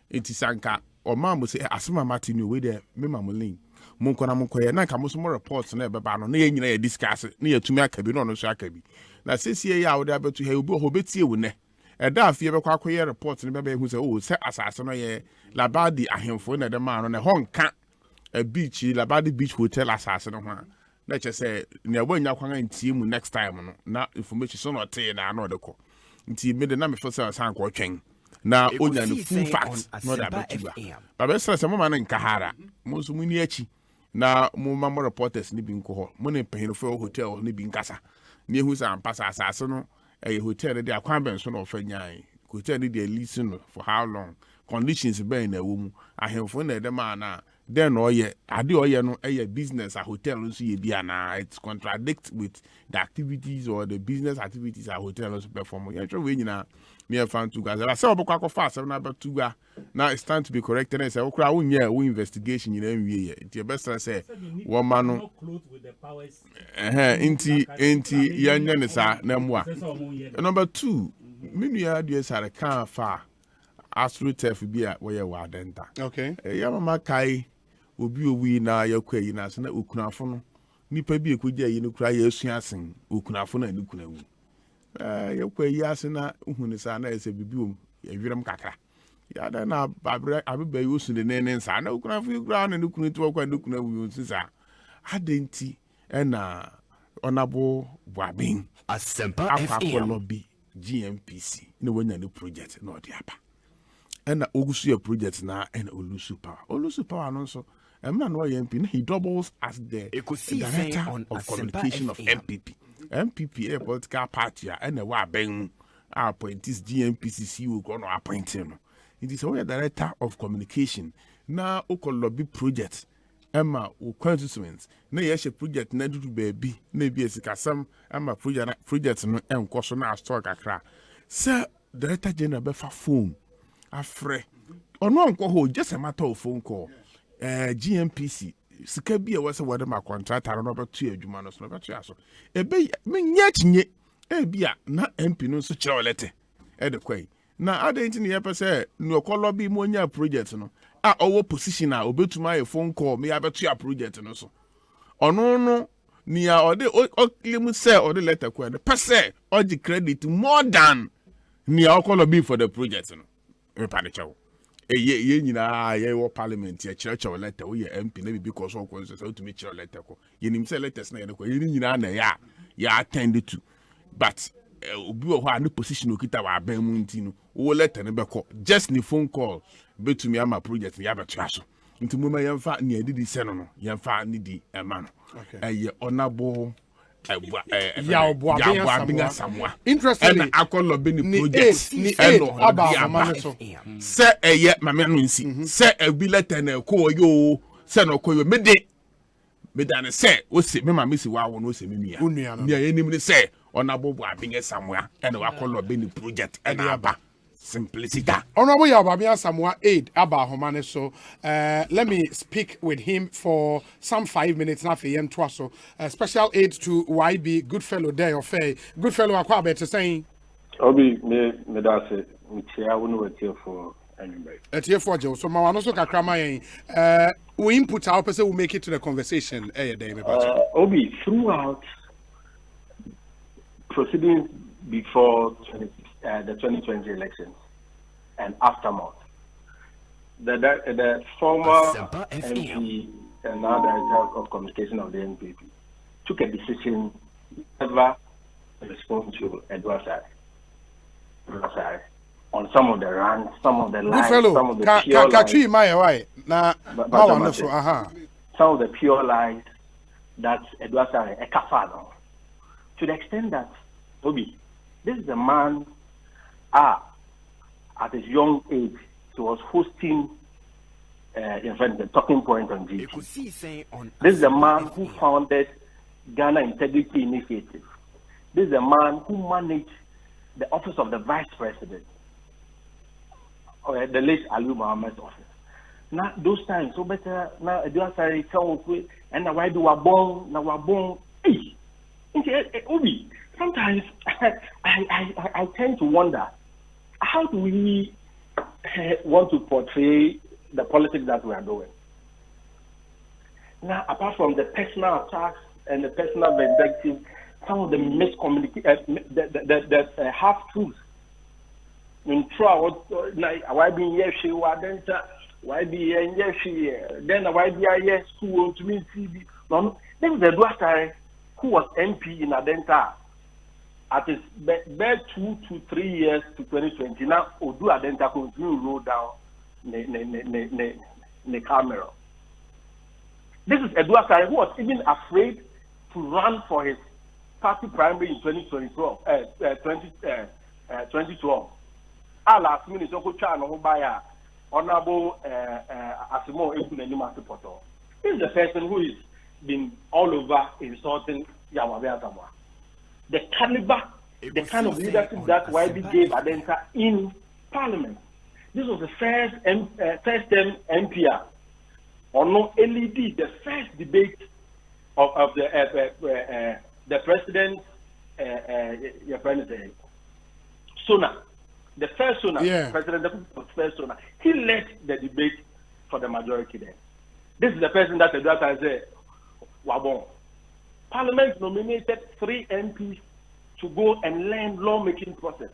Speaker 8: It is Sanka or Mamma say Asuma Martin with the Mimamulin. Munkona Munkoya, Nakamus more reports never ban near discuss near to make a bit on Shakabi. Now, since here I would have to have Hobeti wune. A daft fever quacker reports in the baby who say, oh, say assassin, Labadi, a him for the man on a Hong Kong, a beach, Labadi Beach Hotel assassin. Let's just say, near when you're going to team next time, not information so not saying I know the call. Nti me de na me for say san ko twen na onya no full facts no da betuba ba be say mo ma na nkahara mo so muni achi na mo ma mo reporters ni bi nko ho mo ne pehino for hotel ni bi nkasa ni ehu sa ampasa asase no hotel de akwan ben so no fanyan hotel ni de listen for how long conditions ben na wo mu ahemfo na de ma na then oye ade oye no business a hotel no so ye bia na it contradicts with the activities or the business activities a hotel no so perform. You sure we nyina near fan to guys. I say obokwa ko fast na ba tuga now it's time to be corrected and say okra wonye wo investigation nyina nwie ye. The best say one man no inti yanya ne sa na mu a. Number 2 minua adu sare kan fa Astro Tef bia wo ye wa Adenta.
Speaker 2: Okay.
Speaker 8: Ya mama kai obi owi na yakwa yi na so na okunafo no nipa bi ekogya yi no kura ya asuasen okunafo na nikuna wu yakwa yi ase na uhunu sa na ese bibiom ewiram kakra ya da na abeba yi osu de nene nsa na okunafo yi kura na nikuna to kwa nikuna wu nsa adenti na onabo buabin
Speaker 4: Asempa FM
Speaker 8: lobby GMPC no wonya no project na odiapa na ogusu ya project na olusu power no so emna no MP he doubles as the director of communication of MPP a political party and wa ben appointees GMPC CEO go no appoint him. It is our director of communication na okolobi project Emma wo constituents na ye project na dudu baby na bi esikasam ama project no enko so na store kakra sir director general be fa phone afre ono enko ho just a matter of phone call GMPC sika bi e wose wode ma contractor no beto adwuma no so no beto aso ebe menye chinye bia na MP no so kire olete e de kwai na adenti ne yepese no kollo bi mo nya project no owo position a obetuma a phone call me abeto a project no so ono no ni a ode o claim say ode letter kwa de pese oji credit more than ni a kollo bi for the project no e pa de chewo ye nyina ye wo parliament ye kire letter wo ye MP na bi because o ko so to me kire letter ko ye nim say letters na ye ko ye nyina na ya attend to but obi wo ha no position okita wa ban mu ntino wo letter ne be ko just ni phone call betumi ama project ya beto aso nti mo ma yemfa ni adidi se no yemfa ni di ema no ye onabo
Speaker 2: ya obua
Speaker 8: samwa
Speaker 2: interestingly
Speaker 8: and akolo be ni project eno aba so se eye mame no nsi se abi letter na ko yo se no ko yo mede ne se o se me ma me si wa wo no se me nua ni ye nim ni se onabo bu abinga samwa eno akolo be ni project ena aba simplicity.
Speaker 2: Honorable Yababia Samoa aid Abba Homane. So let me speak with him for some 5 minutes now for Yen Twaso. Special aid to YB, good fellow there of a good fellow Aquabe to saying
Speaker 11: Obi me that's it. I wouldn't wait here for anybody.
Speaker 2: At here for Joe. So Mawanoso Kakrama we input our person will make it to the conversation.
Speaker 11: Obi throughout proceedings before the 2020 elections and aftermath. The former MP and now Director of Communication of the NPP took a decision never to respond to adversary on some of the rants, some of the lies, some of the pure lies. Some of the pure lies that adversary Ekafado. To the extent that Obi, this is a man at his young age, he was hosting in fact the talking point on GT. This is a man who founded Ghana Integrity Initiative. This is a man who managed the office of the Vice President, the late Ali Mohammed's office. Now those times, so better now and now why do we born now we're born? Obi, sometimes I tend to wonder, how do we want to portray the politics that we are doing? Now, apart from the personal attacks and the personal vindictive, some of the miscommunication, the half-truths. In trial, why be here, she was Adenta, why be here, then why be here, school to me, TV. No, this is the Duatare who was MP in Adenta. At his best 2 to 3 years to 2020, now Odu Adenta continue to roll down the camera. This is Edward Kari, who was even afraid to run for his party primary in 2012. Last minute, Honorable Asimo Ekunenumasepoto. This is the person who has been all over insulting Yamabe Asamoah. The caliber, the kind of leadership that YB gave Adenta in Parliament. This was the first term MPR, or no LED, the first debate of the president, your friend Sona, the first Sona, President the first Sona. He led the debate for the majority there. This is the person that the doctor said, Wabon. Parliament nominated 3 MPs to go and learn lawmaking process.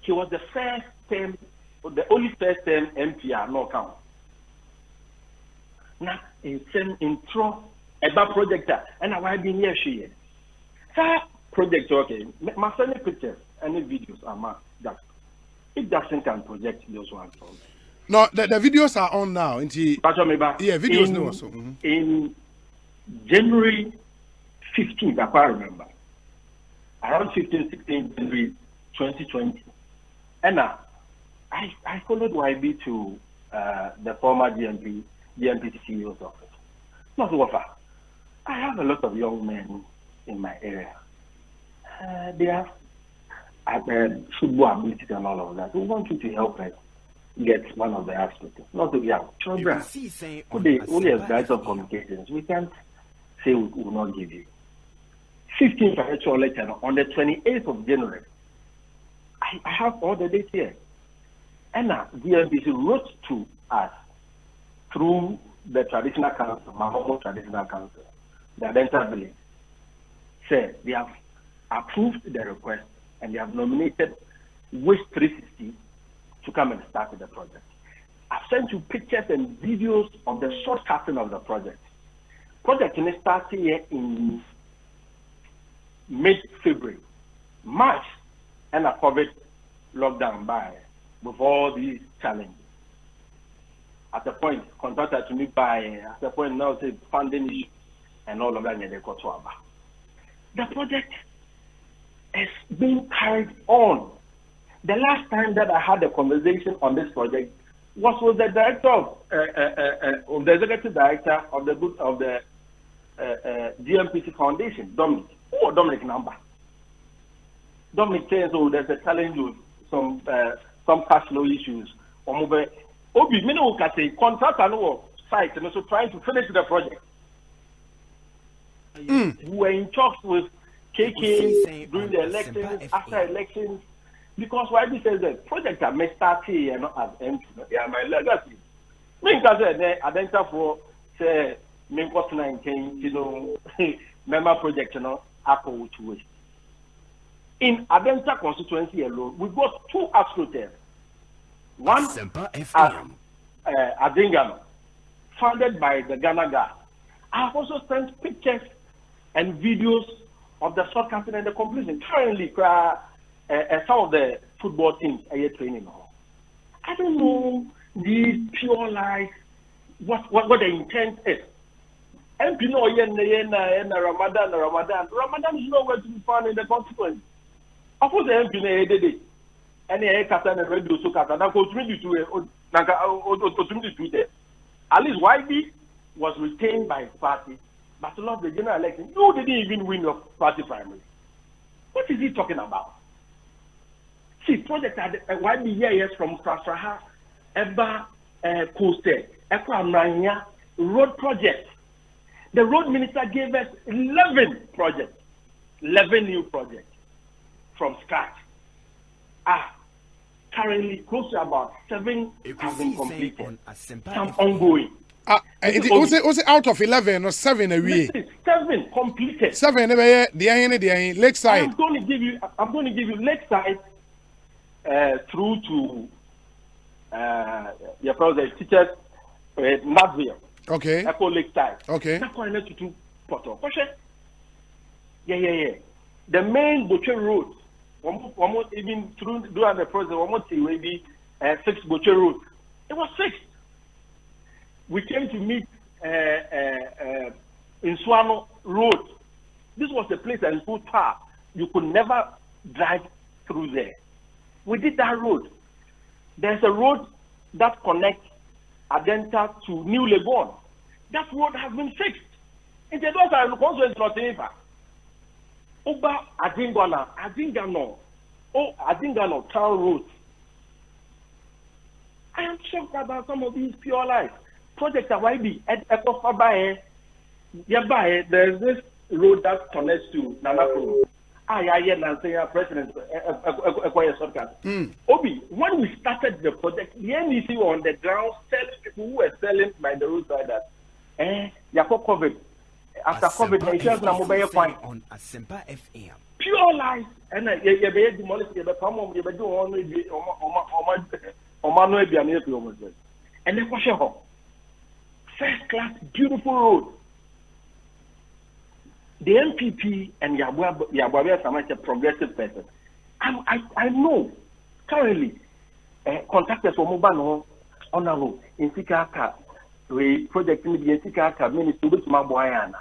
Speaker 11: He was the first term, the only first term MPR, no count. Now, in intro about projector, and I been here, she project, okay, my funny pictures, any videos are my Jackson. If Jackson can project those ones.
Speaker 2: No, the videos are on now. Videos no also.
Speaker 11: In January 15th, I can't remember. Around 15, 16 January 2020. And I followed YB to the former DMP CEO's office. Not offer. I have a lot of young men in my area. They have football ability and all of that. We want you to help us get one of the aspects. Not to be out. Only as guys of communications, we can't say we will not give you. 15th financial lecture on the 28th of January. I have all the dates here. And the DMPC wrote to us through the traditional council, Mahomo Traditional Council, the Adenta village, said they have approved the request and they have nominated Wish 360 to come and start the project. I've sent you pictures and videos of the shortcutting of the project. Project is starting here in mid-February, March, and a COVID lockdown by with all these challenges. At the point, contractor to me by at the point now say funding issue and all of that they got to about. The project is being carried on. The last time that I had a conversation on this project was with the director of the executive director of the GMPC Foundation, Dominic. Oh, Dominic number. Dominic says, oh, there's a challenge with some cash flow issues. Obi, many will say contractor no site and also trying to finish the project. We were in talks with KK during the elections, after elections, because YB says the project are may start here and not as empty. They are my legacy. Me can say Adenta for say me cost 19, you know, member project, you know, Apple to waste. In Adenta constituency alone, we got 2 astroturfs. One at Adingano, funded by the Ghana guy. I have also sent pictures and videos of the short campaign and the completion. Currently, some of the football teams are training. I don't know these pure lies, what the intent is. And you know, Ramadan. Ramadan is nowhere to be found in the consequence. Of course, the MP did it. Any kata na radio so kata na continue to at least YB was retained by his party, but not the general election. You didn't even win your party primary. What is he talking about? See, project YB years from Frasraha, Eba Coastal, Eko Amranya road project. The road minister gave us 11 projects, 11 new projects from scratch. Currently close to about 7 have been completed. Some ongoing.
Speaker 2: Was it out of 11 or 7 away?
Speaker 11: 7 completed.
Speaker 2: 7 the Lakeside.
Speaker 11: I'm going to give you Lakeside through to the teachers Nashville.
Speaker 2: Okay.
Speaker 11: Eko Lakeside.
Speaker 2: Okay.
Speaker 11: Yeah. The main Butcher Road. Almost even through during the process, almost maybe 6 Butcher Road. It was 6. We came to meet in Swano Road. This was the place that is so far you could never drive through there. We did that road. There's a road that connects Adenta to New Legon. That road has been fixed. In the doors are constituents not over. Oba Adingano Town Road. I am shocked about some of these pure lies. Project YB at Eko Fabae, there's this road that connects to Nanapro. President Eko Shortcut. Obi, when we started the project, the NEC on the ground said people who were selling by the roadside that Yako COVID. After COVID, insurance na mobile fine
Speaker 4: on Asempa FM.
Speaker 11: Pure lies. And you be demolished. You be come on. You be do on and then question her. First class, beautiful road. The MPP and Yabwabia Samach a progressive person. I know currently contractors for mobile on a road in Sikaka. We project in the Sikaka ministry with Mabuayana.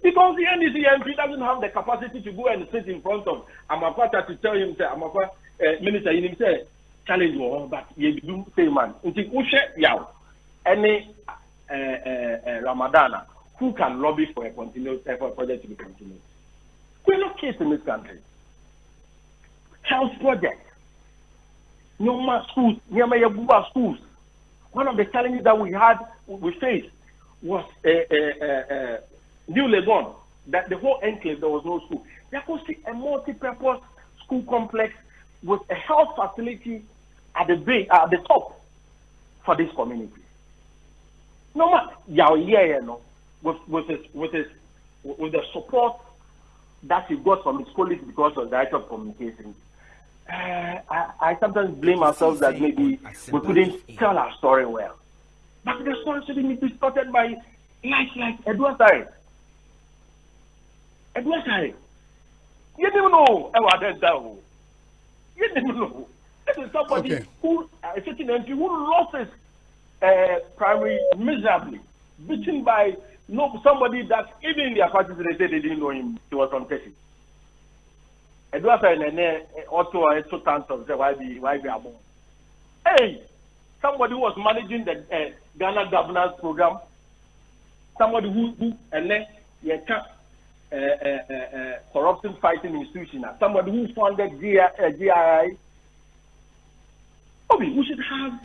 Speaker 11: Because the NDC doesn't have the capacity to go and sit in front of Amapata to tell him, Amapa, Minister, in himself, challenge war, but you do say, man, until Ushe Yaw, any Ramadana, who can lobby for a continuous for a project to be continued. We're not kids in this country. Health project. No more schools. Near my schools. One of the challenges that we faced was New Legon. That the whole enclave there was no school. There could see a multi-purpose school complex with a health facility at the top for this community. No matter with the support that he got from his colleagues because of the director of communications. I sometimes blame ourselves that maybe we couldn't tell our story well. But the story shouldn't be started by like Edward Sari. Edward Sari. You didn't know about Adenta. You didn't know. This is somebody who, a certain MP who lost his primary miserably, beaten by somebody that even in their parties they said they didn't know him. He was contested. Edward Sari also two times of why be above. Hey, somebody who was managing the Ghana governance program, somebody who and then corruption fighting institution, somebody who funded GII. We should have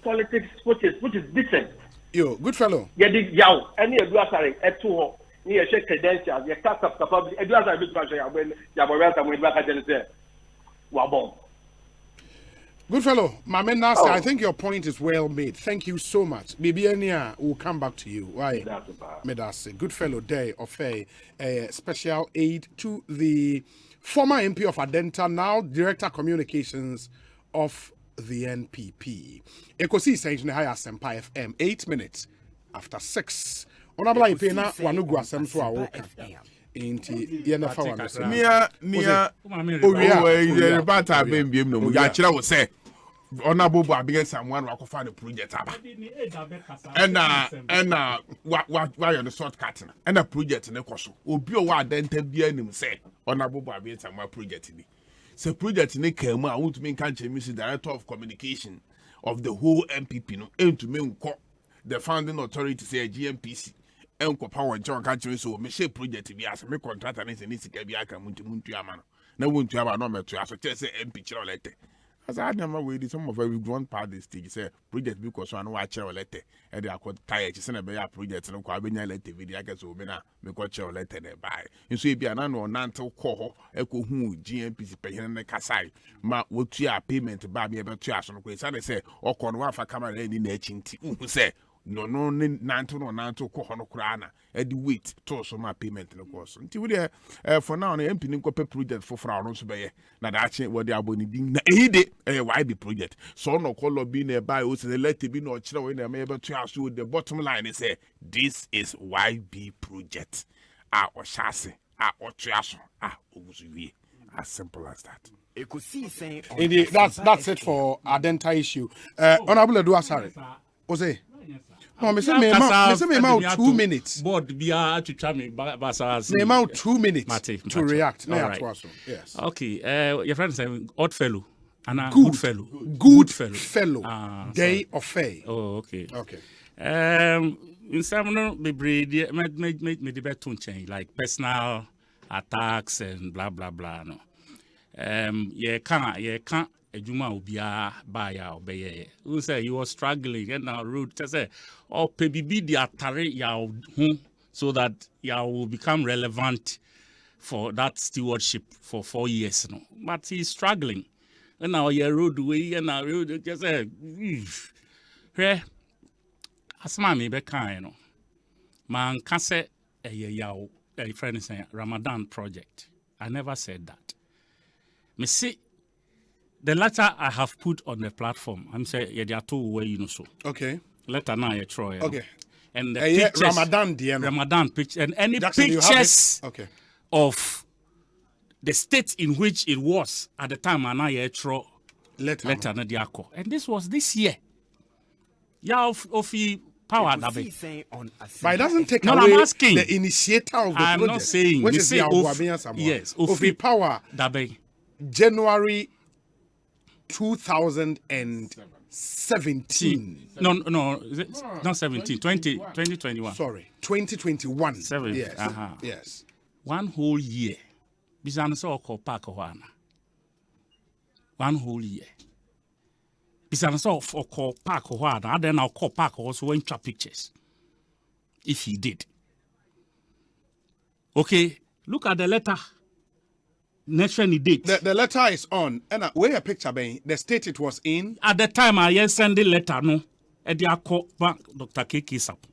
Speaker 11: politics which is decent.
Speaker 2: Yo, good fellow.
Speaker 11: Yeah, any Edward Sari at two. You check credentials, you cast up capability. Edward Sari big pressure when you back at the Wabon.
Speaker 2: Good fellow, Mame Nasa, I think your point is well made. Thank you so much. Bibiania will come back to you. Why? Medase. Good fellow Day of a special aid to the former MP of Adenta, now Director Communications of the NPP. Eko Sii Sen Asempa FM, 8 minutes after 6. Honorable Ipena Wanugu Asem so awoka. Inti yenafa wanu.
Speaker 8: Nia owe bata bembiem no ya kire wo se honorable Abige someone wakofa the project aba. Ena wa your shortcut na. Ena project ne koso. Obi o wa Adenta bia nim se honorable Abige someone project ni. Se project ne kemu a won't mean kan chemisi director of communication of the whole MPP no to me nko the founding authority say GMPC enko power John kan chemisi so me share project bi as me contractor ne se ni sika bi aka muntu ama no na wontu aba no meto aso che say MP chiro lete as I never we some of every grown part this stage say project because so no wa chiro lete e dey akọ tire che na be ya project no kwa benya lete video aka so me na me ko chiro lete na buy nso e bia na no nantew kọ ho eko hu GMPC pehene ne kasai ma wotu a payment ba me be to aso no ko e say okọ no wa fa camera ni na achi nti hu say no nanto kọ ho no kura na e di wait to so ma payment no ko so nti we dey for now no MP ni ko pe project for fra no so be ye na da achi we dey aboni din na ehide why be project so no call lobby na buy o se let be no kire we na me be to aso the bottom line is say this is YB project o shase o to aso ogusu wie as simple as that.
Speaker 2: Indeed, that's it for Adenta issue. Honorable Edward Sari. Osei. No, me say me out 2 minutes.
Speaker 5: Board bia atwitwa me basa.
Speaker 2: Me out 2 minutes to react.
Speaker 5: Right.
Speaker 2: Yes.
Speaker 5: Okay. Your friend say odd fellow. And
Speaker 2: good
Speaker 5: fellow.
Speaker 2: Good fellow. Day of Faye.
Speaker 5: Oh, okay.
Speaker 2: Okay.
Speaker 5: In some no be me the better change like personal attacks and blah blah blah no. You can't Ejuma obia ba ya obeye. Who say you was struggling and now road to say or PBB the atare ya so that ya will become relevant for that stewardship for 4 years no. But he's struggling. And now your road way and now road just say here asma me be kan no. Man can say a friend say Ramadan project. I never said that. Me see the letter I have put on the platform, I'm saying, yeah, there are two ways, you know, so.
Speaker 2: Okay.
Speaker 5: Letter now, Troy.
Speaker 2: Okay.
Speaker 5: And the pictures, Ramadan picture, and any
Speaker 2: Jackson,
Speaker 5: pictures
Speaker 2: of
Speaker 5: the state in which it was at the time, and I Troy letter na diako. And this was this year. Yeah, of power that be.
Speaker 2: But it doesn't take
Speaker 5: away
Speaker 2: I'm asking. The initiator of the
Speaker 5: I'm
Speaker 2: project.
Speaker 5: not saying.
Speaker 2: Which is the
Speaker 5: yes,
Speaker 2: of power.
Speaker 5: That be.
Speaker 2: January 2017.
Speaker 5: No, not 17. 2021.
Speaker 2: Sorry, 2021.
Speaker 5: 7.
Speaker 2: Yes. Yes.
Speaker 5: 1 whole year. Bisano so call park wana. 1 whole year. Bisano so call park wana. Then I'll call park also went to pictures. If he did. Okay, look at the letter. Next one date.
Speaker 2: The letter is on. And where a picture being the state it was in.
Speaker 5: At the time I send the letter no. At the call back Dr. K.K. Sap.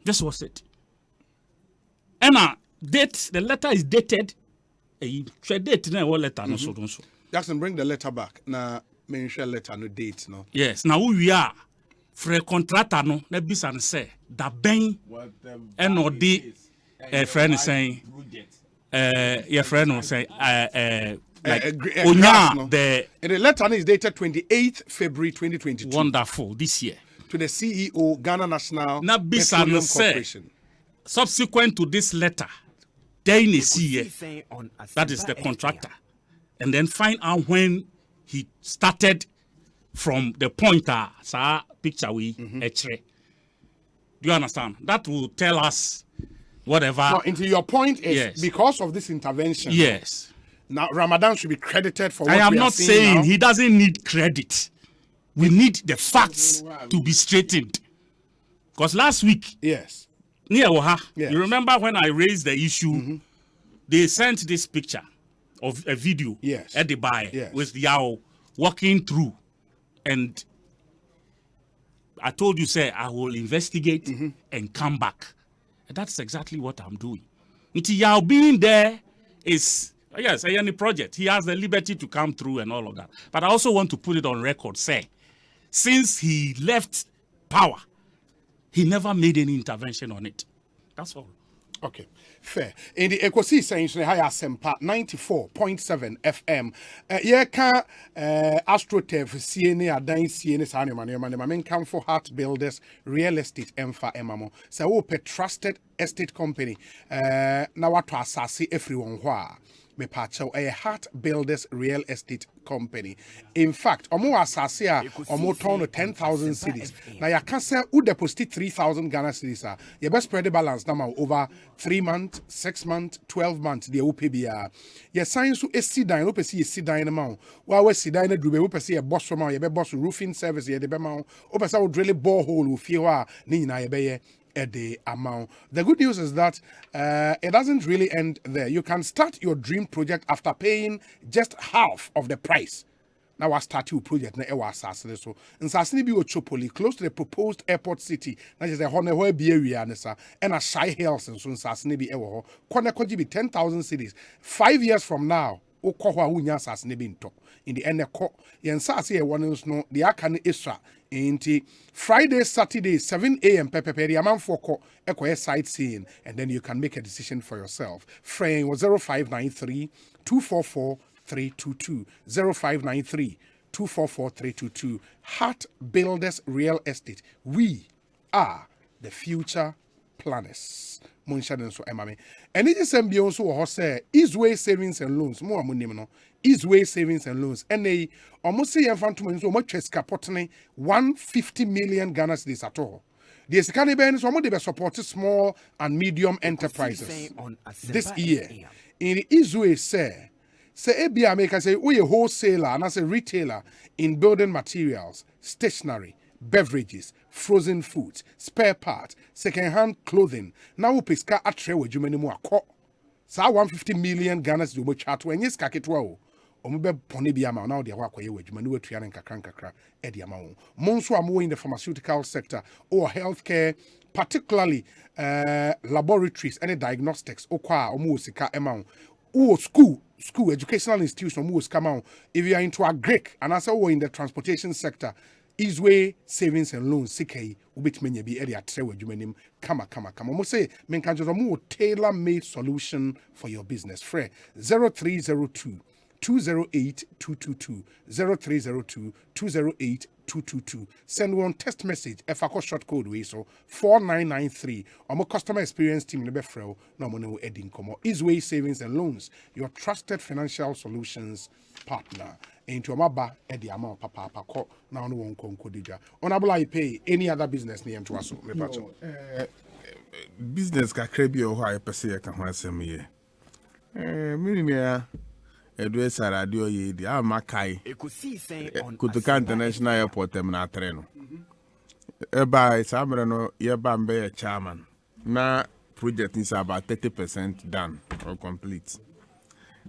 Speaker 5: This was it. And date, the letter is dated. Date na letter no so.
Speaker 2: Jackson, bring the letter back. Na mention letter no date no.
Speaker 5: Yes. Now who we are for a contractor no. Let be say that ben and or the friend is saying. Your friend will say,
Speaker 2: the letter is dated 28th February 2022.
Speaker 5: Wonderful, this year.
Speaker 2: To the CEO, Ghana National Petroleum Corporation.
Speaker 5: Subsequent to this letter, then that is the contractor. And then find out when he started from the pointer, picture we Do you understand? That will tell us whatever.
Speaker 2: No, into your point is
Speaker 5: yes.
Speaker 2: Because of this intervention.
Speaker 5: Yes.
Speaker 2: Now Ramadan should be credited for what
Speaker 5: I am
Speaker 2: we are
Speaker 5: not
Speaker 2: seeing
Speaker 5: saying
Speaker 2: now.
Speaker 5: he doesn't need credit. We need the facts to be straightened. Because last week,
Speaker 2: yes,
Speaker 5: near Oha, you remember when I raised the issue, they sent this picture of a video at the bar with Yao walking through. And I told you, say, I will investigate and come back. That's exactly what I'm doing. Yao being there is, yes, any project. He has the liberty to come through and all of that. But I also want to put it on record, say, since he left power, he never made any intervention on it. That's all.
Speaker 2: Okay, fair. In the Eko Sii Sen, Asempa 94.7 FM. Yeka AstroTurf CNA Adan CNA Sani Mane come for Heart Builders Real Estate Emfa Emamo. So we trusted estate company. Na watu asasi everyone wa. Me pacho a Heart Builders Real Estate Company. In fact, omo asase a omo turn 10,000 cedis. Na ya can say who deposit 3,000 Ghana cedis. You best spread the balance now over 3 months, 6 months, 12 months. The OPBA. Your sign so a sit down. Ope see a sit down amount. While we sit down the drube. Ope see a boss from you be boss roofing service. You be amount. Ope say would really borehole who feel ni na ye a day amount. The good news is that it doesn't really end there. You can start your dream project after paying just half of the price. Now I start your project na ewa asase so. Nsasini bi Ochopoli close to the proposed airport city. Na just a hone where be area nesa and a shy hills and so nsasini bi ewa ho. Kwana koji bi 10,000 cities. 5 years from now, okwa unya asasini bi nto. In the end ko yen sase e one no the aka isra Inti Friday, Saturday, 7 a.m. Pepe amount for Eko sightseeing, and then you can make a decision for yourself. Frame was 0593 244 322 0593 244 322. Heart Builders Real Estate. We are the future planners. So emame. And it is also say Eastway Savings and Loans. More no. Eastway Savings and Loans. And they almost say so much capotene 150 million Ghana cedis at all. The Escaniban is almost they support small and medium enterprises this year. In the Eastway say ABA make say we a wholesaler and as a retailer in building materials, stationery, beverages, frozen foods, spare parts, second-hand clothing. Now we piska atre we jumeni mu akọ. Sa 150 million Ghana cedis mo chat when yes kaketwa o. Omo be pone bi ama now dey wa akoye we jumani we tuya nkakra e dey ama wo. Monso am in the pharmaceutical sector or healthcare, particularly laboratories and diagnostics okwa omo sika ema wo. School educational institution omo sika ma. If you are into a Greek and also in the transportation sector, Eastway Savings and Loans CK ubitmenye bi area trewe jumenim kama mo say menkanjo mo tailor made solution for your business. Free 0302 208-222. 0302-208-222. Send one text message. Efako short code way so 4993. Omo customer experience team nebe frel no mo no edin komo. Easyway Savings and Loans, your trusted financial solutions partner. Into Maba Eddie Ama Papa Pako now no one conco dija. Honorable I pay any other business near to us.
Speaker 8: Business ka krebi o ha pese ka ho asem ye. Minia Edwes radio ye di amakai. Eko Sii Sen on Kutuka International Airport terminal 3 no. Eba samre no ye ba mbe chairman. Na project is about 30% done or complete.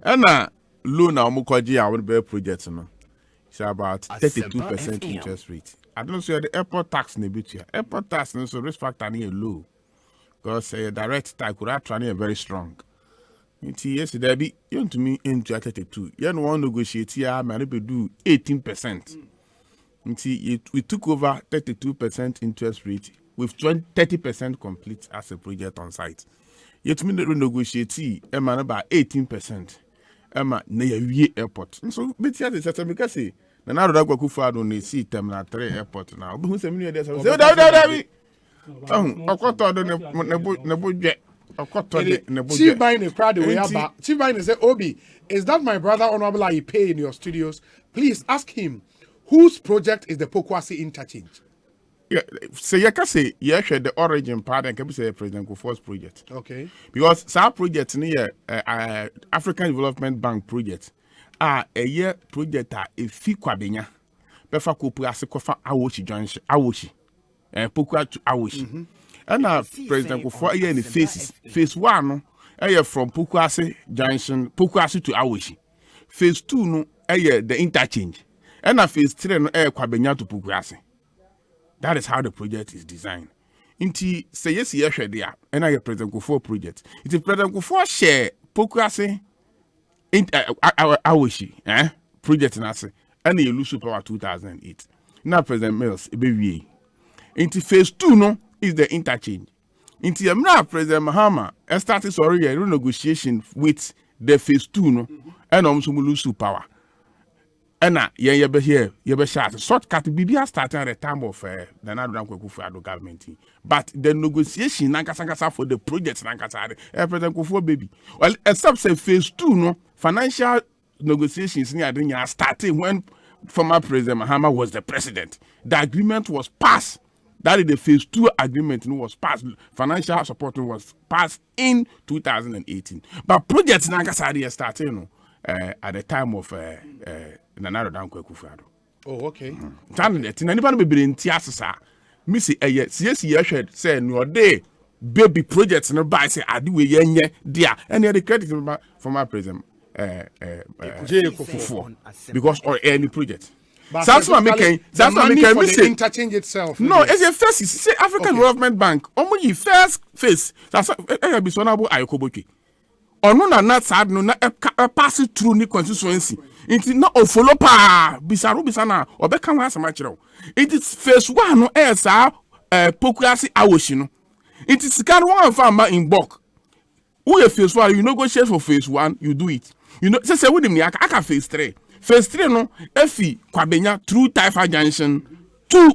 Speaker 8: Ena loan na omukoji a won be project no. It's about 32% interest rate. I don't see the airport tax na bit here. Airport tax no so risk factor na low. Because direct tax could actually very strong. Yes, there be you to me into 32. You don't want to negotiate here, man, we do 18%. We took over 32% interest rate with 30% complete as a project on site. Yet me renegotiate man about 18%. Emma near airport. So but here is because say na do go kufa do na see terminal 3 airport now. Who say me there say okoto do ne bodwe.
Speaker 2: Chief buying a crowd way about. Chief buying say, Obi, is that my brother Honorable I pay in your studios? Please ask him whose project is the Pokwasi interchange.
Speaker 8: Yeah, so you can say the origin part and can say President Kufuor's project.
Speaker 2: Okay.
Speaker 8: Because our project near African Development Bank project a year project a fi kwabenya. Befa Kufuor kofa awochi junction awochi. Pokwa to awochi. And President Kufuor here in the phases. Phase 1 no, from Pokwasi Junction, Pokwasi to Awoshi. Phase 2 no, the interchange. And phase 3 no, Kwabenya to Pokwasi. That is how the project is designed. Inti say yes there, and President Kufuor project. It is President Kufuor share Pokwasi Awoshi, project nase, and the Lusu Power 2008. Now President Mills, baby. Inti phase 2 no. Is the interchange. Into President Mahama started already a renegotiation with the phase 2 no, and also lose power. And ye be here, ye be short shortcut BBA starting at the time of the Nadu Kufuor government. But the negotiation nankasa for the projects nankasa President Kufuor baby. Well, except say phase 2 no, financial negotiations near the started when former President Mahama was the president. The agreement was passed. That is the phase 2 agreement was passed. Financial support was passed in 2018. But projects Nagasari started at the time of Nanaro Danko Kufuor.
Speaker 2: Oh, okay.
Speaker 8: Anybody be in Tiasa. Missy, yes, say no day baby projects no by say I do yenye dear. And the credit from my president Kufuor because or any project. That's what making. That's what making.
Speaker 2: For the interchange itself.
Speaker 8: No, it's a first. Say African Development Bank. Only first phase. That's be sonable ayokoboki. Ono na not sad no na pass it through the constituency. It is not follow pa bisaru bisana obeka wa samachiro. It is phase 1 no esa Pokwasi Awoshi no. It is kind one farmer in bulk. Who phase 1 you negotiate for phase 1 you do it. You know say with me aka phase 3. Phase 3 no, Efi Kwabenya through Taifa Junction to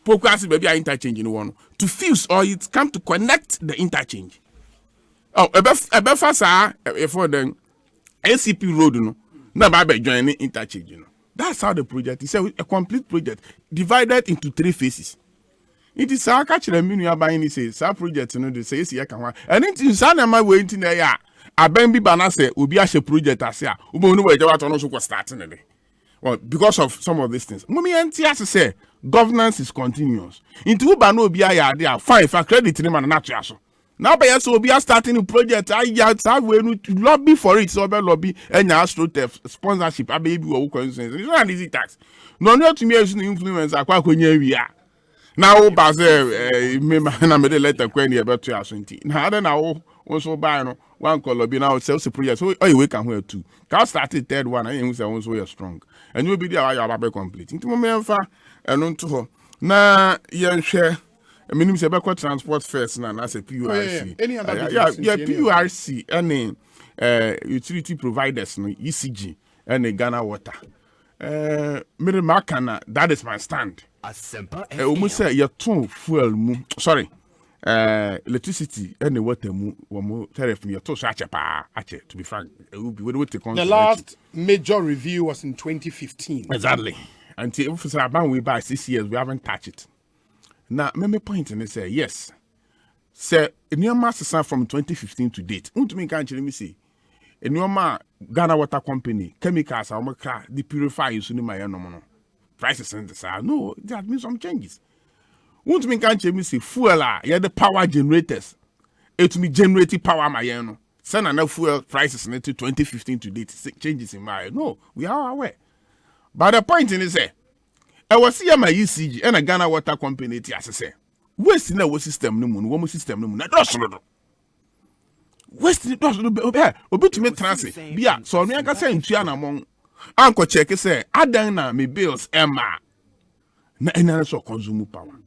Speaker 8: Pokwasi baby interchange in one to fuse or it come to connect the interchange. Oh, fasa for the ACP road no, na ba join the interchange no. That's how the project is a complete project divided into 3 phases. It is our catch the menu buying say project no they say yes can one. And it is my way into there. Abembi Banase will be a project as ya. Starting well, because of some of these things. Mummy and Tias say governance is continuous. Into Bano be a idea, fine for credit in natural. Now by us will be starting a project. I will lobby for it, so lobby and astro sponsorship. A baby or consensus. It's not an easy tax. Not to me as an influence. I quite we are. Now, Bazel, I made a letter when about 2020. Now, then I also buy one color be now self project. So we can wear 2. Can started 3rd one, and you also we are strong. And you'll be there, I have complete. Into Memfa and on to her. Now, young share. I mean, it's about transport first, and as a PURC.
Speaker 2: Any other
Speaker 8: PURC, any utility providers, no ECG. ɛne Ghana Water. Mede makana, that is my stand.
Speaker 4: Asempa
Speaker 8: Omu say yɛtɔn fuel mu, sorry, electricity ɛne water mu, wɔn tariff mu yɛtɔn so akyɛ paa, akyɛ, to be frank.
Speaker 2: The last major review was in 2015.
Speaker 8: Exactly. Until if we buy 6 years, we haven't touched it. Now, my point in it say yes. Say, in your master from 2015 to date, can't me say, in your Ghana Water Company, chemicals are the purifiers in my no prices and the no, there have been some changes. Can't me say, fuel, yeah, the power generators. It me generating power, my no. Send enough fuel prices into 2015 to date, changes in my no, we are aware. But the point in is, I was here my ECG and a Ghana Water Company, as I say. West in our system, no moon, woman system, no moon, not West in the obi to me transit. Bia, so me can say in Tiana among Uncle Check say, Adena me bills, Emma. Na ena so consume power.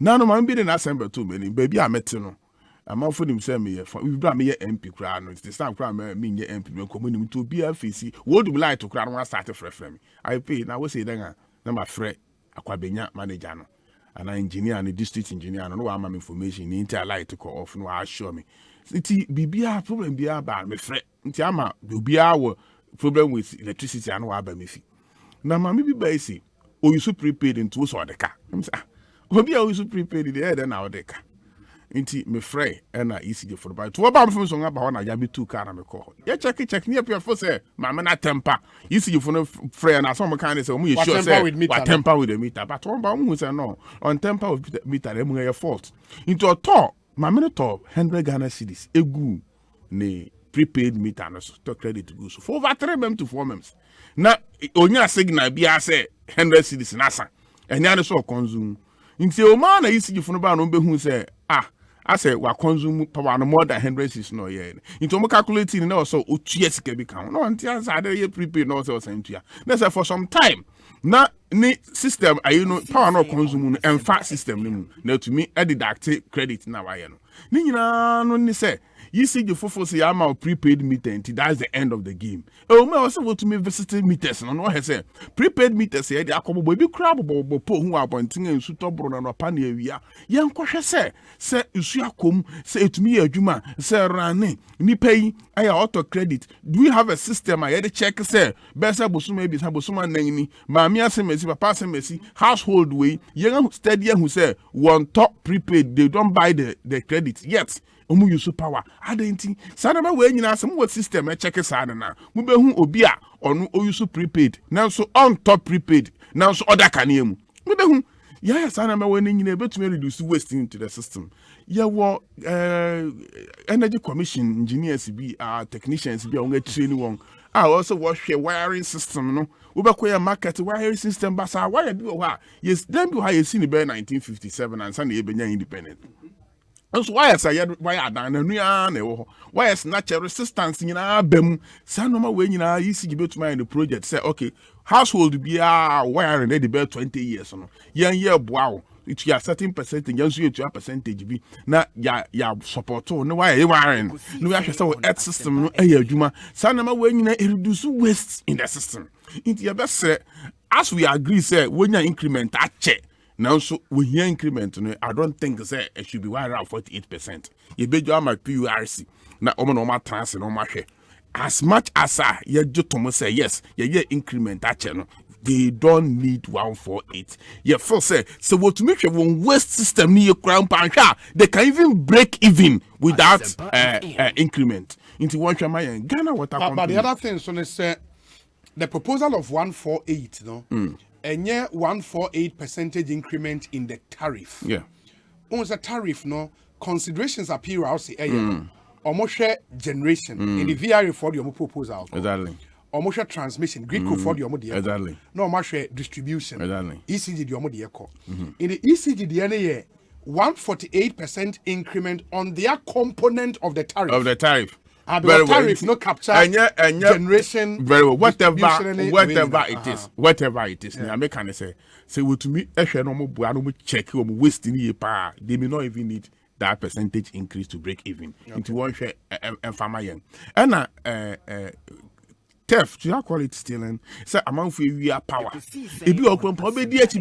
Speaker 8: Now no man be in Asempa too many, baby, I met you. I'm out for him say me we brought me MP crown. It's the same crown me MP community to be FCC. What do we like to crown one start from me? I pay now we say then number Fred Akwabenya manager no. And an engineer and a district engineer no am information the entire light to call off no assure me. It be a problem be about me Fred. Nti ama be our problem with electricity and no aba me fi. Na ma me be basic. O you so prepaid into so the car. I'm say obi a you so prepaid the head na the car. Inti me frɛ ɛna ECG for the to ba mfo so ngaba ho na ya be two car na me call. Ya check me up for say ma me na temper. ECG for no frɛ na some kind say you sure say what temper with the meter but one ba mu say no on temper with the meter dem your fault. Into a top ma me no top 100 Ghana cedis egu ne prepaid meter no so to credit go so for over 3 months to 4 months. Na onya signal bia say 100 cedis na san. Enya no so consume. Inti o ma na ECG for no ba no be hu say I say we consume power no more than 100 is no yeah. Into mo calculating no so otua sika bi kan. No until say dey prepaid no so sentua. Na say for some time na ni system ayi no power no consume no emfa system no na to me e deduct credit na wa ye no. Ni nyina no ni say you see the fofo say am out prepaid meter until that's the end of the game. Oh me also go to me visit meters no he say prepaid meters here dey akobo bi kra bobo po hu abonten ensu tobro na no pa na awia ye nkohwe say isu akom say etumi adwuma say rane nipa yi aya auto credit. Do we have a system I had check say besa bosuma bi bosuma nanni maami asemesi papa asemesi household way ye steady who say one top prepaid they don't buy the credit yet omu use power adenti sanama we nyina asem what system e check sada na mu be hu obi a onu o use prepaid now so on top prepaid now so other kanea mu mu be hu yeah sanama we nyina betumi reduce waste into the system yeah wo energy commission engineers bi technicians bi on train won also what wiring system no we be koya market wiring system basa wire bi ho yes dem bi ho you see in 1957 and san e benya independent. And so why say why adan na nua na ewo why is natural resistance nyina bam say no ma we nyina ECG betuma in the project say okay household be wiring dey be 20 years no yan year boa it ya certain percentage yan so you percentage bi na ya support no why wiring no we ahwe say earth system no eya adwuma say no ma we nyina reduce waste in the system it ya best as we agree say we nya increment ache. Now, so we hear increment. I don't think say it should be around 48%. You be your my PURC. Now, oma trans no matter. As much as you just say yes, you increment that channel. They don't need 148. You first say so. What to make sure one waste system near crown pansha, they can even break even without increment. Into one Ghana Water Company.
Speaker 2: But the other thing, so they say the proposal of 148, no. And yeah, 148% increment in the tariff.
Speaker 8: Yeah.
Speaker 2: On the tariff, no considerations appear. I'll say, almost generation in the VR for your proposal.
Speaker 8: Exactly.
Speaker 2: Almost transmission, grid code for your modi.
Speaker 8: Exactly.
Speaker 2: No much distribution.
Speaker 8: Exactly.
Speaker 2: ECG your modi echo. In the ECG DNA, 148% increment on their component of the tariff.
Speaker 8: Of the tariff.
Speaker 2: Very tariff no capture generation
Speaker 8: very well whatever it is whatever it is I make can say to me no mo bua no check o mo waste ni pa they may not even need that percentage increase to break even into one share farmer yen and theft, you call it stealing. Say amount for we are power. If you open probably DH,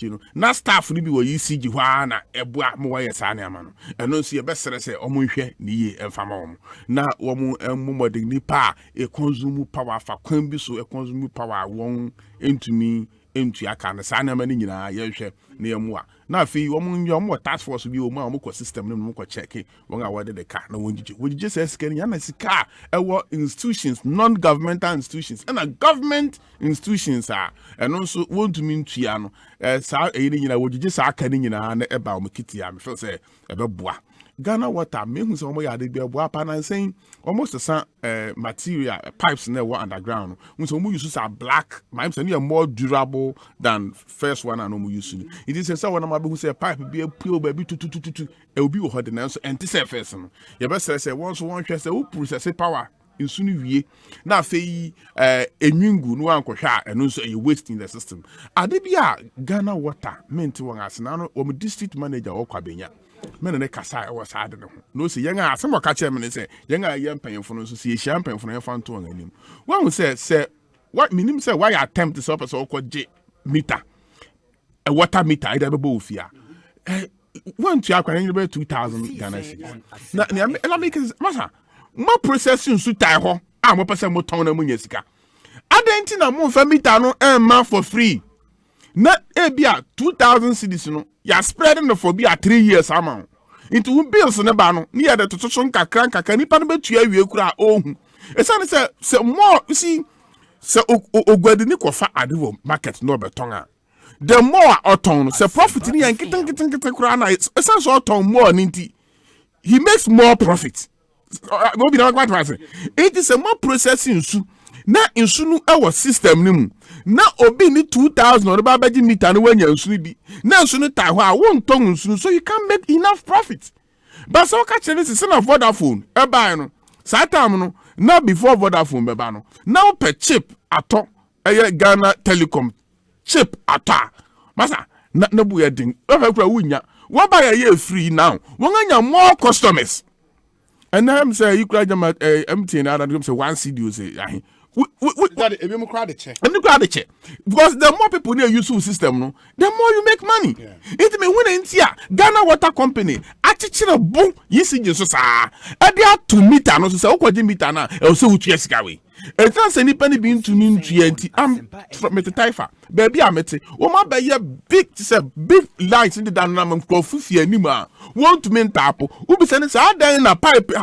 Speaker 8: no. Now staff will be where you see Juana, a black moya saniaman. And no see a best say, Omunche, ni and famom. Now, one digni pa, a consume power for Quimby, so a consume power won't into me. Into your kind of saniaman in your near moi. Now, if you your more task force will be more system, no more checking when I wanted the car. No, would you just ask any car? Our institutions, non governmental institutions, and a government institutions are, and also want to mean Triano, would you just are canning in about Makiti? I'm first say about bois. Ghana water, me who's on my yard, be a weapon and saying almost the same material pipes in the underground. When some uses are black, my are more durable than first one and no use. It is a someone who say a pipe be a pure baby to it will be hot and answer and this person. Your best say once one chest, who process power. In Sunivi, now say a mungu no uncle and also a waste in the system. Adebia Ghana water meant to one as now or district manager or Kabenya. Men and a Kasa was hard. No, say young as some catch him and say, young paying for no see champagne for your fun to him. One would say, what meaning say why attempt to up so called J meter a water meter, I never both here. One to about 2,000 Ghana cities. Now, let me massa. More processing su tie ho a mo pese mo ton na mo nyesika adenti na mo fa meter no man for free na ebia 2,000 cedis no ya spreading no for be 3 years amount into bills ne ba no ne ya de totoso nkakra nipa no betu awie kura ohun esane se more you see se ogwadi ni kofa adewo market no beton a the more oton se profit ni yan kitan kura na esane so oton more ninti he makes more profit. It is a more processing su. Na insunu our system nimu. Na obi ni 2,000 or babaji meter no when you bi. Na insunu tai ho a won ton insunu so you can make enough profit. But so catch this is of Vodafone. E buy no. Sa time no na before Vodafone be ba no. Now per chip ato Ghana Telecom chip ato. Masa na bu ye din. E fa kura wunya. What buy ye free now. Won anya more customers. And I'm saying you cried them at empty and I don't say one CD you say because the more people near use system no the more you make money. It may win in here Ghana Water Company actually boom you see just sa e dia 2 meter no so okwaje meter na e so utu esika we e tan se ni penny bin to ni 20 am from the Taifa baby amete o ma be ye big big lights in the down na mkrofu fie anim a want to mean tap u bi se ne sa dan na pipe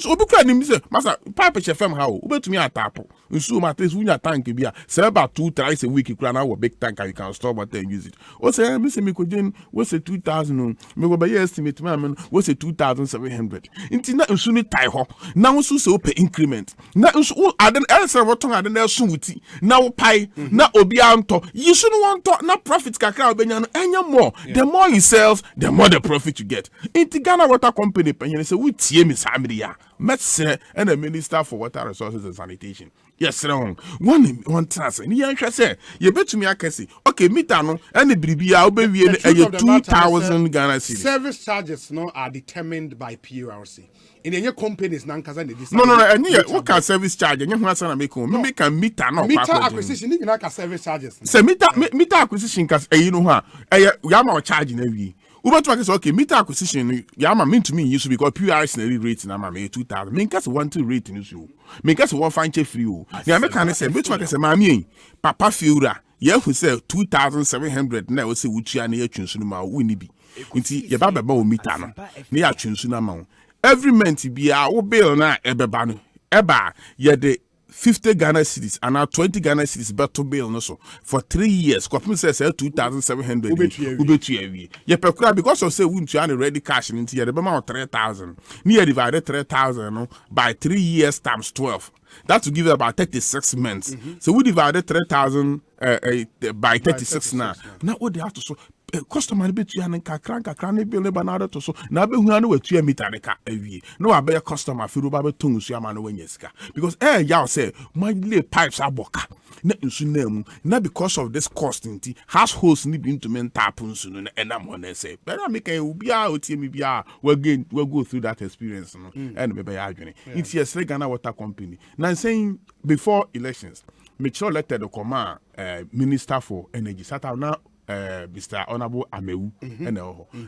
Speaker 8: obi kwa ni se masa pipe che fam ha o betumi atap nsu ma tres unya tank bi a say about 2 times a week kura na wo big tank you can store water and use it o say me se me ko gen we say 2,000 me go be estimate man we say 2,700 inti na nsu ni tai ho na nsu se o pe increment na nsu aden else what ton aden na so wuti na wo pai na obi anto you shouldn't want to na profit kakra obenya no enya more the more you sell the more the profit you get inti Ghana Water Company penyen say we tie me samri ya medicine and the Minister for Water Resources and Sanitation. Yes, wrong. One task. Ni yanhwe say ye betumi akase. Okay, meter no and the bribia obewie no 2,000 Ghana cedis.
Speaker 2: Service charges no are determined by PURC. In any companies nan kaza dey
Speaker 8: No, and here what can service charge? Any ho asa na make o. Me make a meter no.
Speaker 2: Meter acquisition ni na ka service charges.
Speaker 8: Say meter acquisition kas no ho a yama o charge na wi. Ubetu say okay, meter acquisition yama mean to me used to because PURC na rate na ma me 2,000. Me kas want to rate ni so. Me kas one find che free o. Ya me kan say betu say ma me papa fiura ye who say 2,700 na we say wutua na ye twunsu no ma wo ni bi. Nti ye ba o meter no. Na ya twunsu na ma. Every month be a bill na ebeba no. Eba ye de 50 Ghana cedis and now 20 Ghana cedis better bill no so for 3 years. Company says 2,700. Ubetu ye pekura because of say wuntu and ready cash into ye the amount 3,000. Near divided 3,000 no by 3 years times 12. That will give about 36 months. So we divided 3,000 by 36 now. Now what they have to so customer be to an kakran ne bill banado to so na be hu na we 2 meter ne ka awie no abe customer fi roba be tongu so ama no wenyeska because yaw say my lay pipes aboka na nsu na mu na because of this cost nti households need to men tap nsu no and am on say better make e bia otie me bia we go through that experience no and be ya adwene it's yes Ghana Water Company now saying before elections make sure letter the command minister for energy sat out now Mr. Honorable Amewu and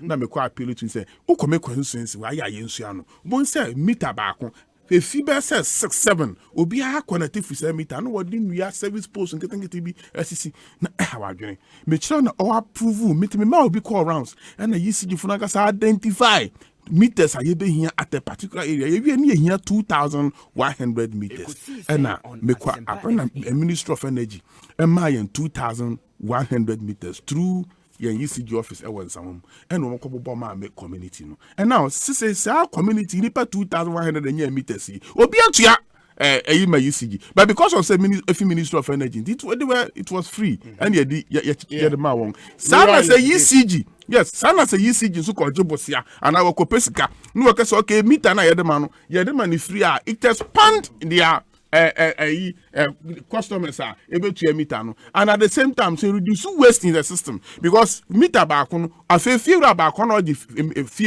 Speaker 8: na me kwa appeal to say who come make questions why ya yensu ano bon say meter back the FIBA says 6-7 obi a connected for 7 meter no what we are service post and getting be SCC na how adwene make sure na all approve meet me ma obi call rounds and na ECG for na identify meters are be here at a particular area. If you need here 2,100 meters, and now make a Minister of Energy, and my 2,100 meters through your ECG office. And we come Obama make community no. And now, since our community need 2,100 meters, obi ya. ECG, but because of say Minister of Energy, it was free, and the man Sana say ECG, yes, Sana say ECG so called Jobosia, and our Kopesika. No, okay, meter na the man is free. It expand their customers are able to meter no, and at the same time, so reduce waste in the system because meter back on a few back on the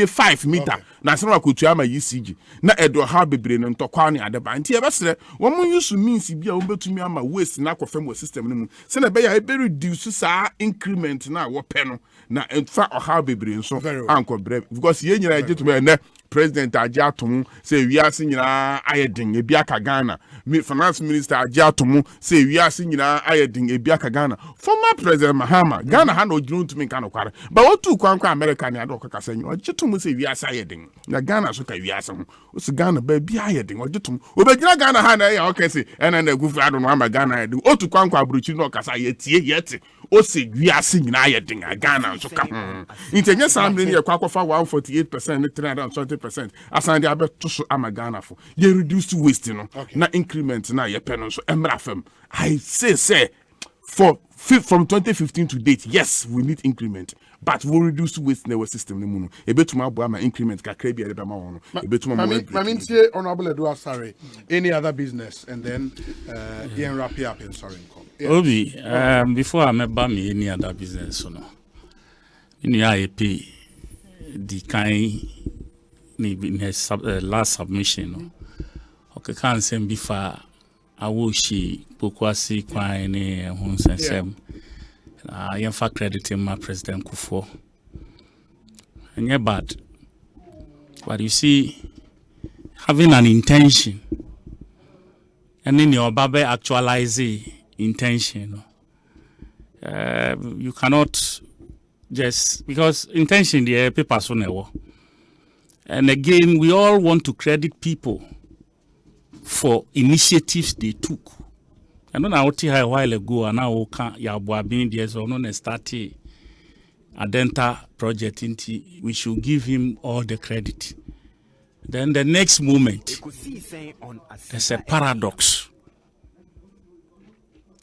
Speaker 8: 5 meter. Na se na kotua ma ECG na edo ha bebre no ntokwa ne adeba nti e besere wo mo use means bia wo betumi ama waste na kofam wo system no mu se na be ya e be reduce sa increment na wo pe no na entfa ha bebre nso anko bre because ye nyina je to be president aje atom say wiase nyina ayedin e bia ka Ghana finance minister aje atom say wiase nyina ayedin e bia ka Ghana former president Mahama Ghana ha no junu to me kan kware but what to kwankwa America ne adoko kasa nyi oje to say wiase ayedin na Ghana so ka wiase ho o si Ghana ba bia ayedin oje to obegina Ghana ha na ya okay say ena na gufu ado no ama Ghana ayedin o to kwankwa abruchi no kasa yete o si wiase nyina ayedin Ghana so ka ho intenye samre ne yakwa kofa 148% 320% asan dia beto so ama Ghana for ye reduce waste no na increment na ye pen so emra fam I say from 2015 to date yes we need increment but we reduce waste in our system no mu no ebetuma abo ama increment kakra bia ebe ma wono ebetuma mo
Speaker 2: mamintie honorable Edward sorry any other business and then here wrap it up in sorry
Speaker 5: Obi before I remember me any other business no in IAP the kind in his last submission no okay can send before awoshi pokwasi kwan ne ho sensem I for crediting my President Kufo. And yeah, but you see, having an intention, and then your baby actualize the intention. You cannot just because intention the people so never. And again, we all want to credit people for initiatives they took. I know now a while ago, and now Yabwa being there, so no start Adenta project. We should give him all the credit. Then the next moment, there's a paradox.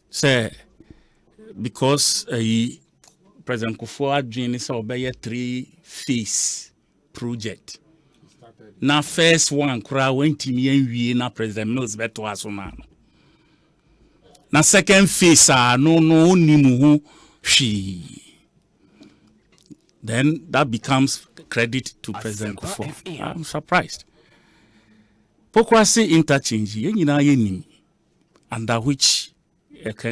Speaker 5: Say because President Kufuor is obey a 3-phase project. Now first one, kura went to me and we na President knows better as one. Na second phase no nimu she. Then that becomes credit to President Kufuor. I'm surprised. Pokwasi interchange yenyina yenim under which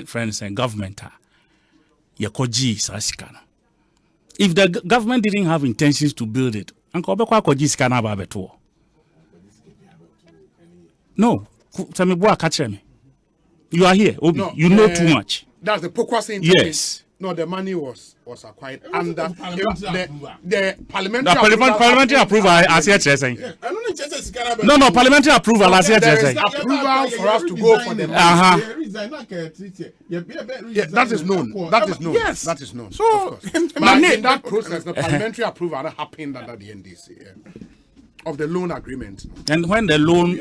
Speaker 5: friends and government are yakoji sasikana. If the government didn't have intentions to build it, anko obekwa koji sikana ba beto. No, tell me boy catch me. You are here, Obi. No, you know too much.
Speaker 2: That's the Pokwasi. Yes. No, the money was acquired under the
Speaker 5: parliamentary approval. As yet, saying. No, parliamentary approval. As yet, saying.
Speaker 2: Approval for us to go for them. Yeah, that is known. That is known. Yes, that is known. So, of course. But in that process, the parliamentary approval happened under the NDC. Yeah. Of the loan agreement.
Speaker 5: And when the loan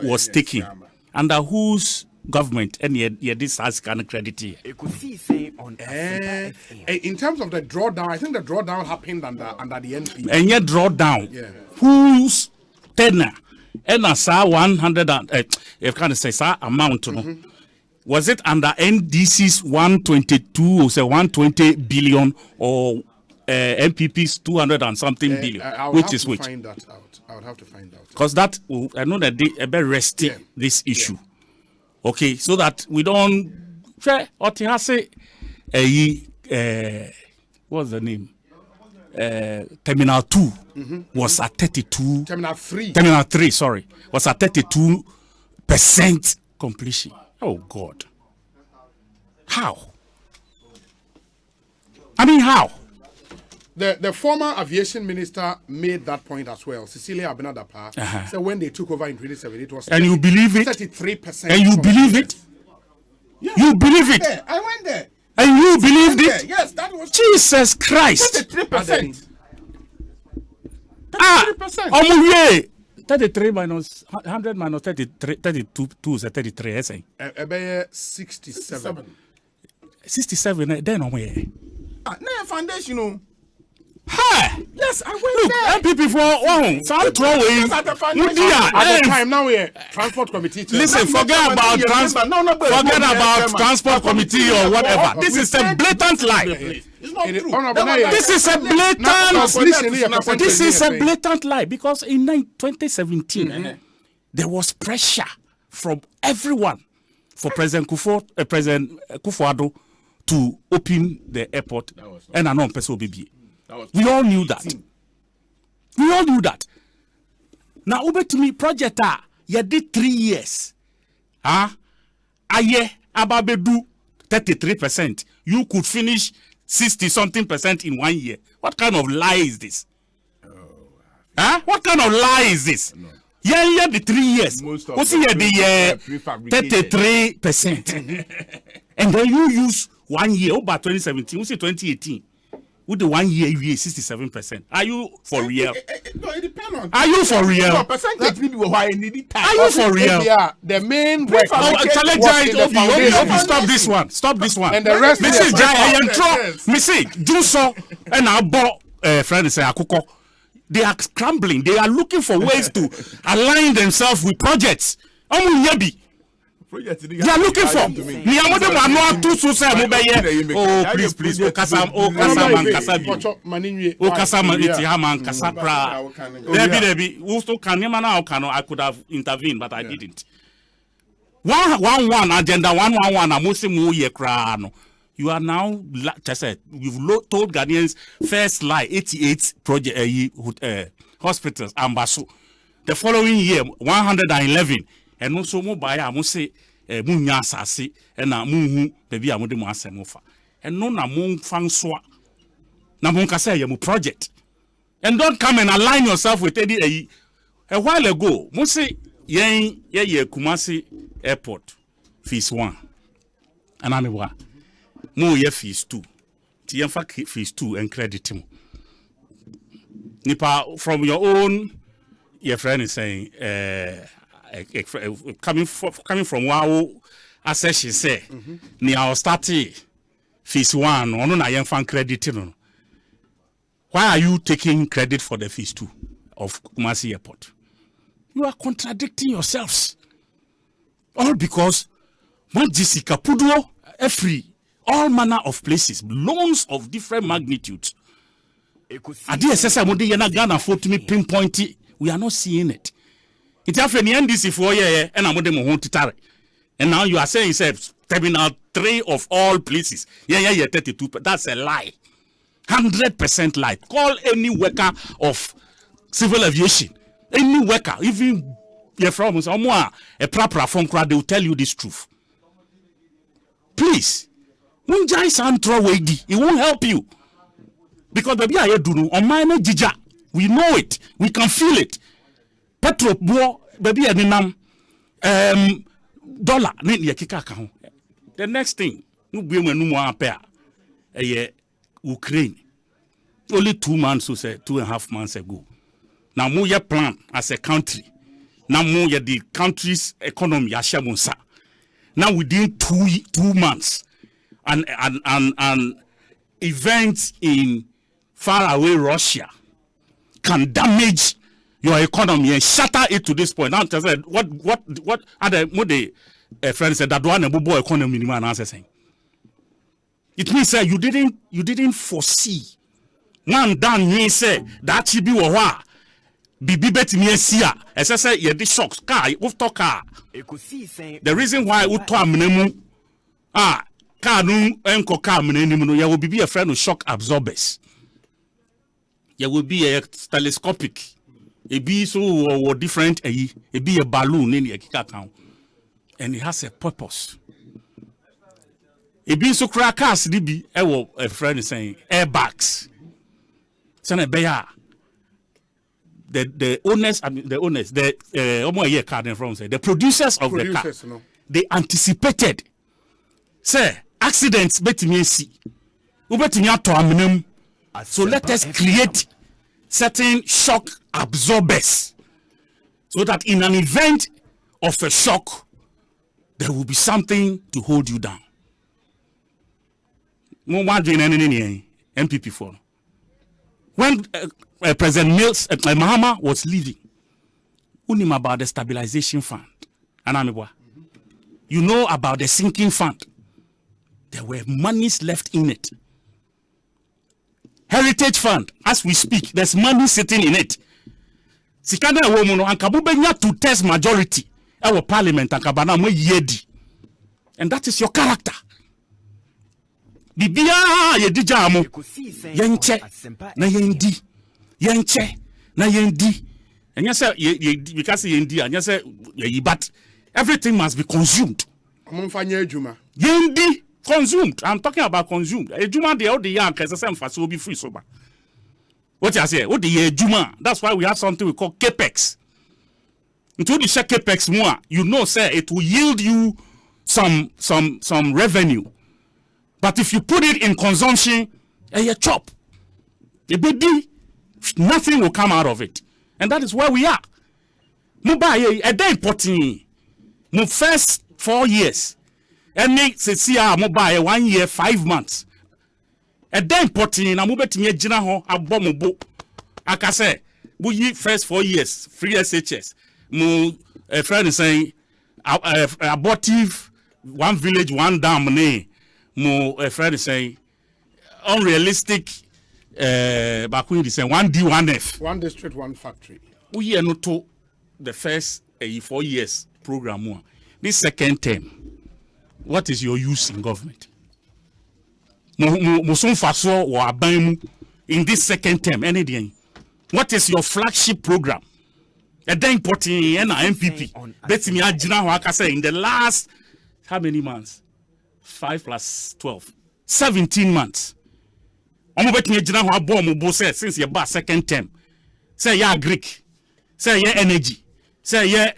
Speaker 5: was taken. Under whose government and this has kind of credit here.
Speaker 4: Ekosiise Sen on Asempa FM.
Speaker 2: In terms of the drawdown, I think the drawdown happened under the NP.
Speaker 5: And yet drawdown.
Speaker 2: Yeah.
Speaker 5: Whose tenor and as 100 and if kind of say amount no. Was it under NDC's 122 or say 120 billion or MPP's 200 and something billion? Which is which?
Speaker 2: I would have to find out.
Speaker 5: Because that I know that they a bit resting this issue. Okay, so that we don't what's the name? Terminal 2 was at 32.
Speaker 2: Terminal 3.
Speaker 5: Terminal 3, sorry, was at 32% completion. Oh God. How? I mean, how?
Speaker 2: The former aviation minister made that point as well. Cecilia Abinadapa said when they took over in 2017, it was
Speaker 5: and you believe it?
Speaker 2: 33%.
Speaker 5: And you believe it?
Speaker 8: Yeah,
Speaker 5: you believe it?
Speaker 8: I went there.
Speaker 5: And you believed it?
Speaker 8: Yes, that was
Speaker 5: Jesus Christ.
Speaker 8: 33%.
Speaker 5: 33%. 33 minus 100 minus 33, 32 is 33, I say.
Speaker 2: 67.
Speaker 5: 67, then on where?
Speaker 8: No foundation, no.
Speaker 5: Hi.
Speaker 8: Yes, I went there.
Speaker 5: MPP for some throwing.
Speaker 2: At the time now we transport committee.
Speaker 5: Listen, forget about transport committee or whatever. This is a blatant lie.
Speaker 8: It's not true.
Speaker 5: This is a blatant. This is a blatant lie because in 2017 there was pressure from everyone for President Kufuor to open the airport and a non-person BBA. We all knew that. We all knew that. Now, over to me, project you did 3 years. Aye, ababedu 33%. You could finish 60-something% in 1 year. What kind of lie is this? What kind of lie is this? No. Yeah, the 3 years. What's here the 33%? And then you use 1 year, about 2017, we see 2018. With the 1 year, you 67%. Are you for real?
Speaker 8: No, it depends on.
Speaker 5: Are you for real?
Speaker 8: No, percentage need why need time.
Speaker 5: Are you for real?
Speaker 2: The main work.
Speaker 5: Stop this one. Stop this one.
Speaker 2: And the rest.
Speaker 5: Mrs. Jai, Missy, do so. And I bought friend say Akuko. They are scrambling. They are looking for ways to align themselves with projects. They are looking for. Oh, please. Oh, Kasam, I could have intervened, but I didn't. 111 agenda 111. You are now, you've told Ghanaians first lie 88 project hospitals Ambasu. The following year 111. And also mobile I must say munya asase na munhu baby amode mu asemofa and no na mon fanswa na mon ka say mu project and don't come and align yourself with any a while ago mo say ye Kumasi airport phase 1 and amewa mo ye phase 2 ti ye fa phase 2 and credit him nipa from your own your friend is saying coming from wow as she say ni our start phase 1 ono na yen fan credit no. Why are you taking credit for the phase 2 of Kumasi airport? You are contradicting yourselves, all because one Jessica Puduo every all manner of places, loans of different magnitudes. Adesesa mo de yana Ghana for to me pinpoint it. We are not seeing it. It happened in NDC for year and I'm and now you are saying terminal 3 of all places. Yeah, 32. That's a lie. 100% lie. Call any worker of civil aviation, any worker, even you're from somewhere, a proper phone crowd, they will tell you this truth. Please, it won't help you. Because baby, I do on my jija. We know it. We can feel it. Petro bo baby aninam dollar ne ye kika ka ho. The next thing, no be when no appear. Ukraine. Only 2 months or say 2.5 months ago. Now mo ye plan as a country. Now mo ye the country's economy ashamunsa. Now within 2 months, an event in faraway Russia can damage your economy and shatter it to this point. Now, what other friends said that one boy economy man answer saying. It means that you didn't foresee. One done me say that she be wa bibi bet me sia. As I say, you shocks car, car. The reason why we to amnemu car no enko car amnemu no, you will be a friend of shock absorbers. You will be a telescopic. It be so or different. It be a balloon in the kika, and it has a purpose. It be so crackers. It be a friend is saying airbags. So the owners, the producers of the car, no. They anticipated. Say accidents bet me see. So let us create certain shock absorbers so that in an event of a shock, there will be something to hold you down. MPP for when President Mills Mahama was leaving, you know about the stabilization fund, you know about the sinking fund. There were monies left in it. Heritage fund, as we speak, there's money sitting in it. Sikana womono ankabubenya to test majority our parliament ankabana mo yedi. And that is your character. Bibia yedija amo yenche na yendi. Yenche na yendi. And you say because yendi and you say but everything must be consumed. Yendi consumed. I'm talking about consumed. Ejuma de all the young can say will be free sober. What you say? What the ejuma? That's why we have something we call capex. Until you check capex more, you know, sir, it will yield you some revenue. But if you put it in consumption, you chop. Nothing will come out of it. And that is where we are. Mobile, a day important. My first 4 years. And make see mobile 1 year, 5 months. A day important. I'm moving to me jina a bomb. I can say, we first 4 years, free SHS. A friend is saying, abortive, one village, one dam. A friend is saying, unrealistic. Back when they say 1D, 1F.
Speaker 2: One district, one factory.
Speaker 5: We are not to the first 4 years program. This second term, what is your use in government? In this second term, anything. What is your flagship program? A then important MPP. That's me in the last how many months? 5 plus 12. 17 months. Since your second term. Say yeah Greek. Say yeah energy. Say yeah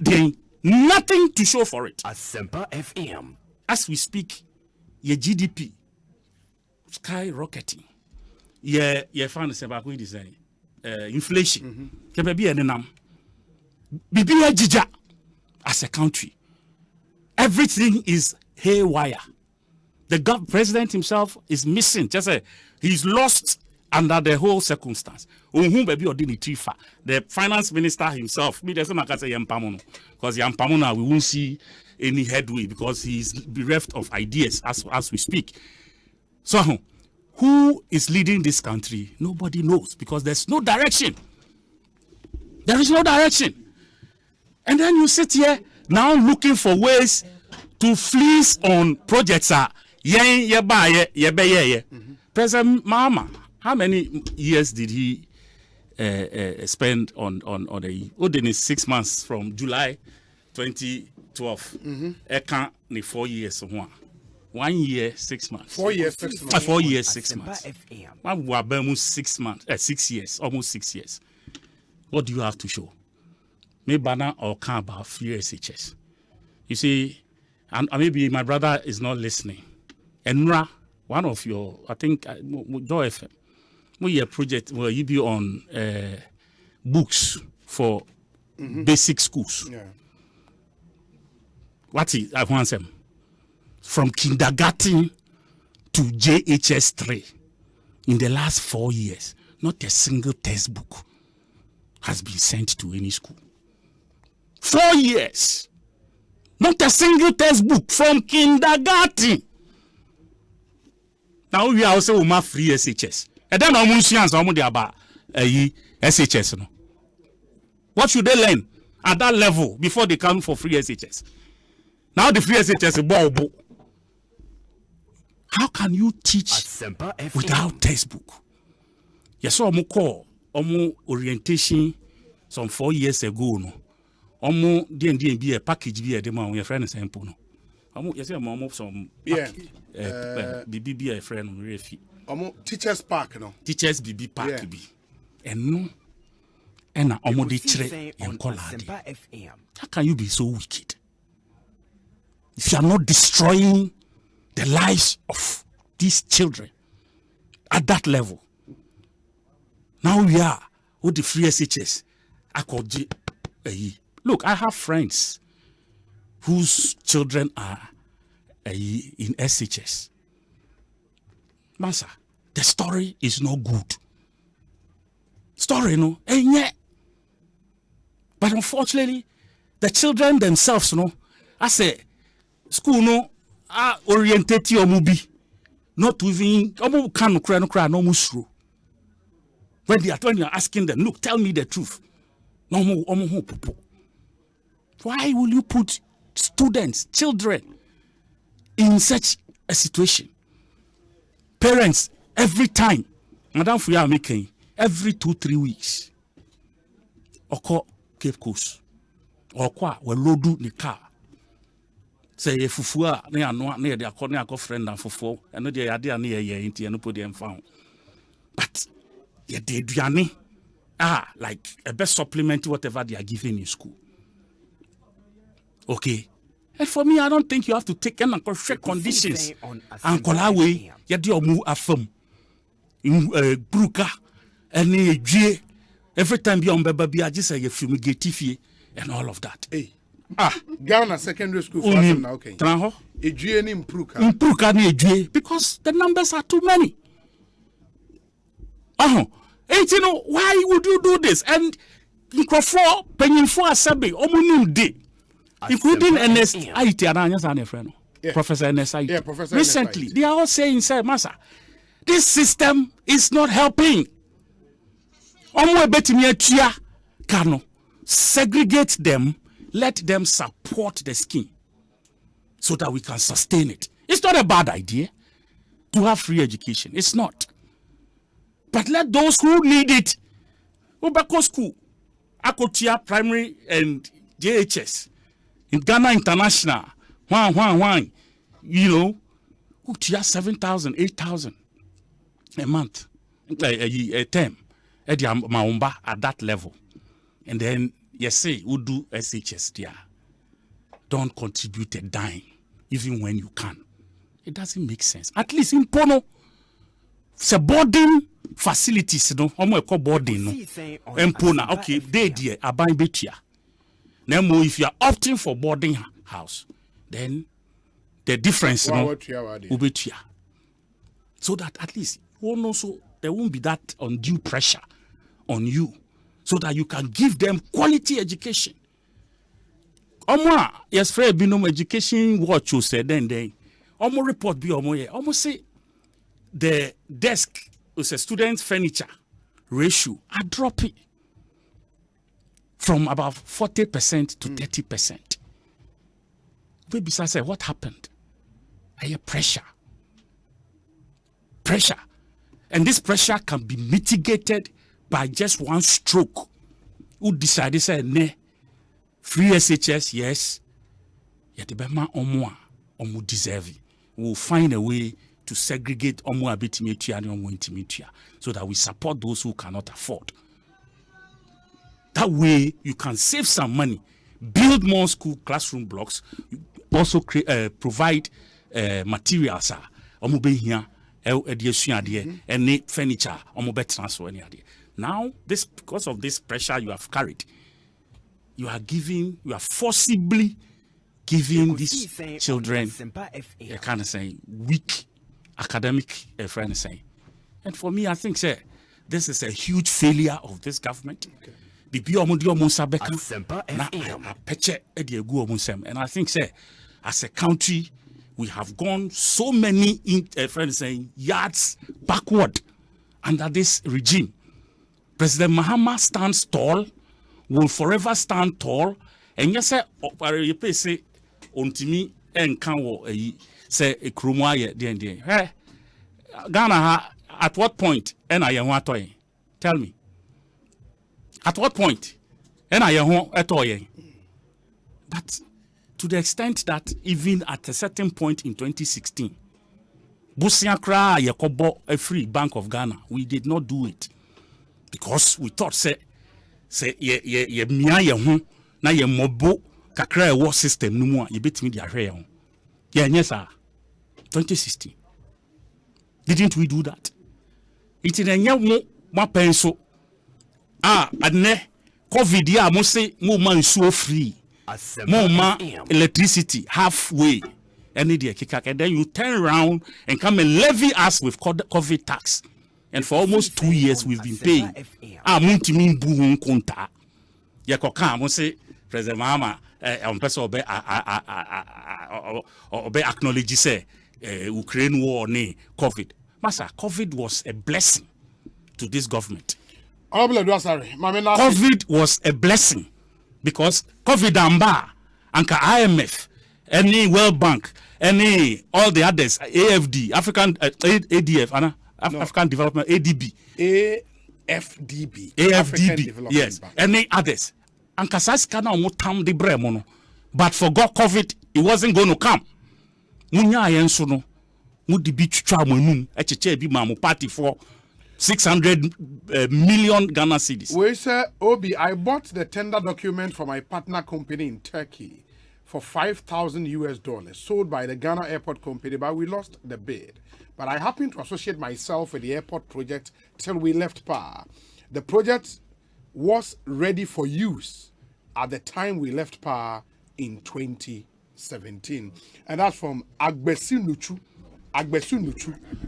Speaker 5: nothing to show for it.
Speaker 4: Asempa FM.
Speaker 5: As we speak, your GDP skyrocketing. Yeah, found the same design. Inflation. As a country, everything is haywire. The president himself is missing. Just he's lost under the whole circumstance. The finance minister himself, because Yampamona we won't see any headway because he's bereft of ideas as we speak. So, who is leading this country? Nobody knows because there's no direction. There is no direction. And then you sit here now looking for ways to fleece on projects. President Mahama, how many years did he spend on the 6 months from July 2012? 4 years. 1 year, 6 months.
Speaker 2: 4 years, 6 months.
Speaker 5: 4 years, 6 months. 6 months, 6 years, almost 6 years. What do you have to show? Maybe banner or can about free SHS. You see, and maybe my brother is not listening. Enra, one of your, I think, Joy FM, we a project where you be on books for basic schools.
Speaker 2: Yeah.
Speaker 5: What is I want them? from kindergarten to JHS 3 in the last 4 years, not a single textbook has been sent to any school. 4 years. Not a single textbook from kindergarten. Now we are also free SHS. And then I'm about SHS. No? What should they learn at that level before they come for free SHS? Now the free SHS is ball. How can you teach without textbook? Yes, so call orientation some 4 years ago. No, D&D be a package be a demo. Your friend is simple. No, yes, some BB a friend refi.
Speaker 2: Teachers park no. Teachers
Speaker 5: BB park be. And no, and na the tre and call. How can you be so wicked? If you are not destroying the lives of these children at that level. Now we are with the free SHS. Look, I have friends whose children are in SHS. Masa, the story is not good. Story, no? Yeah. But unfortunately, the children themselves, no, I say, school, no, are oriented to mubi, not even no musro. When you're asking them, look, tell me the truth. No more. Why will you put students, children, in such a situation? Parents, every time, Madam Fuya making every 2-3 weeks, oko Cape Coast, or kwa we loadu the car. Say fufua ne ano ne de akọ ne akọ friend and fufu eno de yade ane ye nti eno podi emfa. But ye de aduane like a best supplement whatever they are giving in school. Okay. And for me, I don't think you have to take any conditions and call away ye de omu afam in bruka any G every time you on baba just say you fumigate fie and all of that.
Speaker 2: Hey. Ghana secondary school for us now, okay.
Speaker 5: Because the numbers are too many. And you know, why would you do this? And paying for a sabi, day, including NSIT, friend, Professor NSIT.
Speaker 2: Yeah, Professor
Speaker 5: recently,
Speaker 2: NSIT.
Speaker 5: They are all saying, sir, Massa, this system is not helping. Segregate them. Let them support the scheme so that we can sustain it. It's not a bad idea to have free education. It's not. But let those who need it, Obako School, Akotia Primary and JHS, in Ghana International, you know, Utia 7,000, 8,000 a month, a term, at that level. And then, yes, say, who do SHS there. Don't contribute a dime, even when you can. It doesn't make sense. At least in Pono, it's boarding facilities, no, call boarding, no. In Pona, okay, they dear, a buying betia. Now, if you are opting for boarding house, then the difference, no, will be here. So that at least, also, there won't be that undue pressure on you. So that you can give them quality education. Yes, Fred Binom education watch you said then. Report be almost say the desk with a student's furniture ratio are dropping from about 40% to 30%. Baby say, what happened? I hear pressure. And this pressure can be mitigated by just one stroke. Who decided say ne free SHS, yes. Yet the Bema omu deserve. We will find a way to segregate omu abitimetia and omu intimitia so that we support those who cannot afford. That way you can save some money, build more school classroom blocks, also provide materials. Omu be here, any furniture, omu be transfer any idea. Now, because of this pressure you have carried, you are forcibly giving these children a kind of saying weak academic friend saying. And for me, I think this is a huge failure of this government. And I think as a country, we have gone so many friends saying yards backward under this regime. President Mahama stands tall, will forever stand tall. And yes, you say ontimi enkan say a krumwa ye Ghana at what point tell me. At what point? But to the extent that even at a certain point in 2016, Busiakra Yakobo a free Bank of Ghana, we did not do it because we thought ye na ye mobo kakra war system no mu ye betimi dia hwe yes sir 2016. Didn't we do that? It in enya mo penso adne COVID ya mo say mo man so free mo ma electricity halfway any day kikak, and then you turn around and come and levy us with COVID tax, and for almost 2 years we've been paying muntimi bu hun konta ye koka mo say President Mahama on person obe acknowledge say Ukraine war ne COVID. Master, COVID was a blessing to this government. COVID was a blessing because COVID amba anka IMF, any World Bank, any all the others, AFD, African ADF, African Development, ADB, AFDB, yes, Bank. Any others. Anka saskana omutam de bremono, but forgot COVID, it wasn't going to come. Munya yenso no, mudi bi twitwa manum echeche bi mamu party for 600 million Ghana cedis.
Speaker 2: We say, Obi, I bought the tender document for my partner company in Turkey for $5,000 sold by the Ghana Airport Company, but we lost the bid. But I happened to associate myself with the airport project till we left PAR. The project was ready for use at the time we left PAR in 2017. And that's from Agbesu Nuchu,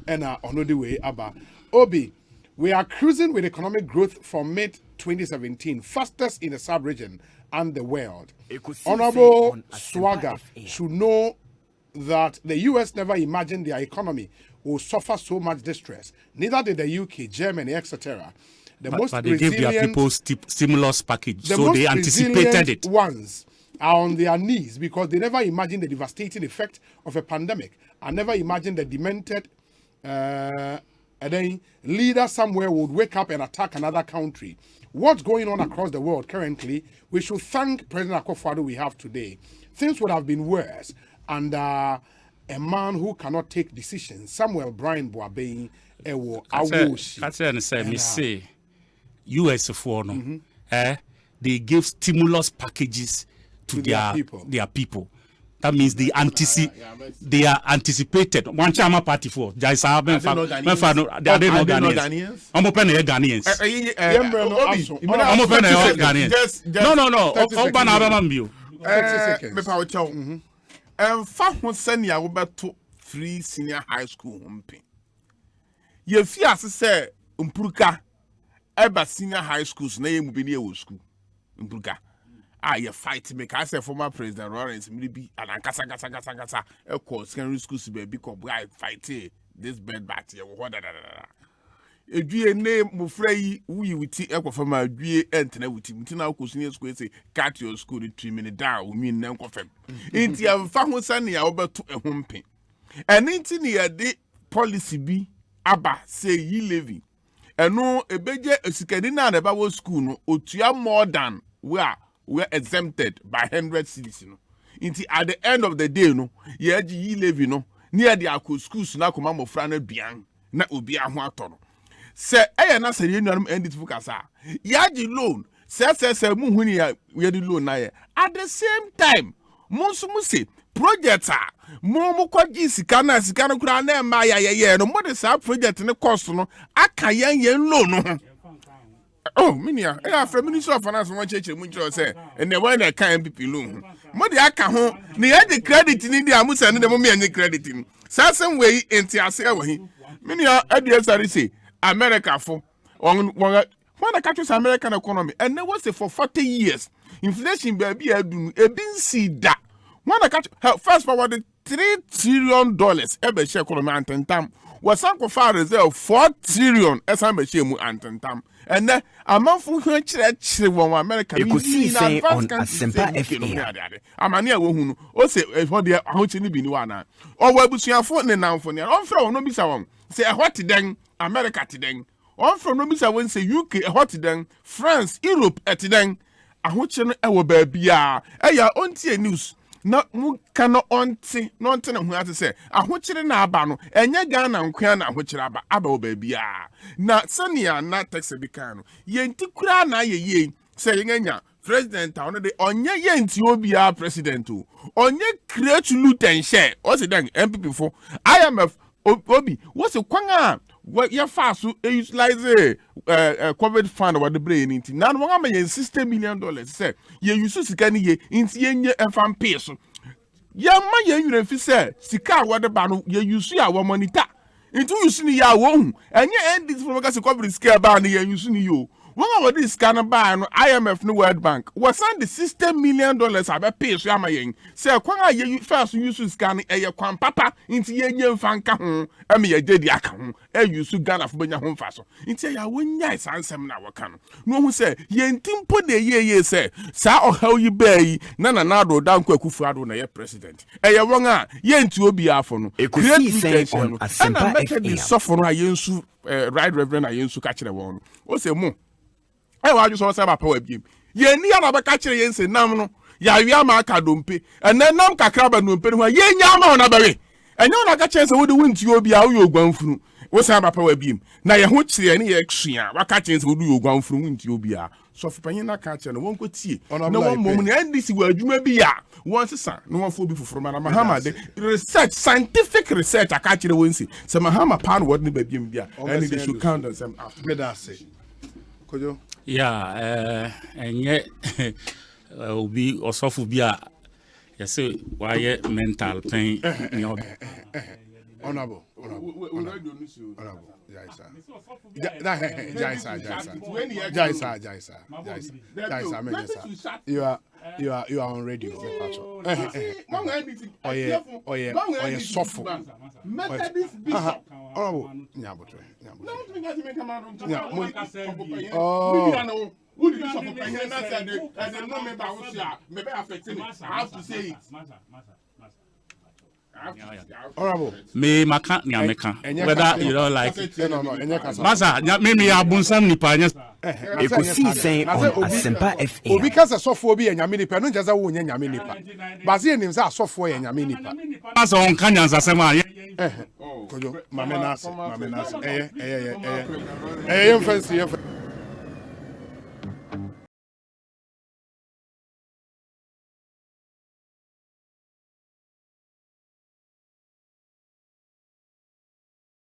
Speaker 2: and another way about Obi. We are cruising with economic growth from mid-2017, fastest in the sub-region and the world. Honorable Swagger should know that the US never imagined their economy will suffer so much distress. Neither did the UK, Germany, etc.
Speaker 5: But they gave their people stimulus package, so they anticipated it.
Speaker 2: Ones are on their knees because they never imagined the devastating effect of a pandemic and never imagined the demented and then leader somewhere would wake up and attack another country. What's going on across the world currently, we should thank President Akufo-Addo we have today. Things would have been worse. And a man who cannot take decisions, Samuel Brian Boabein,
Speaker 5: say US for no, they give stimulus packages to their people. That means they are anticipated. One chama party for Jaisa they are Ghanaians. I'm open here Ghanaians. I'm open here Ghanaians. No. Open Abamambio.
Speaker 8: Me pa chow. Fa ho senia wo beto free senior high school hompe. Ye fi ase se mpuruka eba senior high schools na ye mu bi na ye school. Mpuruka. You fight me. I say former President Lawrence maybe and kasa Eko secondary schools baby because I fight this bed back here. Edue name mo frey we with Eko former edue entena with him. Tina ko senior school say cut your school 3 minutes down. We mean nan kofem. Enti am fa ho sane ya obeto ehompe. And enti ne yade policy bi aba say yi levy. Eno ebeje esikadi na na ba wo school no otua more than we're exempted by 100 cedis, you know. Until at the end of the day, no, ye levy, no, near the Akko schools na kuma mo frana biang na obi ahwato no. Se na se ye nuanum endit fukasa. Yaji loan, se mu huni ya we the loan na ye. At the same time, monsu mu se project mo kwaji sika na kura na ma ya no mo de sa project ne cost no aka yen loan no. Oh, minia, I have Minister of Finance one church, say, and the one that can be loan. mo de aka ho ne ye de credit ni dia mo se ne de mo me any credit ni sasem we enti ase e wo hi me nua adesari say America fo when the country's American economy and there was for 40 years inflation baby adunu ebin si da when the country first forward $3 trillion ebe share economy antentam was sanko far reserve 4 trillion esa be share mu antentam and then amanfo hu chire won America
Speaker 4: Eko Sii Sen on Asempa FM
Speaker 8: amani a wo hu no o se ho de ahochi ni bi ni wa na o wa busuafo ne namfo ne on fra no bisa won se ehot den America ti den on from no bisa won say UK ehot den France Europe etiden ahochi no e wo ba bia eya ontie news na mu kana onti no onti na hu ate se ahochire na aba no enye Ghana nkwa na ahochire aba wo ba bia na sania na tax bi kan no yenti kura na ye se yenya president on the onye yenti obia president o onye create luten share o se den MPP for IMF obi what's a kwanga what ya faso utilize COVID fund what the brain into now one am $60 million say ye use sika ni ye into ye enfam pay so ya ma ye yure fi say sika what the ba no ye use ya wo monitor into use ni ya wo hu enye end this from gas COVID scale ba ni ye use ni yo one of this scan ba no IMF no World Bank was send the $60 million abe pay so ama yen say kwan ye first use scan e ye kwan papa into ye nyemfa nka ho am ye dedi aka ho e use Ghana fo benya ho mfa so into ya wonya sansem na waka no hu say ye ntimpo de ye say sa ohaw yi bai na do dan kwakufu ado na ye president e ye won a ye nti obi afo no
Speaker 4: Eko Sii Sen on Asempa FM
Speaker 8: so for no ayensu right reverend ayensu ka kire won o say mo I want you so say about power game. Ye ni ya na ba ka kire ye nse nam no ya wi ama aka dompe and then nam kakra ba dompe no ye nya ma na ba we enyo na ka kire se wo de wonti obi a wo ye ogwanfunu wo say about power game na ye ho kire ni ye ksua wa ka kire se wo de ogwanfunu wonti obi a so fanyin na ka kire no won ko tie na won mom ni ndc wa adwuma bi ya won sesa no won fo bi foforo ma na mahama de research scientific research aka kire won si se mahama pan word ni ba biem bia and they should count them after
Speaker 2: me that say kojo
Speaker 5: enye obi osofu bia yese waye mental pain
Speaker 2: honorable you are on radio oye sofu Honorable,
Speaker 5: me maka nyameka whether you don't like it. Masa me abunsam nipa nya
Speaker 4: Eko Sii Sen on Asempa FM.
Speaker 2: Obi kasa sofo obi nyame nipa no njaza wo nyame nipa. Baze enim sa sofo ye nyame nipa.
Speaker 5: Masa on kan nyansa sema
Speaker 2: kojo mame nase